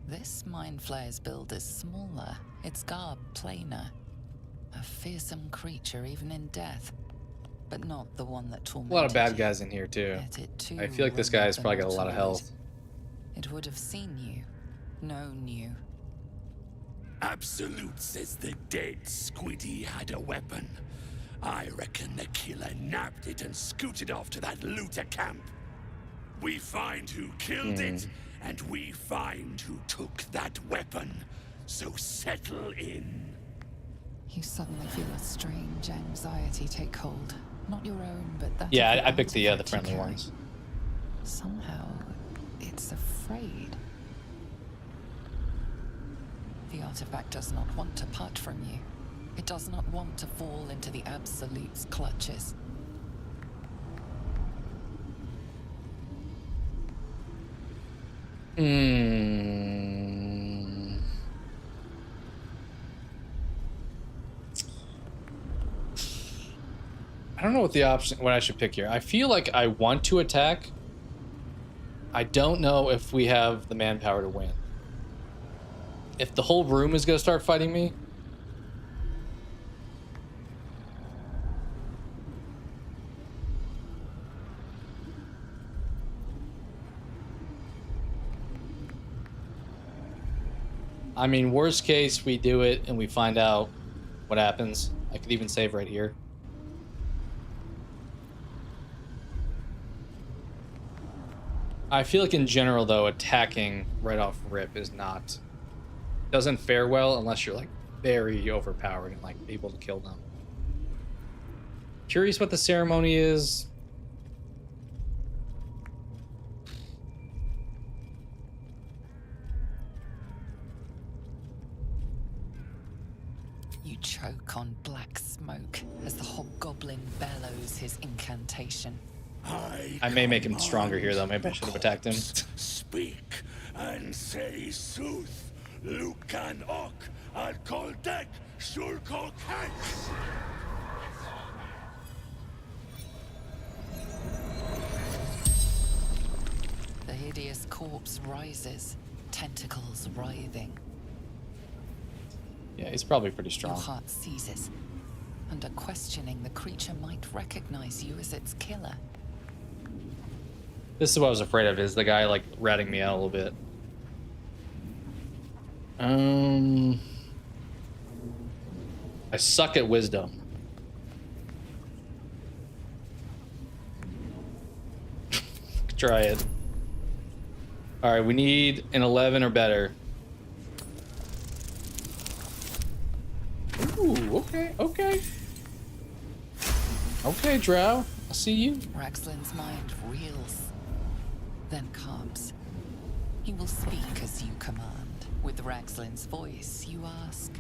[SPEAKER 5] This Mind Flayer's build is smaller, its garb plainer. A fearsome creature even in death, but not the one that tormented
[SPEAKER 1] A lot of bad guys in here too. I feel like this guy's probably got a lot of health.
[SPEAKER 5] It would have seen you, known you.
[SPEAKER 16] Absolute says the dead squiddy had a weapon. I reckon the killer nabbed it and scooted off to that looter camp. We find who killed it, and we find who took that weapon. So settle in.
[SPEAKER 5] You suddenly feel a strange anxiety take hold. Not your own, but that.
[SPEAKER 1] Yeah, I picked the friendly ones.
[SPEAKER 5] Somehow, it's afraid. The artifact does not want to part from you. It does not want to fall into the Absolute's clutches.
[SPEAKER 1] I don't know what I should pick here. I feel like I want to attack. I don't know if we have the manpower to win. If the whole room is going to start fighting me. I mean, worst case, we do it and we find out what happens. I could even save right here. I feel like in general, though, attacking right off rip is not doesn't fare well unless you're like very overpowered and like able to kill them. Curious what the ceremony is.
[SPEAKER 5] You choke on black smoke as the hobgoblin bellows his incantation.
[SPEAKER 1] I may make him stronger here though. Maybe I should have attacked him.
[SPEAKER 18] Speak and say sooth. Lucan ok al koldek shulko hex.
[SPEAKER 5] The hideous corpse rises, tentacles writhing.
[SPEAKER 1] Yeah, he's probably pretty strong.
[SPEAKER 5] Your heart seizes. Under questioning, the creature might recognize you as its killer.
[SPEAKER 1] This is what I was afraid of, is the guy like ratting me out a little bit. I suck at wisdom. Try it. All right, we need an 11 or better. Ooh, okay, okay. Okay, Drow, I see you.
[SPEAKER 5] Raxlin's mind reels, then calms. He will speak as you command. With Raxlin's voice, you ask.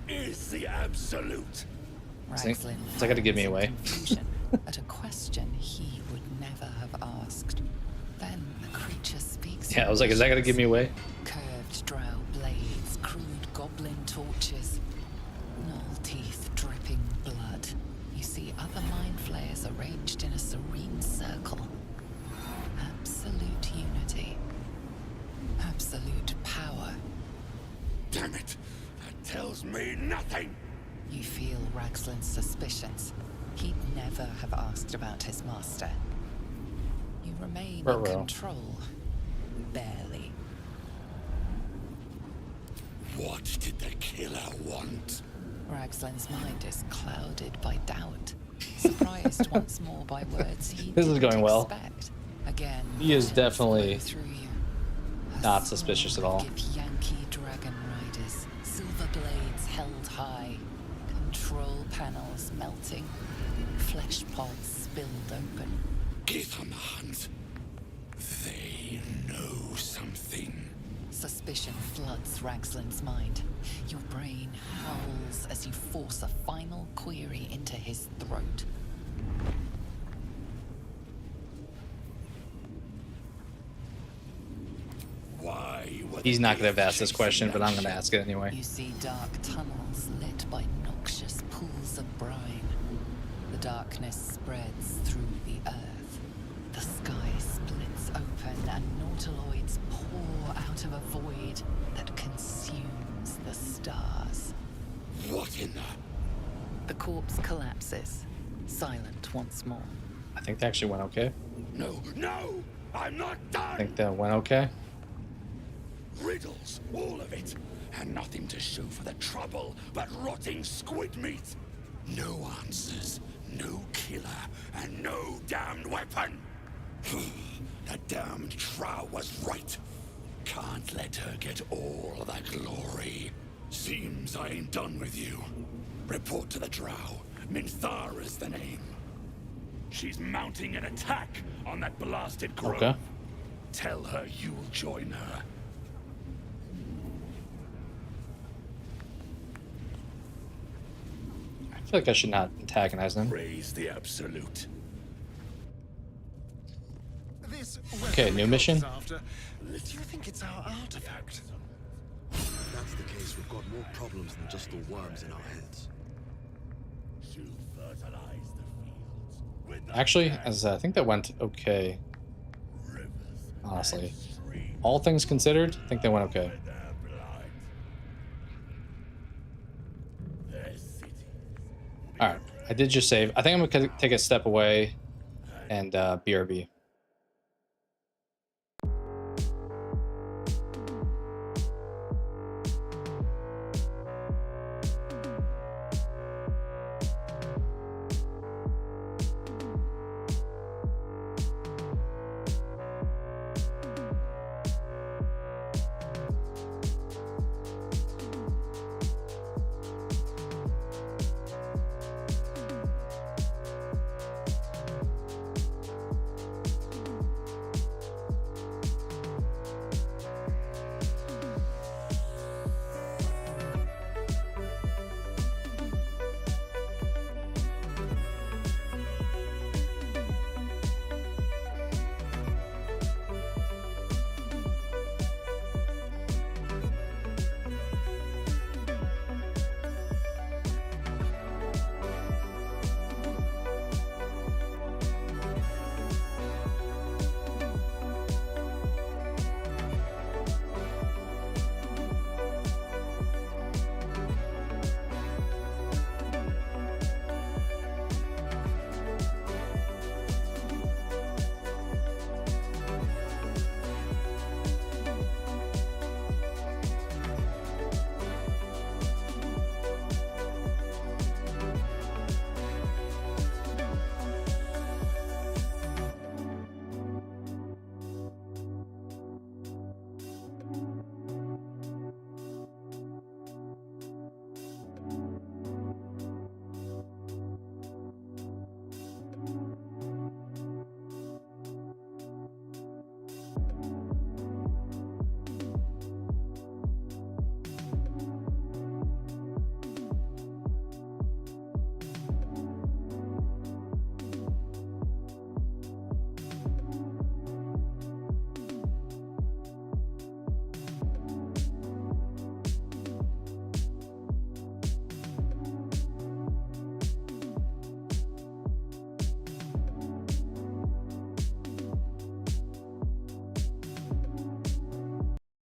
[SPEAKER 18] Is the absolute?
[SPEAKER 1] Is that gonna give me away?
[SPEAKER 5] At a question he would never have asked. Then the creature speaks.
[SPEAKER 1] Yeah, I was like, is that gonna give me away?
[SPEAKER 5] Curved drow blades, crude goblin torches, gnoll teeth dripping blood. You see other mind flayers arranged in a serene circle. Absolute unity. Absolute power.
[SPEAKER 18] Damn it! That tells me nothing!
[SPEAKER 5] You feel Raxlin's suspicions. He'd never have asked about his master. You remain in control. Barely.
[SPEAKER 18] What did the killer want?
[SPEAKER 5] Raxlin's mind is clouded by doubt. Surprised once more by words he
[SPEAKER 1] This is
[SPEAKER 5] didn't
[SPEAKER 1] going well.
[SPEAKER 5] expect. Again,
[SPEAKER 1] He is definitely
[SPEAKER 5] through you.
[SPEAKER 1] not suspicious at all.
[SPEAKER 5] Yankee dragon riders, silver blades held high, control panels melting, flesh pods spilled open.
[SPEAKER 18] Get on the hunt. They know something.
[SPEAKER 5] Suspicion floods Raxlin's mind. Your brain howls as you force a final query into his throat.
[SPEAKER 18] Why?
[SPEAKER 1] He's not gonna have asked this question, but I'm gonna ask it anyway.
[SPEAKER 5] You see dark tunnels lit by noxious pools of brine. The darkness spreads through the earth. The sky splits open and nautiloids pour out of a void that consumes the stars.
[SPEAKER 18] What in the...
[SPEAKER 5] The corpse collapses, silent once more.
[SPEAKER 1] I think that actually went okay.
[SPEAKER 18] No, no! I'm not done!
[SPEAKER 1] I think that went okay.
[SPEAKER 18] Riddles, all of it. And nothing to show for the trouble but rotting squid meat. No answers, no killer, and no damned weapon. That damned Trow was right. Can't let her get all the glory. Seems I ain't done with you. Report to the Drow. Minthara's the name. She's mounting an attack on that blasted grove.
[SPEAKER 1] Okay.
[SPEAKER 18] Tell her you'll join her.
[SPEAKER 1] I feel like I should not antagonize them.
[SPEAKER 18] Raise the absolute.
[SPEAKER 1] Okay, new mission.
[SPEAKER 19] Do you think it's our artifact? If that's the case, we've got more problems than just the worms in our heads.
[SPEAKER 1] Actually, as I think that went okay. Honestly, all things considered, I think they went okay. All right, I did just save. I think I'm gonna take a step away and BRB.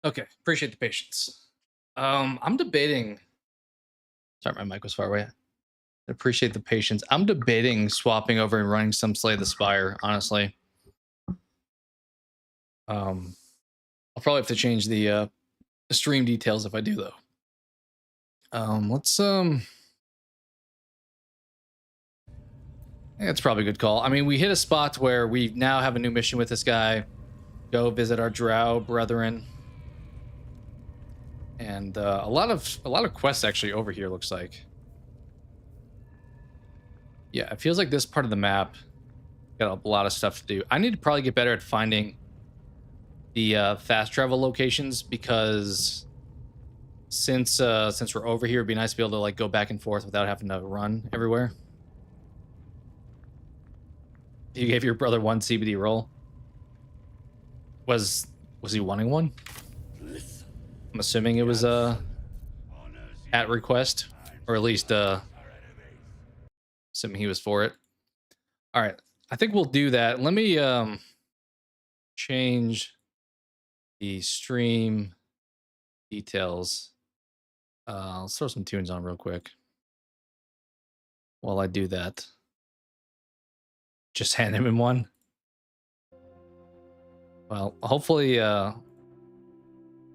[SPEAKER 1] Okay, appreciate the patience. I'm debating. Sorry, my mic was far away. Appreciate the patience. I'm debating swapping over and running some Slay the Spire, honestly. I'll probably have to change the stream details if I do, though. Let's I think that's probably a good call. I mean, we hit a spot where we now have a new mission with this guy. Go visit our drow brethren. And a lot of quests actually over here, looks like. Yeah, it feels like this part of the map got a lot of stuff to do. I need to probably get better at finding the fast travel locations, because since we're over here, it'd be nice to be able to like go back and forth without having to run everywhere. You gave your brother one CBD roll. Was he wanting one? I'm assuming it was at request, or at least assuming he was for it. All right, I think we'll do that. Let me change the stream details. Let's throw some tunes on real quick while I do that. Just hand him one. Well, hopefully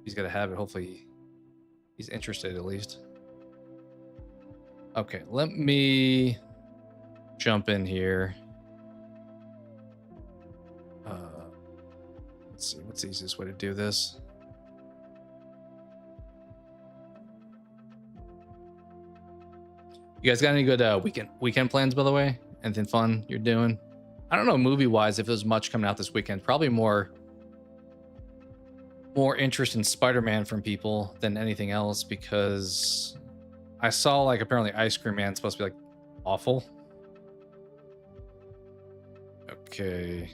[SPEAKER 1] he's gonna have it. Hopefully he's interested at least. Okay, let me jump in here. Let's see, what's the easiest way to do this? You guys got any good weekend plans, by the way? Anything fun you're doing? I don't know, movie-wise, if there's much coming out this weekend. Probably more interest in Spider-Man from people than anything else, because I saw like apparently Ice Cream Man's supposed to be like awful. Okay.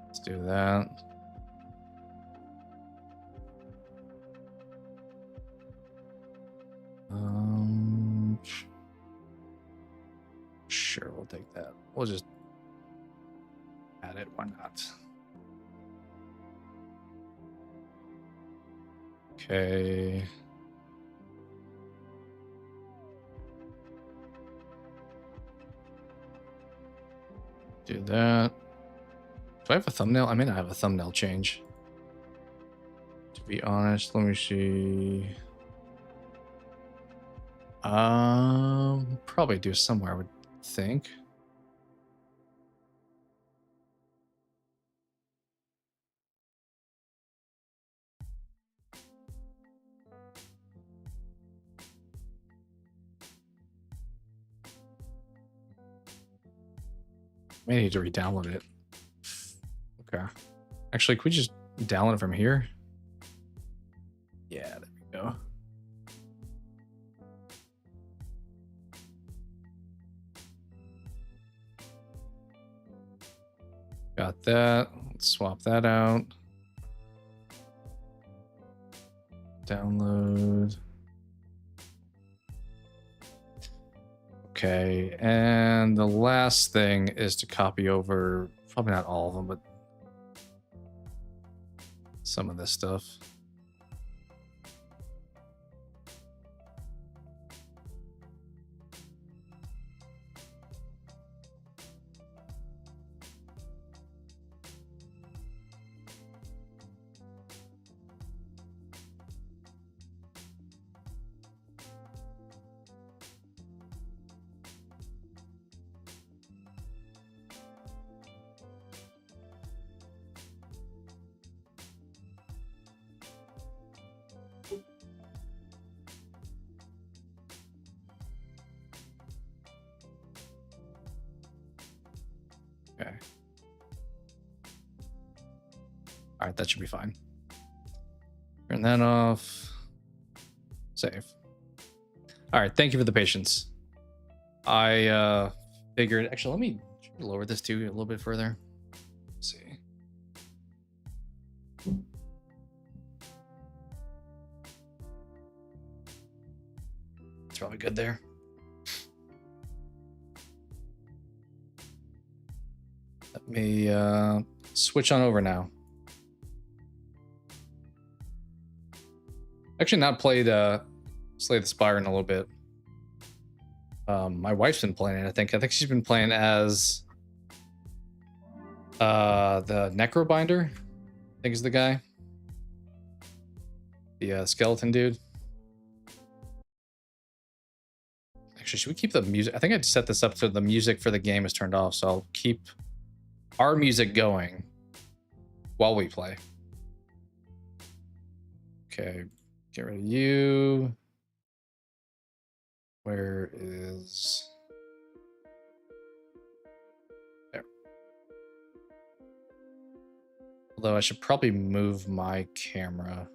[SPEAKER 1] Let's do that. Sure, we'll take that. We'll just add it. Why not? Okay. Do that. Do I have a thumbnail? I may not have a thumbnail change. To be honest, let me see. Probably do somewhere, I would think. May need to re-download it. Okay. Actually, could we just download it from here? Yeah, there we go. Got that. Let's swap that out. Download. Okay, and the last thing is to copy over, probably not all of them, but some of this stuff. Okay. All right, that should be fine. Turn that off. Save. All right, thank you for the patience. I figured, actually, let me lower this too a little bit further. Let's see. It's probably good there. Let me switch on over now. Actually not played Slay the Spire in a little bit. My wife's been playing it, I think. I think she's been playing as the Necrobinder, I think is the guy. The skeleton dude. Actually, should we keep the music? I think I'd set this up so the music for the game is turned off, so I'll keep our music going while we play. Okay, get rid of you. Where is... There. Although I should probably move my camera.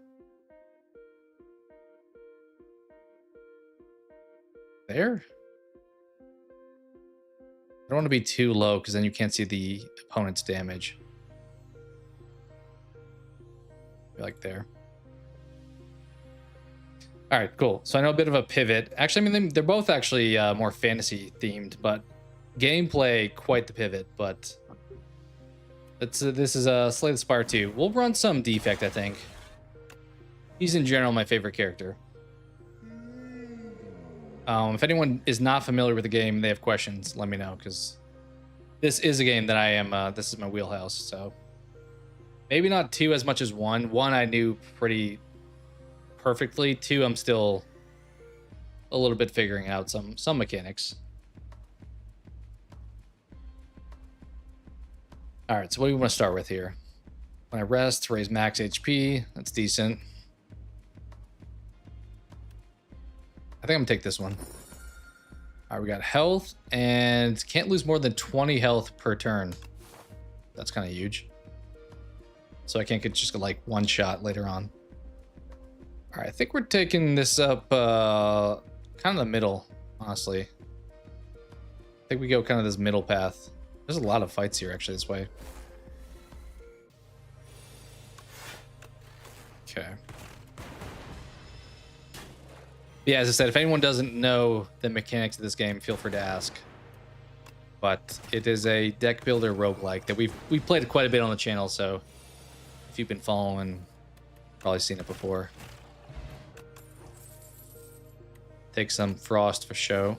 [SPEAKER 1] There? I don't want to be too low because then you can't see the opponent's damage. Like there. All right, cool. So I know a bit of a pivot. Actually, I mean, they're both actually more fantasy themed, but gameplay quite the pivot. But this is Slay the Spire 2. We'll run some Defect, I think. He's in general my favorite character. If anyone is not familiar with the game, they have questions, let me know, because this is a game that I am, this is my wheelhouse, so. Maybe not 2 as much as 1. 1 I knew pretty perfectly. 2 I'm still a little bit figuring out some mechanics. All right, so what do we want to start with here? When I rest, raise max HP, that's decent. I think I'm gonna take this one. All right, we got health and can't lose more than 20 health per turn. That's kind of huge. So I can't get just like one shot later on. All right, I think we're taking this up kind of the middle, honestly. I think we go kind of this middle path. There's a lot of fights here actually this way. Okay. Yeah, as I said, if anyone doesn't know the mechanics of this game, feel free to ask. But it is a deck builder roguelike that we've played quite a bit on the channel, so if you've been following, probably seen it before. Take some frost for show.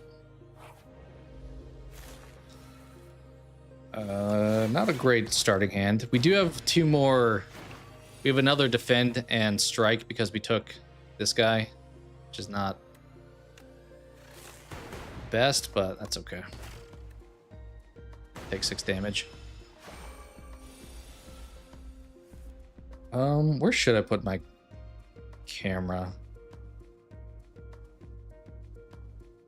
[SPEAKER 1] Not a great starting hand. We do have 2 more. We have another defend and strike because we took this guy, which is not best, but that's okay. Take 6 damage. Where should I put my camera?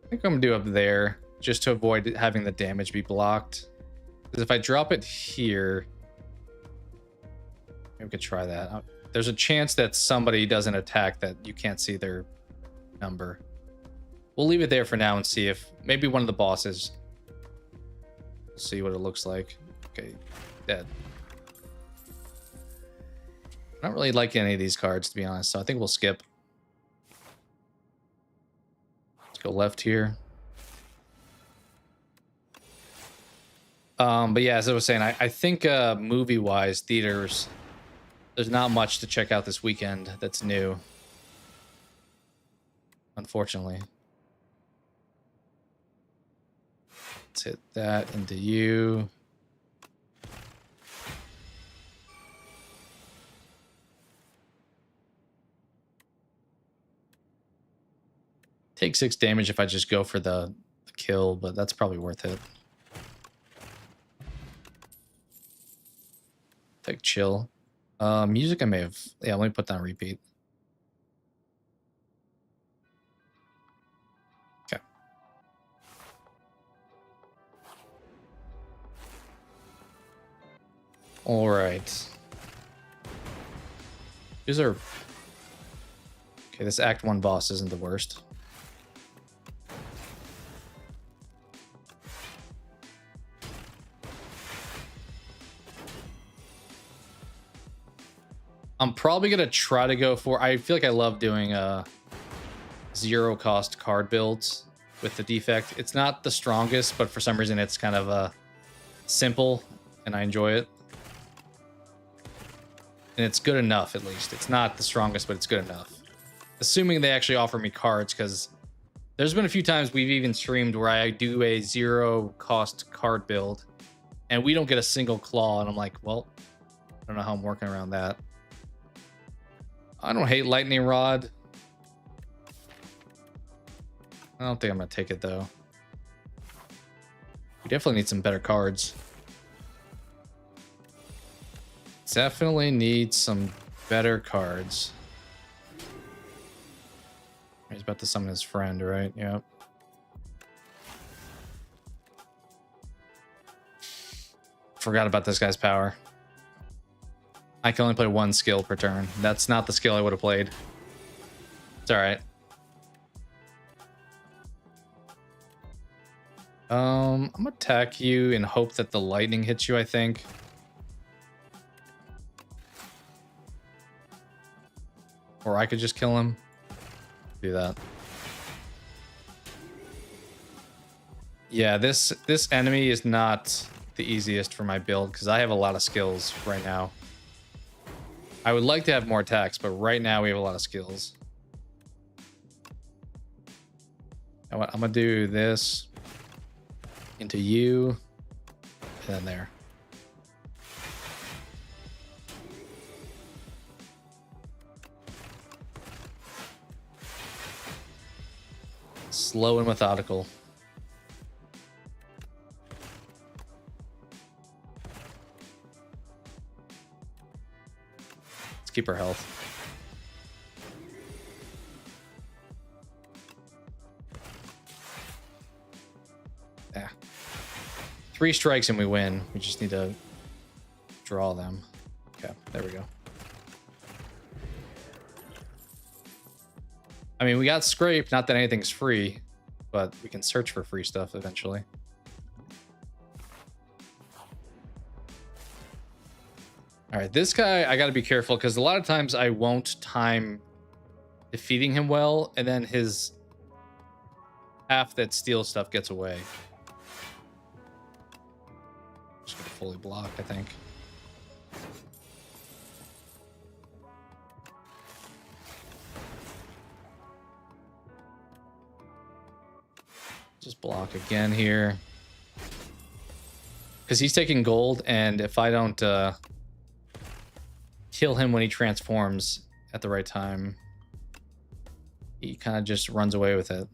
[SPEAKER 1] I think I'm gonna do up there just to avoid having the damage be blocked. Because if I drop it here, maybe we could try that. There's a chance that somebody does an attack that you can't see their number. We'll leave it there for now and see if maybe one of the bosses. We'll see what it looks like. Okay, dead. I don't really like any of these cards, to be honest, so I think we'll skip. Let's go left here. But yeah, as I was saying, I think movie-wise, theaters, there's not much to check out this weekend that's new. Unfortunately. Let's hit that into you. Take 6 damage if I just go for the kill, but that's probably worth it. Take chill. Music I may have... Yeah, let me put that on repeat. Okay. All right. These are... Okay, this Act 1 boss isn't the worst. I'm probably going to try to go for... I feel like I love doing 0 cost card builds with the defect. It's not the strongest, but for some reason it's kind of simple. and I enjoy it. And it's good enough, at least. It's not the strongest, but it's good enough. Assuming they actually offer me cards, because there's been a few times we've even streamed where I do a 0-cost card build, and we don't get a single claw, and I'm like, well, I don't know how I'm working around that. I don't hate Lightning Rod. I don't think I'm going to take it, though. We definitely need some better cards. Definitely need some better cards. He's about to summon his friend, right? Yep. Forgot about this guy's power. I can only play one skill per turn. That's not the skill I would have played. It's all right. I'm gonna attack you and hope that the lightning hits you, I think. Or I could just kill him. Do that. Yeah, this enemy is not the easiest for my build because I have a lot of skills right now. I would like to have more attacks, but right now we have a lot of skills. I'm gonna do this into you, and then there. Slow and methodical. Let's keep our health. Yeah. 3 strikes and we win. We just need to draw them. Okay, there we go. I mean, we got scrape, not that anything's free, but we can search for free stuff eventually. All right, this guy, I got to be careful because a lot of times I won't time defeating him well, and then his half that steals stuff gets away. Just gonna fully block, I think. Just block again here. Because he's taking gold, and if I don't kill him when he transforms at the right time, he kind of just runs away with it.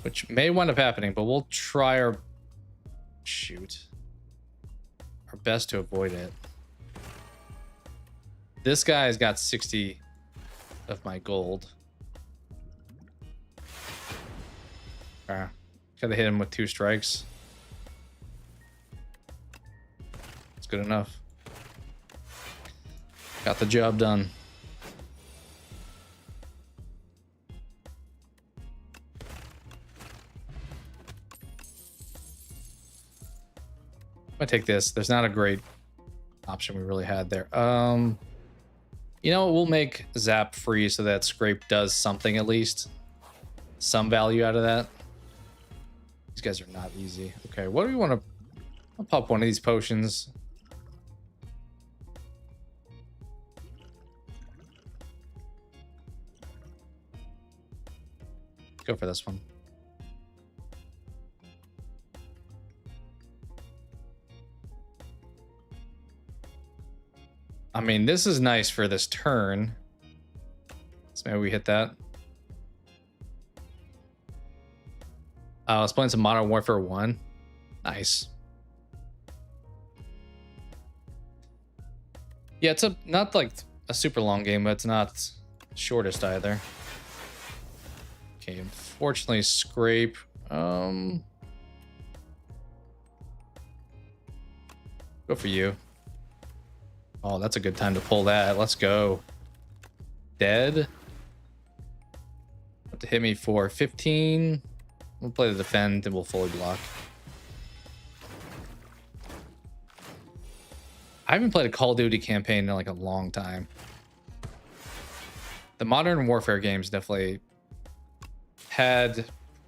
[SPEAKER 1] Which may wind up happening, but we'll try our best to avoid it. This guy's got 60 of my gold. Gotta hit him with 2 strikes. It's good enough. Got the job done. I'm gonna take this. There's not a great option we really had there. You know, we'll make Zap free so that Scrape does something at least. Some value out of that. These guys are not easy. Okay, what do we want to... I'll pop one of these potions. Go for this one. I mean, this is nice for this turn. So maybe we hit that. I was playing some Modern Warfare 1. Nice. Yeah, it's not like a super long game, but it's not shortest either. Okay, unfortunately, Scrape. Go for you. Oh, that's a good time to pull that. Let's go. Dead. Have to hit me for 15. We'll play the defend and we'll fully block. I haven't played a Call of Duty campaign in like a long time. The Modern Warfare games definitely had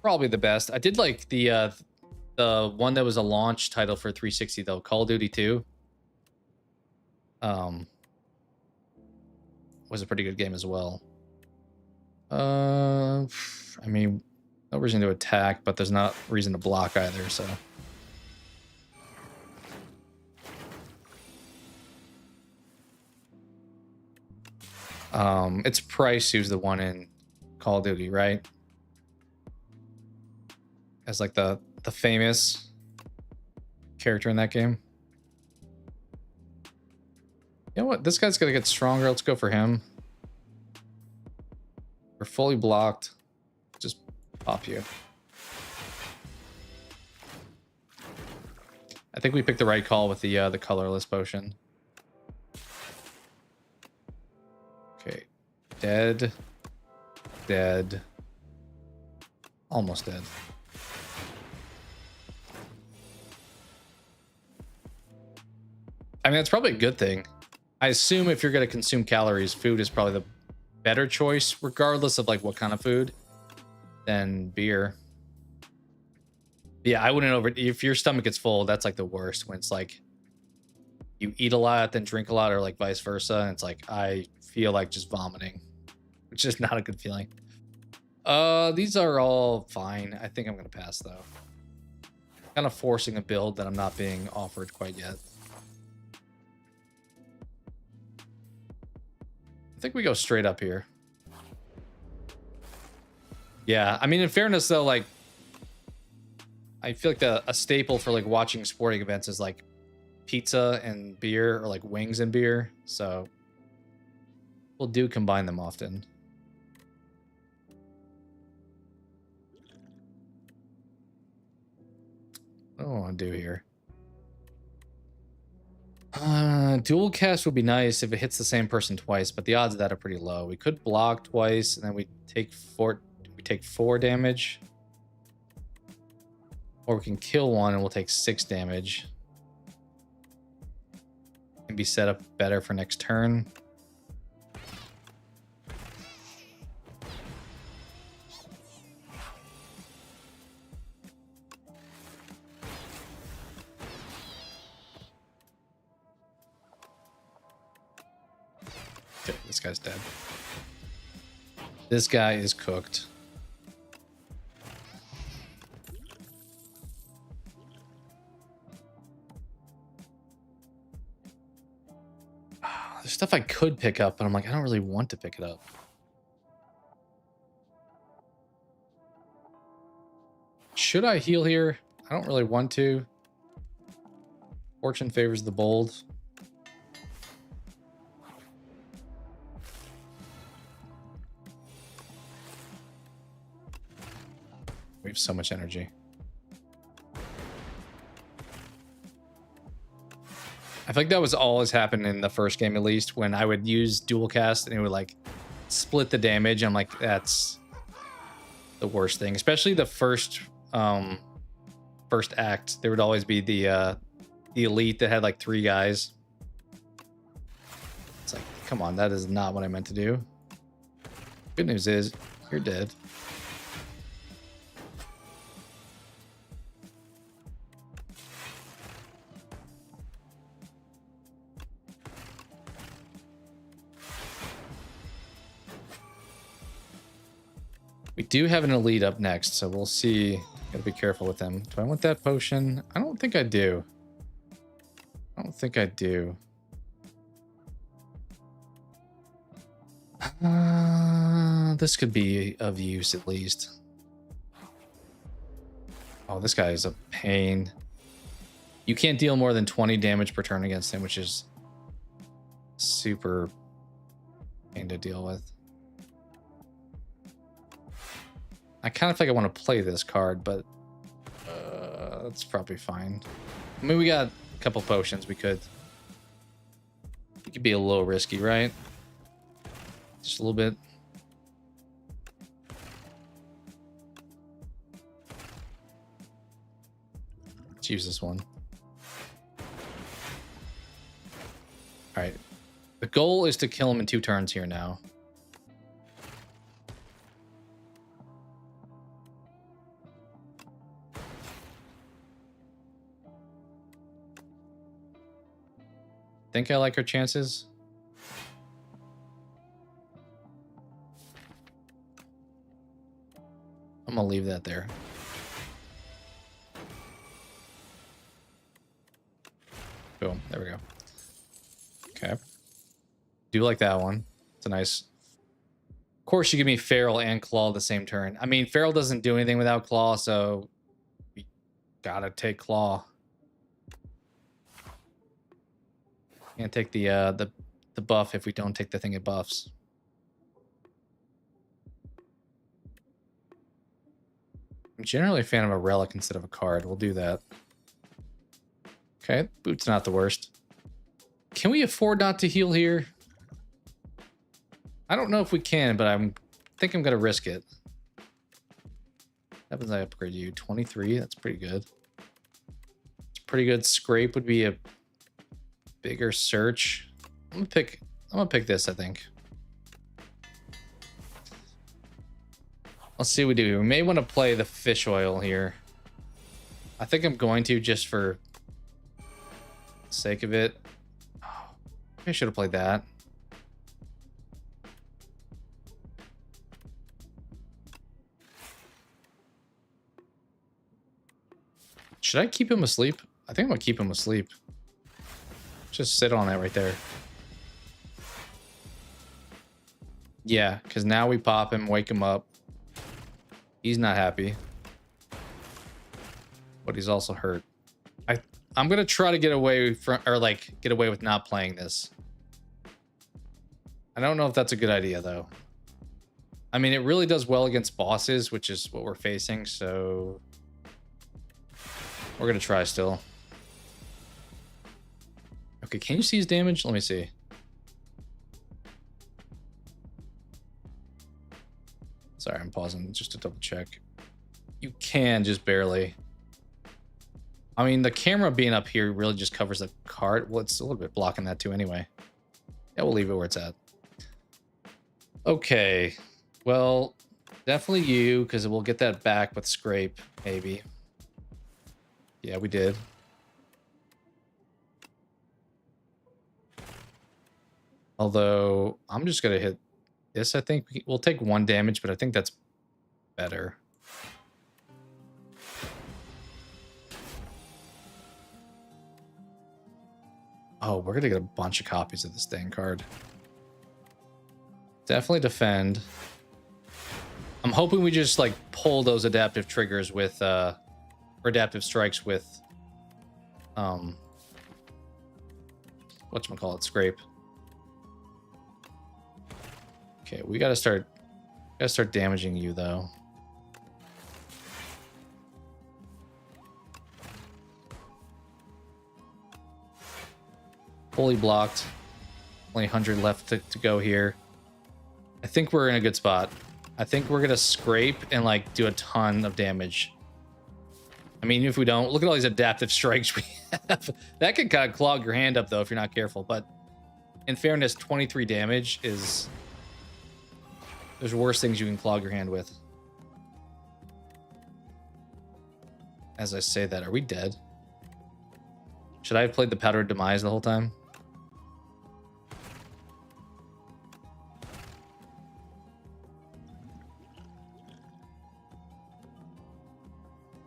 [SPEAKER 1] probably the best. I did like the one that was a launch title for 360 though, Call of Duty 2. Was a pretty good game as well. I mean, no reason to attack, but there's not reason to block either, so. It's Price who's the one in Call of Duty, right? As like the famous character in that game. You know what? This guy's gonna get stronger. Let's go for him. We're fully blocked. Just pop you. I think we picked the right call with the colorless potion. Okay. Dead. Dead. Almost dead. I mean, that's probably a good thing. I assume if you're going to consume calories, food is probably the better choice, regardless of like what kind of food, than beer. Yeah, I wouldn't over... If your stomach gets full, that's like the worst, when it's like you eat a lot, then drink a lot, or like vice versa, and it's like I feel like just vomiting, which is not a good feeling. These are all fine. I think I'm going to pass, though. Kind of forcing a build that I'm not being offered quite yet. I think we go straight up here. Yeah, I mean, in fairness, though, like, I feel like a staple for, like, watching sporting events is, like, pizza and beer, or, like, wings and beer. So, we'll do combine them often. What do I want to do here? Dual cast would be nice if it hits the same person twice, but the odds of that are pretty low. We could block twice, and then we take 4 damage. Or we can kill one and we'll take 6 damage. Can be set up better for next turn. Okay, this guy's dead. This guy is cooked. There's stuff I could pick up, but I'm like, I don't really want to pick it up. Should I heal here? I don't really want to. Fortune favors the bold. We have so much energy. I think that was always happened in the first game, at least, when I would use dual cast and it would like split the damage. I'm like, that's the worst thing, especially the first act. There would always be the elite that had like 3 guys. It's like, come on, that is not what I meant to do. Good news is you're dead. We do have an elite up next, so we'll see. Gotta be careful with him. Do I want that potion? I don't think I do. I don't think I do. This could be of use at least. Oh, this guy is a pain. You can't deal more than 20 damage per turn against him, which is super pain to deal with. I kind of think I want to play this card, but that's probably fine. I mean, we got a couple potions. It could be a little risky, right? Just a little bit. Let's use this one. All right. The goal is to kill him in 2 turns here now. think I like our chances. I'm gonna leave that there. Boom, there we go. Okay. Do like that one. It's a nice... Of course, you give me Feral and Claw the same turn. I mean, Feral doesn't do anything without Claw, so we gotta take Claw. Can't take the buff if we don't take the thing it buffs. I'm generally a fan of a relic instead of a card. We'll do that. Okay, boot's not the worst. Can we afford not to heal here? I don't know if we can, but I think I'm gonna risk it. What happens I upgrade you? 23, that's pretty good. It's pretty good. Scrape would be a bigger search. I'm gonna pick this, I think. Let's see what we do. We may want to play the fish oil here. I think I'm going to, just for the sake of it. Oh, maybe I should have played that. Should I keep him asleep? I think I'm gonna keep him asleep. Just sit on that right there. Yeah, because now we pop him, wake him up. He's not happy. But he's also hurt. I'm gonna try to get away from, or like get away with not playing this. I don't know if that's a good idea though. I mean, it really does well against bosses, which is what we're facing, so we're gonna try still. Okay, can you see his damage? Let me see. Sorry, I'm pausing just to double check. You can, just barely. I mean, the camera being up here really just covers the card. Well, it's a little bit blocking that too anyway. Yeah, we'll leave it where it's at. Okay. Well, definitely you, because we'll get that back with Scrape, maybe. Yeah, we did. Although, I'm just going to hit this, I think. We'll take 1 damage, but I think that's better. Oh, we're going to get a bunch of copies of this dang card. Definitely defend. I'm hoping we just, like, pull those adaptive triggers with, or adaptive strikes with, whatchamacallit, Scrape. Okay, we gotta start damaging you though. Fully blocked. Only 100 left to go here. I think we're in a good spot. I think we're gonna scrape and like do a ton of damage. I mean, if we don't, look at all these adaptive strikes we have. That can kind of clog your hand up though if you're not careful. But in fairness, 23 damage is... There's worse things you can clog your hand with. As I say that, are we dead? Should I have played the Powdered Demise the whole time?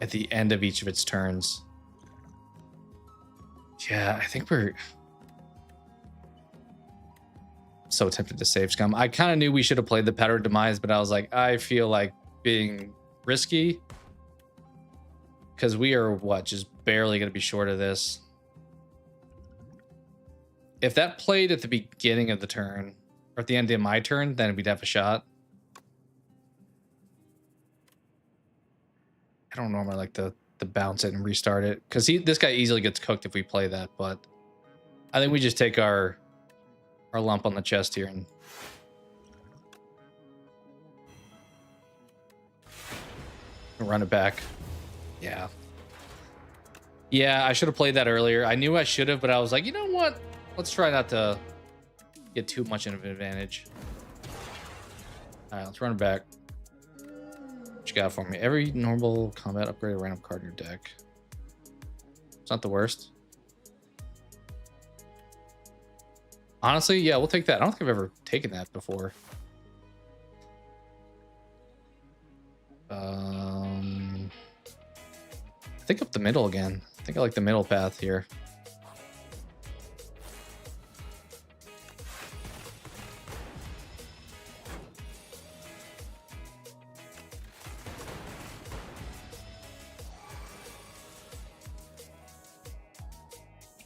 [SPEAKER 1] At the end of each of its turns. Yeah, I think we're... So tempted to save Scum. I kind of knew we should have played the Powdered Demise, but I was like, I feel like being risky. Because we are, what, just barely going to be short of this. If that played at the beginning of the turn, or at the end of my turn, then we'd have a shot. I don't normally like to bounce it and restart it. Because this guy easily gets cooked if we play that, but I think we just take our lump on the chest here and run it back. Yeah. Yeah, I should have played that earlier. I knew I should have, but I was like, you know what? Let's try not to get too much of an advantage. All right, let's run it back. What you got for me? Every normal combat upgrade a random card in your deck. It's not the worst. Honestly, yeah, we'll take that. I don't think I've ever taken that before. I think up the middle again. I think I like the middle path here.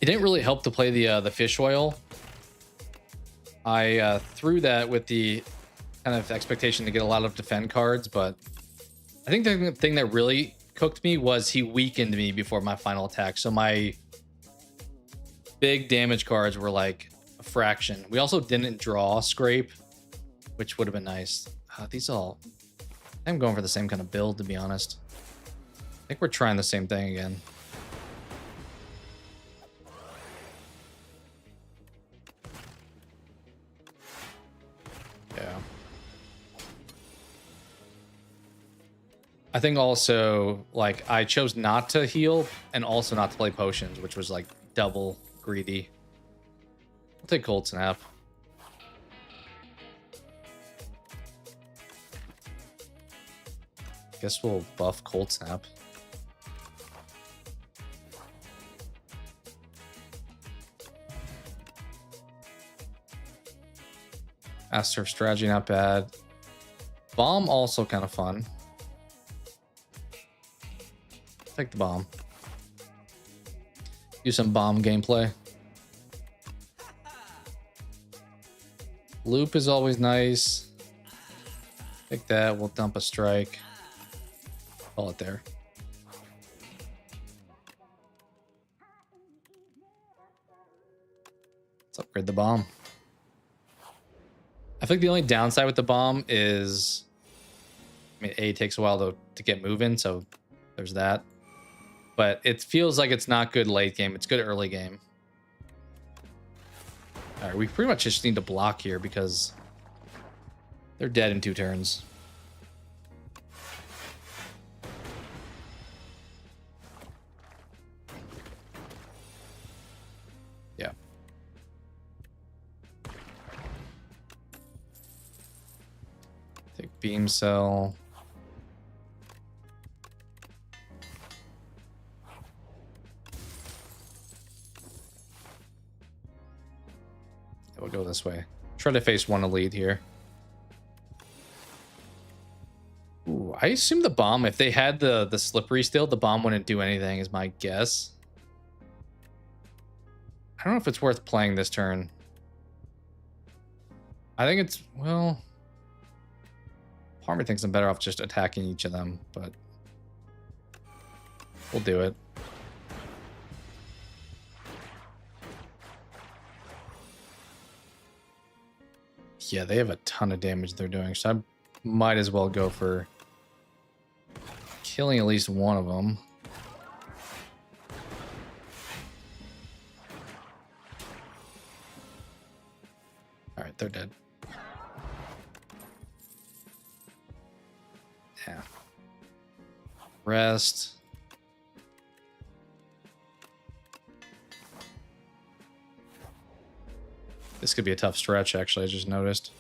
[SPEAKER 1] It didn't really help to play the fish oil. I threw that with the kind of expectation to get a lot of defend cards, but I think the thing that really cooked me was he weakened me before my final attack. So my big damage cards were like a fraction. We also didn't draw scrape, which would have been nice. These all... I'm going for the same kind of build, to be honest. I think we're trying the same thing again. Yeah. I think also, like, I chose not to heal and also not to play potions, which was like double greedy. I'll take Cold Snap. Guess we'll buff Cold Snap. Astroturf strategy, not bad. Bomb also kind of fun. Take the bomb. Do some bomb gameplay. Loop is always nice. Take that. We'll dump a strike. Call it there. Let's upgrade the bomb. I think the only downside with the bomb is, I mean, it takes a while to get moving, so there's that. But it feels like it's not good late game. It's good early game. All right, we pretty much just need to block here because they're dead in 2 turns. Yeah. Take beam cell. We'll go this way. Try to face one elite here. Ooh, I assume the bomb, if they had the slippery still, the bomb wouldn't do anything is my guess. I don't know if it's worth playing this turn. I think it's, well, part of me thinks I'm better off just attacking each of them, but we'll do it. Yeah, they have a ton of damage they're doing, so I might as well go for killing at least one of them. All right, they're dead. Yeah. Rest. This could be a tough stretch, actually, I just noticed.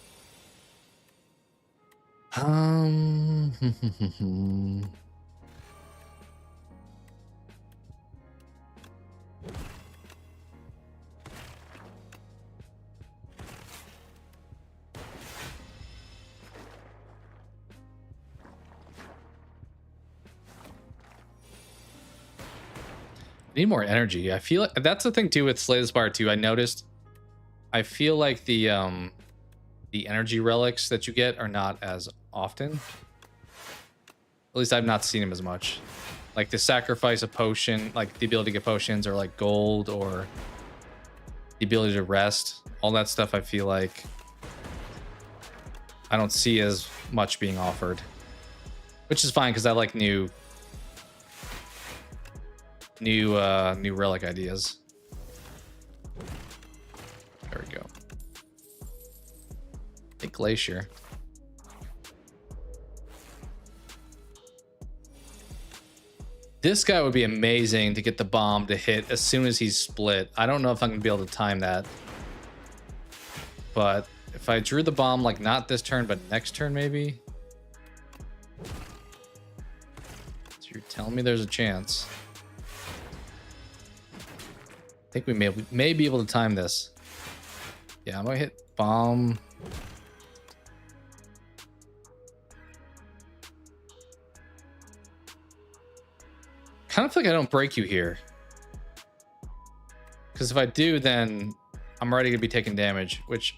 [SPEAKER 1] Need more energy. I feel like that's the thing too with Slay the Spire 2. I noticed. I feel like the energy relics that you get are not as often. At least I've not seen them as much. Like the sacrifice a potion, like the ability to get potions, or like gold, or the ability to rest. All that stuff I feel like I don't see as much being offered, which is fine because I like new relic ideas. There we go. A glacier. This guy would be amazing to get the bomb to hit as soon as he's split. I don't know if I'm gonna be able to time that. But if I drew the bomb, like not this turn, but next turn maybe. So you're telling me there's a chance. I think we may be able to time this. Yeah, I'm gonna hit bomb. Kind of feel like I don't break you here. Because if I do, then I'm already gonna be taking damage, which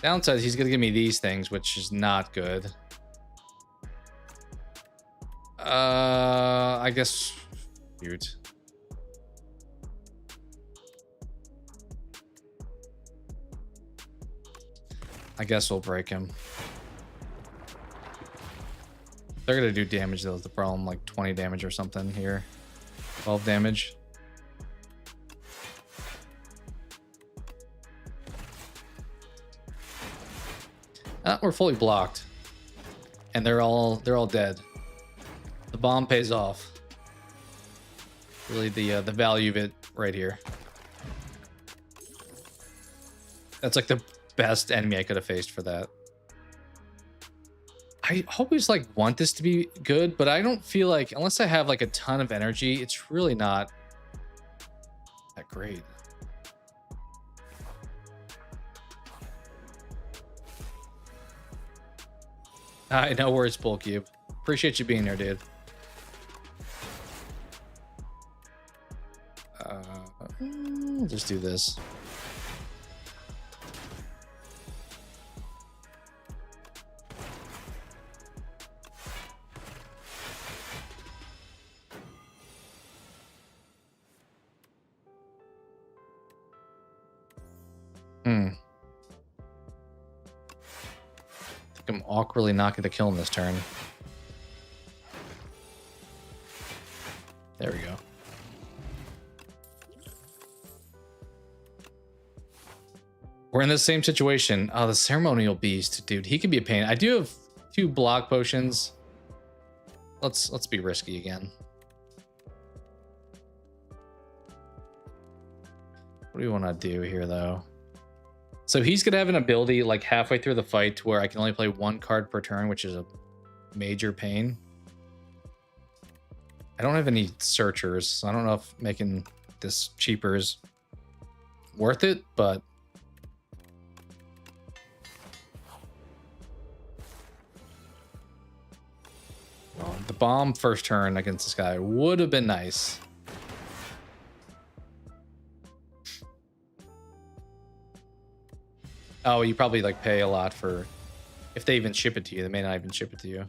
[SPEAKER 1] downside is he's gonna give me these things, which is not good. I guess shoot. I guess we'll break him. They're gonna do damage though, is the problem. Like 20 damage or something here. 12 damage. We're fully blocked. And they're all dead. The bomb pays off. Really the value of it right here. That's like the best enemy I could have faced for that. I always like want this to be good, but I don't feel like, unless I have like a ton of energy, it's really not that great. I know where it's Bull Cube. Appreciate you being there, dude. We'll just do this. I think I'm awkwardly not going to kill him this turn. There we go. We're in the same situation. Oh, the ceremonial beast, dude. He can be a pain. I do have 2 block potions. Let's be risky again. What do we want to do here, though? So he's gonna have an ability like halfway through the fight to where I can only play 1 card per turn, which is a major pain. I don't have any searchers, so I don't know if making this cheaper is worth it, but the bomb first turn against this guy would have been nice. Oh, you probably like pay a lot for, if they even ship it to you. They may not even ship it to you.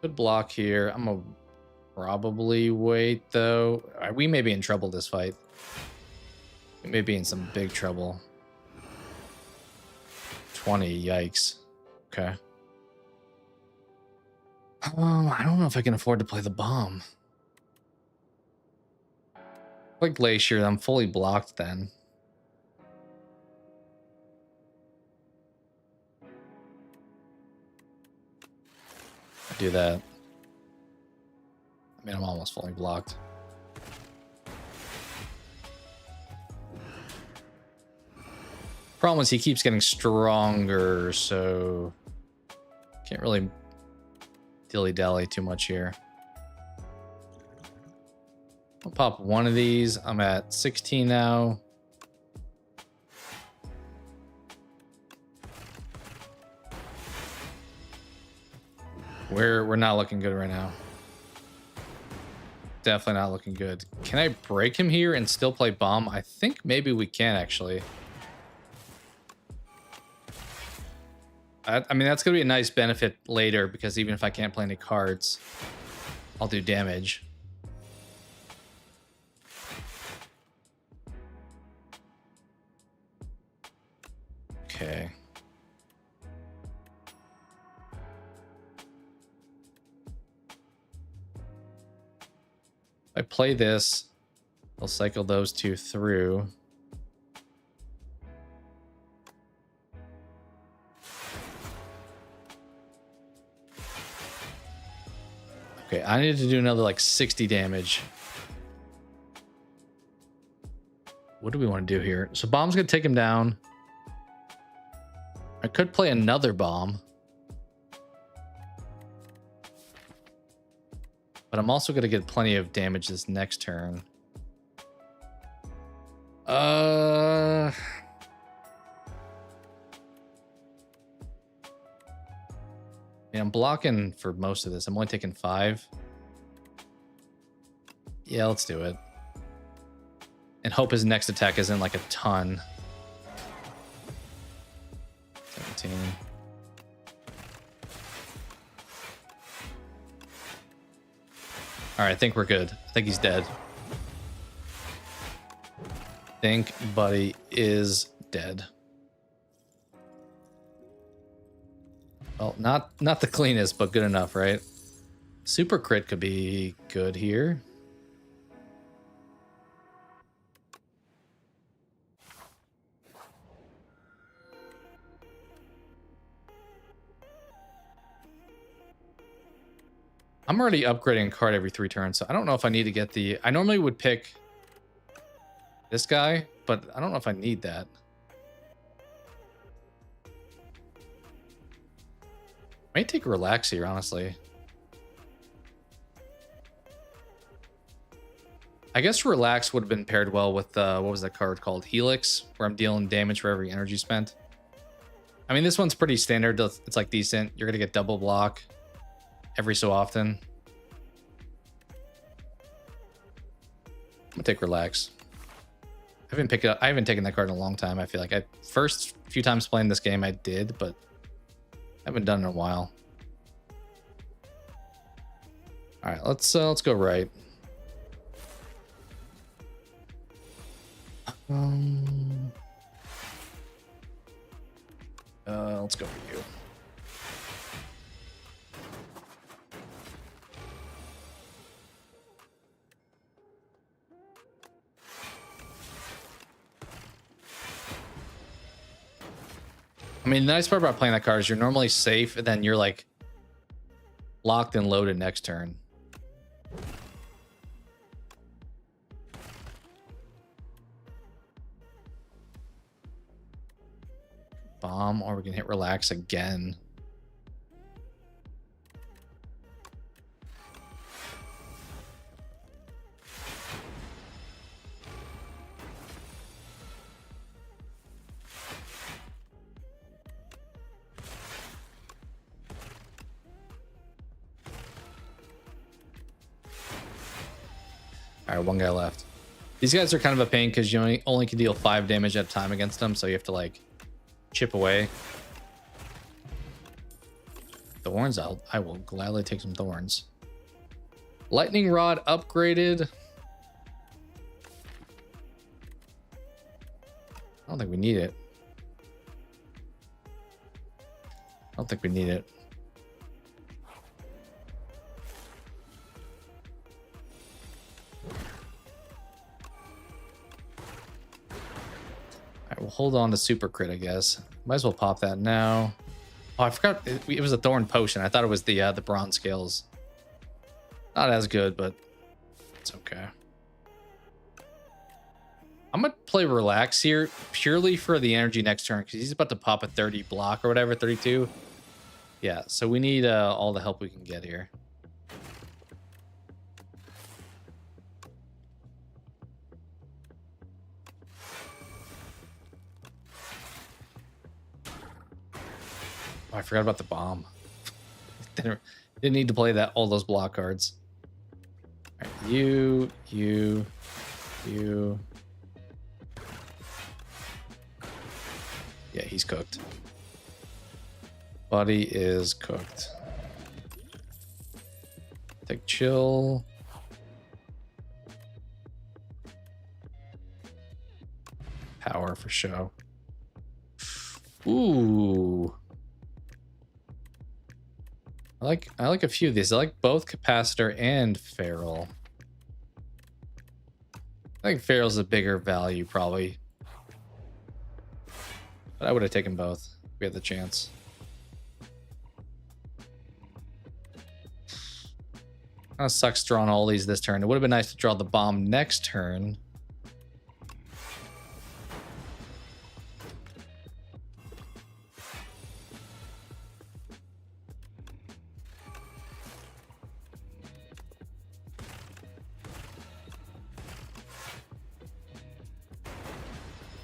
[SPEAKER 1] Good block here. I'm gonna probably wait though. We may be in trouble this fight. We may be in some big trouble. 20, yikes. Okay. I don't know if I can afford to play the bomb. Like Glacier, I'm fully blocked then. I do that. I mean, I'm almost fully blocked. Problem is he keeps getting stronger, so can't really dilly-dally too much here. I'll pop one of these. I'm at 16 now. We're not looking good right now. Definitely not looking good. Can I break him here and still play bomb? I think maybe we can actually. I mean, that's going to be a nice benefit later because even if I can't play any cards, I'll do damage. Okay. If I play this, I'll cycle those 2 through. Okay, I need to do another like 60 damage. What do we want to do here? So bomb's gonna take him down. I could play another bomb. But I'm also gonna get plenty of damage this next turn. Man, I'm blocking for most of this. I'm only taking 5. Yeah, let's do it. And hope his next attack isn't like a ton. 17. All right, I think we're good. I think he's dead. I think Buddy is dead. Well, not the cleanest, but good enough, right? Super crit could be good here. I'm already upgrading a card every 3 turns, so I don't know if I need to get the... I normally would pick this guy, but I don't know if I need that. Might take Relax here, honestly. I guess Relax would have been paired well with, what was that card called? Helix, where I'm dealing damage for every energy spent. I mean, this one's pretty standard. It's like decent. You're going to get double block every so often. I'm going to take Relax. I haven't taken that card in a long time. I feel like first few times playing this game I did, but I haven't done it in a while. All right, let's go right. Let's go for you. I mean, the nice part about playing that card is you're normally safe, and then you're like locked and loaded next turn. Bomb, or we can hit Relax again. All right, one guy left. These guys are kind of a pain because you only can deal 5 damage at a time against them, so you have to like chip away. Thorns, I will gladly take some thorns. Lightning Rod upgraded. I don't think we need it. I don't think we need it. We'll hold on to super crit, I guess. Might as well pop that now. Oh, I forgot it was a thorn potion. I thought it was the bronze scales. Not as good, but it's okay. I'm gonna play Relax here purely for the energy next turn because he's about to pop a 30 block or whatever, 32. Yeah, so we need all the help we can get here. Oh, I forgot about the bomb. Didn't need to play all those block cards. All right, you. Yeah, he's cooked. Buddy is cooked. Take chill. Power for show. Ooh. I like a few of these. I like both Capacitor and Feral. I think Feral's a bigger value, probably. But I would have taken both if we had the chance. Kind of sucks drawing all these this turn. It would have been nice to draw the bomb next turn.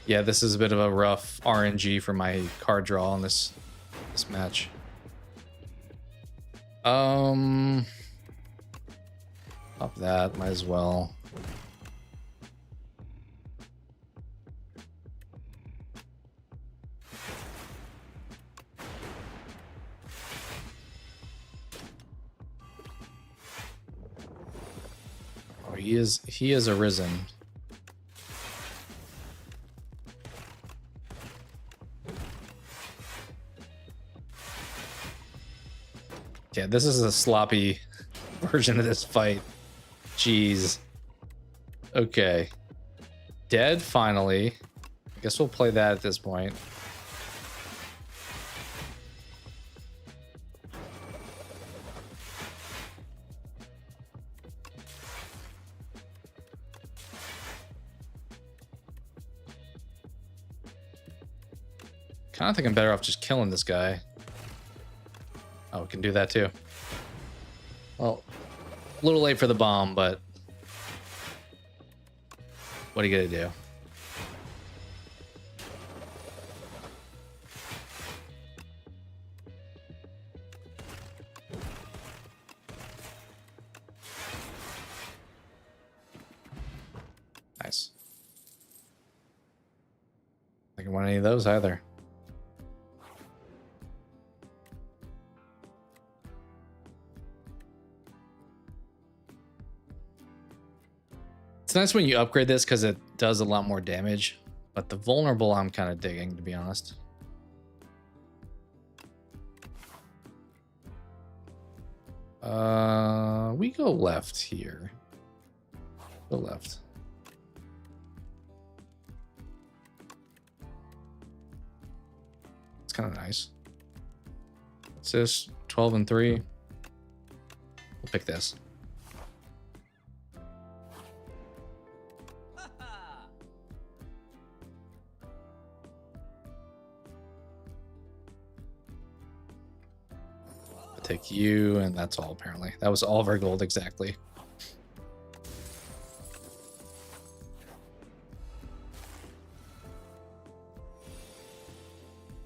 [SPEAKER 1] Yeah, this is a bit of a rough RNG for my card draw on this match. Up that, might as well. Oh, he is arisen. Yeah, this is a sloppy version of this fight. Jeez. Okay. Dead, finally. I guess we'll play that at this point. Kind of think I'm better off just killing this guy. Oh, we can do that too. Well, a little late for the bomb, but what are you gonna do? Nice. I don't want any of those either. It's nice when you upgrade this because it does a lot more damage, but the vulnerable I'm kind of digging, to be honest. We go left here. Go left. It's kind of nice. What's this? 12 and 3. We'll pick this. Take you, and that's all apparently. That was all of our gold exactly.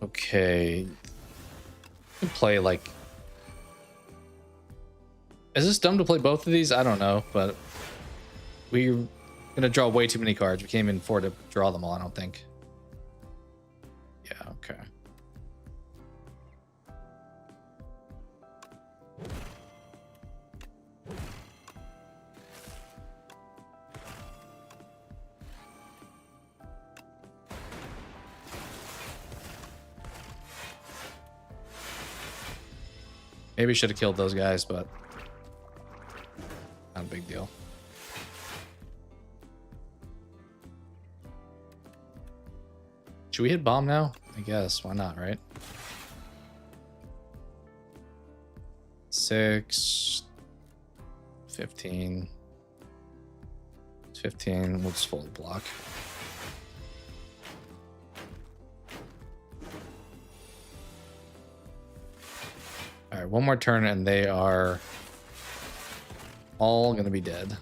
[SPEAKER 1] Okay. Play like... Is this dumb to play both of these? I don't know, but we're gonna draw way too many cards. We can't even afford to draw them all, I don't think. Yeah, okay. Maybe should have killed those guys, but not a big deal. Should we hit bomb now? I guess. Why not, right? 6, 15, 15. We'll just fully block. All right, one more turn and they are all gonna be dead.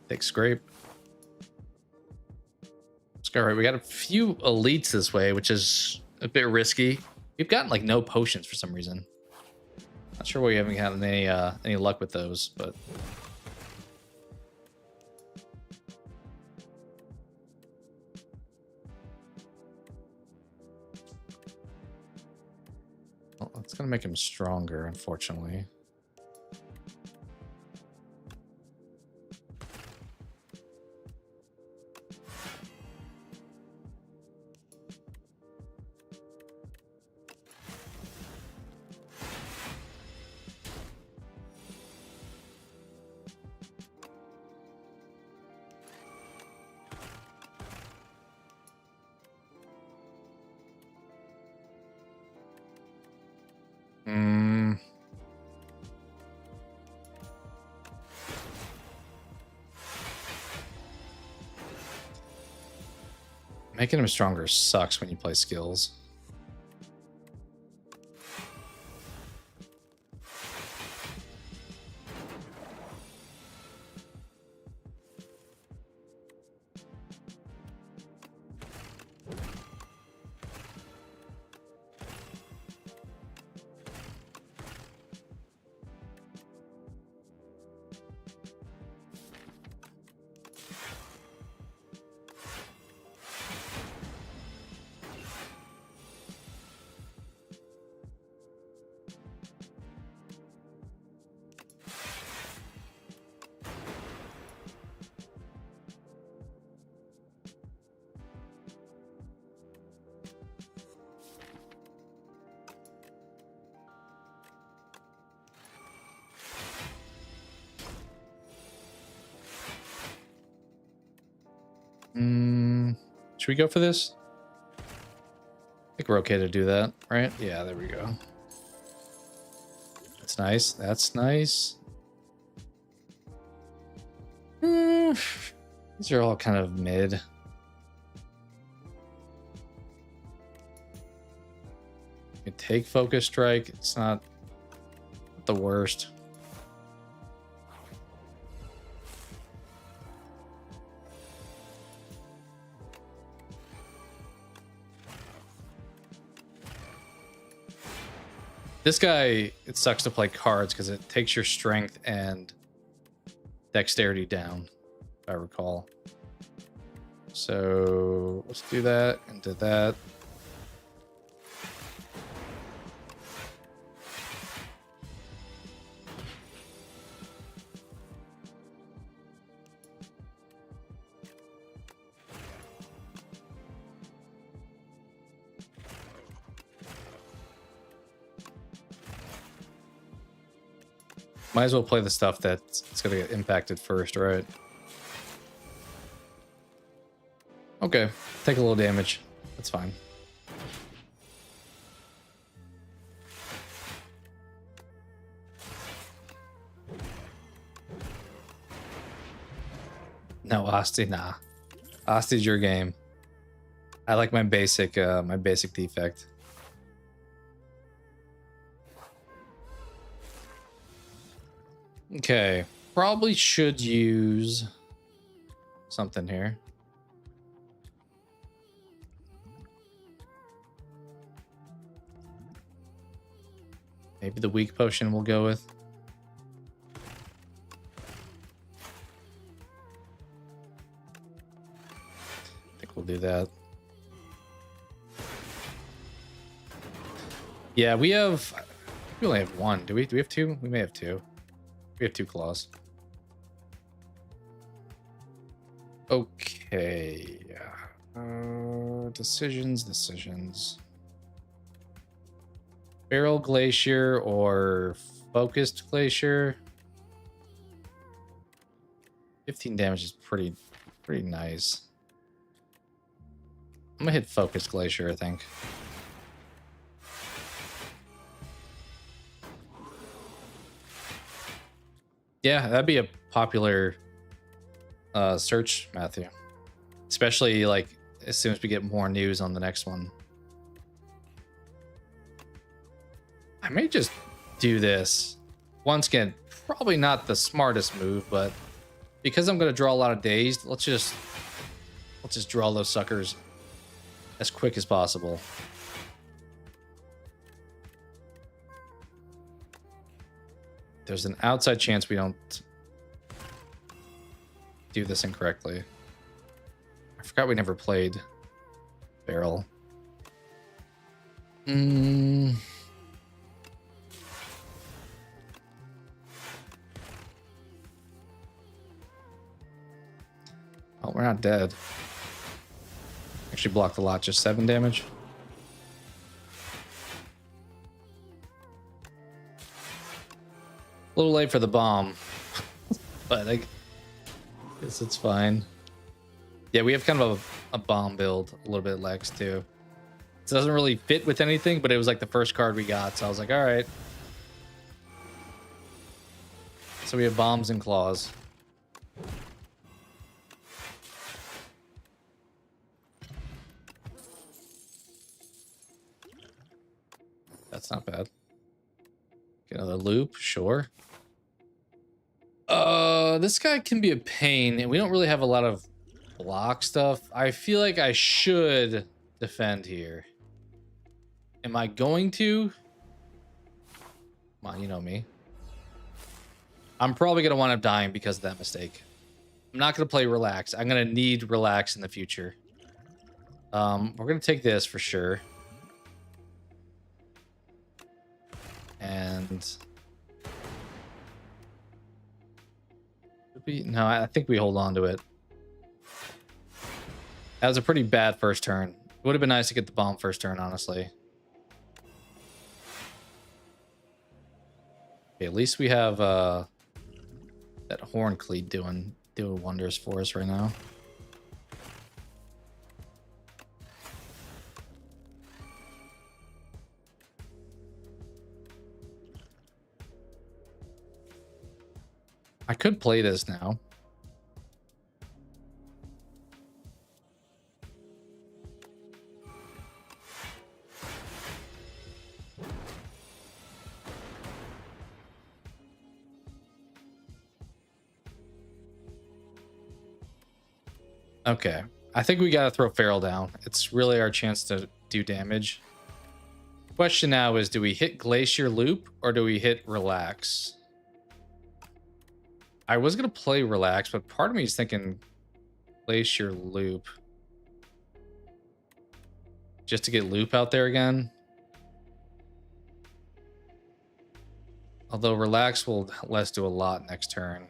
[SPEAKER 1] Take scrape. All right, we got a few elites this way, which is a bit risky. We've gotten like no potions for some reason. Not sure why we haven't had any luck with those, but well, that's gonna make him stronger, unfortunately. Making him stronger sucks when you play skills. Should we go for this? I think we're okay to do that, right? Yeah, there we go. That's nice. That's nice. These are all kind of mid. You take Focus Strike. It's not the worst. This guy, it sucks to play cards because it takes your strength and dexterity down, if I recall. So let's do that and do that. Might as well play the stuff that's gonna get impacted first, right? Okay, take a little damage. That's fine. No, Asti, nah. Asti's your game. I like my basic defect. Okay, probably should use something here. Maybe the weak potion we'll go with. I think we'll do that. Yeah, we only have one. Do we have two? We may have two. We have 2 claws. Okay. Decisions. Barrel Glacier or Focused Glacier. 15 damage is pretty nice. I'm gonna hit Focused Glacier, I think. Yeah, that'd be a popular search, Matthew. Especially like as soon as we get more news on the next one. I may just do this. Once again, probably not the smartest move, but because I'm gonna draw a lot of dazed, let's just draw those suckers as quick as possible. There's an outside chance we don't do this incorrectly. I forgot we never played Barrel. Oh, we're not dead. Actually blocked a lot, just 7 damage. A little late for the bomb, but I guess it's fine. Yeah, we have kind of a bomb build, a little bit Lex too. It doesn't really fit with anything, but it was like the first card we got, so I was like, all right. So we have bombs and claws. That's not bad. Get another loop, sure. This guy can be a pain, and we don't really have a lot of block stuff. I feel like I should defend here. Am I going to? Come on, you know me. I'm probably going to wind up dying because of that mistake. I'm not going to play relax. I'm going to need relax in the future. We're going to take this for sure. And no, I think we hold on to it. That was a pretty bad first turn. It would have been nice to get the bomb first turn, honestly. Okay, at least we have that horn cleat doing wonders for us right now. I could play this now. Okay, I think we gotta throw Feral down. It's really our chance to do damage. Question now is, do we hit Glacier Loop or do we hit Relax? I was gonna play Relax, but part of me is thinking Glacier Loop. Just to get Loop out there again. Although Relax will let us do a lot next turn.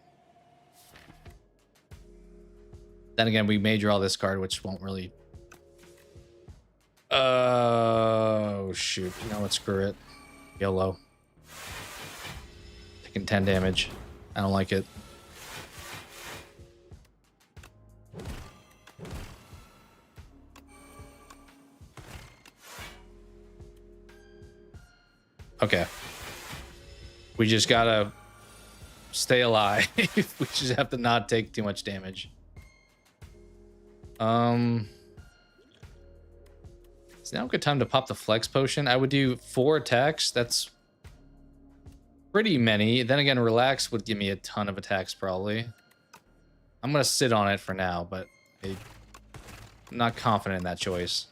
[SPEAKER 1] Then again, we may draw this card, which won't really... Oh, shoot. You know what? Screw it. YOLO. Taking 10 damage. I don't like it. Okay. We just gotta stay alive. We just have to not take too much damage. It's now a good time to pop the flex potion. I would do 4 attacks. That's pretty many. Then again, relax would give me a ton of attacks probably. I'm gonna sit on it for now, but I'm not confident in that choice.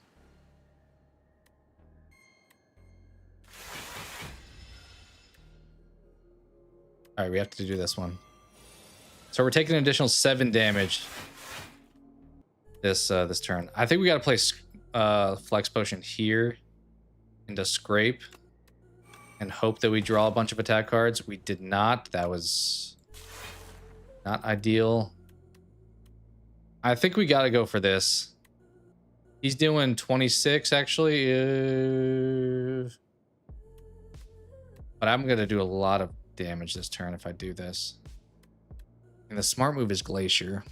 [SPEAKER 1] All right, we have to do this one. So we're taking an additional 7 damage this turn. I think we got to play flex potion here into scrape and hope that we draw a bunch of attack cards. We did not. That was not ideal. I think we got to go for this. He's doing 26 actually. But I'm going to do a lot of damage this turn if I do this. And the smart move is Glacier.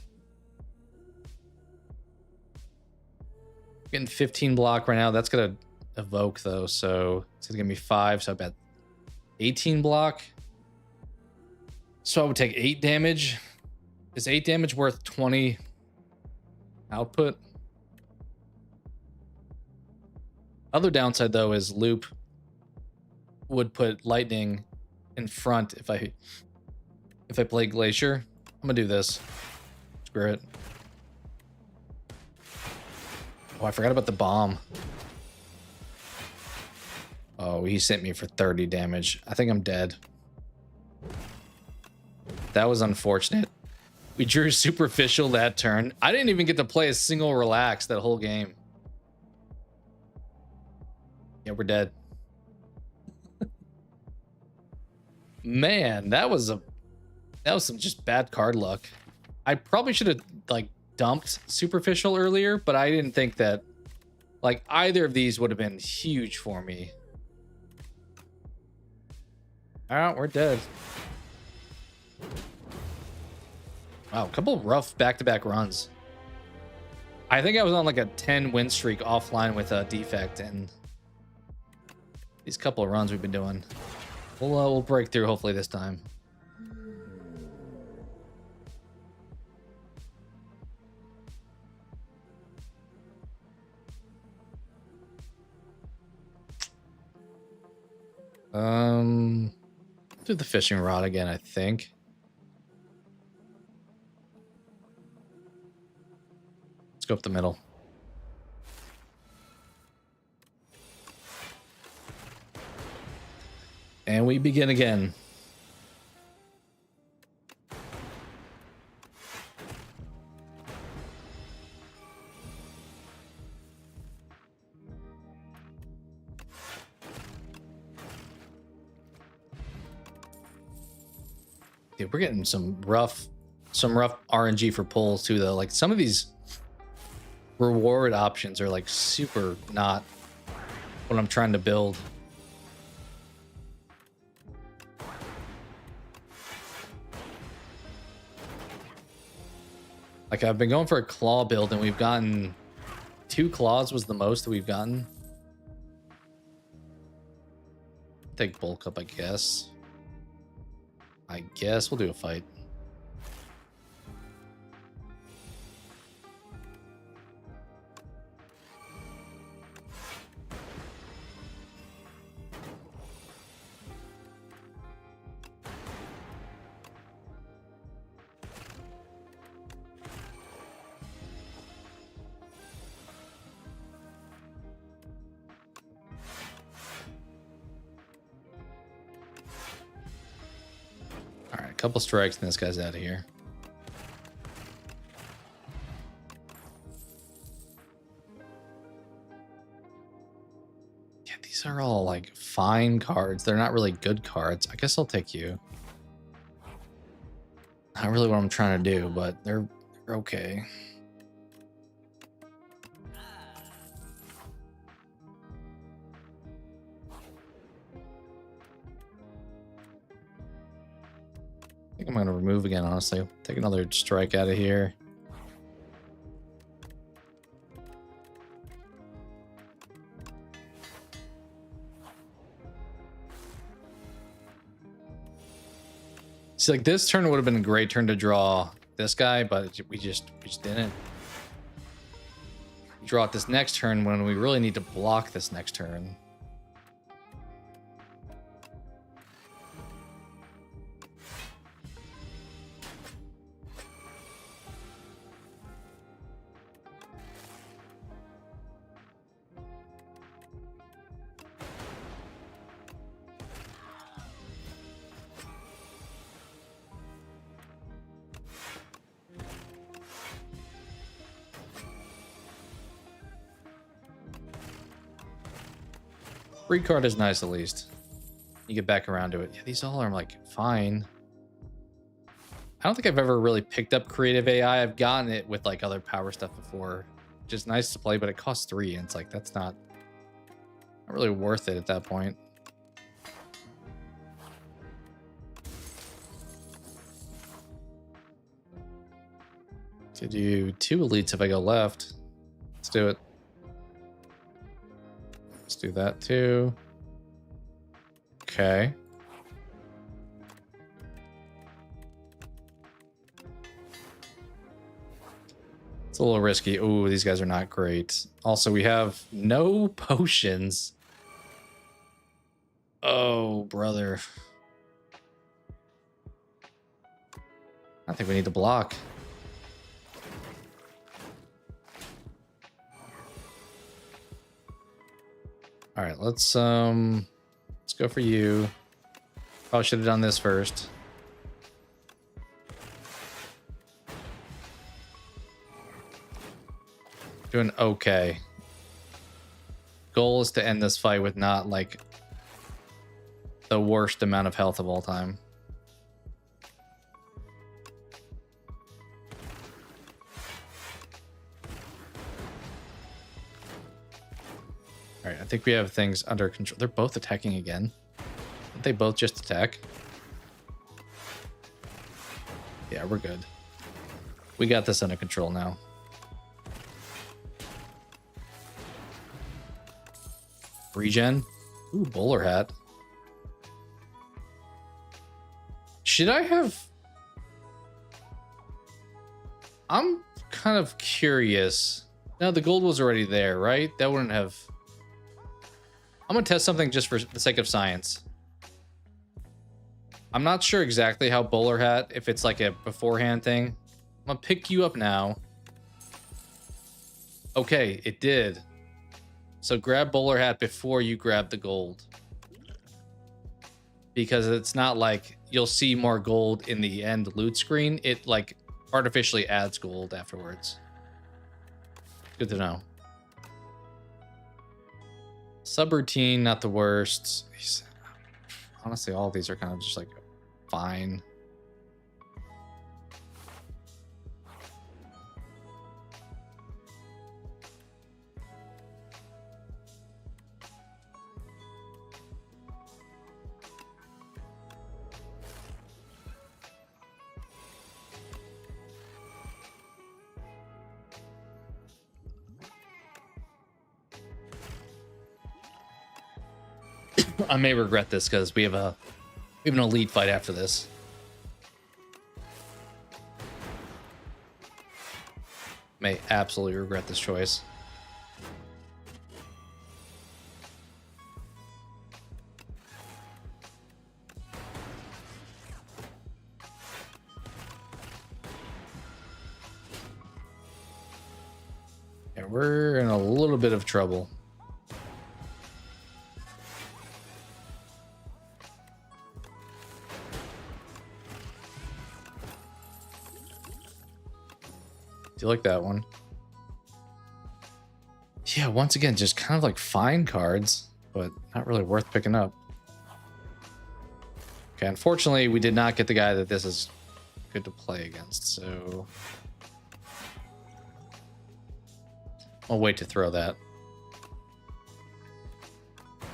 [SPEAKER 1] Getting 15 block right now. That's gonna evoke though, so it's gonna give me 5. So I bet 18 block. So I would take 8 damage. Is 8 damage worth 20 output? Other downside though is loop would put lightning in front if I play Glacier. I'm gonna do this. Screw it. Oh, I forgot about the bomb. Oh, he sent me for 30 damage. I think I'm dead. That was unfortunate. We drew superficial that turn. I didn't even get to play a single relax that whole game. Yeah, we're dead. Man, that was some just bad card luck. I probably should have like dumped superficial earlier, but I didn't think that like either of these would have been huge for me. All right, we're dead. Wow, a couple rough back-to-back runs. I think I was on like a 10 win streak offline with a defect, and these couple of runs we've been doing. We'll break through hopefully this time. Do the fishing rod again, I think. Let's go up the middle. And we begin again. Dude, we're getting some rough RNG for pulls too, though. Like some of these reward options are like super not what I'm trying to build. Like I've been going for a claw build and we've gotten 2 claws was the most that we've gotten. Take bulk up, I guess. I guess we'll do a fight. Couple strikes and this guy's out of here. Yeah, these are all like fine cards. They're not really good cards. I guess I'll take you. Not really what I'm trying to do, but they're okay. I think I'm going to remove again, honestly. Take another strike out of here. See, like this turn would have been a great turn to draw this guy, but we just didn't. Draw it this next turn when we really need to block this next turn. Free card is nice, at least. You get back around to it. Yeah, these all are like fine. I don't think I've ever really picked up creative AI. I've gotten it with like other power stuff before. Just nice to play, but it costs 3, and it's like that's not really worth it at that point. To do 2 elites if I go left. Let's do it. Let's do that too. Okay. It's a little risky. Ooh, these guys are not great. Also, we have no potions. Oh, brother. I think we need to block. All right, let's go for you. Probably should have done this first. Doing okay. Goal is to end this fight with not like the worst amount of health of all time. All right, I think we have things under control. They're both attacking again. Didn't they both just attack? Yeah, we're good. We got this under control now. Regen. Ooh, bowler hat. Should I have... I'm kind of curious. No, the gold was already there, right? That wouldn't have... I'm going to test something just for the sake of science. I'm not sure exactly how bowler hat, if it's like a beforehand thing. I'm gonna pick you up now. Okay, it did. So grab bowler hat before you grab the gold. Because it's not like you'll see more gold in the end loot screen. It like artificially adds gold afterwards. Good to know. Subroutine, not the worst. Honestly, all of these are kind of just like fine. I may regret this because we have an elite fight after this. May absolutely regret this choice. Yeah, we're in a little bit of trouble. Do you like that one? Yeah, once again, just kind of like fine cards, but not really worth picking up. Okay, unfortunately, we did not get the guy that this is good to play against, so I'll wait to throw that. I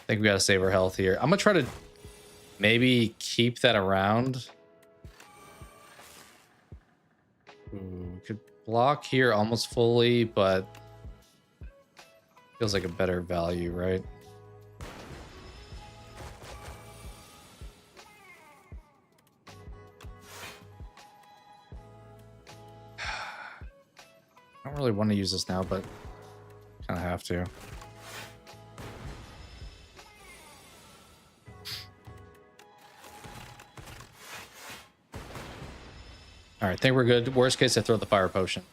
[SPEAKER 1] think we gotta save our health here. I'm gonna try to maybe keep that around. Ooh, could block here almost fully, but feels like a better value, right? I don't really want to use this now, but kind of have to. All right, think we're good. Worst case, I throw the fire potion.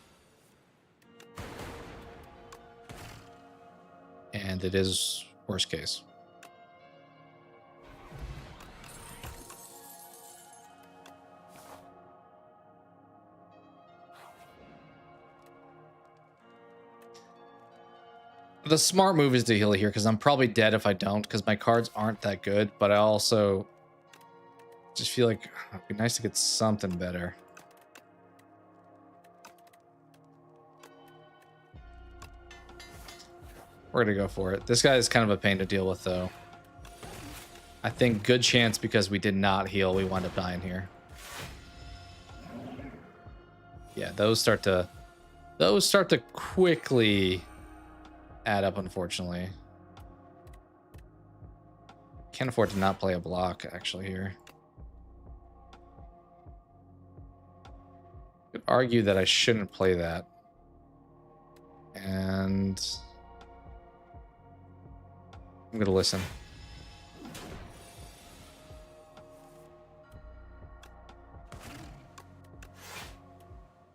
[SPEAKER 1] And it is worst case. The smart move is to heal here because I'm probably dead if I don't because my cards aren't that good, but I also just feel like it'd be nice to get something better. We're gonna go for it. This guy is kind of a pain to deal with, though. I think good chance because we did not heal, we wound up dying here. Yeah, those start to quickly add up, unfortunately. Can't afford to not play a block, actually, here. Could argue that I shouldn't play that. And I'm gonna listen.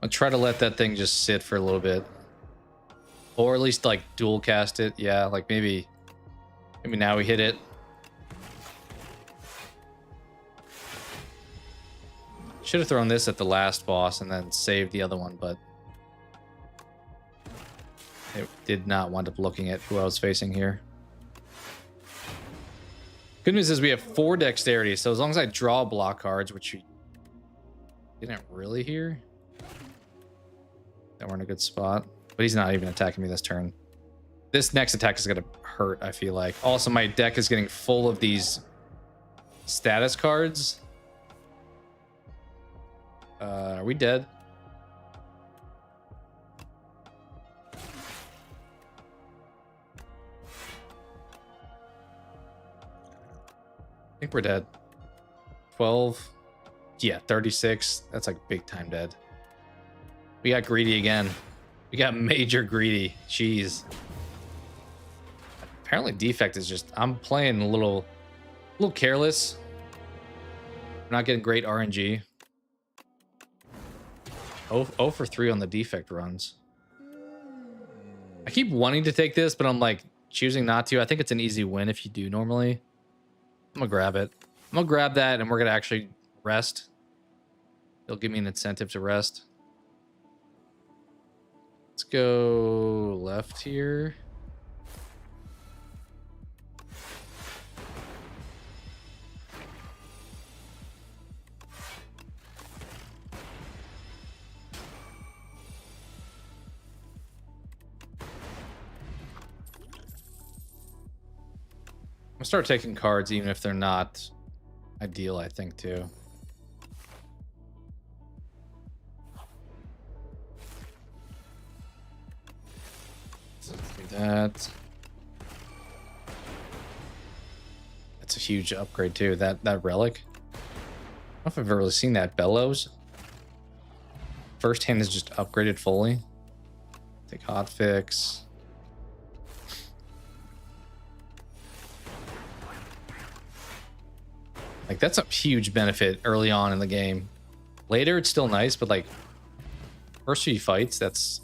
[SPEAKER 1] I'll try to let that thing just sit for a little bit. Or at least like dual cast it. Yeah, like maybe now we hit it. Should have thrown this at the last boss and then saved the other one, but it did not wind up looking at who I was facing here. Good news is we have 4 dexterity, so as long as I draw block cards, which we didn't really here, then we're in a good spot. But he's not even attacking me this turn. This next attack is going to hurt, I feel like. Also, my deck is getting full of these status cards. Are we dead? I think we're dead. 12. Yeah, 36. That's like big time dead. We got greedy again. We got major greedy. Jeez. Apparently defect is just... I'm playing a little little careless. We're not getting great RNG. Oh for 3 on the defect runs. I keep wanting to take this, but I'm like choosing not to. I think it's an easy win if you do normally. I'm gonna grab it. I'm gonna grab that and we're gonna actually rest. It'll give me an incentive to rest. Let's go left here. I'm gonna start taking cards even if they're not ideal, I think, too. That. That's a huge upgrade too. That relic. I don't know if I've ever really seen that. Bellows. First hand is just upgraded fully. Take hotfix. Like that's a huge benefit early on in the game. Later it's still nice, but like first few fights, that's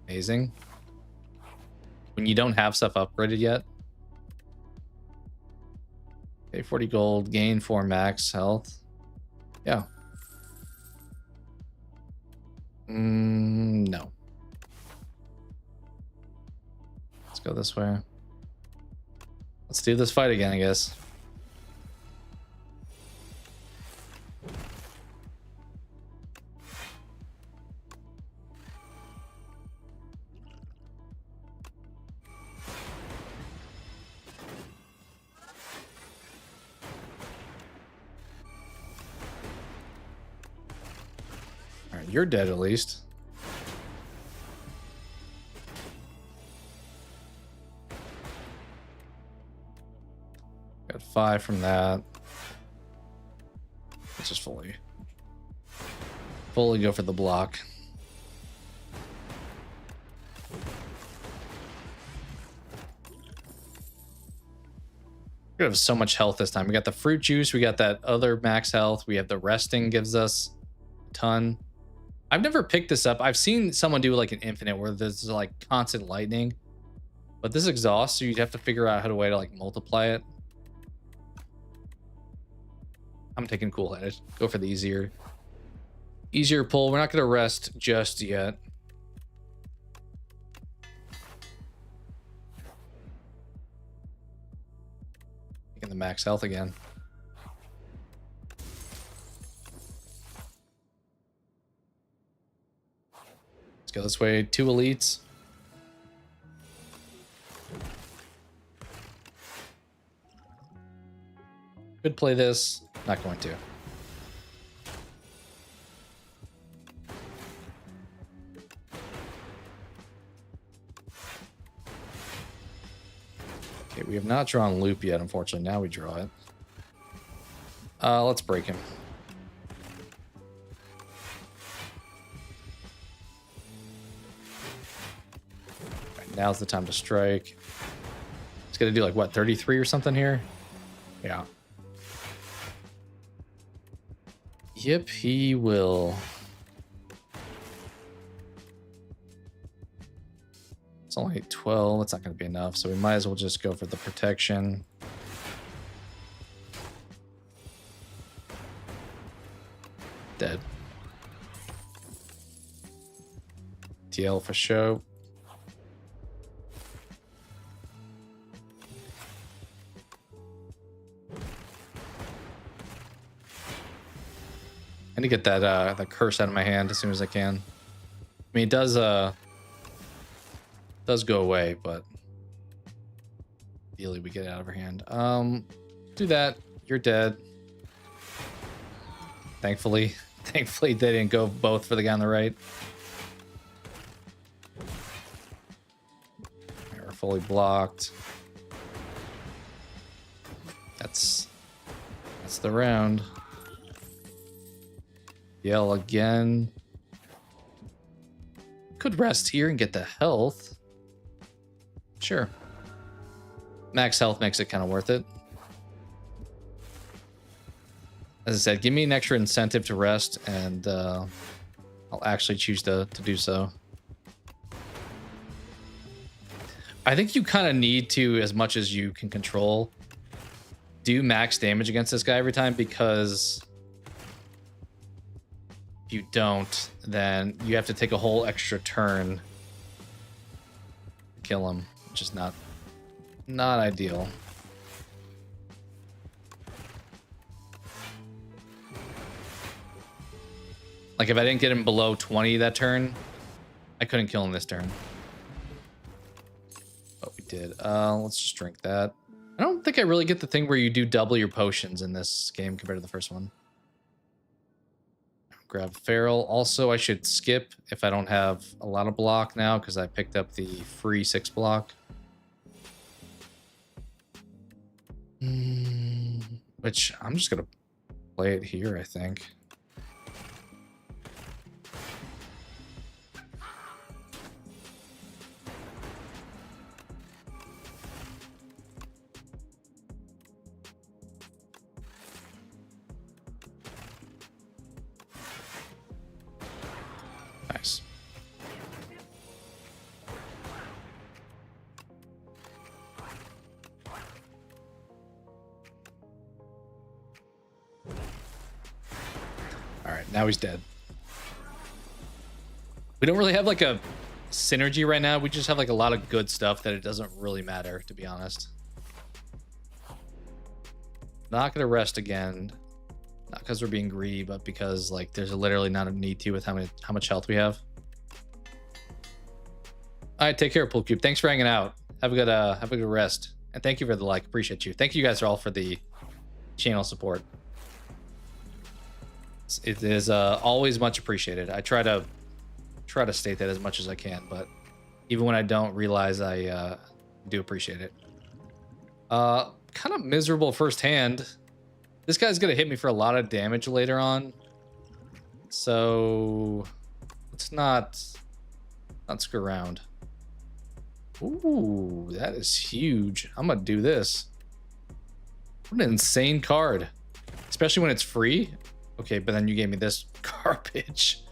[SPEAKER 1] amazing. When you don't have stuff upgraded yet. Okay, 40 gold, gain 4 max health. Yeah. No. Let's go this way. Let's do this fight again, I guess. You're dead at least. Got 5 from that. Let's just fully go for the block. We have so much health this time. We got the fruit juice. We got that other max health. We have the resting gives us a ton. I've never picked this up. I've seen someone do like an infinite where there's like constant lightning, but this exhaust, so you'd have to figure out how to way to like multiply it. I'm taking cool headed. Go for the easier pull. We're not going to rest just yet. Taking the max health again. Go this way. 2 elites. Could play this. Not going to. Okay, we have not drawn loop yet, unfortunately. Now we draw it. Let's break him. Now's the time to strike. It's gonna do like what, 33 or something here? Yeah. Yep, he will. It's only 12. It's not gonna be enough, so we might as well just go for the protection. Dead. TL for show. I need to get that curse out of my hand as soon as I can. I mean, it does go away, but ideally we get it out of our hand. Do that. You're dead. Thankfully they didn't go both for the guy on the right. We're fully blocked. That's the round. Yell again. Could rest here and get the health. Sure. Max health makes it kind of worth it. As I said, give me an extra incentive to rest, and I'll actually choose to do so. I think you kind of need to, as much as you can control, do max damage against this guy every time, because if you don't, then you have to take a whole extra turn to kill him, which is not ideal. Like, if I didn't get him below 20 that turn, I couldn't kill him this turn. But we did. Let's just drink that. I don't think I really get the thing where you do double your potions in this game compared to the first one. Grab Feral. Also, I should skip if I don't have a lot of block now, because I picked up the free 6 block. Which I'm just going to play it here, I think. Nice. All right, now he's dead. We don't really have like a synergy right now. We just have like a lot of good stuff that it doesn't really matter, to be honest. Not gonna rest again. Not because we're being greedy, but because like there's literally not a need to with how much health we have. All right, take care, Pool Cube. Thanks for hanging out. Have a good rest, and thank you for the like. Appreciate you. Thank you guys all for the channel support. It is always much appreciated. I try to state that as much as I can, but even when I don't, realize I do appreciate it. Kind of miserable firsthand. This guy's gonna hit me for a lot of damage later on, so let's not screw around. Ooh, that is huge. I'm gonna do this. What an insane card, especially when it's free. Okay, but then you gave me this garbage.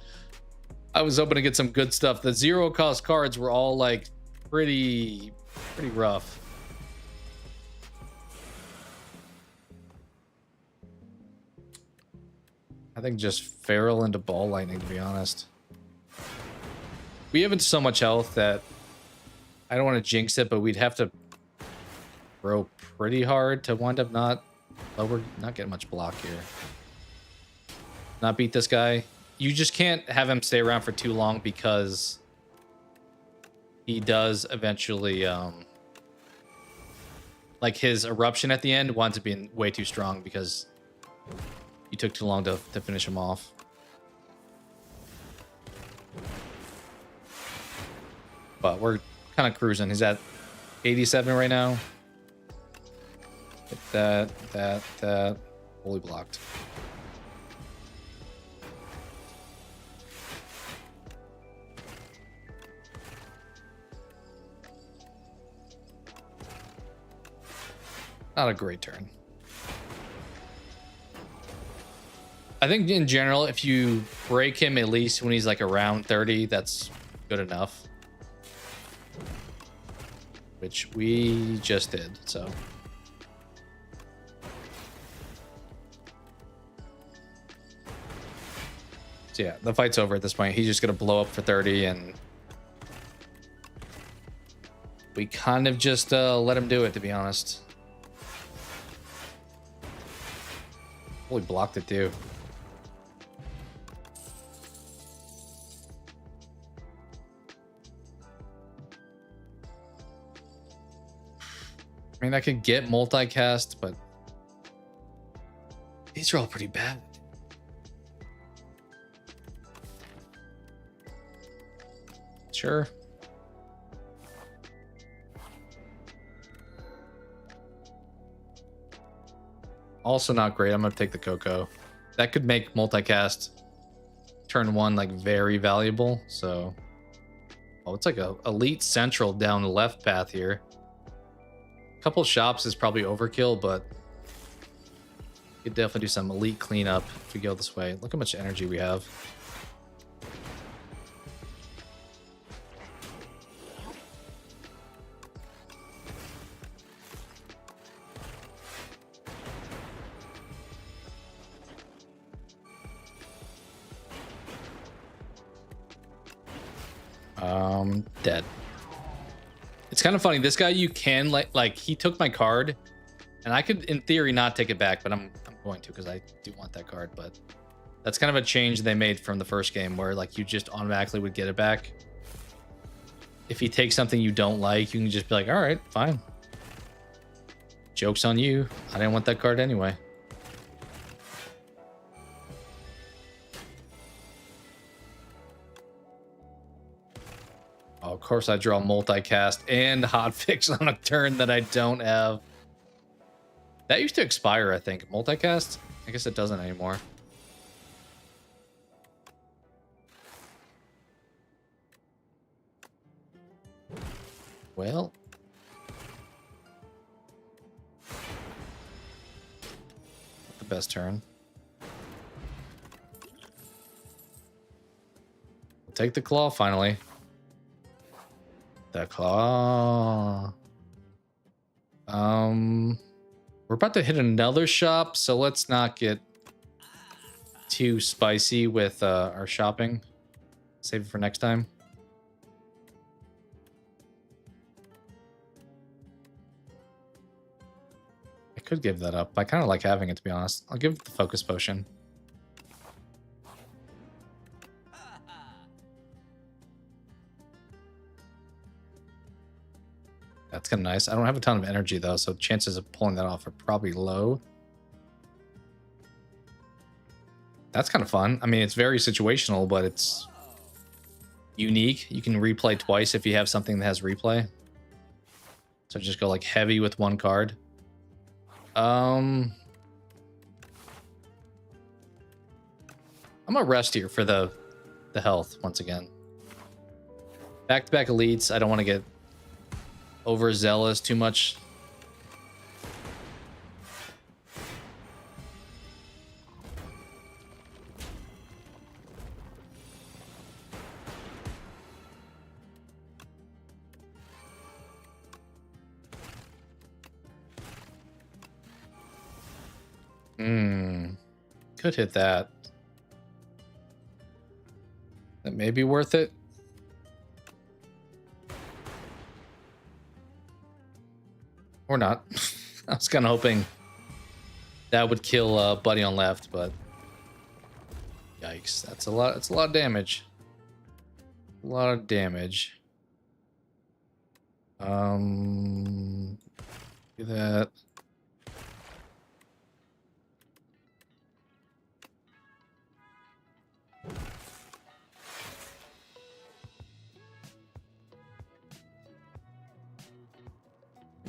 [SPEAKER 1] I was hoping to get some good stuff. The 0-cost cards were all like pretty rough. I think just Feral into Ball Lightning, to be honest. We haven't so much health that I don't want to jinx it, but we'd have to throw pretty hard to wind up not getting much block here. Not beat this guy. You just can't have him stay around for too long, because he does eventually like his eruption at the end winds up being way too strong because you took too long to finish him off. But we're kind of cruising. He's at 87 right now. Hit that. Fully blocked. Not a great turn. I think in general, if you break him at least when he's like around 30, that's good enough. Which we just did, so. So yeah, the fight's over at this point. He's just gonna blow up for 30, and we kind of just let him do it, to be honest. Holy, blocked it too. I mean, I could get multicast, but these are all pretty bad. Sure. Also not great. I'm gonna take the Coco. That could make multicast turn 1 like very valuable. So, oh, it's like a elite central down the left path here. A couple shops is probably overkill, but Could definitely do some elite cleanup if we go this way. Look how much energy we have. Dead. It's kind of funny. This guy, you can like he took my card, and I could, in theory, not take it back, but I'm going to because I do want that card. But that's kind of a change they made from the first game, where like you just automatically would get it back. If he takes something you don't like, you can just be like, all right, fine. Joke's on you. I didn't want that card anyway. Oh, of course I draw multicast and hotfix on a turn that I don't have. That used to expire, I think. Multicast? I guess it doesn't anymore. Well. Not the best turn. We'll take the claw finally. The claw. We're about to hit another shop, so let's not get too spicy with our shopping. Save it for next time. I could give that up. I kind of like having it, to be honest. I'll give it the focus potion. That's kind of nice. I don't have a ton of energy, though, so chances of pulling that off are probably low. That's kind of fun. I mean, it's very situational, but it's unique. You can replay twice if you have something that has replay. So just go, like, heavy with one card. I'm gonna rest here for the health, once again. Back-to-back elites. I don't want to get overzealous too much. Could hit that. That may be worth it. Or not. I was kind of hoping that would kill Buddy on left, but yikes. That's a lot. It's a lot of damage. A lot of damage. Do that.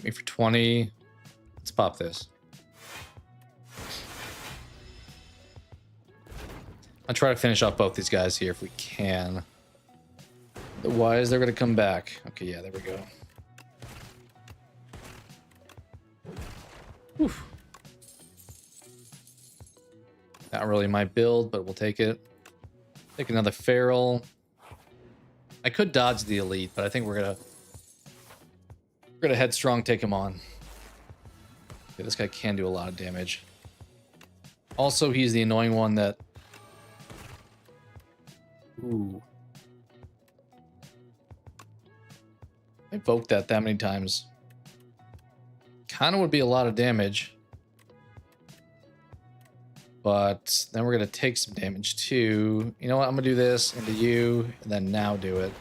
[SPEAKER 1] Me for 20. Let's pop this. I'll try to finish off both these guys here if we can. Otherwise, they're going to come back. Okay, yeah, there we go. Oof. Not really my build, but we'll take it. Take another feral. I could dodge the elite, but I think we're gonna headstrong take him on. Okay, this guy can do a lot of damage. Also, he's the annoying one that... Ooh. I invoked that many times. Kind of would be a lot of damage. But then we're going to take some damage too. You know what? I'm going to do this into you, and then now do it.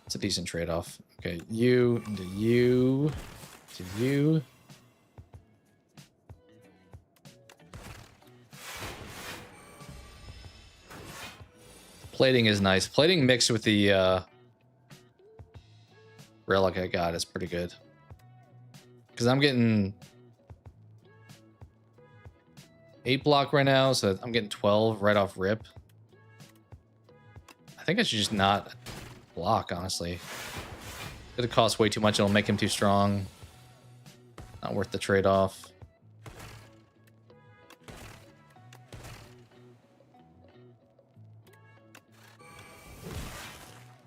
[SPEAKER 1] It's a decent trade-off. Okay, you into you to you. Plating is nice. Plating mixed with the relic I got is pretty good. Because I'm getting 8 block right now, so I'm getting 12 right off rip. I think I should just not block, honestly. It'll cost way too much. It'll make him too strong. Not worth the trade-off.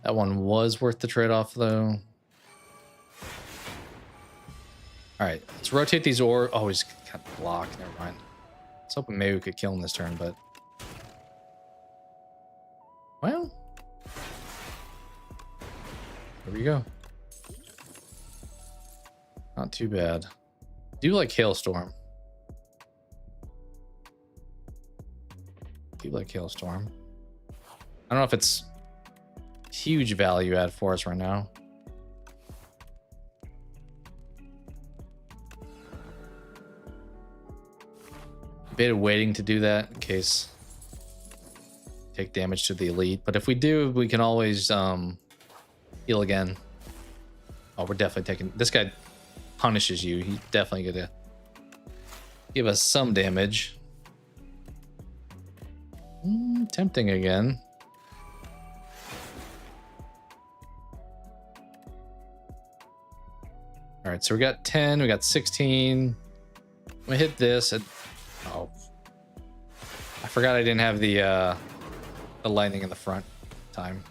[SPEAKER 1] That one was worth the trade-off, though. All right, let's rotate these ore. Oh, he's got block. Never mind. I was hoping maybe we could kill him this turn, but... Well... There we go. Not too bad. Do like Hailstorm. Do like Hailstorm. I don't know if it's huge value add for us right now. Bit of waiting to do that in case take damage to the elite, but if we do, we can always heal again. Oh, we're definitely taking this guy. Punishes you. He's definitely gonna give us some damage. Tempting again. All right, so we got 10, we got 16. We hit this. Oh, I forgot I didn't have the lightning in the front time.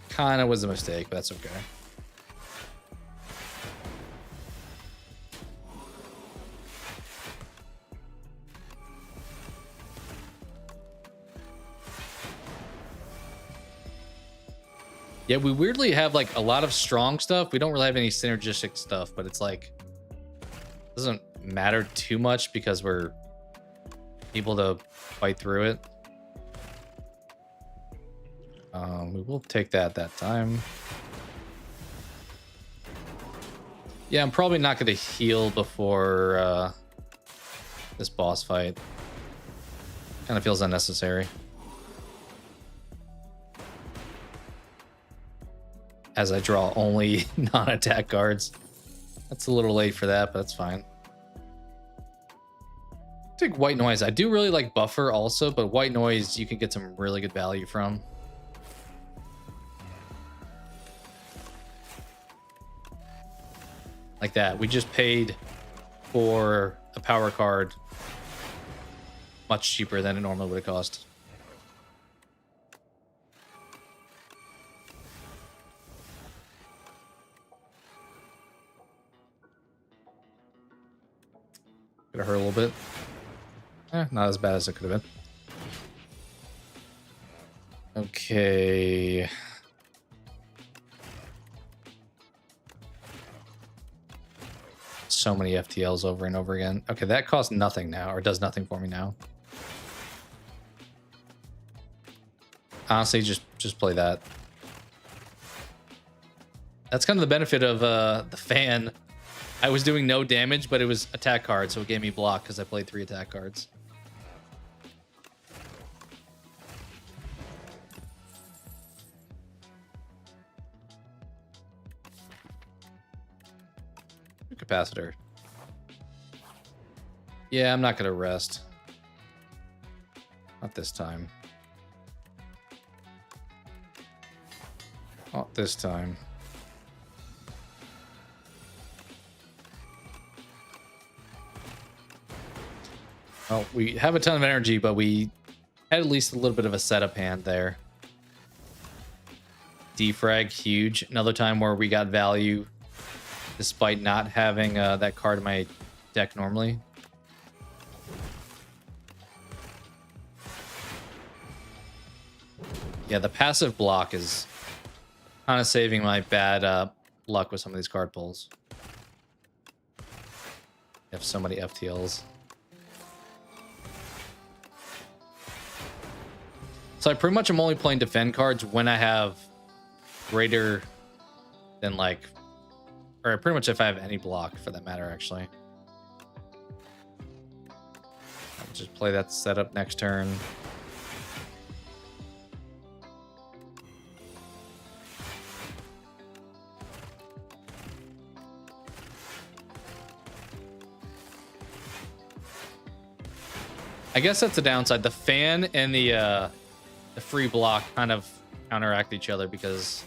[SPEAKER 1] Kind of was a mistake, but that's okay. Yeah, we weirdly have like a lot of strong stuff. We don't really have any synergistic stuff, but it's like doesn't matter too much because we're able to fight through it. We will take that time. Yeah, I'm probably not going to heal before this boss fight. Kind of feels unnecessary. As I draw only non-attack cards. That's a little late for that, but that's fine. Take White Noise. I do really like Buffer also, but White Noise you can get some really good value from. Like that. We just paid for a power card much cheaper than it normally would have cost. Could have hurt a little bit. Not as bad as it could have been. Okay. So many FTLs over and over again. Okay, that costs nothing now, or does nothing for me now. Honestly, just play that. That's kind of the benefit of the fan. I was doing no damage, but it was attack cards, so it gave me block because I played 3 attack cards. Capacitor. Yeah, I'm not gonna rest. Not this time. Not this time. Well, we have a ton of energy, but we had at least a little bit of a setup hand there. Defrag, huge. Another time where we got value despite not having that card in my deck normally. Yeah, the passive block is kind of saving my bad luck with some of these card pulls. You have so many FTLs. So I pretty much am only playing defend cards when I have greater than like, or pretty much if I have any block for that matter, actually. I'll just play that setup next turn. I guess that's the downside. The fan and the free block kind of counteract each other because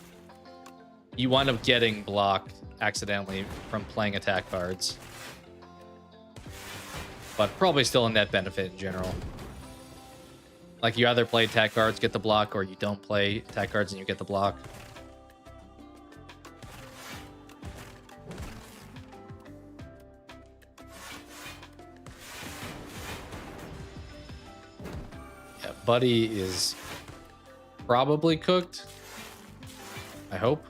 [SPEAKER 1] you wind up getting blocked accidentally from playing attack cards. But probably still a net benefit in general. Like, you either play attack cards, get the block, or you don't play attack cards and you get the block. Yeah, Buddy is probably cooked. I hope.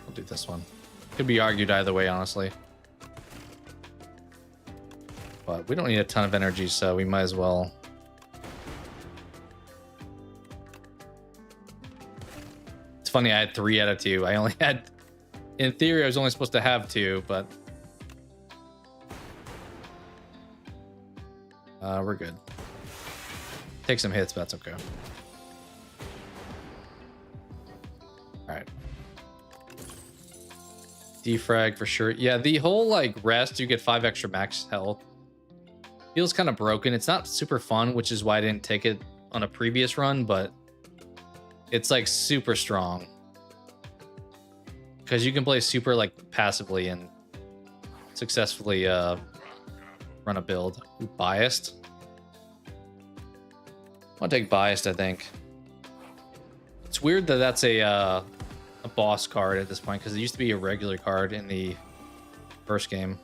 [SPEAKER 1] I'll do this one. Could be argued either way, honestly. But we don't need a ton of energy, so we might as well. It's funny, I had 3 out of 2. I only had... In theory, I was only supposed to have 2, but... we're good. Take some hits, but that's okay. Alright. Defrag for sure. Yeah, the whole, like, rest, you get 5 extra max health. Feels kind of broken. It's not super fun, which is why I didn't take it on a previous run, but... It's, like, super strong. Because you can play super, like, passively and successfully run a build. Ooh, biased. I'll take biased, I think. It's weird that that's a boss card at this point, because it used to be a regular card in the first game.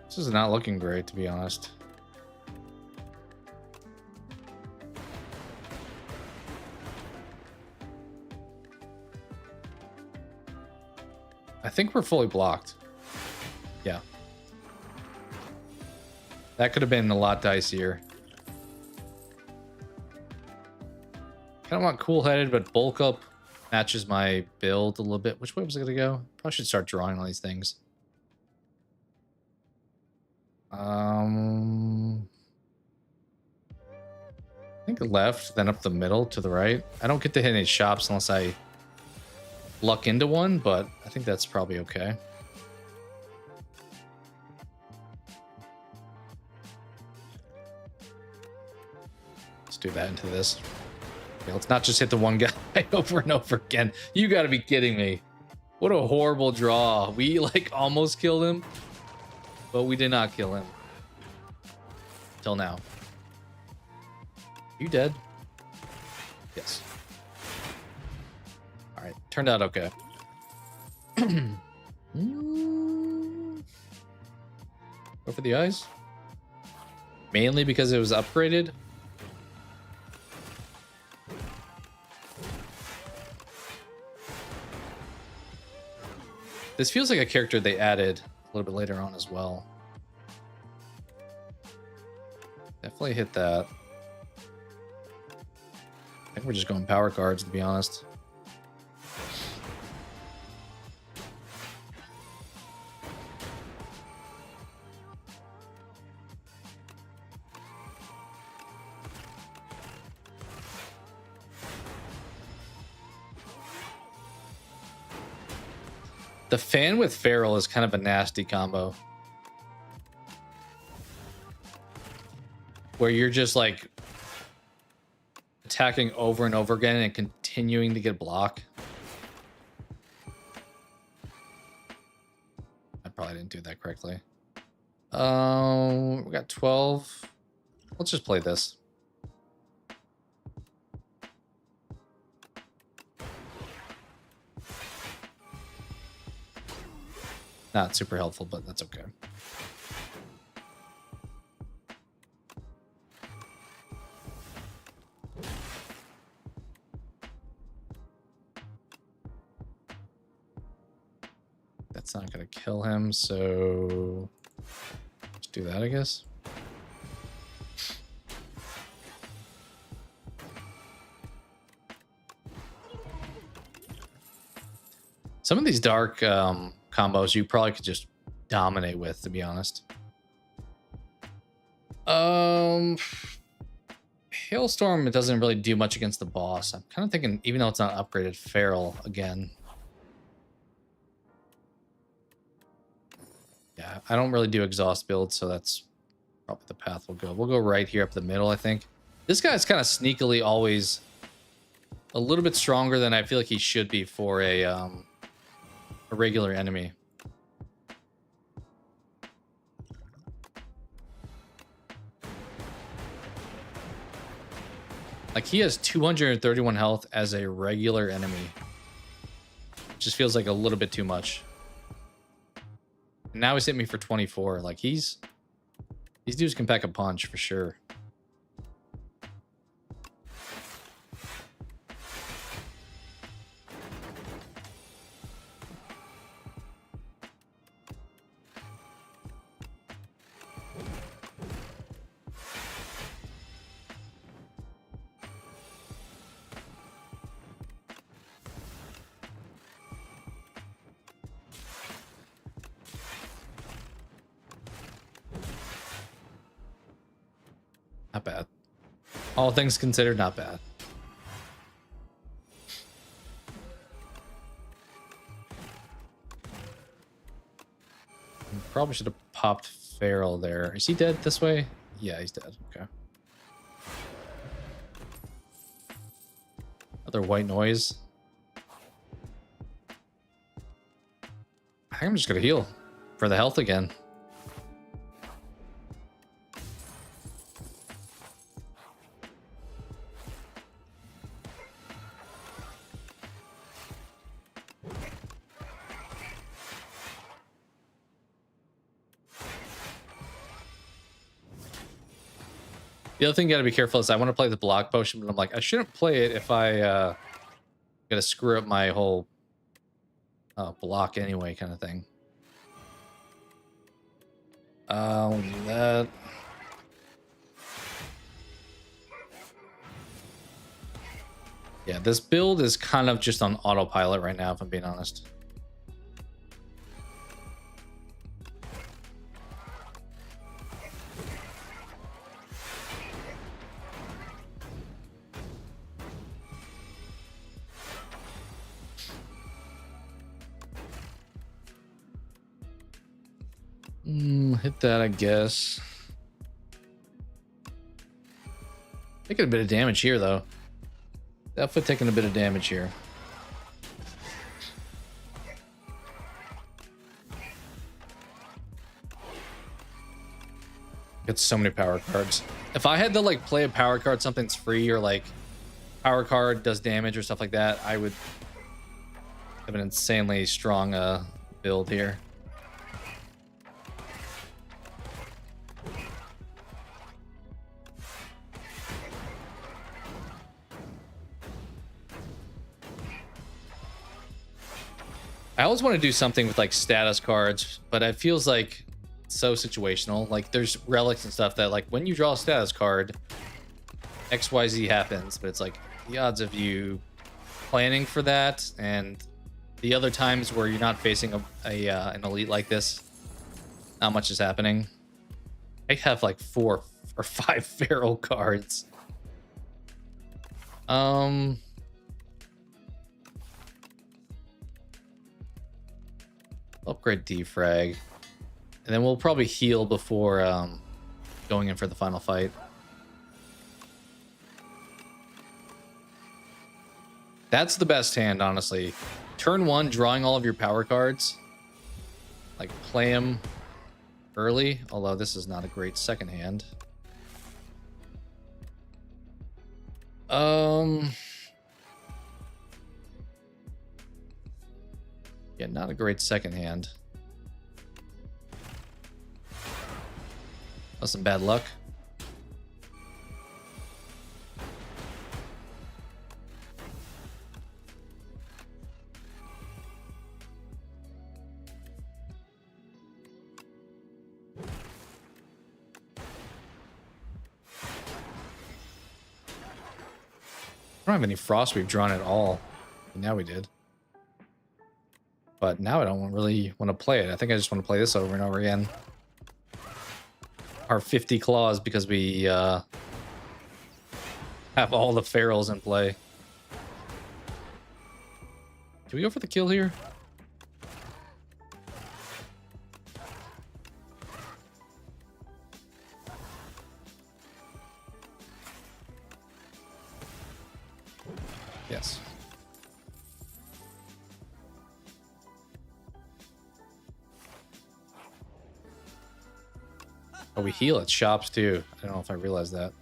[SPEAKER 1] This is not looking great, to be honest. I think we're fully blocked. Yeah. That could have been a lot dicier. Kind of want cool-headed, but bulk up matches my build a little bit. Which way was it going to go? Probably should start drawing all these things. I think left, then up the middle to the right. I don't get to hit any shops unless I luck into one, but I think that's probably okay. Let's do that into this. Okay, let's not just hit the one guy over and over again. You gotta be kidding me. What a horrible draw. We like almost killed him, but we did not kill him. Till now. You dead? Yes. Alright, turned out okay. Go for the eyes. Mainly because it was upgraded. This feels like a character they added a little bit later on as well. Definitely hit that. I think we're just going power cards, to be honest. The fan with Feral is kind of a nasty combo. Where you're just like attacking over and over again and continuing to get block. I probably didn't do that correctly. We got 12. Let's just play this. Not super helpful, but that's okay. That's not gonna kill him, so let's do that, I guess. Some of these dark combos you probably could just dominate with, to be honest. Hailstorm, it doesn't really do much against the boss. I'm kind of thinking, even though it's not upgraded, Feral again. Yeah, I don't really do exhaust builds, so that's probably the path we'll go. We'll go right here up the middle, I think. This guy's kind of sneakily always a little bit stronger than I feel like he should be for a regular enemy. Like, he has 231 health as a regular enemy. Just feels like a little bit too much. And now he's hit me for 24. Like, these dudes can pack a punch for sure. Not bad. All things considered, not bad. Probably should have popped Feral there. Is he dead this way? Yeah, he's dead. Okay. Other white noise. I think I'm just gonna heal for the health again. The other thing you gotta be careful is I want to play the block potion, but I'm like, I shouldn't play it if I gotta screw up my whole block anyway, kind of thing. That. Yeah, this build is kind of just on autopilot right now, if I'm being honest. Hit that, I guess. Taking a bit of damage here, though. Definitely taking a bit of damage here. Get so many power cards. If I had to like play a power card, something's free, or like power card does damage or stuff like that, I would have an insanely strong build here. I always want to do something with like status cards, but it feels like so situational. Like there's relics and stuff that like when you draw a status card, XYZ happens, but it's like the odds of you planning for that and the other times where you're not facing an elite like this, not much is happening. I have like 4 or 5 feral cards. Upgrade defrag, and then we'll probably heal before going in for the final fight. That's the best hand, honestly. Turn 1, drawing all of your power cards. Like, play them early, although this is not a great second hand. Yeah, not a great second hand. That's some bad luck. I don't have any frost we've drawn at all. Now we did. But now I don't really want to play it. I think I just want to play this over and over again. Our 50 claws because we have all the ferals in play. Can we go for the kill here? Oh, we heal at shops too. I don't know if I realized that.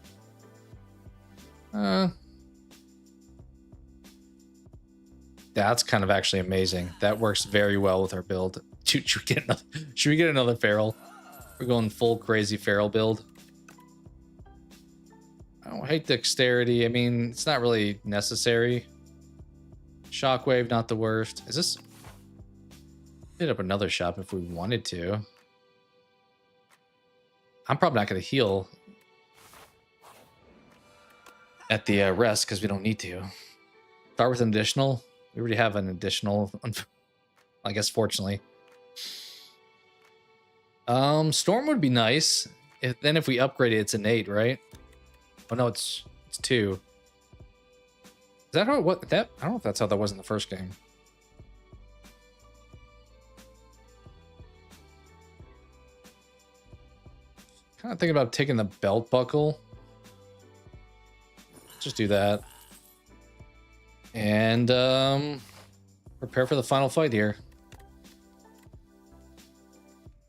[SPEAKER 1] That's kind of actually amazing. That works very well with our build. Should we get another feral? We're going full crazy feral build. I don't hate dexterity. I mean, it's not really necessary. Shockwave, not the worst. Is this... Hit up another shop if we wanted to. I'm probably not going to heal at the rest because we don't need to. Start with an additional. We already have an additional, I guess, fortunately. Storm would be nice. Then if we upgrade it, it's an 8, right? Oh no, it's 2. Is that how I don't know if that's how that was in the first game. Kind of thinking about taking the belt buckle. Just do that. And prepare for the final fight here.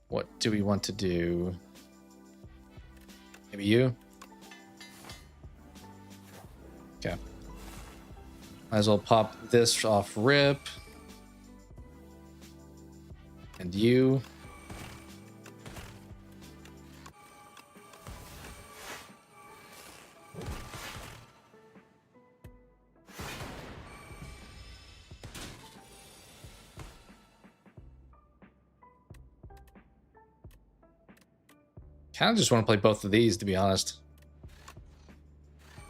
[SPEAKER 1] What do we want to do? Maybe you? Okay. Might as well pop this off rip. And you. Kind of just want to play both of these, to be honest.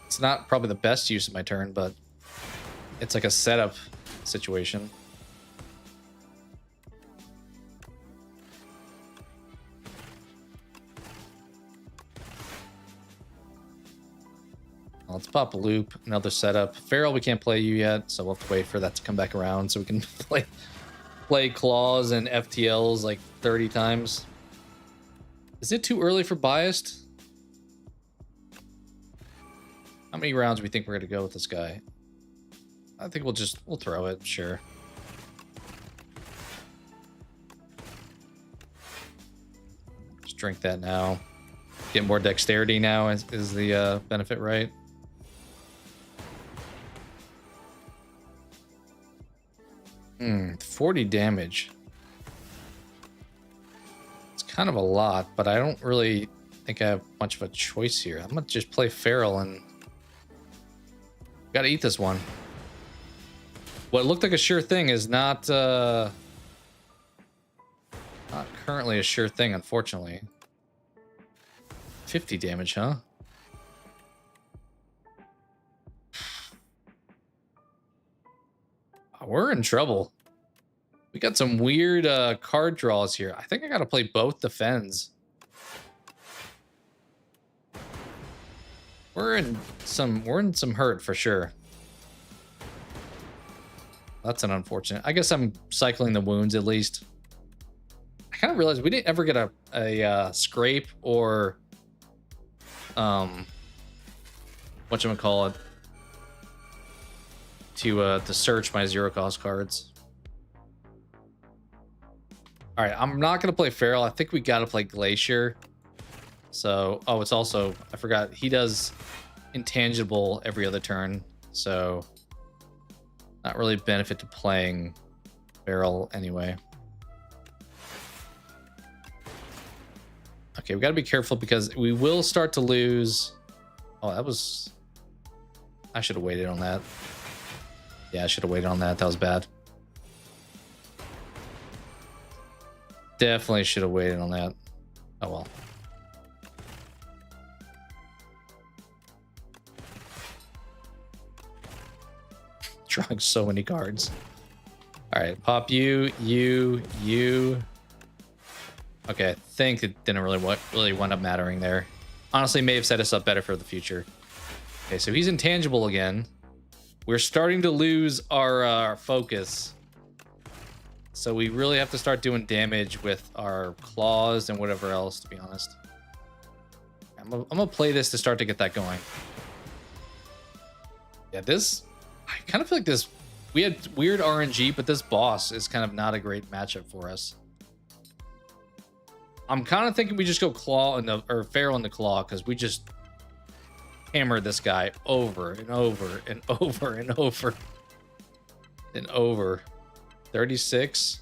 [SPEAKER 1] It's not probably the best use of my turn, but it's like a setup situation. Let's pop a loop, another setup. Feral, we can't play you yet, so we'll have to wait for that to come back around so we can play claws and FTLs like 30 times. Is it too early for biased? How many rounds do we think we're gonna go with this guy? I think we'll throw it, sure. Just drink that now. Get more dexterity now is the benefit, right? Hmm, 40 damage. Kind of a lot, but I don't really think I have much of a choice here. I'm gonna just play feral and gotta eat this one. What looked like a sure thing is not currently a sure thing, unfortunately. 50 damage, huh? We're in trouble. We got some weird card draws here. I think I gotta play both defends. We're in some hurt for sure. That's an unfortunate. I guess I'm cycling the wounds at least. I kind of realized we didn't ever get a scrape or whatchamacallit to search my zero cost cards. All right, I'm not going to play Feral. I think we got to play Glacier. So, oh, it's also, I forgot, he does intangible every other turn. So, not really benefit to playing Feral anyway. Okay, we got to be careful because we will start to lose. Oh, that was, I should have waited on that. Yeah, I should have waited on that. That was bad. Definitely should have waited on that. Oh well. Drawing so many cards. All right, pop you. Okay, I think it didn't really wind up mattering there. Honestly, may have set us up better for the future. Okay, so he's intangible again. We're starting to lose our focus. So we really have to start doing damage with our claws and whatever else, to be honest. I'm gonna play this to start to get that going. Yeah, I kind of feel like this, we had weird RNG, but this boss is kind of not a great matchup for us. I'm kind of thinking we just go claw in the, or feral in the claw, because we just hammered this guy over and over and over and over and over. 36.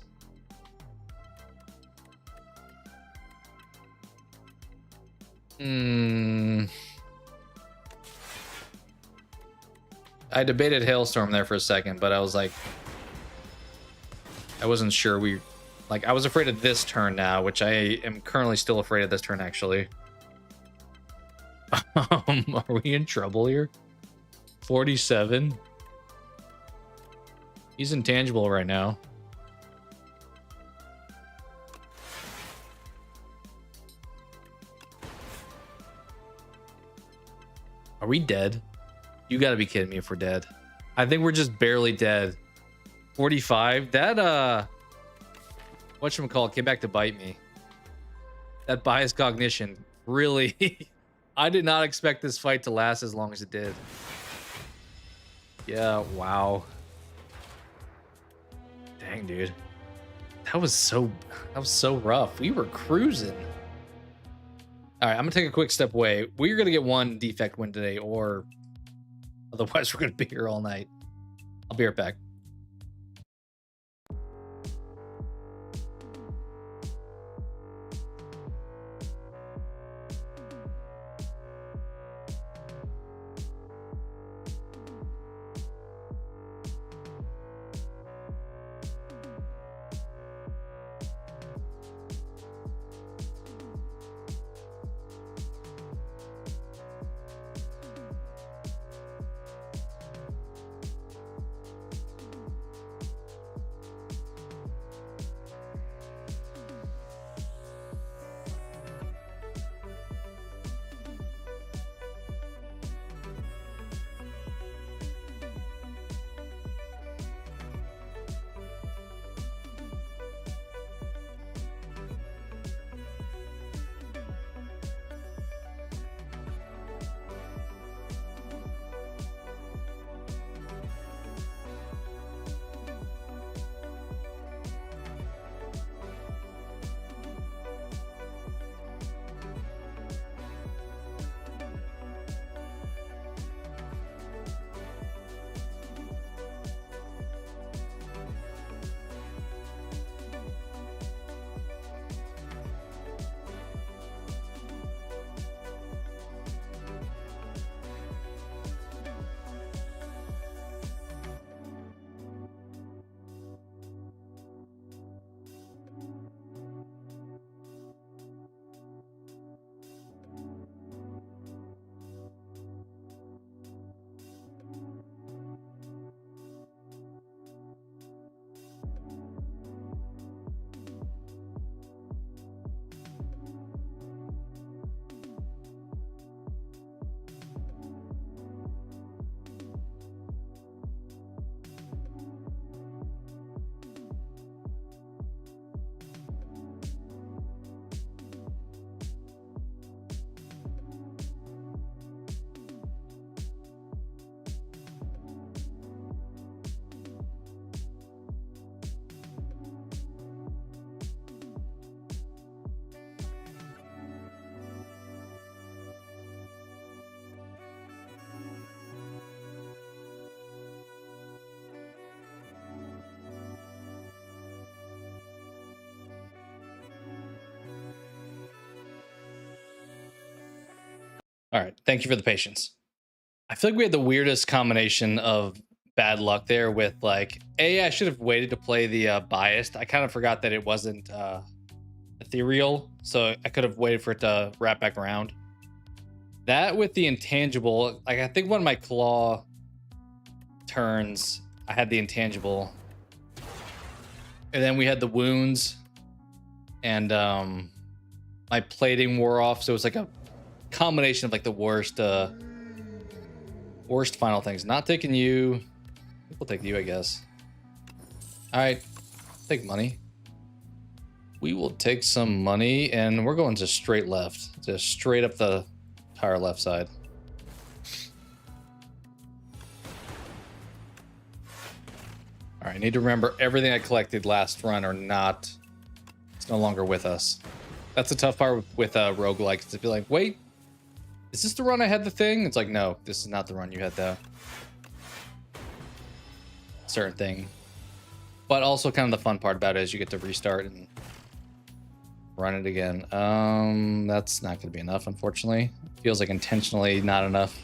[SPEAKER 1] I debated Hailstorm there for a second, but I was like, I wasn't sure. I was afraid of this turn now, which I am currently still afraid of this turn, actually. Are we in trouble here? 47. He's intangible right now. Are we dead? You gotta be kidding me if we're dead. I think we're just barely dead. 45. That whatchamacallit came back to bite me. That biased cognition really I did not expect this fight to last as long as it did. Yeah, wow. Dang, dude. That was so rough. We were cruising. All right, I'm gonna take a quick step away. We're gonna get one defect win today, or otherwise we're gonna be here all night. I'll be right back. All right, thank you for the patience. I feel like we had the weirdest combination of bad luck there with like, I should have waited to play the biased. I kind of forgot that it wasn't ethereal, so I could have waited for it to wrap back around. That with the intangible, like I think one of my claw turns, I had the intangible. And then we had the wounds and my plating wore off, so it was like a combination of like the worst final things. Not taking you. We'll take you, I guess. All right, take money. We will take some money, and we're going to straight left, just straight up the entire left side. All right, I need to remember everything I collected last run or not. It's no longer with us. That's the tough part with roguelikes. To be like, wait, is this the run I had the thing? It's like, no, this is not the run you had the certain thing. But also kind of the fun part about it is you get to restart and run it again. That's not going to be enough, unfortunately. Feels like intentionally not enough.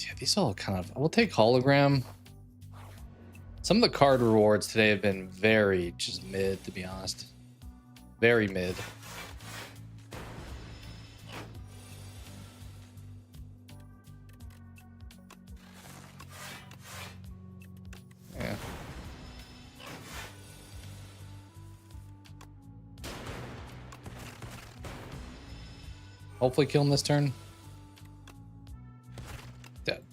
[SPEAKER 1] Yeah, these all kind of... We'll take hologram. Some of the card rewards today have been very just mid, to be honest. Very mid. Yeah. Hopefully kill him this turn. Dead.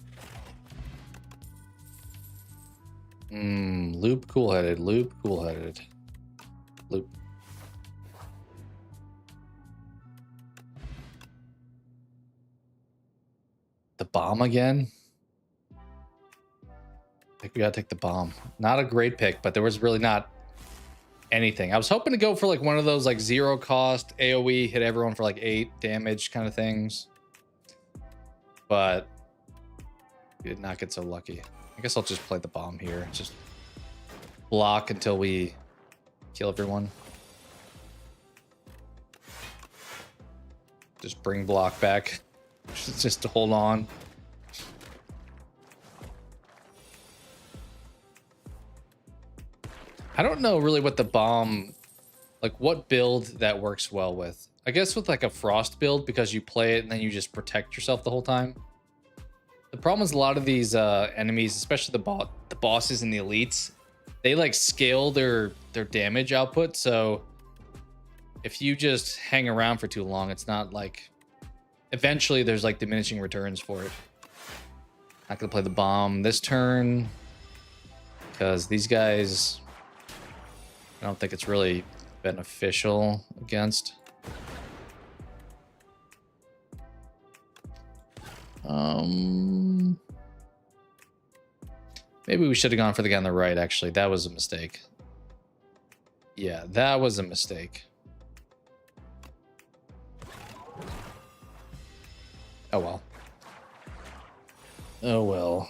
[SPEAKER 1] Loop cool-headed. Loop cool-headed. Loop. The bomb again? I think we gotta take the bomb. Not a great pick, but there was really not anything. I was hoping to go for like one of those like 0 cost AoE, hit everyone for like 8 damage kind of things. But we did not get so lucky. I guess I'll just play the bomb here. Just block until we kill everyone. Just bring block back. Just to hold on. I don't know really what the bomb, like what build that works well with. I guess with like a frost build, because you play it and then you just protect yourself the whole time. The problem is a lot of these enemies, especially the bosses and the elites, they like scale their damage output. So if you just hang around for too long, it's not like, eventually there's like diminishing returns for it. Not gonna play the bomb this turn because these guys, I don't think it's really beneficial against. Maybe we should have gone for the guy on the right, actually. That was a mistake. Yeah, that was a mistake. Oh well. Oh well.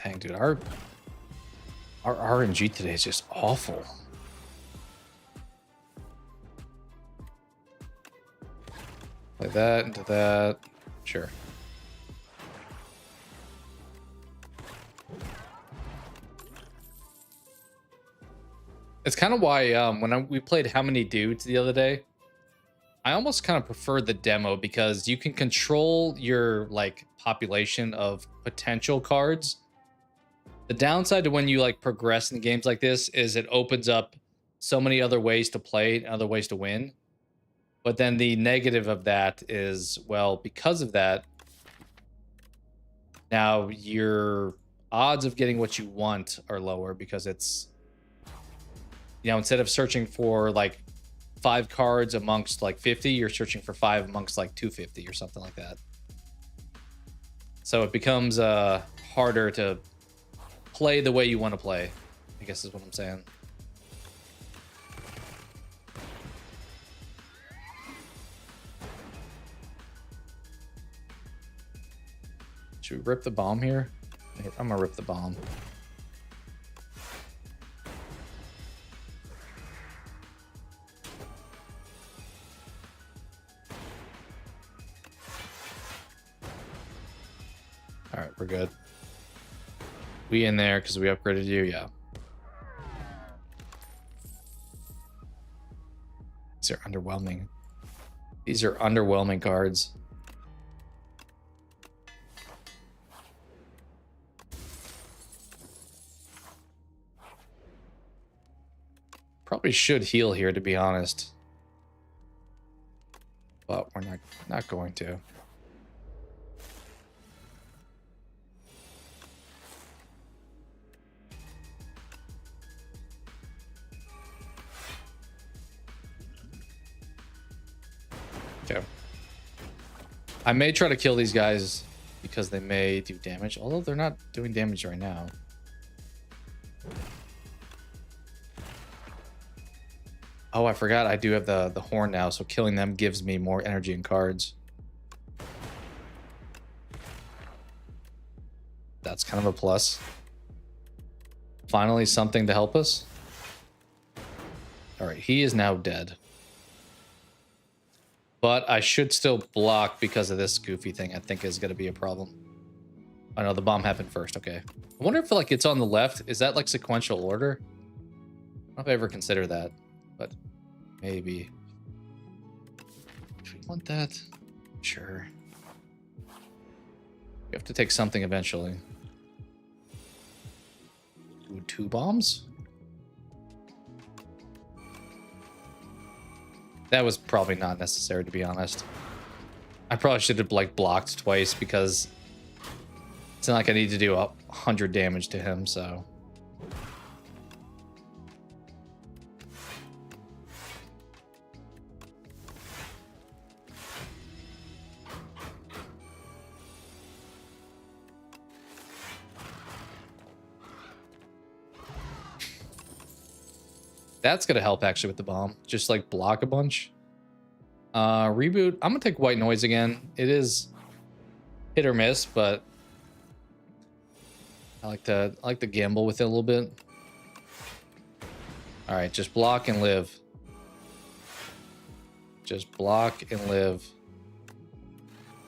[SPEAKER 1] Dang, dude, our RNG today is just awful. Like that into that. Sure. It's kind of why when we played How Many Dudes the other day, I almost kind of prefer the demo because you can control your like population of potential cards. The downside to when you like progress in games like this is it opens up so many other ways to play and other ways to win. But then the negative of that is, well, because of that, now your odds of getting what you want are lower because it's, you know, instead of searching for like 5 cards amongst like 50, you're searching for 5 amongst like 250 or something like that. So it becomes harder to play the way you want to play, I guess is what I'm saying. Should we rip the bomb here? I'm gonna rip the bomb. All right, we're good. We in there because we upgraded you, yeah. These are underwhelming. These are underwhelming cards. Probably should heal here, to be honest. But we're not going to. Okay. I may try to kill these guys because they may do damage, although they're not doing damage right now. Oh, I forgot I do have the horn now, so killing them gives me more energy and cards. That's kind of a plus. Finally, something to help us. All right, he is now dead. But I should still block because of this goofy thing I think is going to be a problem. I know the bomb happened first. Okay. I wonder if like it's on the left. Is that like sequential order? I don't know if I ever consider that, but maybe. Do we want that? Sure. We have to take something eventually. Ooh, 2 bombs? That was probably not necessary, to be honest. I probably should have like blocked twice because it's not like I need to do 100 damage to him, so. That's gonna help actually with the bomb. Just like block a bunch. Reboot. I'm gonna take white noise again. It is hit or miss, but I like to gamble with it a little bit. All right, just block and live. Just block and live.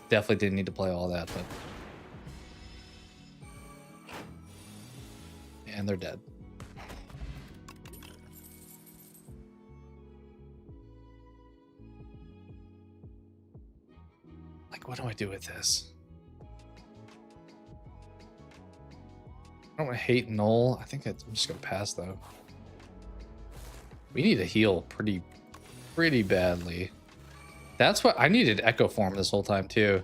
[SPEAKER 1] Definitely didn't need to play all that, but and they're dead. What do I do with this? I don't want to hate Null. I think I'm just gonna pass though. We need to heal pretty badly. That's what I needed. Echo Form this whole time too.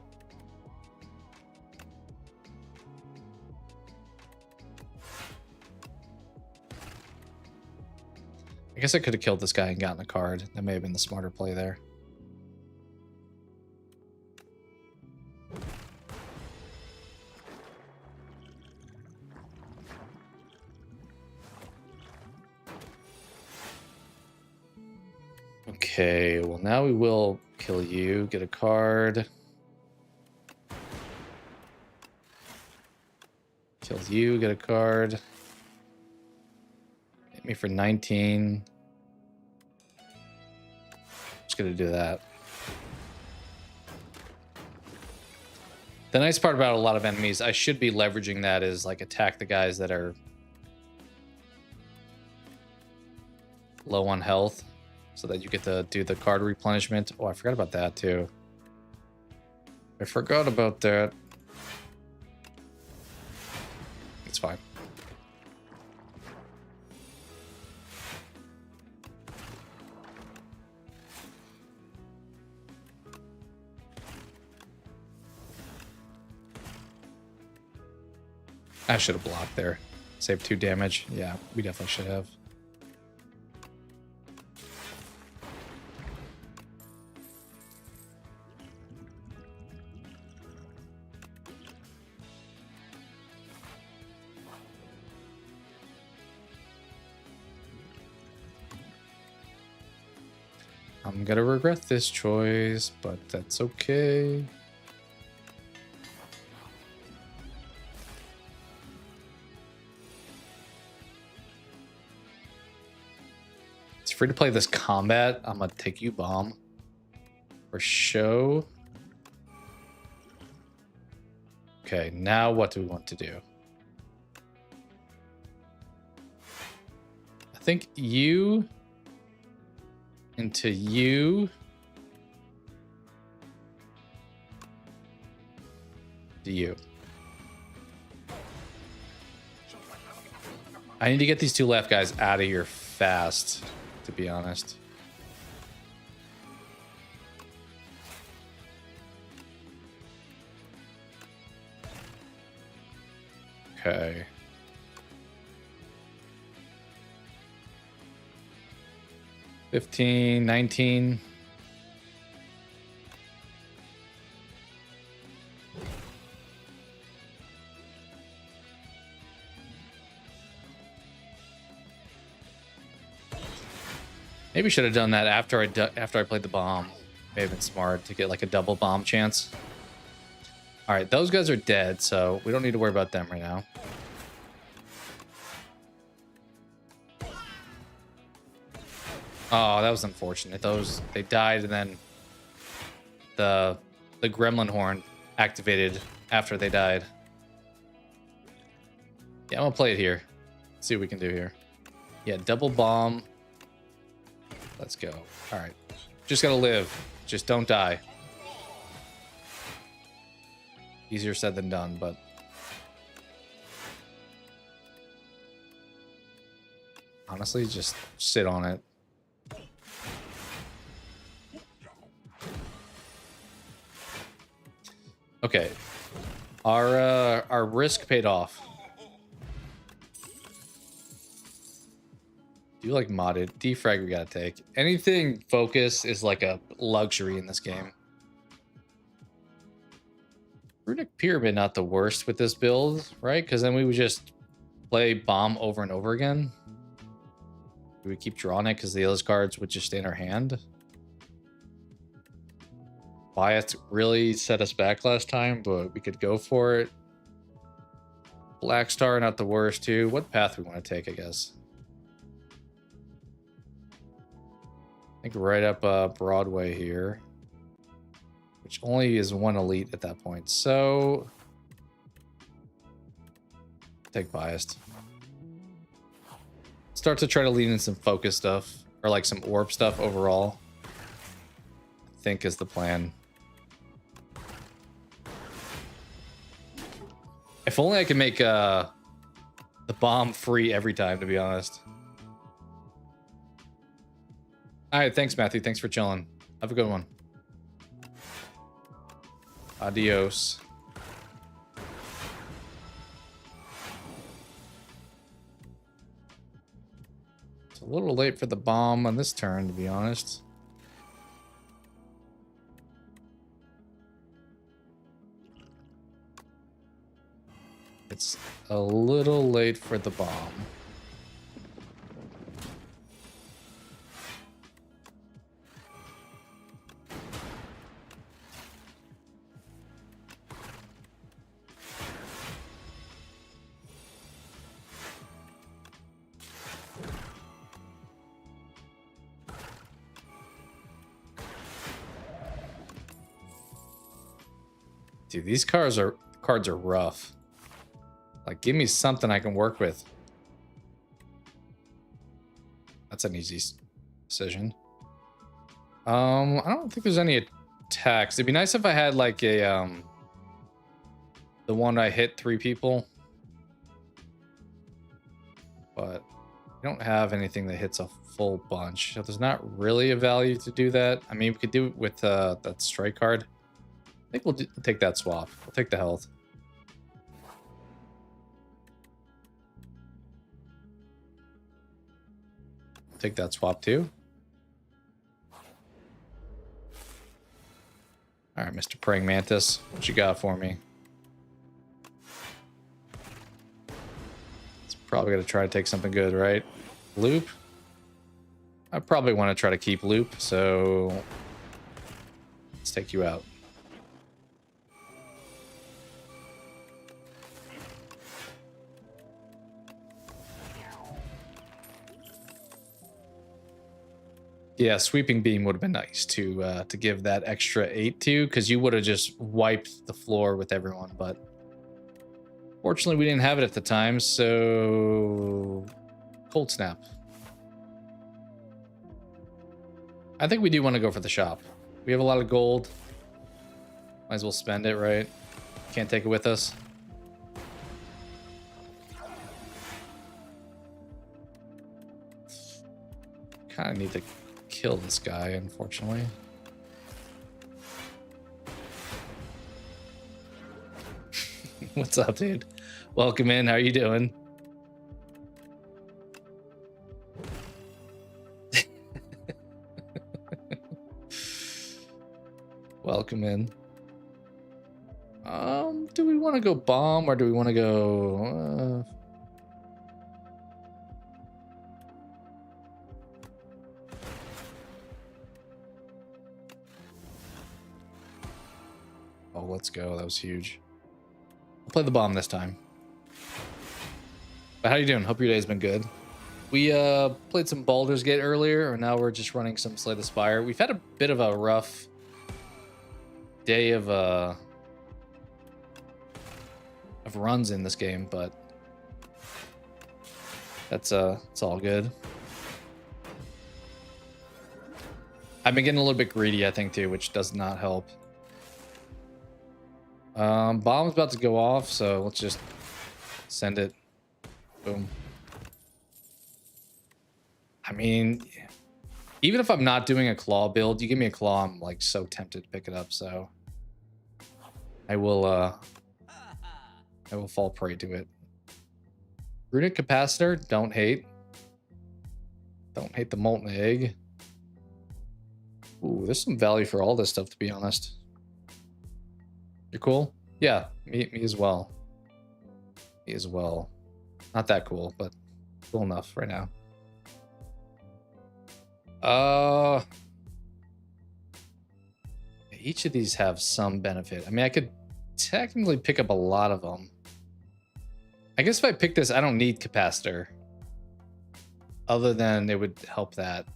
[SPEAKER 1] I guess I could have killed this guy and gotten a card. That may have been the smarter play there. Okay, well now we will kill you, get a card. Kills you, get a card. Hit me for 19. Just gonna do that. The nice part about a lot of enemies, I should be leveraging that is like attack the guys that are low on health. So that you get to do the card replenishment. Oh, I forgot about that too. I forgot about that. It's fine. I should have blocked there. Saved 2 damage. Yeah, we definitely should have. I'm gonna regret this choice, but that's okay. It's free to play this combat. I'm gonna take you bomb for show. Okay, now what do we want to do? I think you into you. To you. I need to get these 2 left guys out of here fast, to be honest. Okay. $15, $19. Maybe should have done that after I played the bomb. May have been smart to get like a double bomb chance. All right, those guys are dead, so we don't need to worry about them right now. Oh, that was unfortunate. They died, and then the gremlin horn activated after they died. Yeah, I'm gonna play it here. See what we can do here. Yeah, double bomb. Let's go. All right, just gotta live. Just don't die. Easier said than done, but honestly, just sit on it. Okay, our risk paid off. Do you like modded? Defrag we gotta take. Anything focus is like a luxury in this game. Runic Pyramid not the worst with this build, right? Because then we would just play bomb over and over again. We would keep drawing it because the other cards would just stay in our hand. Wyatt really set us back last time, but we could go for it. Black Star not the worst too. What path we want to take, I guess. I think right up Broadway here. Which only is one elite at that point. So take biased. Start to try to lean in some focus stuff or like some orb stuff overall. I think is the plan. If only I could make the bomb free every time, to be honest. All right, thanks, Matthew. Thanks for chilling. Have a good one. Adios. It's a little late for the bomb on this turn, to be honest. It's a little late for the bomb. Dude, these cards are rough. Like, give me something I can work with. That's an easy decision. I don't think there's any attacks. It'd be nice if I had like a the one I hit 3 people. But I don't have anything that hits a full bunch. So there's not really a value to do that. I mean, we could do it with that strike card. I think we'll take that swap. We'll take the health. Take that swap too. All right, Mr. Praying Mantis, what you got for me? It's probably gonna try to take something good, right? Loop. I probably want to try to keep loop, so let's take you out. Yeah, sweeping beam would have been nice to give that extra 8 to, because you would have just wiped the floor with everyone. But fortunately, we didn't have it at the time, so cold snap. I think we do want to go for the shop. We have a lot of gold. Might as well spend it, right? Can't take it with us. Kind of need to kill this guy, unfortunately. What's up, dude? Welcome in. How are you doing? Welcome in. Do we want to go bomb or do we want to go Oh, let's go. That was huge. I'll play the bomb this time. But how you doing? Hope your day's been good. We played some Baldur's Gate earlier, and now we're just running some Slay the Spire. We've had a bit of a rough day of runs in this game, but it's all good. I've been getting a little bit greedy, I think, too, which does not help. Bomb's about to go off, so let's just send it. Boom. I mean, even if I'm not doing a claw build, you give me a claw, I'm like so tempted to pick it up, so I will fall prey to it. Runic capacitor, don't hate. Don't hate the molten egg. Ooh, there's some value for all this stuff, to be honest. You're cool? Yeah, me as well. Me as well. Not that cool, but cool enough right now. Each of these have some benefit. I mean, I could technically pick up a lot of them. I guess if I pick this, I don't need capacitor. Other than it would help that.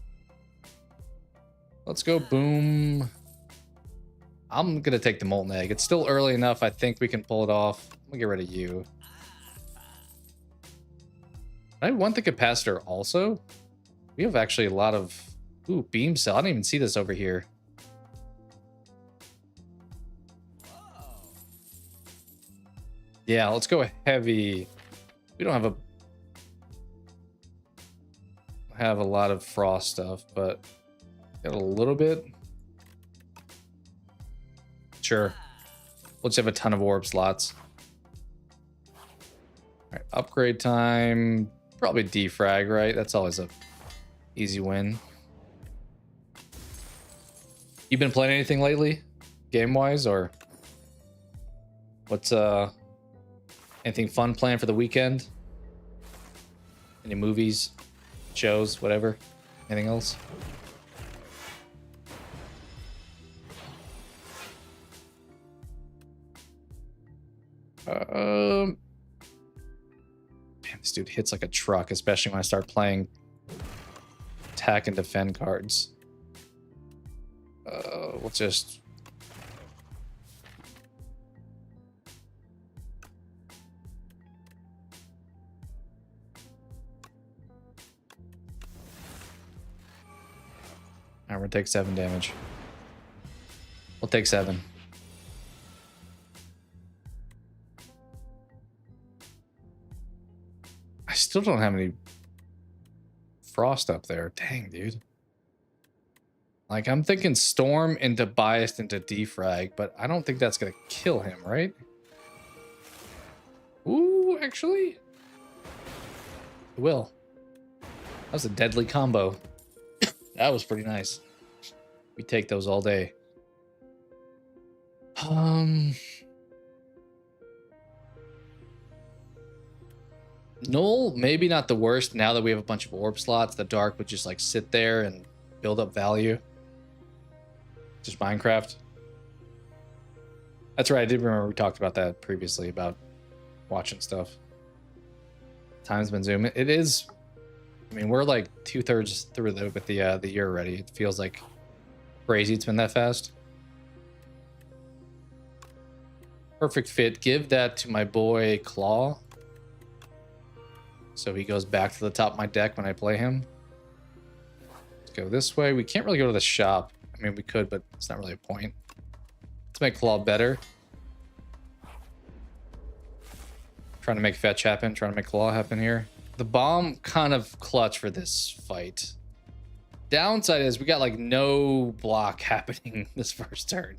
[SPEAKER 1] Let's go, boom. I'm gonna take the molten egg. It's still early enough. I think we can pull it off. I'm gonna get rid of you. I want the capacitor also. We have actually a lot of... Ooh, beam cell. I didn't even see this over here. Yeah, let's go heavy. We don't have a lot of frost stuff, but got a little bit. Sure. We'll just have a ton of orb slots. All right, upgrade time. Probably defrag, right? That's always a easy win. You been playing anything lately, game-wise, or what's anything fun planned for the weekend? Any movies, shows, whatever? Anything else? Man, this dude hits like a truck, especially when I start playing attack and defend cards. We'll just... Alright, we're gonna take 7 damage. We'll take 7. I still don't have any frost up there. Dang, dude. Like, I'm thinking storm into biased into defrag, but I don't think that's gonna kill him, right? Ooh, actually, it will. That was a deadly combo. That was pretty nice. We take those all day. Null, maybe not the worst. Now that we have a bunch of orb slots, the dark would just like sit there and build up value. Just Minecraft. That's right. I did remember we talked about that previously about watching stuff. Time's been zooming. It is. I mean, we're like 2/3 through with the year already. It feels like crazy. It's been that fast. Perfect fit. Give that to my boy Claw. So he goes back to the top of my deck when I play him. Let's go this way. We can't really go to the shop. I mean, we could, but it's not really a point. Let's make Claw better. Trying to make fetch happen. Trying to make Claw happen here. The bomb kind of clutch for this fight. Downside is we got like no block happening this first turn.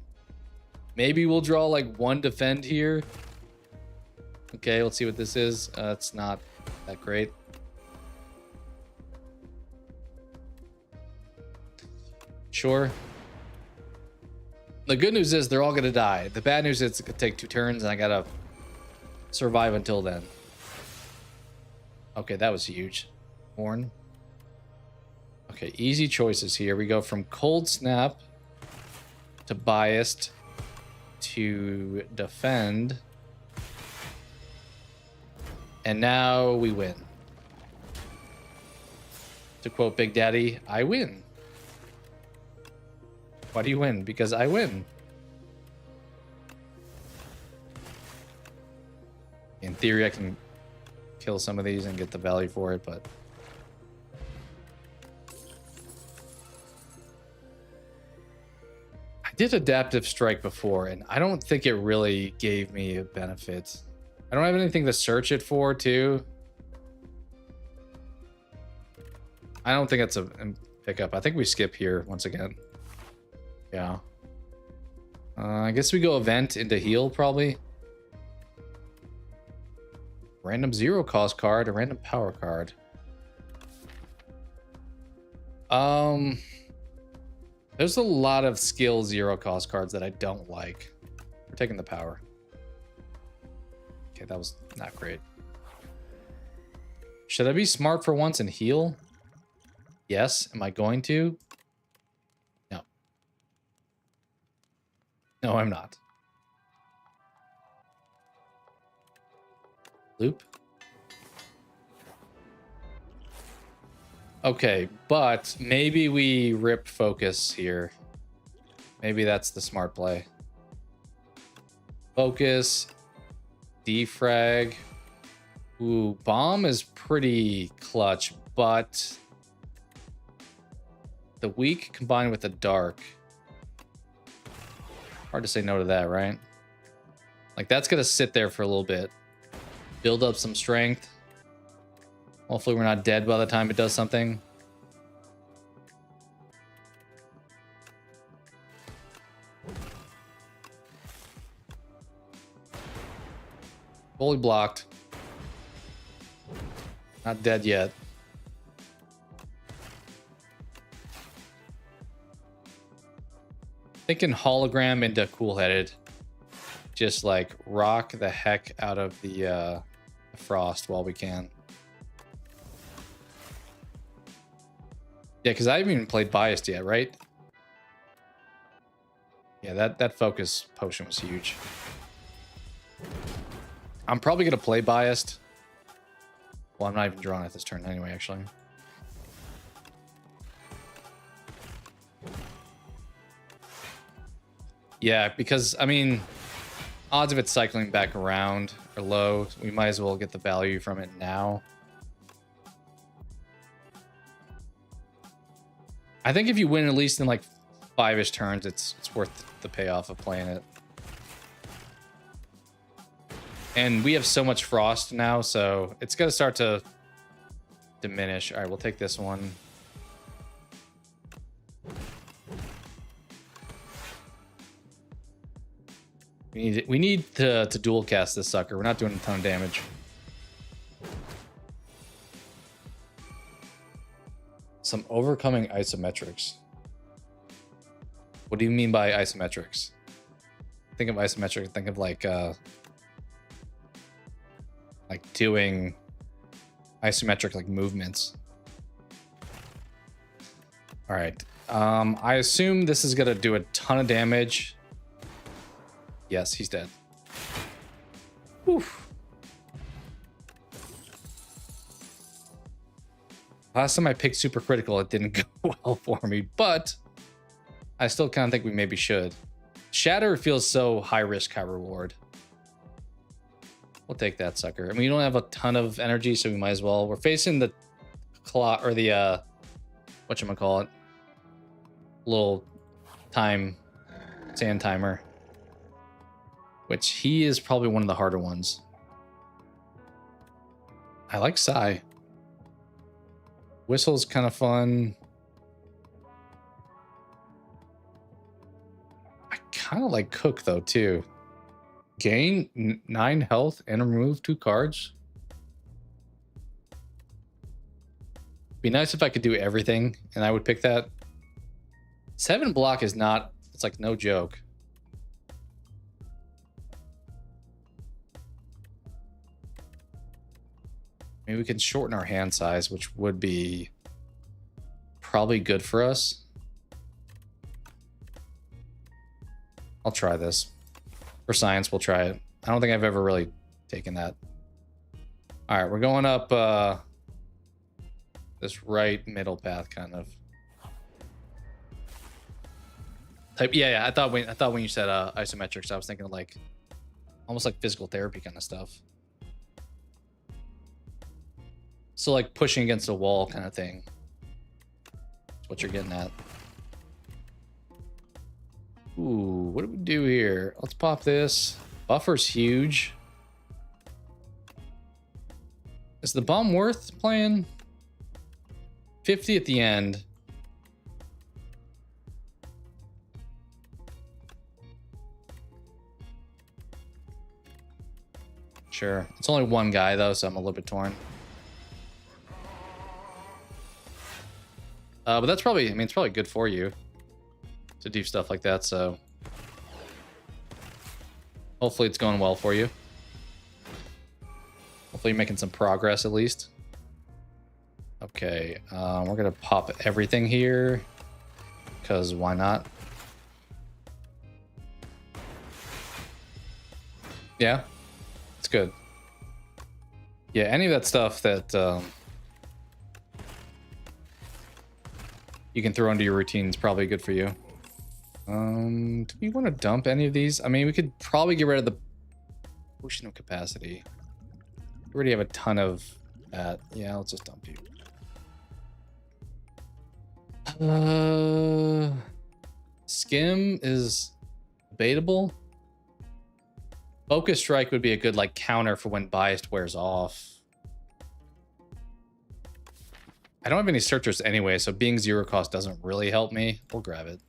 [SPEAKER 1] Maybe we'll draw like 1 defend here. Okay, let's see what this is. It's not that great. Sure. The good news is they're all going to die. The bad news is it's going to take 2 turns and I got to survive until then. Okay, that was huge. Horn. Okay, easy choices here. We go from Cold Snap to Biased to defend. And now we win. To quote Big Daddy, I win. Why do you win? Because I win. In theory, I can kill some of these and get the value for it, but... I did Adaptive Strike before, and I don't think it really gave me a benefit. I don't have anything to search it for, too. I don't think that's a pickup. I think we skip here once again. Yeah. I guess we go event into heal, probably. Random 0 cost card, a random power card. There's a lot of skill 0 cost cards that I don't like. We're taking the power. Okay, that was not great. Should I be smart for once and heal? Yes. Am I going to? No. No, I'm not. Loop. Okay, but maybe we rip focus here. Maybe that's the smart play. Focus. Defrag. Ooh, bomb is pretty clutch, but the weak combined with the dark. Hard to say no to that, right? Like, that's gonna sit there for a little bit. Build up some strength. Hopefully we're not dead by the time it does something. Fully blocked. Not dead yet. Thinking hologram into cool-headed. Just like rock the heck out of the frost while we can. Yeah, because I haven't even played biased yet, right? Yeah, that focus potion was huge. I'm probably gonna play biased. Well, I'm not even drawing at this turn anyway, actually. Yeah, because I mean, odds of it cycling back around are low. We might as well get the value from it now. I think if you win at least in like 5-ish turns, it's worth the payoff of playing it. And we have so much frost now, so it's gonna start to diminish. All right, we'll take this one. We need to dual cast this sucker. We're not doing a ton of damage. Some overcoming isometrics. What do you mean by isometrics? Think of isometric, think of like doing isometric like movements. All right. I assume this is gonna do a ton of damage. Yes, he's dead. Oof. Last time I picked super critical, it didn't go well for me, but I still kind of think we maybe should. Shatter feels so high risk, high reward. We'll take that sucker. I mean, we don't have a ton of energy, so we might as well. We're facing the clock or the whatchamacallit, little time sand timer, which he is probably one of the harder ones. I like Psy. Whistle's kind of fun. I kind of like Cook though too. Gain 9 health and remove 2 cards. Be nice if I could do everything, and I would pick that. 7 block is not, it's like no joke. Maybe we can shorten our hand size, which would be probably good for us. I'll try this. For science, we'll try it. I don't think I've ever really taken that. All right, we're going up this right middle path, kind of. Yeah. I thought when you said isometrics, I was thinking like almost like physical therapy kind of stuff. So like pushing against a wall kind of thing. That's what you're getting at. Ooh, what do we do here? Let's pop this. Buffer's huge. Is the bomb worth playing? 50 at the end. Sure. It's only one guy though, so I'm a little bit torn. But that's probably, I mean, it's probably good for you to do stuff like that, so hopefully it's going well for you. Hopefully you're making some progress at least. Okay, we're gonna pop everything here because why not? Yeah, it's good. Yeah, any of that stuff that you can throw into your routine is probably good for you. Do we want to dump any of these? I mean, we could probably get rid of the potion of capacity. We already have a ton of that. Yeah, let's just dump you. Skim is debatable. Focus strike would be a good like counter for when biased wears off. I don't have any searchers anyway, so being 0 cost doesn't really help me. We'll grab it.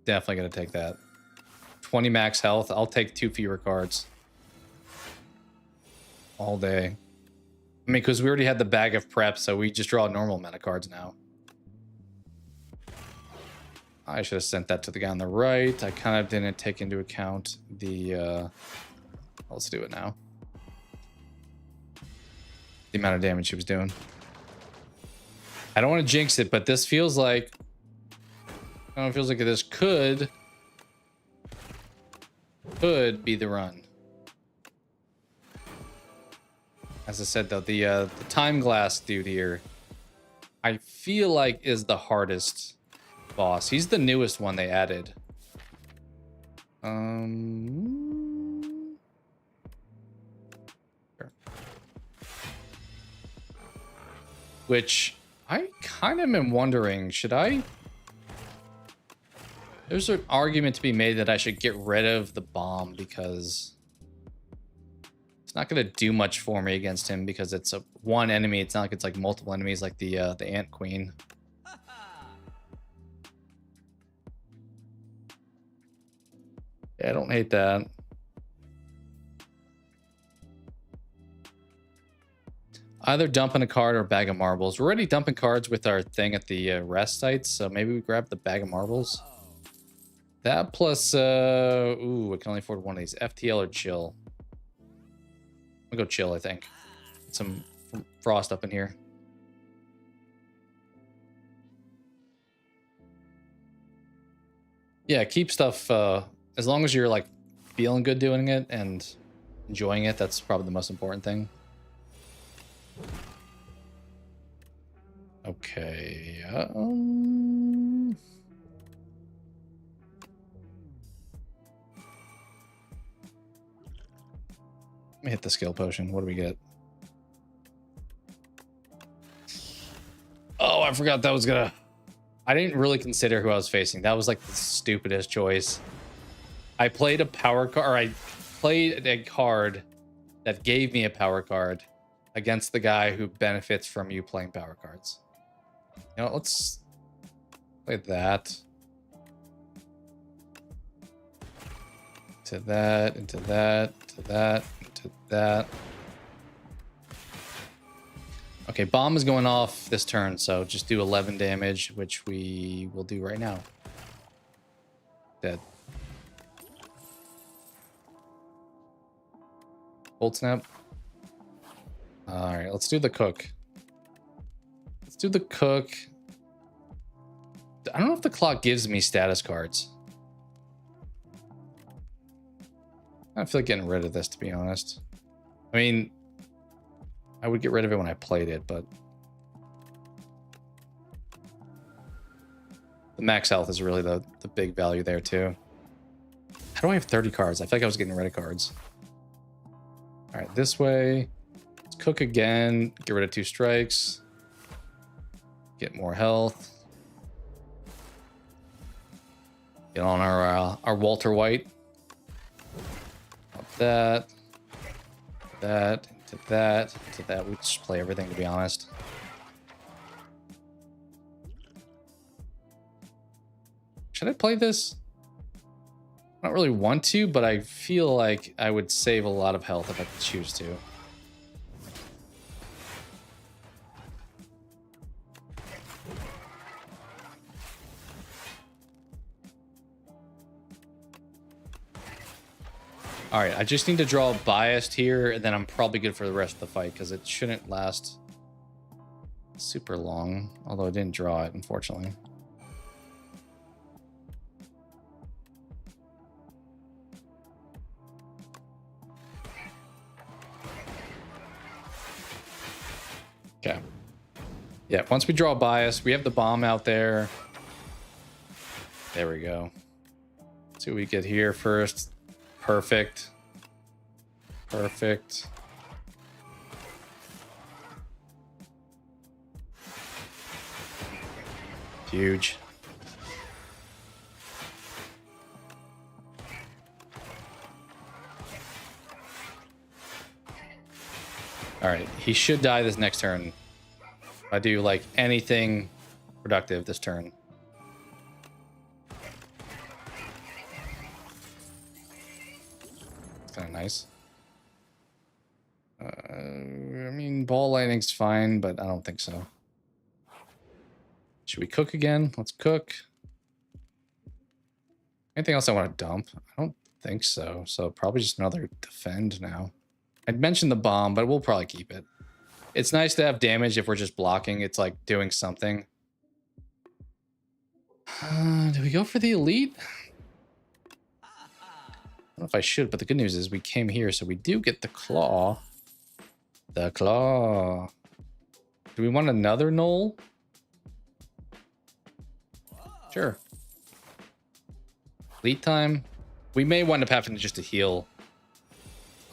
[SPEAKER 1] Definitely gonna take that. 20 max health. I'll take 2 fewer cards. All day. I mean, because we already had the bag of prep, so we just draw a normal amount of cards now. I should have sent that to the guy on the right. I kind of didn't take into account the... let's do it now. The amount of damage he was doing. I don't want to jinx it, but this feels like... I don't know, it feels like this could be the run. As I said, though, the time glass dude here, I feel like is the hardest boss. He's the newest one they added. Sure. Which I kind of am wondering, should I? There's an argument to be made that I should get rid of the bomb because it's not going to do much for me against him because it's a one enemy. It's not like it's like multiple enemies like the Ant Queen. Yeah, I don't hate that. Either dumping a card or a bag of marbles. We're already dumping cards with our thing at the rest sites, so maybe we grab the bag of marbles. That plus, ooh, I can only afford one of these. FTL or chill? I'll go chill, I think. Get some frost up in here. Yeah, keep stuff, as long as you're like feeling good doing it and enjoying it, that's probably the most important thing. Okay, let me hit the skill potion. What do we get? Oh, I forgot that was gonna... I didn't really consider who I was facing. That was like the stupidest choice. I played a power card, or I played a card that gave me a power card against the guy who benefits from you playing power cards. You know, let's play that. To that, into that, to that, into that. Okay, bomb is going off this turn, so just do 11 damage, which we will do right now. Dead. Cold snap. Alright, let's do the cook. Let's do the cook. I don't know if the clock gives me status cards. I feel like getting rid of this, to be honest. I mean, I would get rid of it when I played it, but the max health is really the big value there too. How do I have 30 cards? I feel like I was getting rid of cards. All right, this way. Let's cook again. Get rid of 2 strikes. Get more health. Get on our Walter White. Up that. That. To that. To that. We just play everything, to be honest. Should I play this? I don't really want to, but I feel like I would save a lot of health if I could choose to. All right, I just need to draw biased here, and then I'm probably good for the rest of the fight because it shouldn't last super long, although I didn't draw it, unfortunately. Okay. Yeah, once we draw bias, we have the bomb out there. There we go. Let's see what we get here first. Perfect. Perfect. Huge. All right, he should die this next turn. If I do like anything productive this turn. It's kind of nice. I mean, ball lightning's fine, but I don't think so. Should we cook again? Let's cook. Anything else I want to dump? I don't think so. So probably just another defend now. I'd mentioned the bomb, but we'll probably keep it. It's nice to have damage if we're just blocking. It's like doing something. Do we go for the elite? I don't know if I should, but the good news is we came here, so we do get the claw. The claw. Do we want another knoll? Sure. Elite time. We may wind up having to just to heal.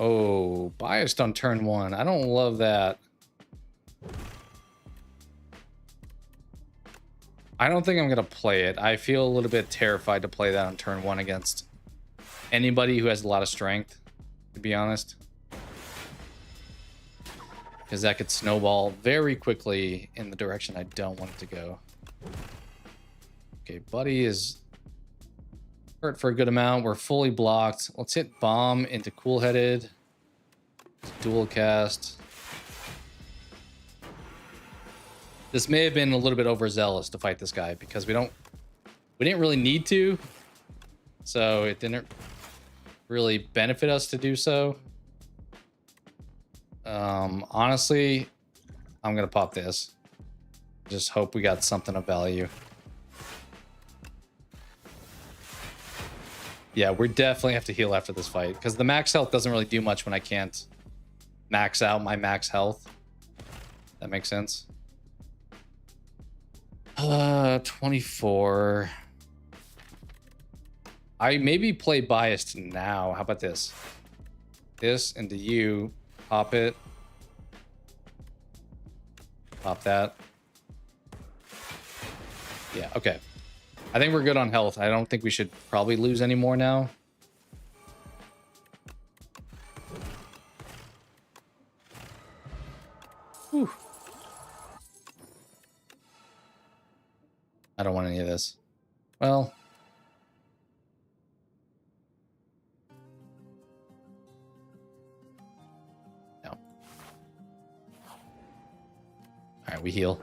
[SPEAKER 1] Oh, biased on turn 1. I don't love that. I don't think I'm going to play it. I feel a little bit terrified to play that on turn 1 against anybody who has a lot of strength, to be honest. Because that could snowball very quickly in the direction I don't want it to go. Okay, Buddy is hurt for a good amount. We're fully blocked. Let's hit bomb into cool-headed. Dual cast. This may have been a little bit overzealous to fight this guy because we didn't really need to. So it didn't really benefit us to do so. Honestly, I'm gonna pop this. Just hope we got something of value. Yeah, we definitely have to heal after this fight because the max health doesn't really do much when I can't max out my max health. That makes sense. 24. I maybe play biased now. How about this? This into you. Pop it. Pop that. Yeah, okay. I think we're good on health. I don't think we should probably lose any more now. Whew. I don't want any of this. Well. No. Alright, we heal.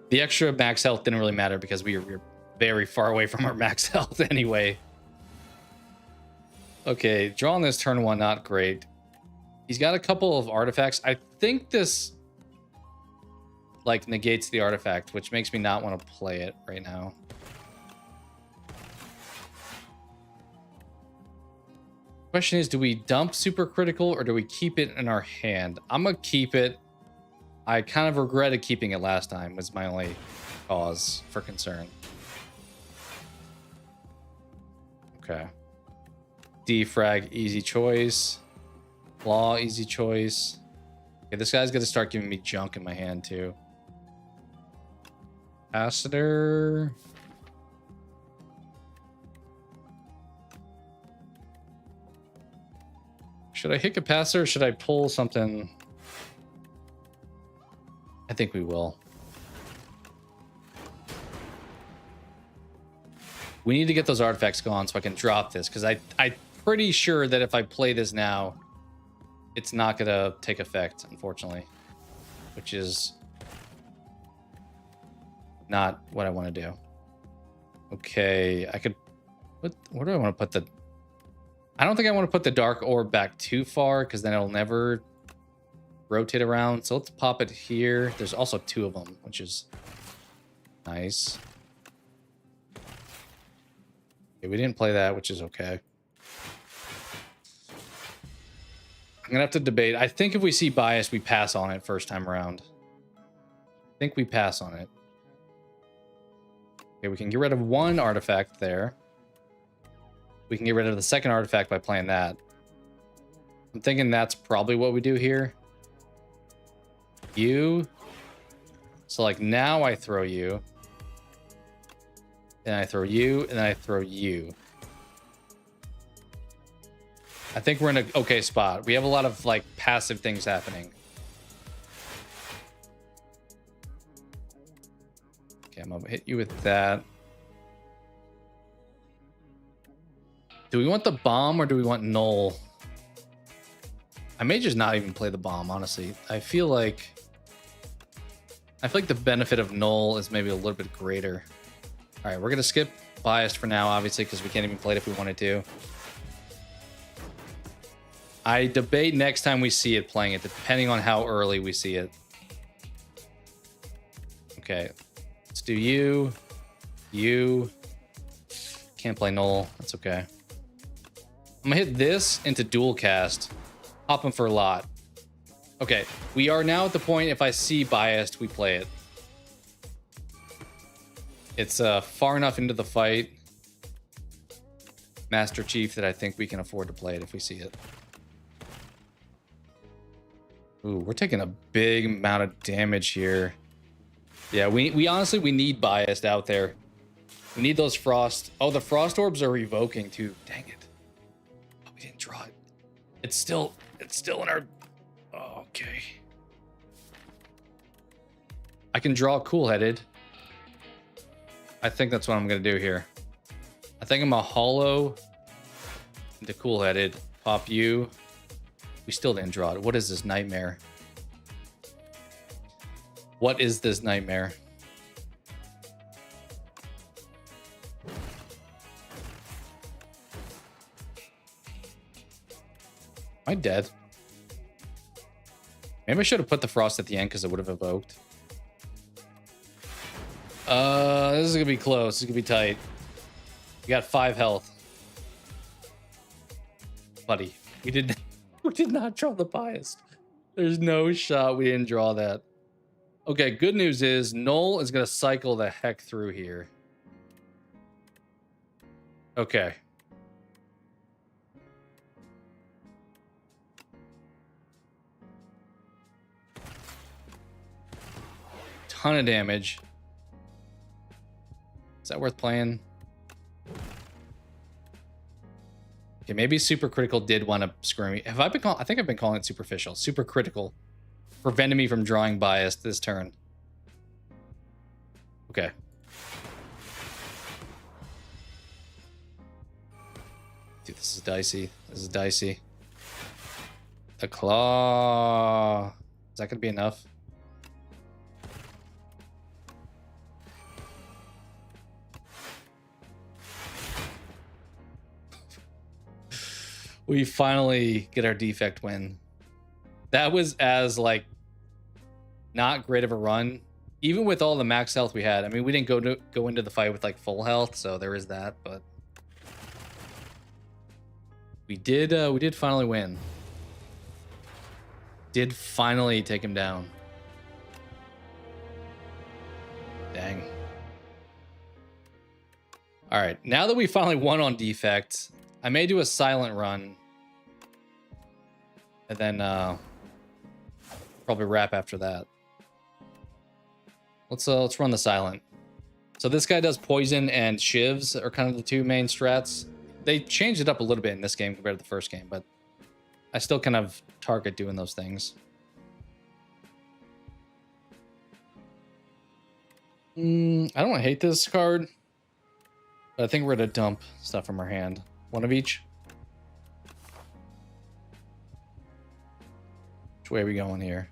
[SPEAKER 1] The extra max health didn't really matter because we were very far away from our max health anyway. Okay, drawing this turn 1, not great. He's got a couple of artifacts. I think this like negates the artifact, which makes me not want to play it right now. Question is, do we dump super critical or do we keep it in our hand? I'm gonna keep it. I kind of regretted keeping it last time, was my only cause for concern. Okay. Defrag, easy choice. Claw, easy choice. Okay, this guy's gonna start giving me junk in my hand too. Capacitor. Should I hit capacitor or should I pull something? I think we will. We need to get those artifacts gone so I can drop this, because I'm pretty sure that if I play this now, it's not gonna take effect, unfortunately. Which is not what I want to do. Okay, I could... Where do I want to put the... I don't think I want to put the dark orb back too far, because then it'll never rotate around. So let's pop it here. There's also 2 of them, which is nice. Okay, we didn't play that, which is okay. I'm going to have to debate. I think if we see bias, we pass on it first time around. I think we pass on it. Okay, we can get rid of 1 artifact there. We can get rid of the 2nd artifact by playing that. I'm thinking that's probably what we do here. You. So like now I throw you. And I throw you, and then I throw you. I think we're in an okay spot. We have a lot of like passive things happening. Okay, I'm gonna hit you with that. Do we want the bomb or do we want null? I may just not even play the bomb, honestly. I feel like the benefit of null is maybe a little bit greater. All right, we're gonna skip biased for now, obviously, because we can't even play it if we wanted to. I debate next time we see it playing it, depending on how early we see it. Okay, let's do you. You. Can't play null. That's okay. I'm gonna hit this into dual cast. Hop him for a lot. Okay, we are now at the point, if I see biased, we play it. It's far enough into the fight, Master Chief, that I think we can afford to play it if we see it. Ooh, we're taking a big amount of damage here. Yeah, we honestly, we need biased out there. We need those frost. Oh, the frost orbs are revoking too. Dang it. Oh, we didn't draw it. It's still in our... Oh, okay. I can draw cool-headed. I think that's what I'm going to do here. I think I'm going to hollow into cool-headed. Pop you. We still didn't draw it. What is this nightmare? What is this nightmare? Am I dead? Maybe I should have put the frost at the end because it would have evoked. This is gonna be close. This is gonna be tight. We got 5 health. Buddy, we did not draw the bias. There's no shot we didn't draw that. Okay, good news is Null is gonna cycle the heck through here. Okay. Ton of damage. Is that worth playing? Okay, maybe super critical did want to screw me. Have I been calling? I think I've been calling it superficial. Super critical prevented me from drawing bias this turn. Okay. Dude, this is dicey. This is dicey. The claw. Is that gonna be enough? We finally get our defect win. That was as like not great of a run even with all the max health we had, I mean, we didn't go into the fight with like full health, so there is that, but we did finally win. Did finally take him down. Dang. All right, now that we finally won on defect, I may do a silent run, and then probably wrap after that. Let's run the silent. So this guy does poison and shivs are kind of the two main strats. They changed it up a little bit in this game compared to the first game, but I still kind of target doing those things. I don't hate this card, but I think we're gonna dump stuff from our hand. One of each. Which way are we going here?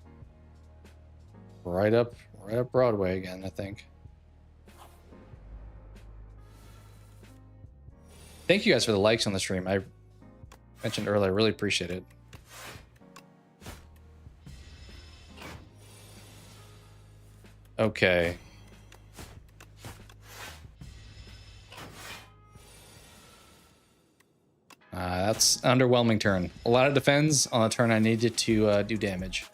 [SPEAKER 1] Right up Broadway again, I think. Thank you guys for the likes on the stream. I mentioned earlier, really appreciate it. Okay. That's an underwhelming turn. A lot of defense on a turn I needed to do damage.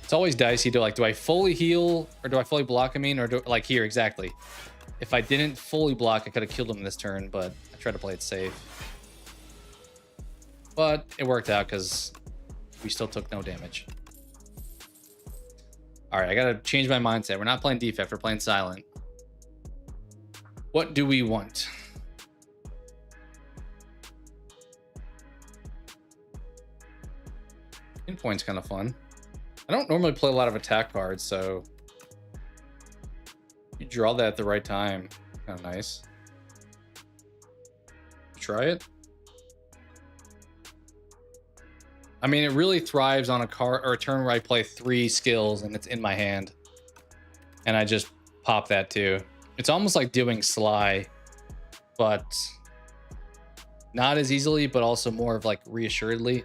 [SPEAKER 1] It's always dicey to like, do I fully heal or do I fully block? I mean, or do like here exactly. If I didn't fully block, I could have killed him this turn, but I tried to play it safe. But it worked out because we still took no damage. All right, I gotta change my mindset. We're not playing defect, we're playing silent. What do we want? Pinpoint's kind of fun. I don't normally play a lot of attack cards, so you draw that at the right time. Kind of nice. Try it. I mean, it really thrives on a card or a turn where I play 3 skills and it's in my hand, and I just pop that too. It's almost like doing Sly, but not as easily, but also more of like reassuredly.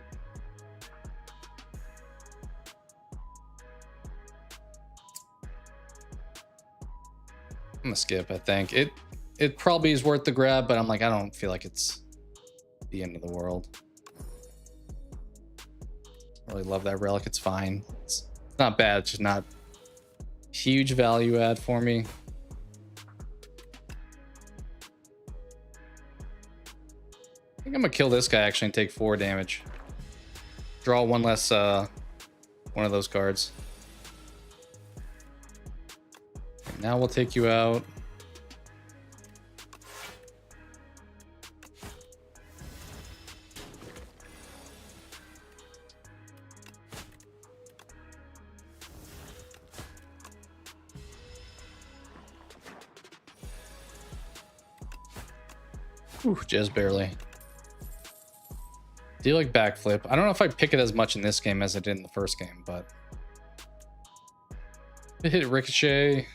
[SPEAKER 1] I'm gonna skip. I think it probably is worth the grab, but I'm like, I don't feel like it's the end of the world. Really love that relic. It's fine. It's not bad. It's just not huge value add for me. I think I'm gonna kill this guy actually and take 4 damage. Draw one less one of those cards. Now we'll take you out. Ooh, just barely. Do you like backflip? I don't know if I pick it as much in this game as I did in the first game, but it hit ricochet.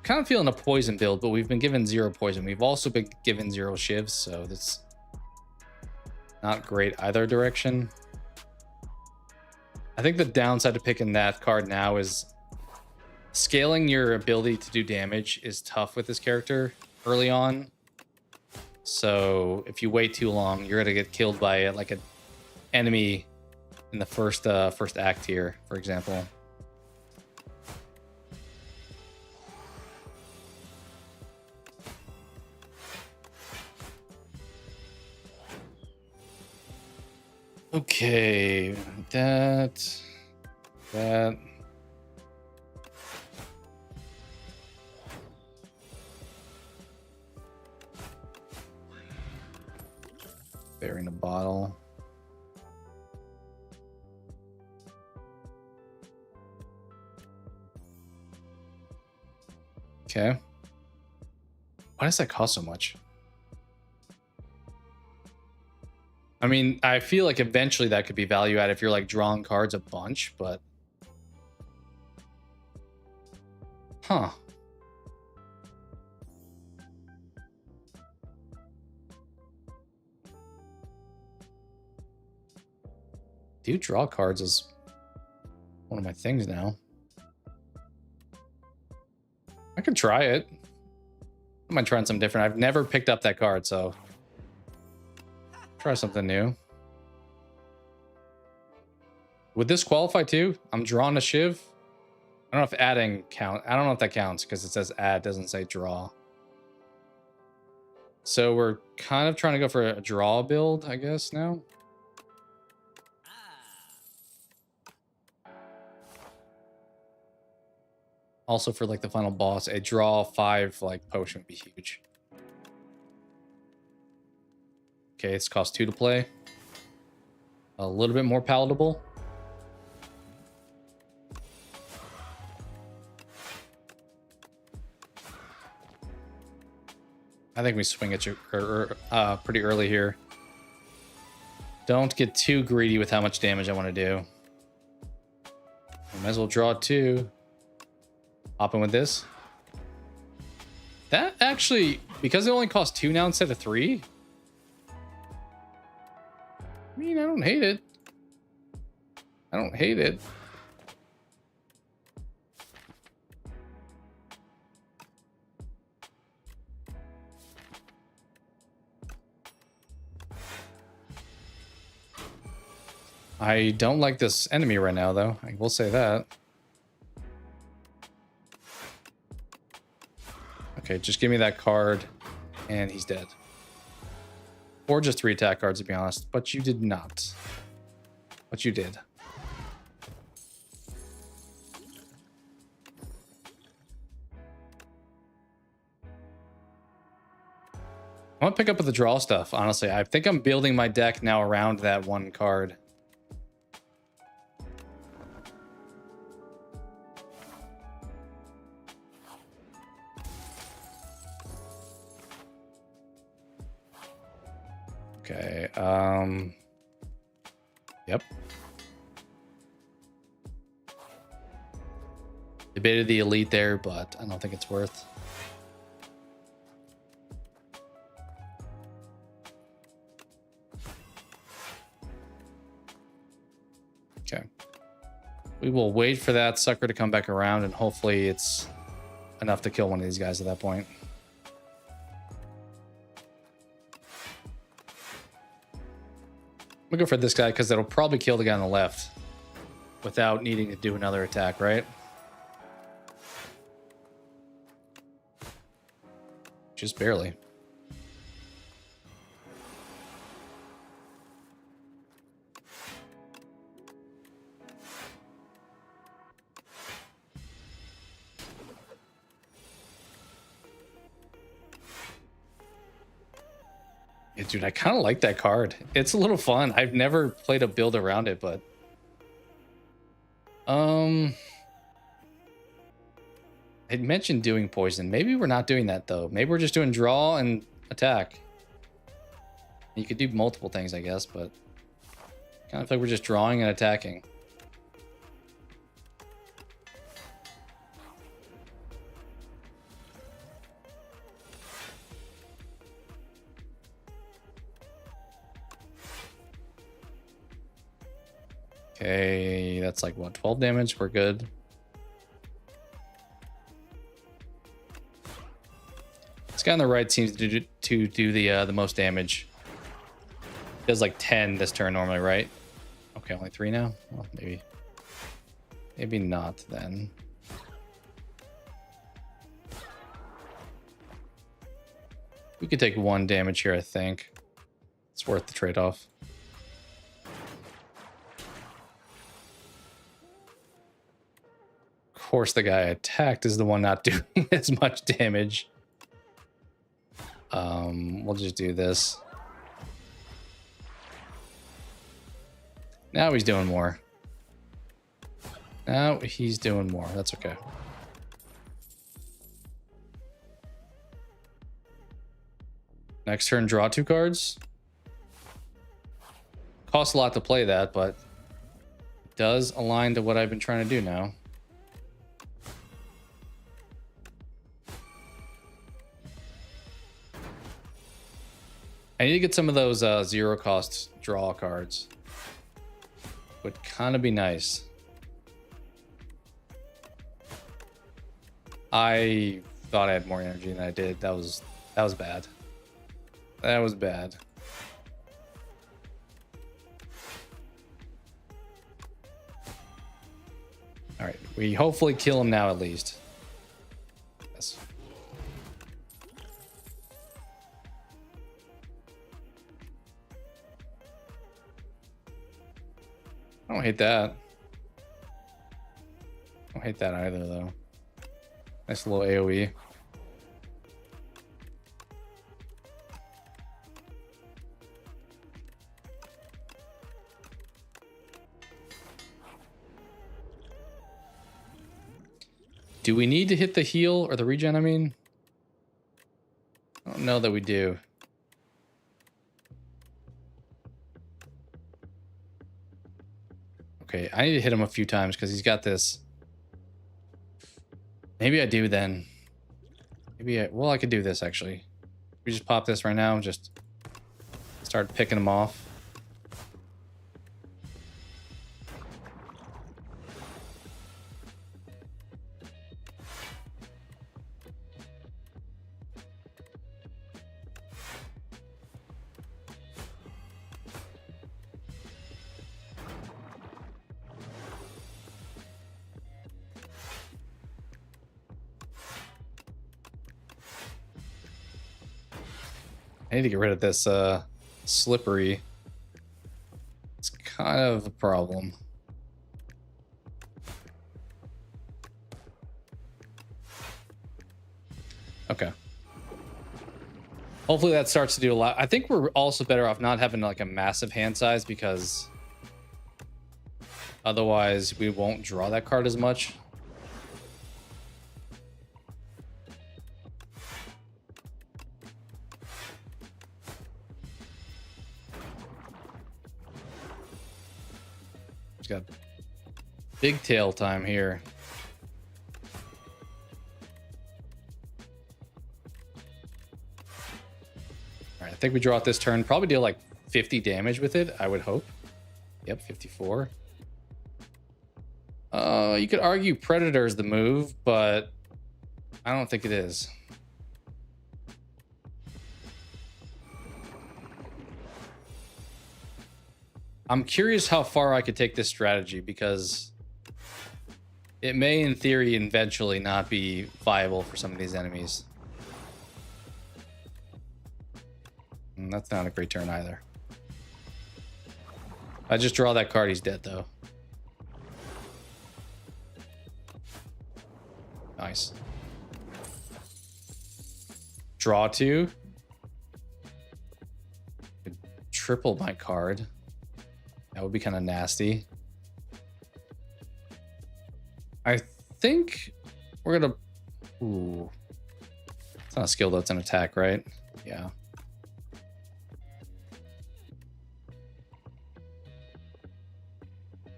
[SPEAKER 1] Kind of feeling a poison build, but we've been given 0 poison. We've also been given 0 shivs, so that's not great either direction. I think the downside to picking that card now is scaling your ability to do damage is tough with this character early on. So if you wait too long, you're gonna get killed by like an enemy in the first act here, for example. Okay, that. Burying a bottle. Okay. Why does that cost so much? I mean, I feel like eventually that could be value add if you're like drawing cards a bunch, but huh. do draw cards as one of my things now. I could try it. I might try something different. I've never picked up that card, so try something new. Would this qualify too? I'm drawing a Shiv. I don't know if adding count. I don't know if that counts because it says add, doesn't say draw. So we're kind of trying to go for a draw build, I guess, now. Also for like the final boss, a draw 5 like potion would be huge. Okay, it's cost 2 to play. A little bit more palatable. I think we swing at you pretty early here. Don't get too greedy with how much damage I want to do. I might as well draw 2. Hop in with this. That actually, because it only costs 2 now instead of 3. I mean, I don't hate it. I don't hate it. I don't like this enemy right now, though. I will say that. Okay, just give me that card, and he's dead. Or just 3 attack cards, to be honest. But you did not. But you did. I want to pick up with the draw stuff, honestly. I think I'm building my deck now around that one card. Okay, yep. Debated the elite there, but I don't think it's worth. Okay. We will wait for that sucker to come back around, and hopefully it's enough to kill one of these guys at that point. I'm gonna go for this guy because it'll probably kill the guy on the left without needing to do another attack, right? Just barely. Yeah, dude, I kind of like that card. It's a little fun. I've never played a build around it, but I'd mentioned doing poison. Maybe we're not doing that though. Maybe we're just doing draw and attack. You could do multiple things, I guess, but kind of like we're just drawing and attacking. Okay, that's like what, 12 damage? We're good. This guy on the right seems to do the most damage. He does like 10 this turn normally, right? Okay, only 3 now. Well, maybe not then. We could take 1 damage here, I think. It's worth the trade-off. Of course, the guy attacked is the one not doing as much damage. We'll just do this. Now he's doing more. Now he's doing more. That's okay. Next turn, draw 2 cards. Costs a lot to play that, but it does align to what I've been trying to do now. I need to get some of those 0 cost draw cards. would kind of be nice. I thought I had more energy than I did. That was bad. That was bad. All right, we hopefully kill him now at least. Yes. I don't hate that. I don't hate that either, though. Nice little AoE. Do we need to hit the heal or the regen, I mean? I don't know that we do. Okay, I need to hit him a few times because he's got this. Maybe I do then. Well, I could do this actually. We just pop this right now and just start picking him off. I need to get rid of this slippery. It's kind of a problem. Okay. Hopefully that starts to do a lot. I think we're also better off not having like a massive hand size because otherwise we won't draw that card as much. He's got big tail time here. All right, I think we draw it this turn. Probably deal like 50 damage with it, I would hope. Yep, 54. You could argue Predator is the move, but I don't think it is. I'm curious how far I could take this strategy because it may, in theory, eventually not be viable for some of these enemies. And that's not a great turn either. If I just draw that card, he's dead, though. Nice. Draw two. Triple my card. That would be kind of nasty. I think we're gonna... Ooh. It's not a skill, though. It's an attack, right? Yeah.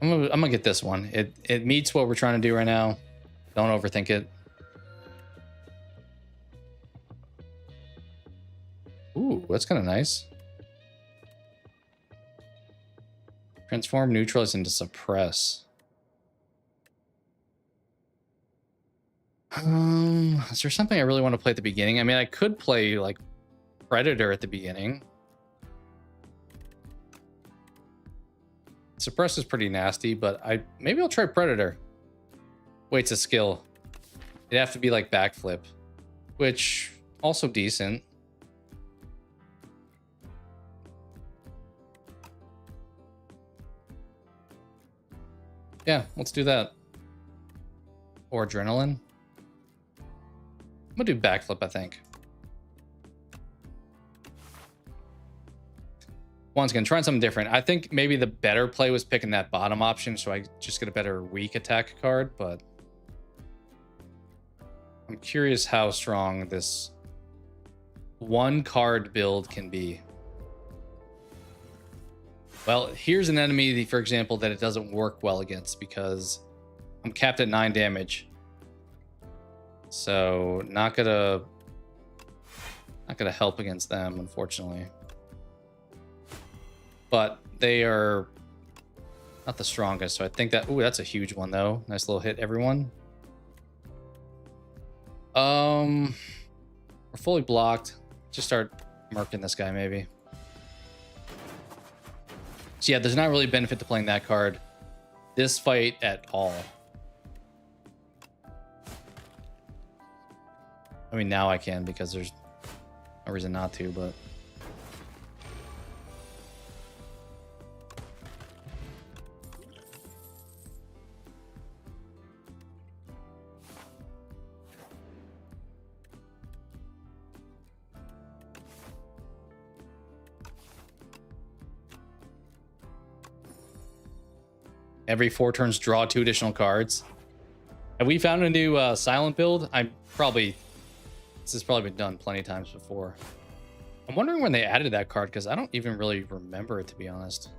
[SPEAKER 1] I'm gonna get this one. It meets what we're trying to do right now. Don't overthink it. Ooh, that's kind of nice. Transform, neutralize, into suppress. Is there something I really want to play at the beginning? I mean, I could play like Predator at the beginning. Suppress is pretty nasty, but maybe I'll try Predator. Wait, it's a skill. It'd have to be like backflip, which also decent. Yeah, let's do that. Or adrenaline. I'm gonna do backflip, I think. Once again, trying something different. I think maybe the better play was picking that bottom option, so I just get a better weak attack card, but I'm curious how strong this one card build can be. Well, here's an enemy, for example, that it doesn't work well against because I'm capped at 9 damage. So not gonna help against them, unfortunately. But they are Not the strongest, so I think that... Ooh, that's a huge one, though. Nice little hit, everyone. We're fully blocked. Just start marking this guy, maybe. So yeah, there's not really benefit to playing that card this fight at all. I mean, now I can because there's no reason not to, but... Every 4 turns, draw 2 additional cards. Have we found a new silent build? This has probably been done plenty of times before. I'm wondering when they added that card, because I don't even really remember it, to be honest.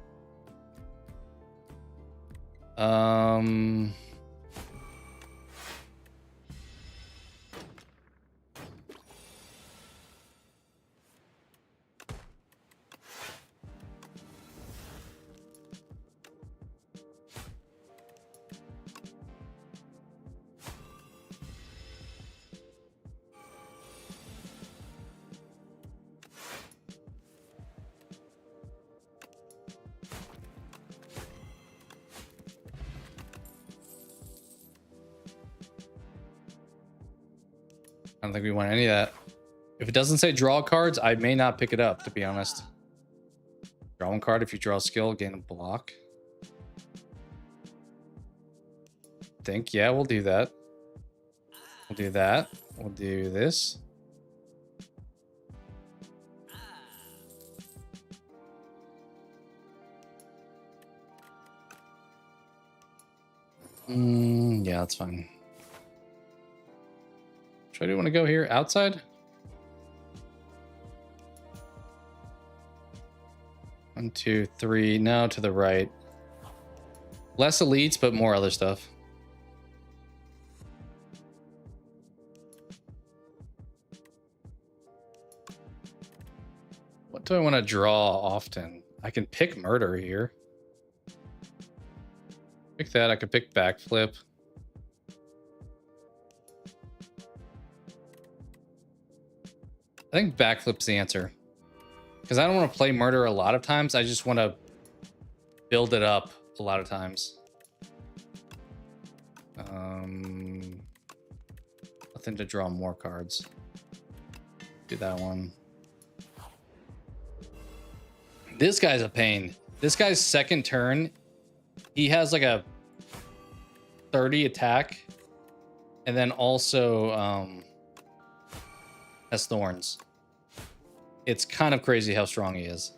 [SPEAKER 1] I don't think we want any of that. If it doesn't say draw cards, I may not pick it up, to be honest. Draw 1 card. If you draw a skill, gain a block. Yeah, we'll do that. We'll do that. We'll do this. Yeah, that's fine. Should I do want to go here outside? 1, 2, 3. No, to the right. Less elites, but more other stuff. What do I want to draw often? I can pick murder here. Pick that. I could pick backflip. I think backflip's the answer. Because I don't want to play murder a lot of times. I just want to build it up a lot of times. Nothing to draw more cards. Do that one. This guy's a pain. This guy's second turn, he has like a 30 attack. And then also has thorns. It's kind of crazy how strong he is.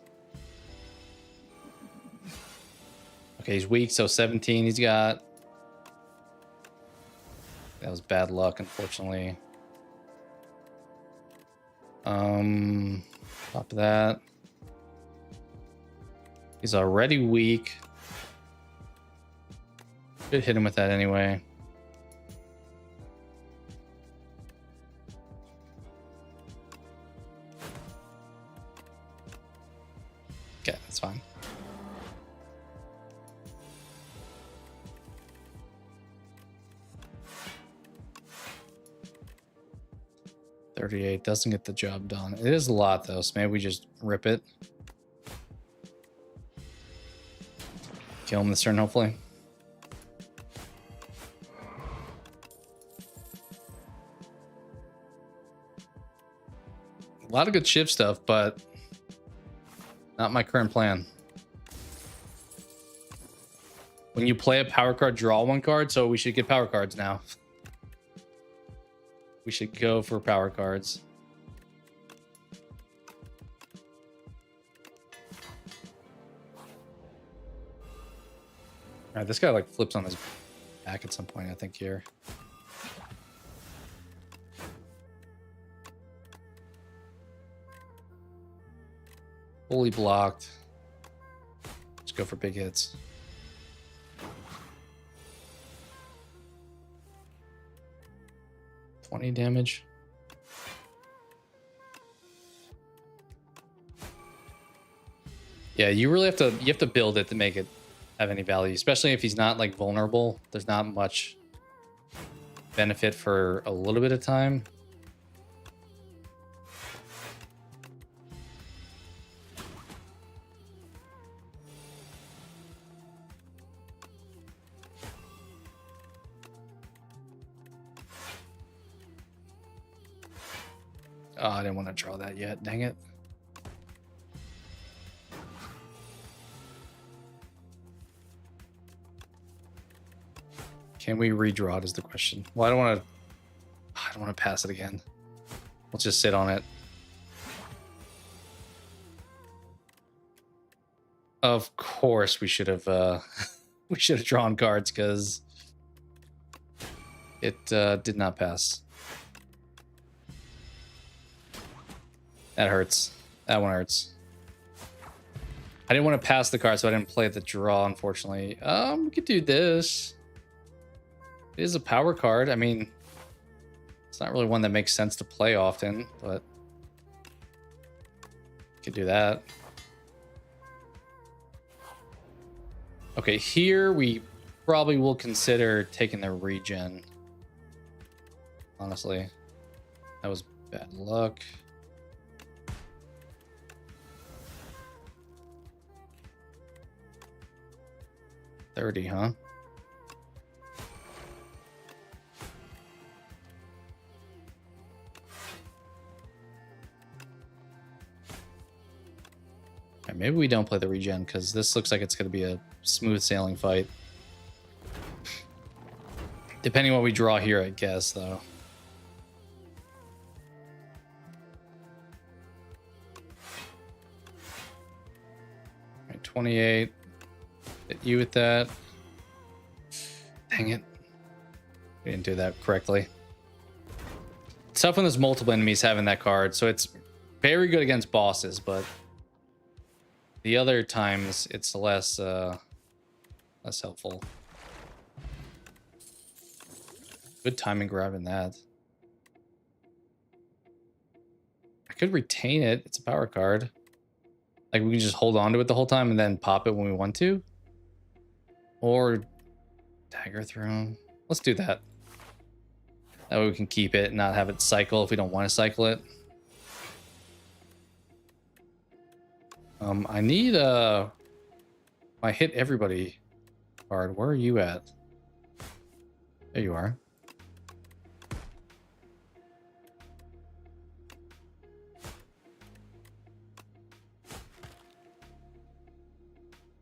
[SPEAKER 1] Okay, he's weak, so 17 he's got. That was bad luck, unfortunately. Top of that. He's already weak. Should hit him with that anyway. Okay, that's fine. $38 doesn't get the job done. It is a lot though, so maybe we just rip it. Kill him this turn, hopefully. A lot of good shift stuff, but not my current plan. When you play a power card, draw 1 card, so we should get power cards now. We should go for power cards. All right, this guy like flips on his back at some point, I think, here. Fully blocked. Let's go for big hits. $20 damage. Yeah, you really have to build it to make it have any value, especially if he's not like vulnerable. There's not much benefit for a little bit of time. Oh, I didn't want to draw that yet. Dang it. Can we redraw it is the question. Well, I don't want to pass it again. Let's just sit on it. Of course we should have we should have drawn cards because it did not pass. That hurts. That one hurts. I didn't want to pass the card, so I didn't play the draw, unfortunately. We could do this. It is a power card. I mean, it's not really one that makes sense to play often, but could do that. Okay, here we probably will consider taking the regen. Honestly, that was bad luck. $30, huh? Okay, maybe we don't play the regen because this looks like it's going to be a smooth sailing fight. Depending on what we draw here, I guess, though. All right, 28. Hit you with that. Dang it. We didn't do that correctly. It's tough when there's multiple enemies having that card, so it's very good against bosses, but the other times it's less helpful. Good timing grabbing that. I could retain it. It's a power card. Like we can just hold on to it the whole time and then pop it when we want to. Or dagger through. Let's do that. That way we can keep it and not have it cycle if we don't want to cycle it. I need my hit everybody card. Where are you at? There you are.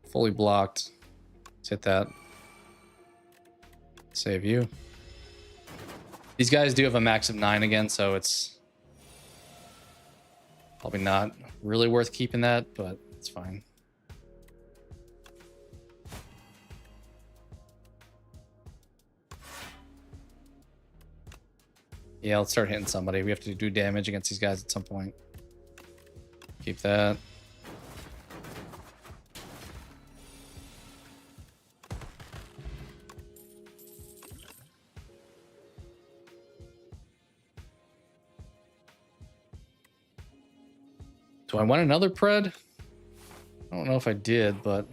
[SPEAKER 1] Fully blocked. Let's hit that. Save you. These guys do have a max of 9 again, so it's probably not really worth keeping that, but it's fine. Yeah, let's start hitting somebody. We have to do damage against these guys at some point. Keep that. Do I want another pred? I don't know if I did, but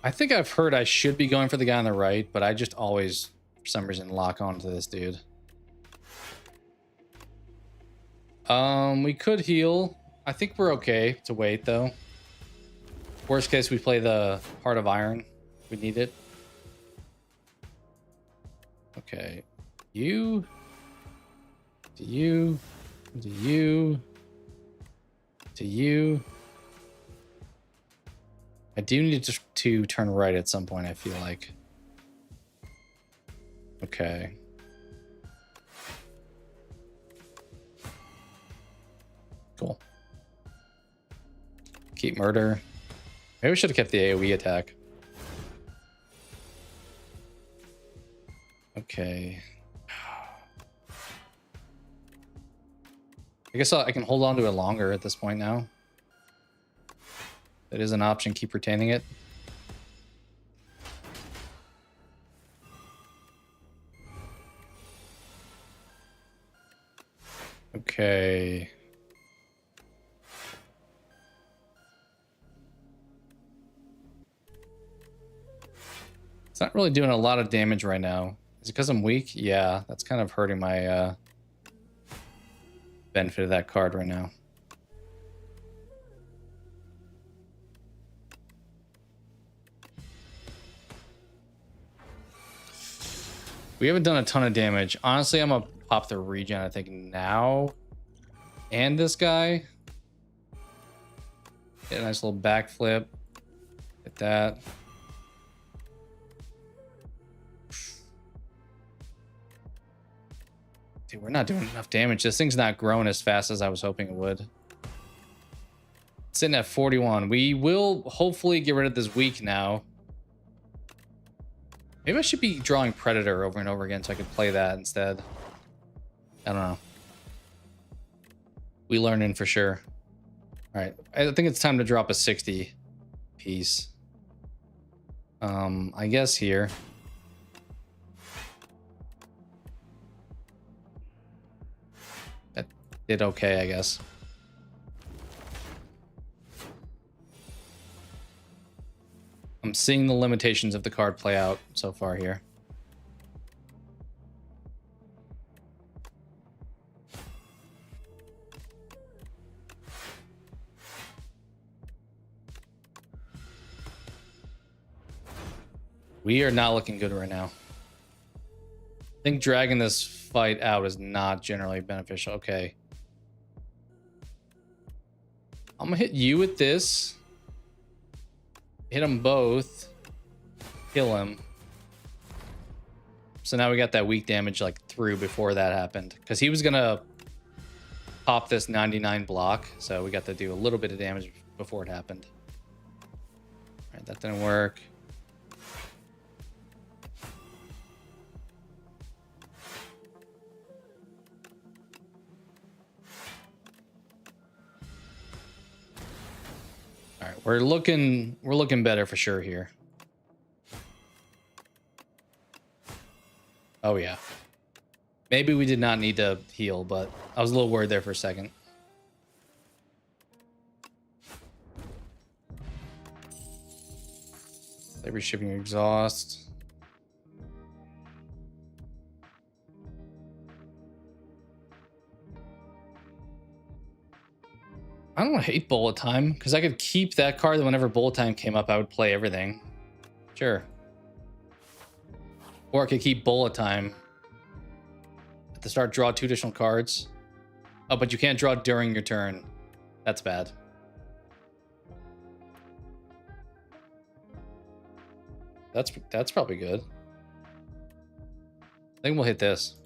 [SPEAKER 1] I think I've heard I should be going for the guy on the right, but I just always, for some reason, lock onto this dude. We could heal. I think we're okay to wait, though. Worst case, we play the Heart of Iron. We need it. Okay. You. To you. To you. To you. I do need to turn right at some point, I feel like. Okay. Cool. Keep murder. Maybe we should have kept the AoE attack. Okay. I guess I can hold on to it longer at this point now. That is an option. Keep retaining it. Okay. It's not really doing a lot of damage right now. Is it because I'm weak? Yeah, that's kind of hurting my benefit of that card right now. We haven't done a ton of damage. Honestly, I'm gonna pop the regen, I think, now. And this guy. Get a nice little backflip. Hit that. Dude, we're not doing enough damage. This thing's not growing as fast as I was hoping it would. It's sitting at 41. We will hopefully get rid of this weak now. Maybe I should be drawing Predator over and over again so I could play that instead. I don't know. We learning for sure. All right, I think it's time to drop a 60 piece. I guess here. That did okay, I guess. I'm seeing the limitations of the card play out so far here. We are not looking good right now. I think dragging this fight out is not generally beneficial. Okay. I'm gonna hit you with this. Hit them both. Kill him. So now we got that weak damage like through before that happened. Because he was gonna pop this 99 block. So we got to do a little bit of damage before it happened. All right, that didn't work. All right, we're looking better for sure here. Oh yeah. Maybe we did not need to heal, but I was a little worried there for a second. They were shipping exhaust. I don't hate bullet time because I could keep that card. Whenever bullet time came up, I would play everything. Sure. Or I could keep bullet time. At the start, draw 2 additional cards. Oh, but you can't draw during your turn. That's bad. That's probably good. I think we'll hit this.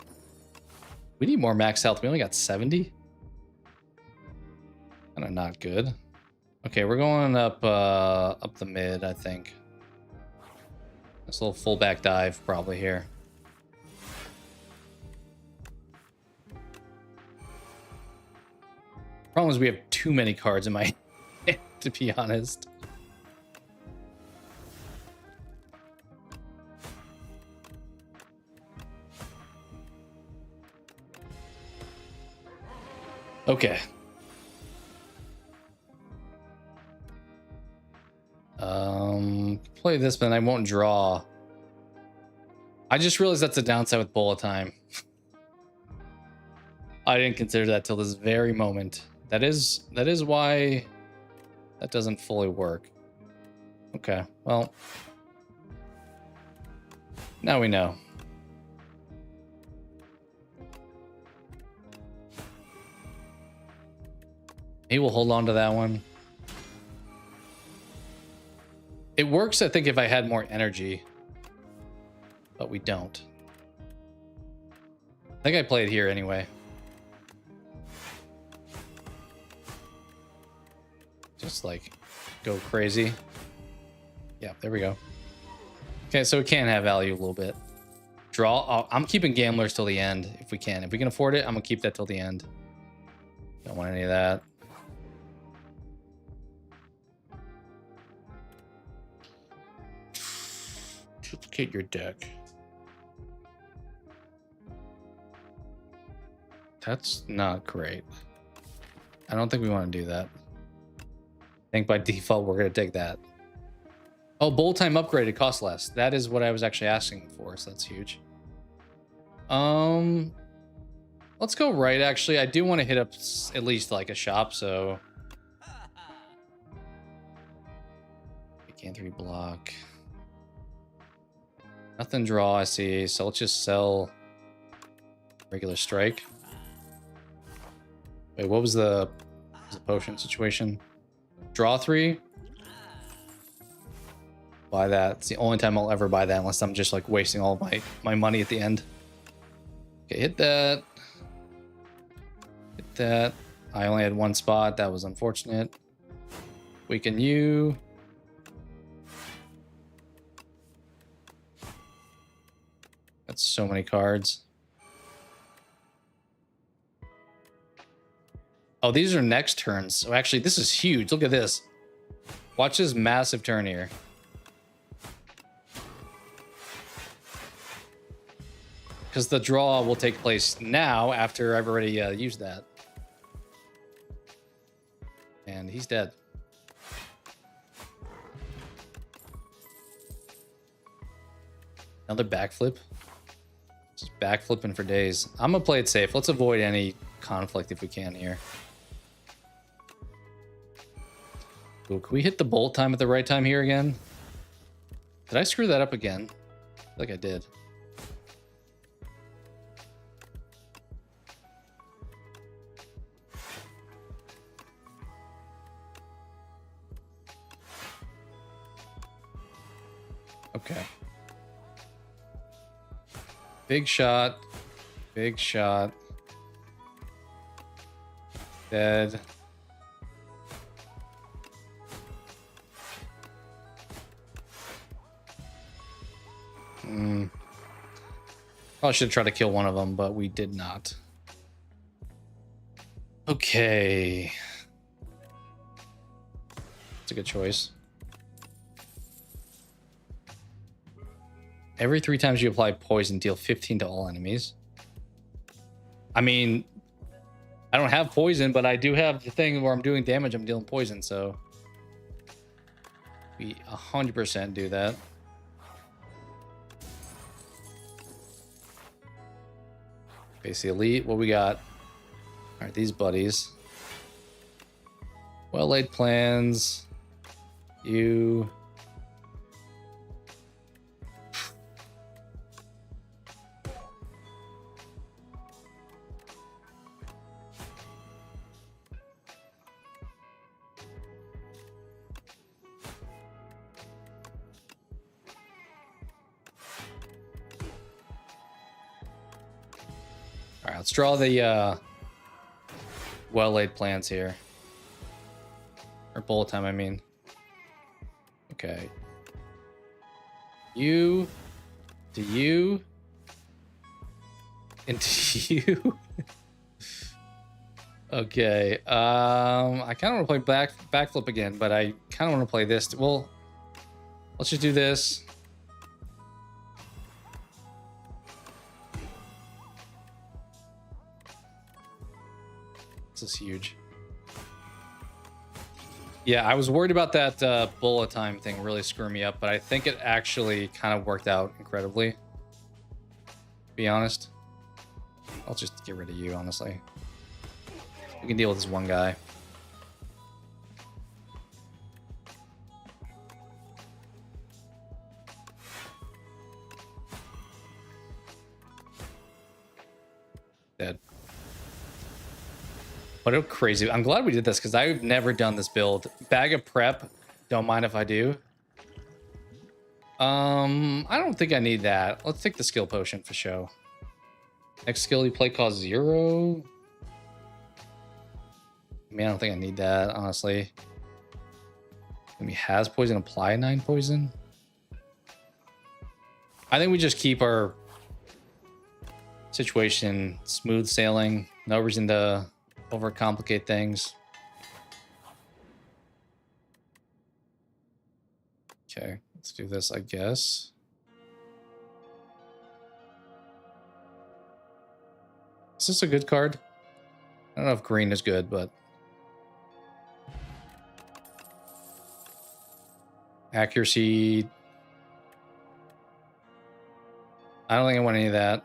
[SPEAKER 1] We need more max health. We only got 70. Kind of not good. Okay, we're going up the mid, I think. This little fullback dive probably here. Problem is we have too many cards in my hand, to be honest. Okay. Play this, but I won't draw. I just realized that's the downside with bullet time. I didn't consider that till this very moment. That is why that doesn't fully work. Okay, well, now we know. He will hold on to that one. It works, I think, if I had more energy, but we don't. I think I play it here anyway. Just like go crazy. Yeah, there we go. Okay, so it can have value a little bit. Draw. I'm keeping gamblers till the end if we can. If we can afford it, I'm gonna keep that till the end. Don't want any of that. Duplicate your deck. That's not great. I don't think we want to do that. I think by default, we're going to take that. Oh, bowl time upgraded costs less. That is what I was actually asking for, so that's huge. Let's go right, actually. I do want to hit up at least like a shop, so... We can't 3 block. Nothing draw, I see. So let's just sell regular strike. Wait, what was the potion situation? Draw 3. Buy that. It's the only time I'll ever buy that unless I'm just like wasting all my money at the end. Okay, hit that. Hit that. I only had 1 spot. That was unfortunate. Weaken you. That's so many cards. Oh, these are next turns. So actually, this is huge. Look at this. Watch this massive turn here. Because the draw will take place now after I've already used that. And he's dead. Another backflip. Just backflipping for days. I'm going to play it safe. Let's avoid any conflict if we can here. Ooh, can we hit the bolt time at the right time here again? Did I screw that up again? I feel like I did. Okay. Big shot. Big shot. Dead. Probably should try to kill one of them, but we did not. Okay. That's a good choice. Every 3 times you apply poison, deal 15 to all enemies. I mean, I don't have poison, but I do have the thing where I'm doing damage, I'm dealing poison, so we 100% do that. Face the elite. What we got? All right, these buddies. Well laid plans. You. All right, let's draw the well-laid plans here. Or bullet time, I mean. Okay. You to you and to you. Okay. I kind of want to play backflip again, but I kind of want to play this. Well, let's just do this. This is huge. Yeah, I was worried about that bullet time thing really screwing me up, but I think it actually kind of worked out incredibly. To be honest. I'll just get rid of you, honestly. We can deal with this one guy. Dead. What a crazy... I'm glad we did this because I've never done this build. Bag of prep. Don't mind if I do. I don't think I need that. Let's take the skill potion for show. Next skill you play costs 0. I mean, I don't think I need that, honestly. Enemy has poison. Apply 9 poison. I think we just keep our situation smooth sailing. No reason to overcomplicate things. Okay, let's do this, I guess. Is this a good card? don't know if green is good, but accuracy. I don't think I want any of that.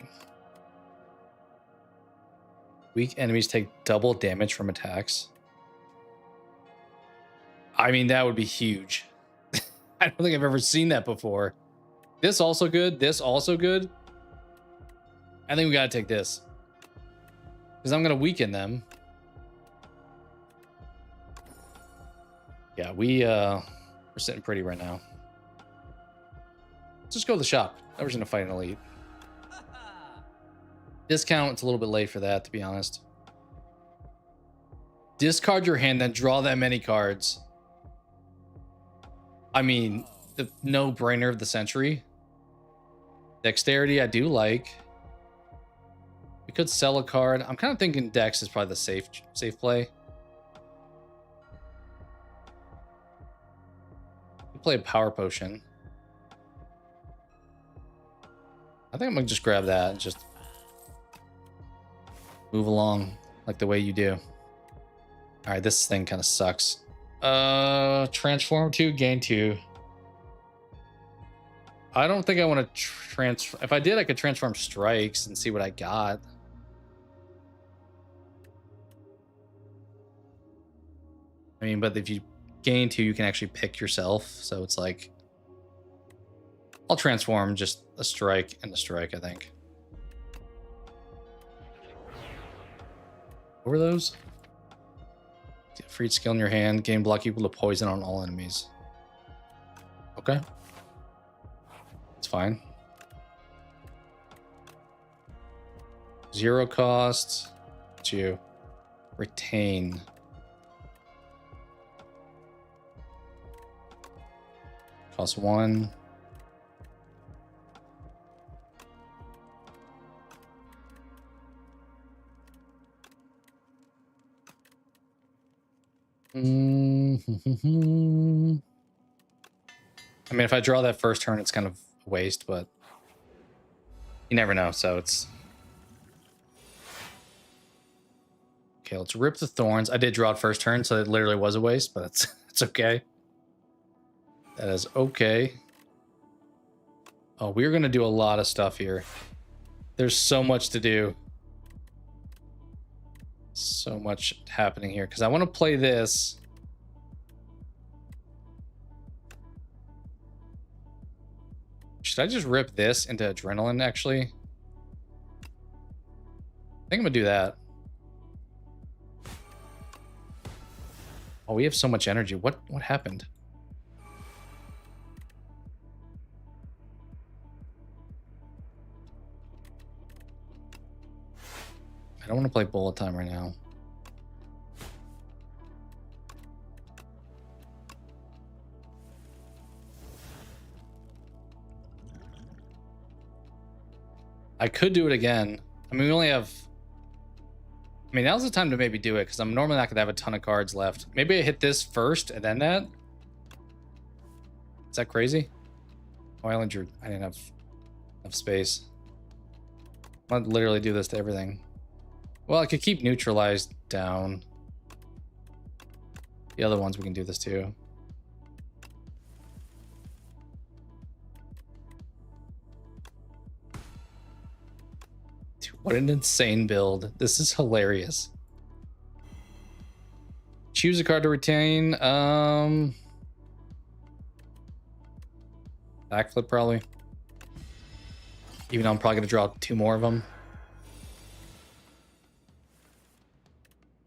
[SPEAKER 1] Weak enemies take double damage from attacks. I mean, that would be huge. I don't think I've ever seen that before. This also good. This also good. I think we gotta take this, because I'm gonna weaken them. Yeah, we're sitting pretty right now. Let's just go to the shop. Never seen a fight in Elite. Discount, it's a little bit late for that, to be honest. Discard your hand, then draw that many cards. I mean, the no-brainer of the century. Dexterity, I do like. We could sell a card. I'm kind of thinking Dex is probably the safe play. We play a Power Potion. I think I'm gonna just grab that and just move along like the way you do. All right, this thing kind of sucks. Transform 2, gain 2. I don't think I want to transfer. If I did, I could transform strikes and see what I got. I mean, but if you gain 2, you can actually pick yourself. So it's like, I'll transform just a strike and a strike, I think. What were those? Get free skill in your hand. Gain block equal to poison on all enemies. Okay. It's fine. 0 cost to retain. Cost 1. I mean, if I draw that first turn, it's kind of a waste, but you never know, so it's... Okay, let's rip the thorns. I did draw it first turn, so it literally was a waste, but it's okay. That is okay. Oh, we're going to do a lot of stuff here. There's so much to do. So much happening here, because I want to play this. Should I just rip this into adrenaline, actually? I think I'm going to do that. Oh, we have so much energy. What happened? I don't want to play bullet time right now. I could do it again. I mean, we only have... I mean, now's the time to maybe do it, because I'm normally not going to have a ton of cards left. Maybe I hit this first and then that? Is that crazy? Oh, I didn't have enough space. I'll literally do this to everything. Well, I could keep neutralized down. The other ones we can do this too. Dude, what an insane build. This is hilarious. Choose a card to retain. Backflip probably. Even though I'm probably gonna draw 2 more of them.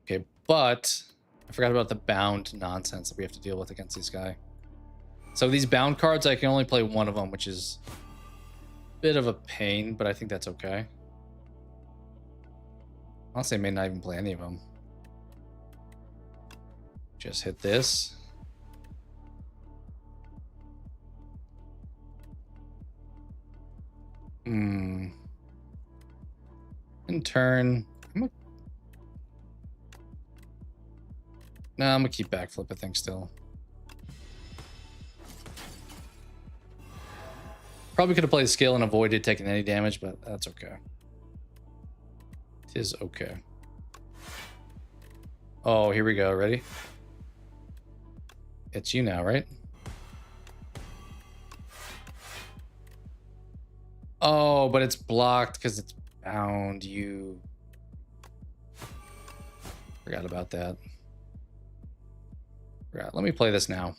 [SPEAKER 1] Okay, but I forgot about the bound nonsense that we have to deal with against this guy. So these bound cards, I can only play 1 of them, which is a bit of a pain, but I think that's okay. Honestly, I may not even play any of them. Just hit this. In turn, I'm gonna keep backflip, I think, still. Probably could have played skill and avoided taking any damage, but that's okay. It is okay. Oh, here we go. Ready? It's you now, right? Oh, but it's blocked because it's bound. You forgot about that. Forgot. Let me play this now.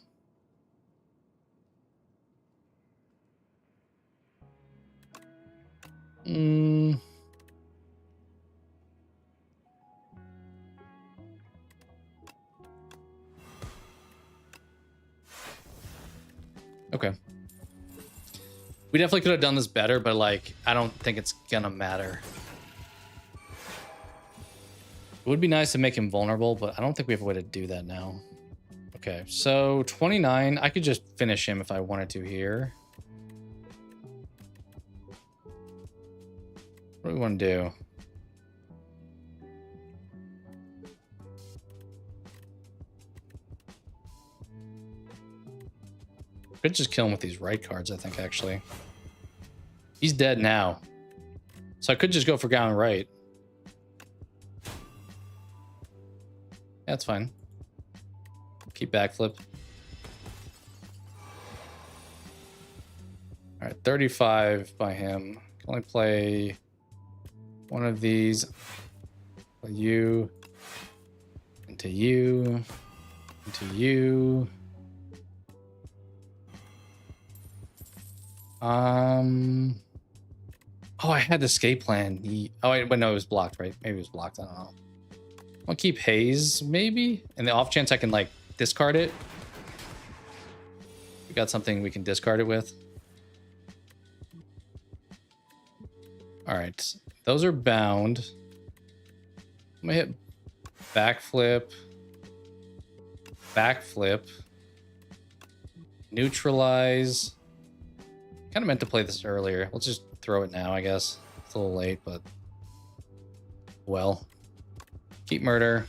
[SPEAKER 1] Okay. We definitely could have done this better, but like, I don't think it's gonna matter. It would be nice to make him vulnerable, but I don't think we have a way to do that now. Okay, so 29, I could just finish him if I wanted to here. What do we want to do? Could just kill him with these right cards, I think, actually. He's dead now. So I could just go for Gown right. That's fine. Keep backflip. All right, 35 by him. Can only play one of these. Play you. Into you. Into you. Oh, I had the escape plan. Oh, wait, no, it was blocked, right? Maybe it was blocked. I don't know. I'll keep Haze, maybe? And the off chance I can, like, discard it. We got something we can discard it with. All right. Those are bound. I'm gonna hit backflip. Backflip. Neutralize. Kind of meant to play this earlier. Let's just throw it now, I guess. It's a little late, but... well. Keep murder.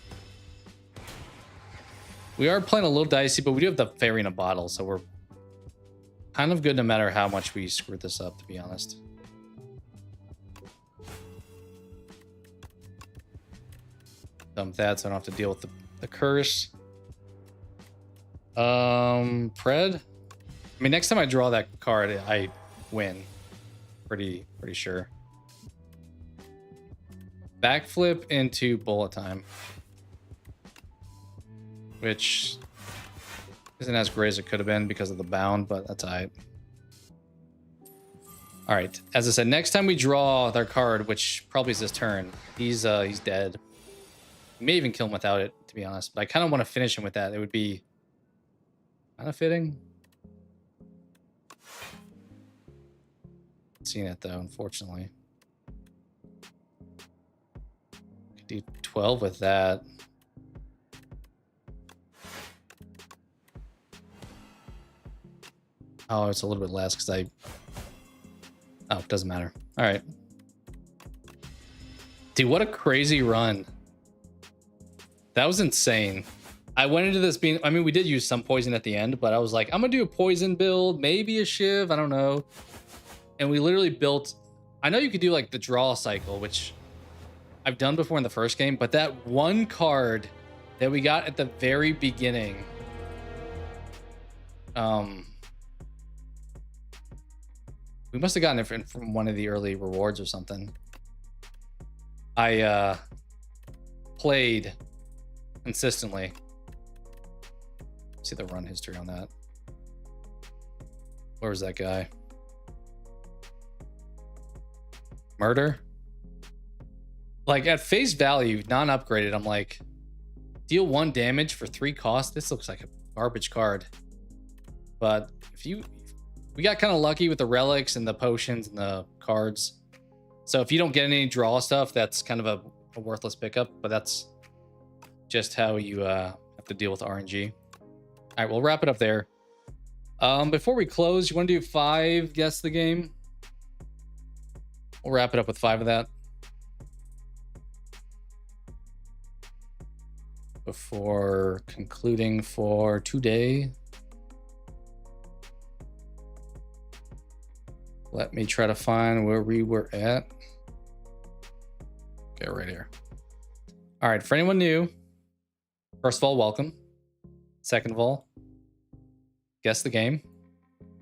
[SPEAKER 1] We are playing a little dicey, but we do have the fairy in a bottle, so we're kind of good no matter how much we screwed this up, to be honest. Dump that so I don't have to deal with the curse. Pred? I mean, next time I draw that card, I win. Pretty sure. Backflip into bullet time. Which isn't as great as it could have been because of the bound, but that's alright. Alright, as I said, next time we draw their card, which probably is this turn, he's dead. We may even kill him without it, to be honest. But I kind of want to finish him with that. It would be kind of fitting. Seen it though, unfortunately. Could do 12 with that. Oh, it's a little bit less because oh, it doesn't matter. All right. Dude, what a crazy run. That was insane. I went into this being, I mean, we did use some poison at the end, but I was like, I'm gonna do a poison build, maybe a shiv, I don't know. And we literally built, I know you could do like the draw cycle, which I've done before in the first game, but that one card that we got at the very beginning, we must have gotten it from one of the early rewards or something. I played consistently. See the run history on that. Where was that guy? Murder? Like at face value, non-upgraded, I'm like, deal 1 damage for 3 cost. This looks like a garbage card. But we got kind of lucky with the relics and the potions and the cards. So if you don't get any draw stuff, that's kind of a worthless pickup. But that's just how you have to deal with RNG. All right, we'll wrap it up there. Before we close, you want to do 5 guess the game? We'll wrap it up with 5 of that. Before concluding for today. Let me try to find where we were at. Okay, right here. All right, for anyone new, First of all, welcome. Second of all, guess the game.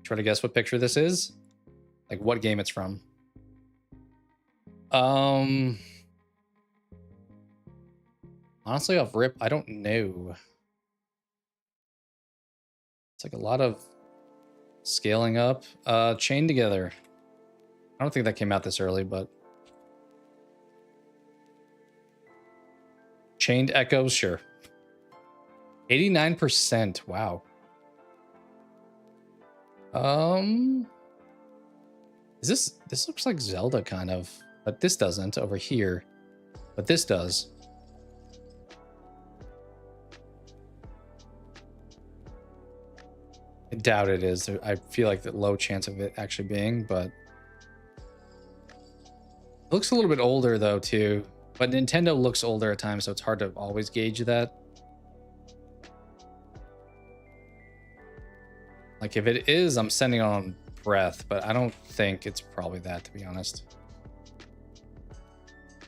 [SPEAKER 1] Try to guess what picture this is. Like what game it's from. Honestly, off rip, I don't know. It's like a lot of scaling up. Chained Together. I don't think that came out this early, but Chained Echoes, sure. 89%. Wow. This looks like Zelda kind of, but this doesn't over here. But this does. I doubt it is. I feel like the low chance of it actually being, but it looks a little bit older though too. But Nintendo looks older at times, so it's hard to always gauge that. Like if it is, I'm sending on Breath, but I don't think it's probably that, to be honest.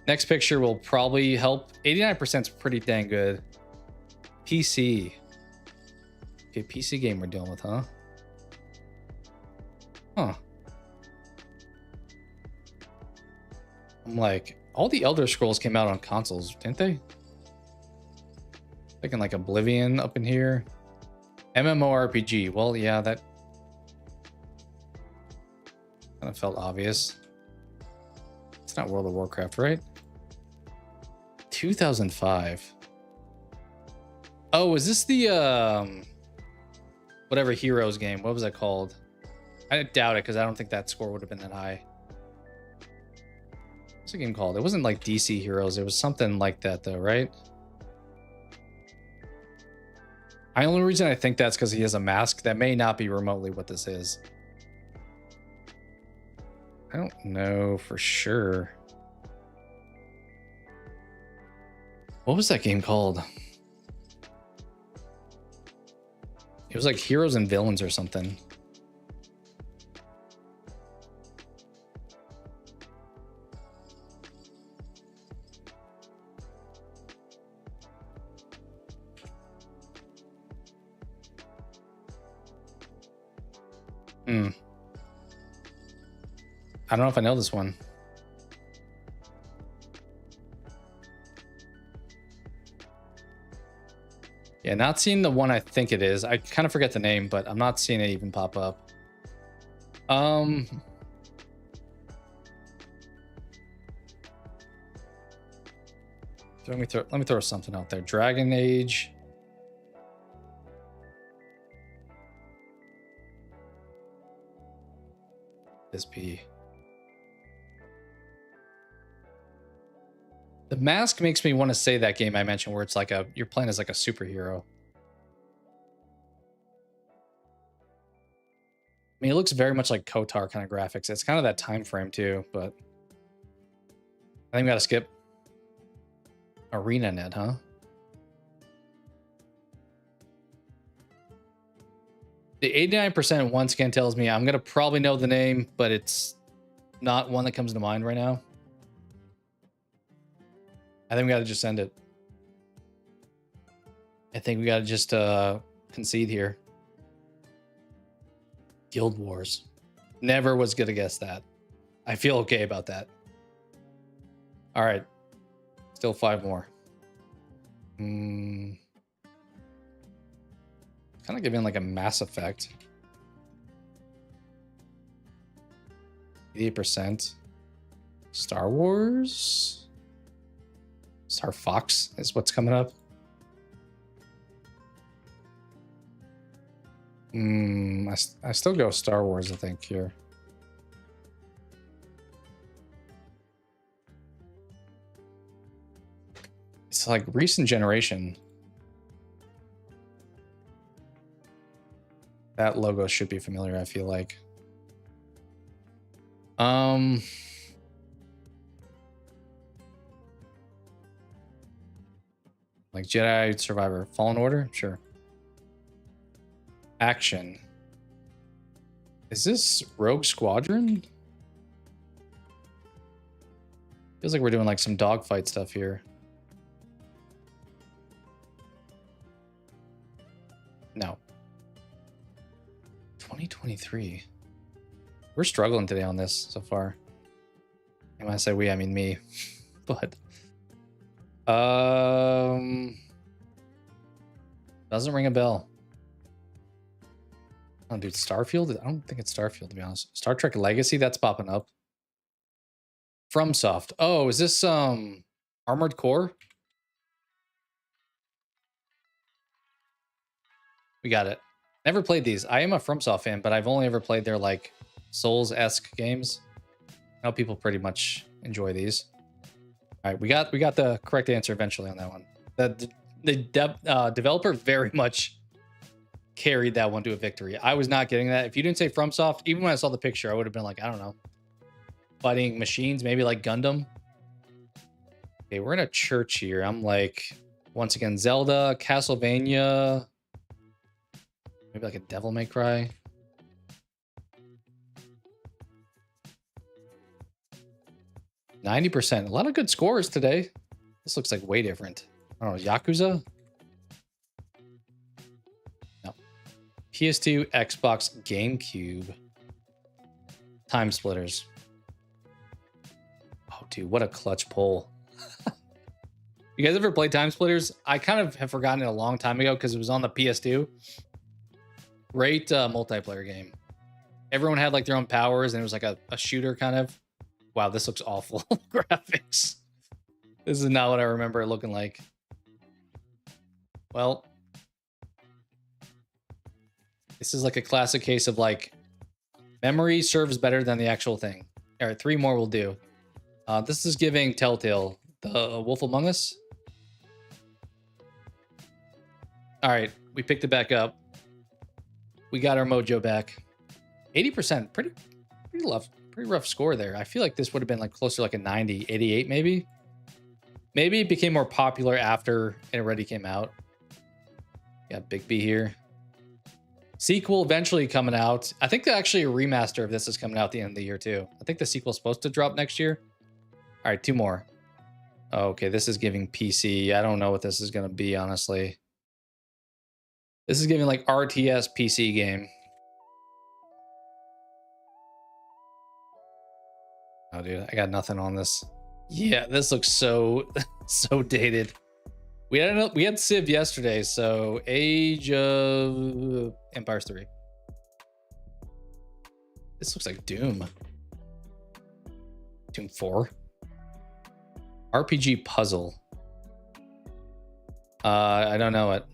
[SPEAKER 1] Next picture will probably help. 89% is pretty dang good. PC. Okay, PC game we're dealing with, huh? Huh. I'm like, all the Elder Scrolls came out on consoles, didn't they? Thinking like Oblivion up in here. MMORPG. Well, yeah, that kind of felt obvious. It's not World of Warcraft, right? 2005. Oh, is this the whatever Heroes game? What was that called? I doubt it because I don't think that score would have been that high. What's the game called? It wasn't like DC Heroes. It was something like that though, right? The only reason I think that's because he has a mask. That may not be remotely what this is. I don't know for sure. What was that game called? It was like Heroes and Villains or something. I don't know if I know this one. Yeah, not seeing the one I think it is. I kind of forget the name, but I'm not seeing it even pop up. Let me throw something out there. Dragon Age. This be. The mask makes me want to say that game I mentioned where it's like you're playing as like a superhero. I mean, it looks very much like KOTOR kind of graphics. It's kind of that time frame too, but I think we gotta skip. ArenaNet, huh? The 89% once again tells me I'm gonna probably know the name, but it's not one that comes to mind right now. I think we gotta just end it. I think we gotta just concede here. Guild Wars. Never was gonna guess that. I feel okay about that. All right. Still 5 more. Kind of giving like a Mass Effect. 88%. Star Wars. Star Fox is what's coming up. I still go Star Wars, I think, here. It's like recent generation. That logo should be familiar, I feel like. Like Jedi Survivor. Fallen Order? Sure. Action. Is this Rogue Squadron? Feels like we're doing like some dogfight stuff here. No. 2023. We're struggling today on this so far. And when I say we, I mean me. But doesn't ring a bell. Oh, dude, Starfield? I don't think it's Starfield, to be honest. Star Trek Legacy, that's popping up. FromSoft. Oh, is this Armored Core? We got it. Never played these. I am a FromSoft fan, but I've only ever played their like Souls-esque games. I know people pretty much enjoy these. All right, we got the correct answer eventually on that one. The developer very much carried that one to a victory. I was not getting that. If you didn't say FromSoft, even when I saw the picture, I would have been like, I don't know, fighting machines, maybe like Gundam. Okay, we're in a church here. I'm like, once again, Zelda, Castlevania, maybe like a Devil May Cry. %. A lot of good scores today. This looks like way different. I don't know, Yakuza? No. PS2, Xbox, GameCube. Time Splitters. Oh, dude, what a clutch pull. You guys ever played Time Splitters? I kind of have forgotten it a long time ago because it was on the PS2. Great multiplayer game. Everyone had like their own powers and it was like a shooter kind of. Wow, this looks awful. Graphics. This is not what I remember it looking like. Well, this is like a classic case of like memory serves better than the actual thing. All right, 3 more will do. This is giving Telltale the Wolf Among Us. All right, we picked it back up. We got our mojo back. 80%, pretty rough score there. I feel like this would have been like closer to like a 90, 88 maybe. Maybe it became more popular after it already came out. Got Big B here. Sequel eventually coming out. I think that actually a remaster of this is coming out at the end of the year too. I think the sequel's supposed to drop next year. All right, 2 more. Okay, this is giving PC. I don't know what this is going to be, honestly. This is giving like RTS PC game. Oh, dude, I got nothing on this. Yeah, this looks so dated. We had Civ yesterday, so Age of Empires 3. This looks like Doom. Doom 4. RPG puzzle. I don't know it.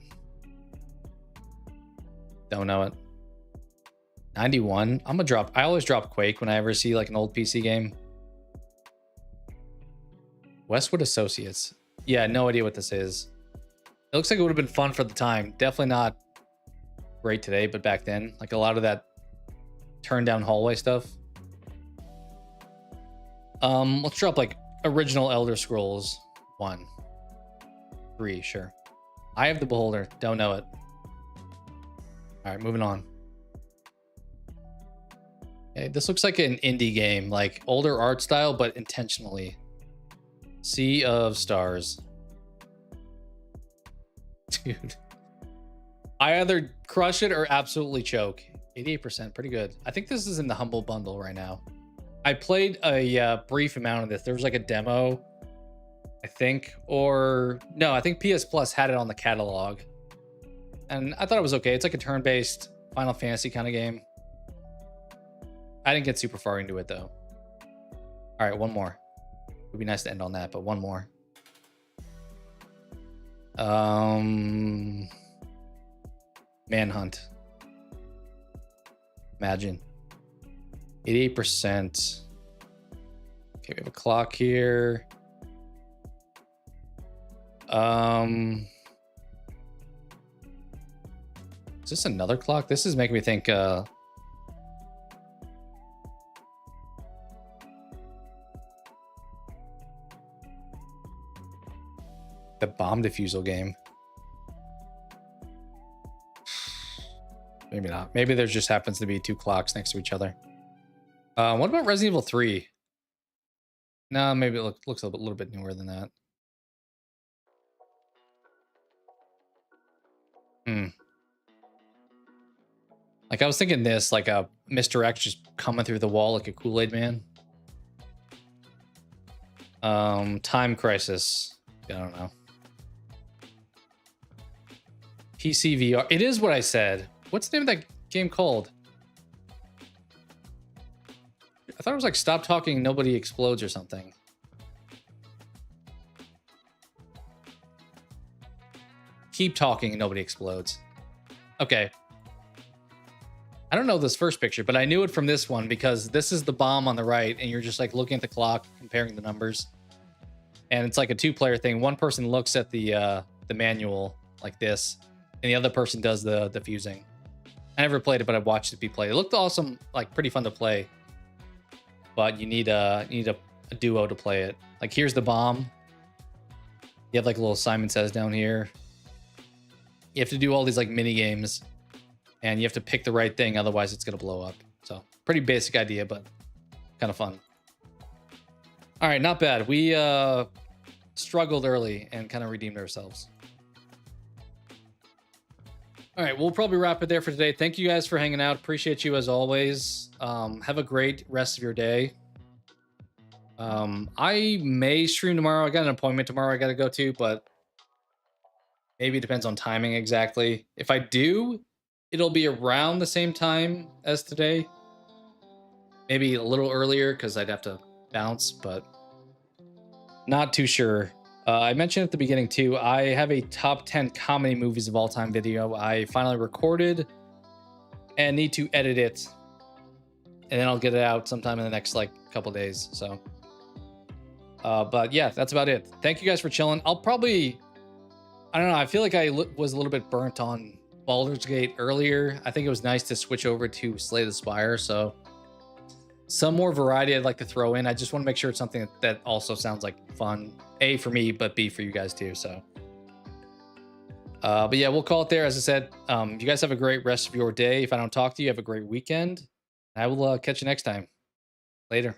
[SPEAKER 1] Don't know it. 91. I'm gonna drop. I always drop Quake when I ever see like an old PC game. Westwood Associates. Yeah, no idea what this is. It looks like it would have been fun for the time. Definitely not great today, but back then, like a lot of that turn down hallway stuff. Let's drop like original Elder Scrolls 1. 3, sure. Eye of the Beholder. Don't know it. All right, moving on. Okay, this looks like an indie game, like older art style, but intentionally. Sea of Stars. Dude. I either crush it or absolutely choke. 88%, pretty good. I think this is in the Humble Bundle right now. I played a brief amount of this. There was like a demo, I think, or no, I think PS Plus had it on the catalog. And I thought it was okay. It's like a turn-based Final Fantasy kind of game. I didn't get super far into it though. All right, 1 more. It would be nice to end on that, but 1 more. Manhunt. Imagine. 88%. Okay, we have a clock here. Is this another clock? This is making me think the bomb defusal game. Maybe not. Maybe there just happens to be 2 clocks next to each other. What about Resident Evil 3? No, maybe it looks a little bit newer than that. Like, I was thinking this, like a Mr. X just coming through the wall like a Kool-Aid man. Time Crisis. I don't know. PC VR. It is what I said. What's the name of that game called? I thought it was like Stop Talking, Nobody Explodes or something. Keep Talking and Nobody Explodes. Okay. I don't know this first picture, but I knew it from this one because this is the bomb on the right and you're just like looking at the clock, comparing the numbers. And it's like a two-player thing. One person looks at the manual like this, and the other person does the fusing. I never played it, but I watched it be played. It looked awesome, like pretty fun to play. But you need a duo to play it. Like here's the bomb. You have like a little Simon Says down here. You have to do all these like mini games, and you have to pick the right thing, otherwise it's gonna blow up. So pretty basic idea, but kind of fun. All right, not bad. We struggled early and kind of redeemed ourselves. All right, we'll probably wrap it there for today. Thank you guys for hanging out. Appreciate you as always. Have a great rest of your day. I may stream tomorrow. I got an appointment tomorrow I got to go to, but maybe it depends on timing exactly. If I do, it'll be around the same time as today. Maybe a little earlier because I'd have to bounce, but not too sure. I mentioned at the beginning too, I have a top 10 comedy movies of all time video. I finally recorded and need to edit it, and then I'll get it out sometime in the next like couple days. So, but yeah, that's about it. Thank you guys for chilling. I'll probably, I don't know. I feel like I was a little bit burnt on Baldur's Gate earlier. I think it was nice to switch over to Slay the Spire. So some more variety I'd like to throw in. I just want to make sure it's something that also sounds like fun. A, for me, but B, for you guys too. So, but yeah, we'll call it there. As I said, you guys have a great rest of your day. If I don't talk to you, have a great weekend. I will catch you next time. Later.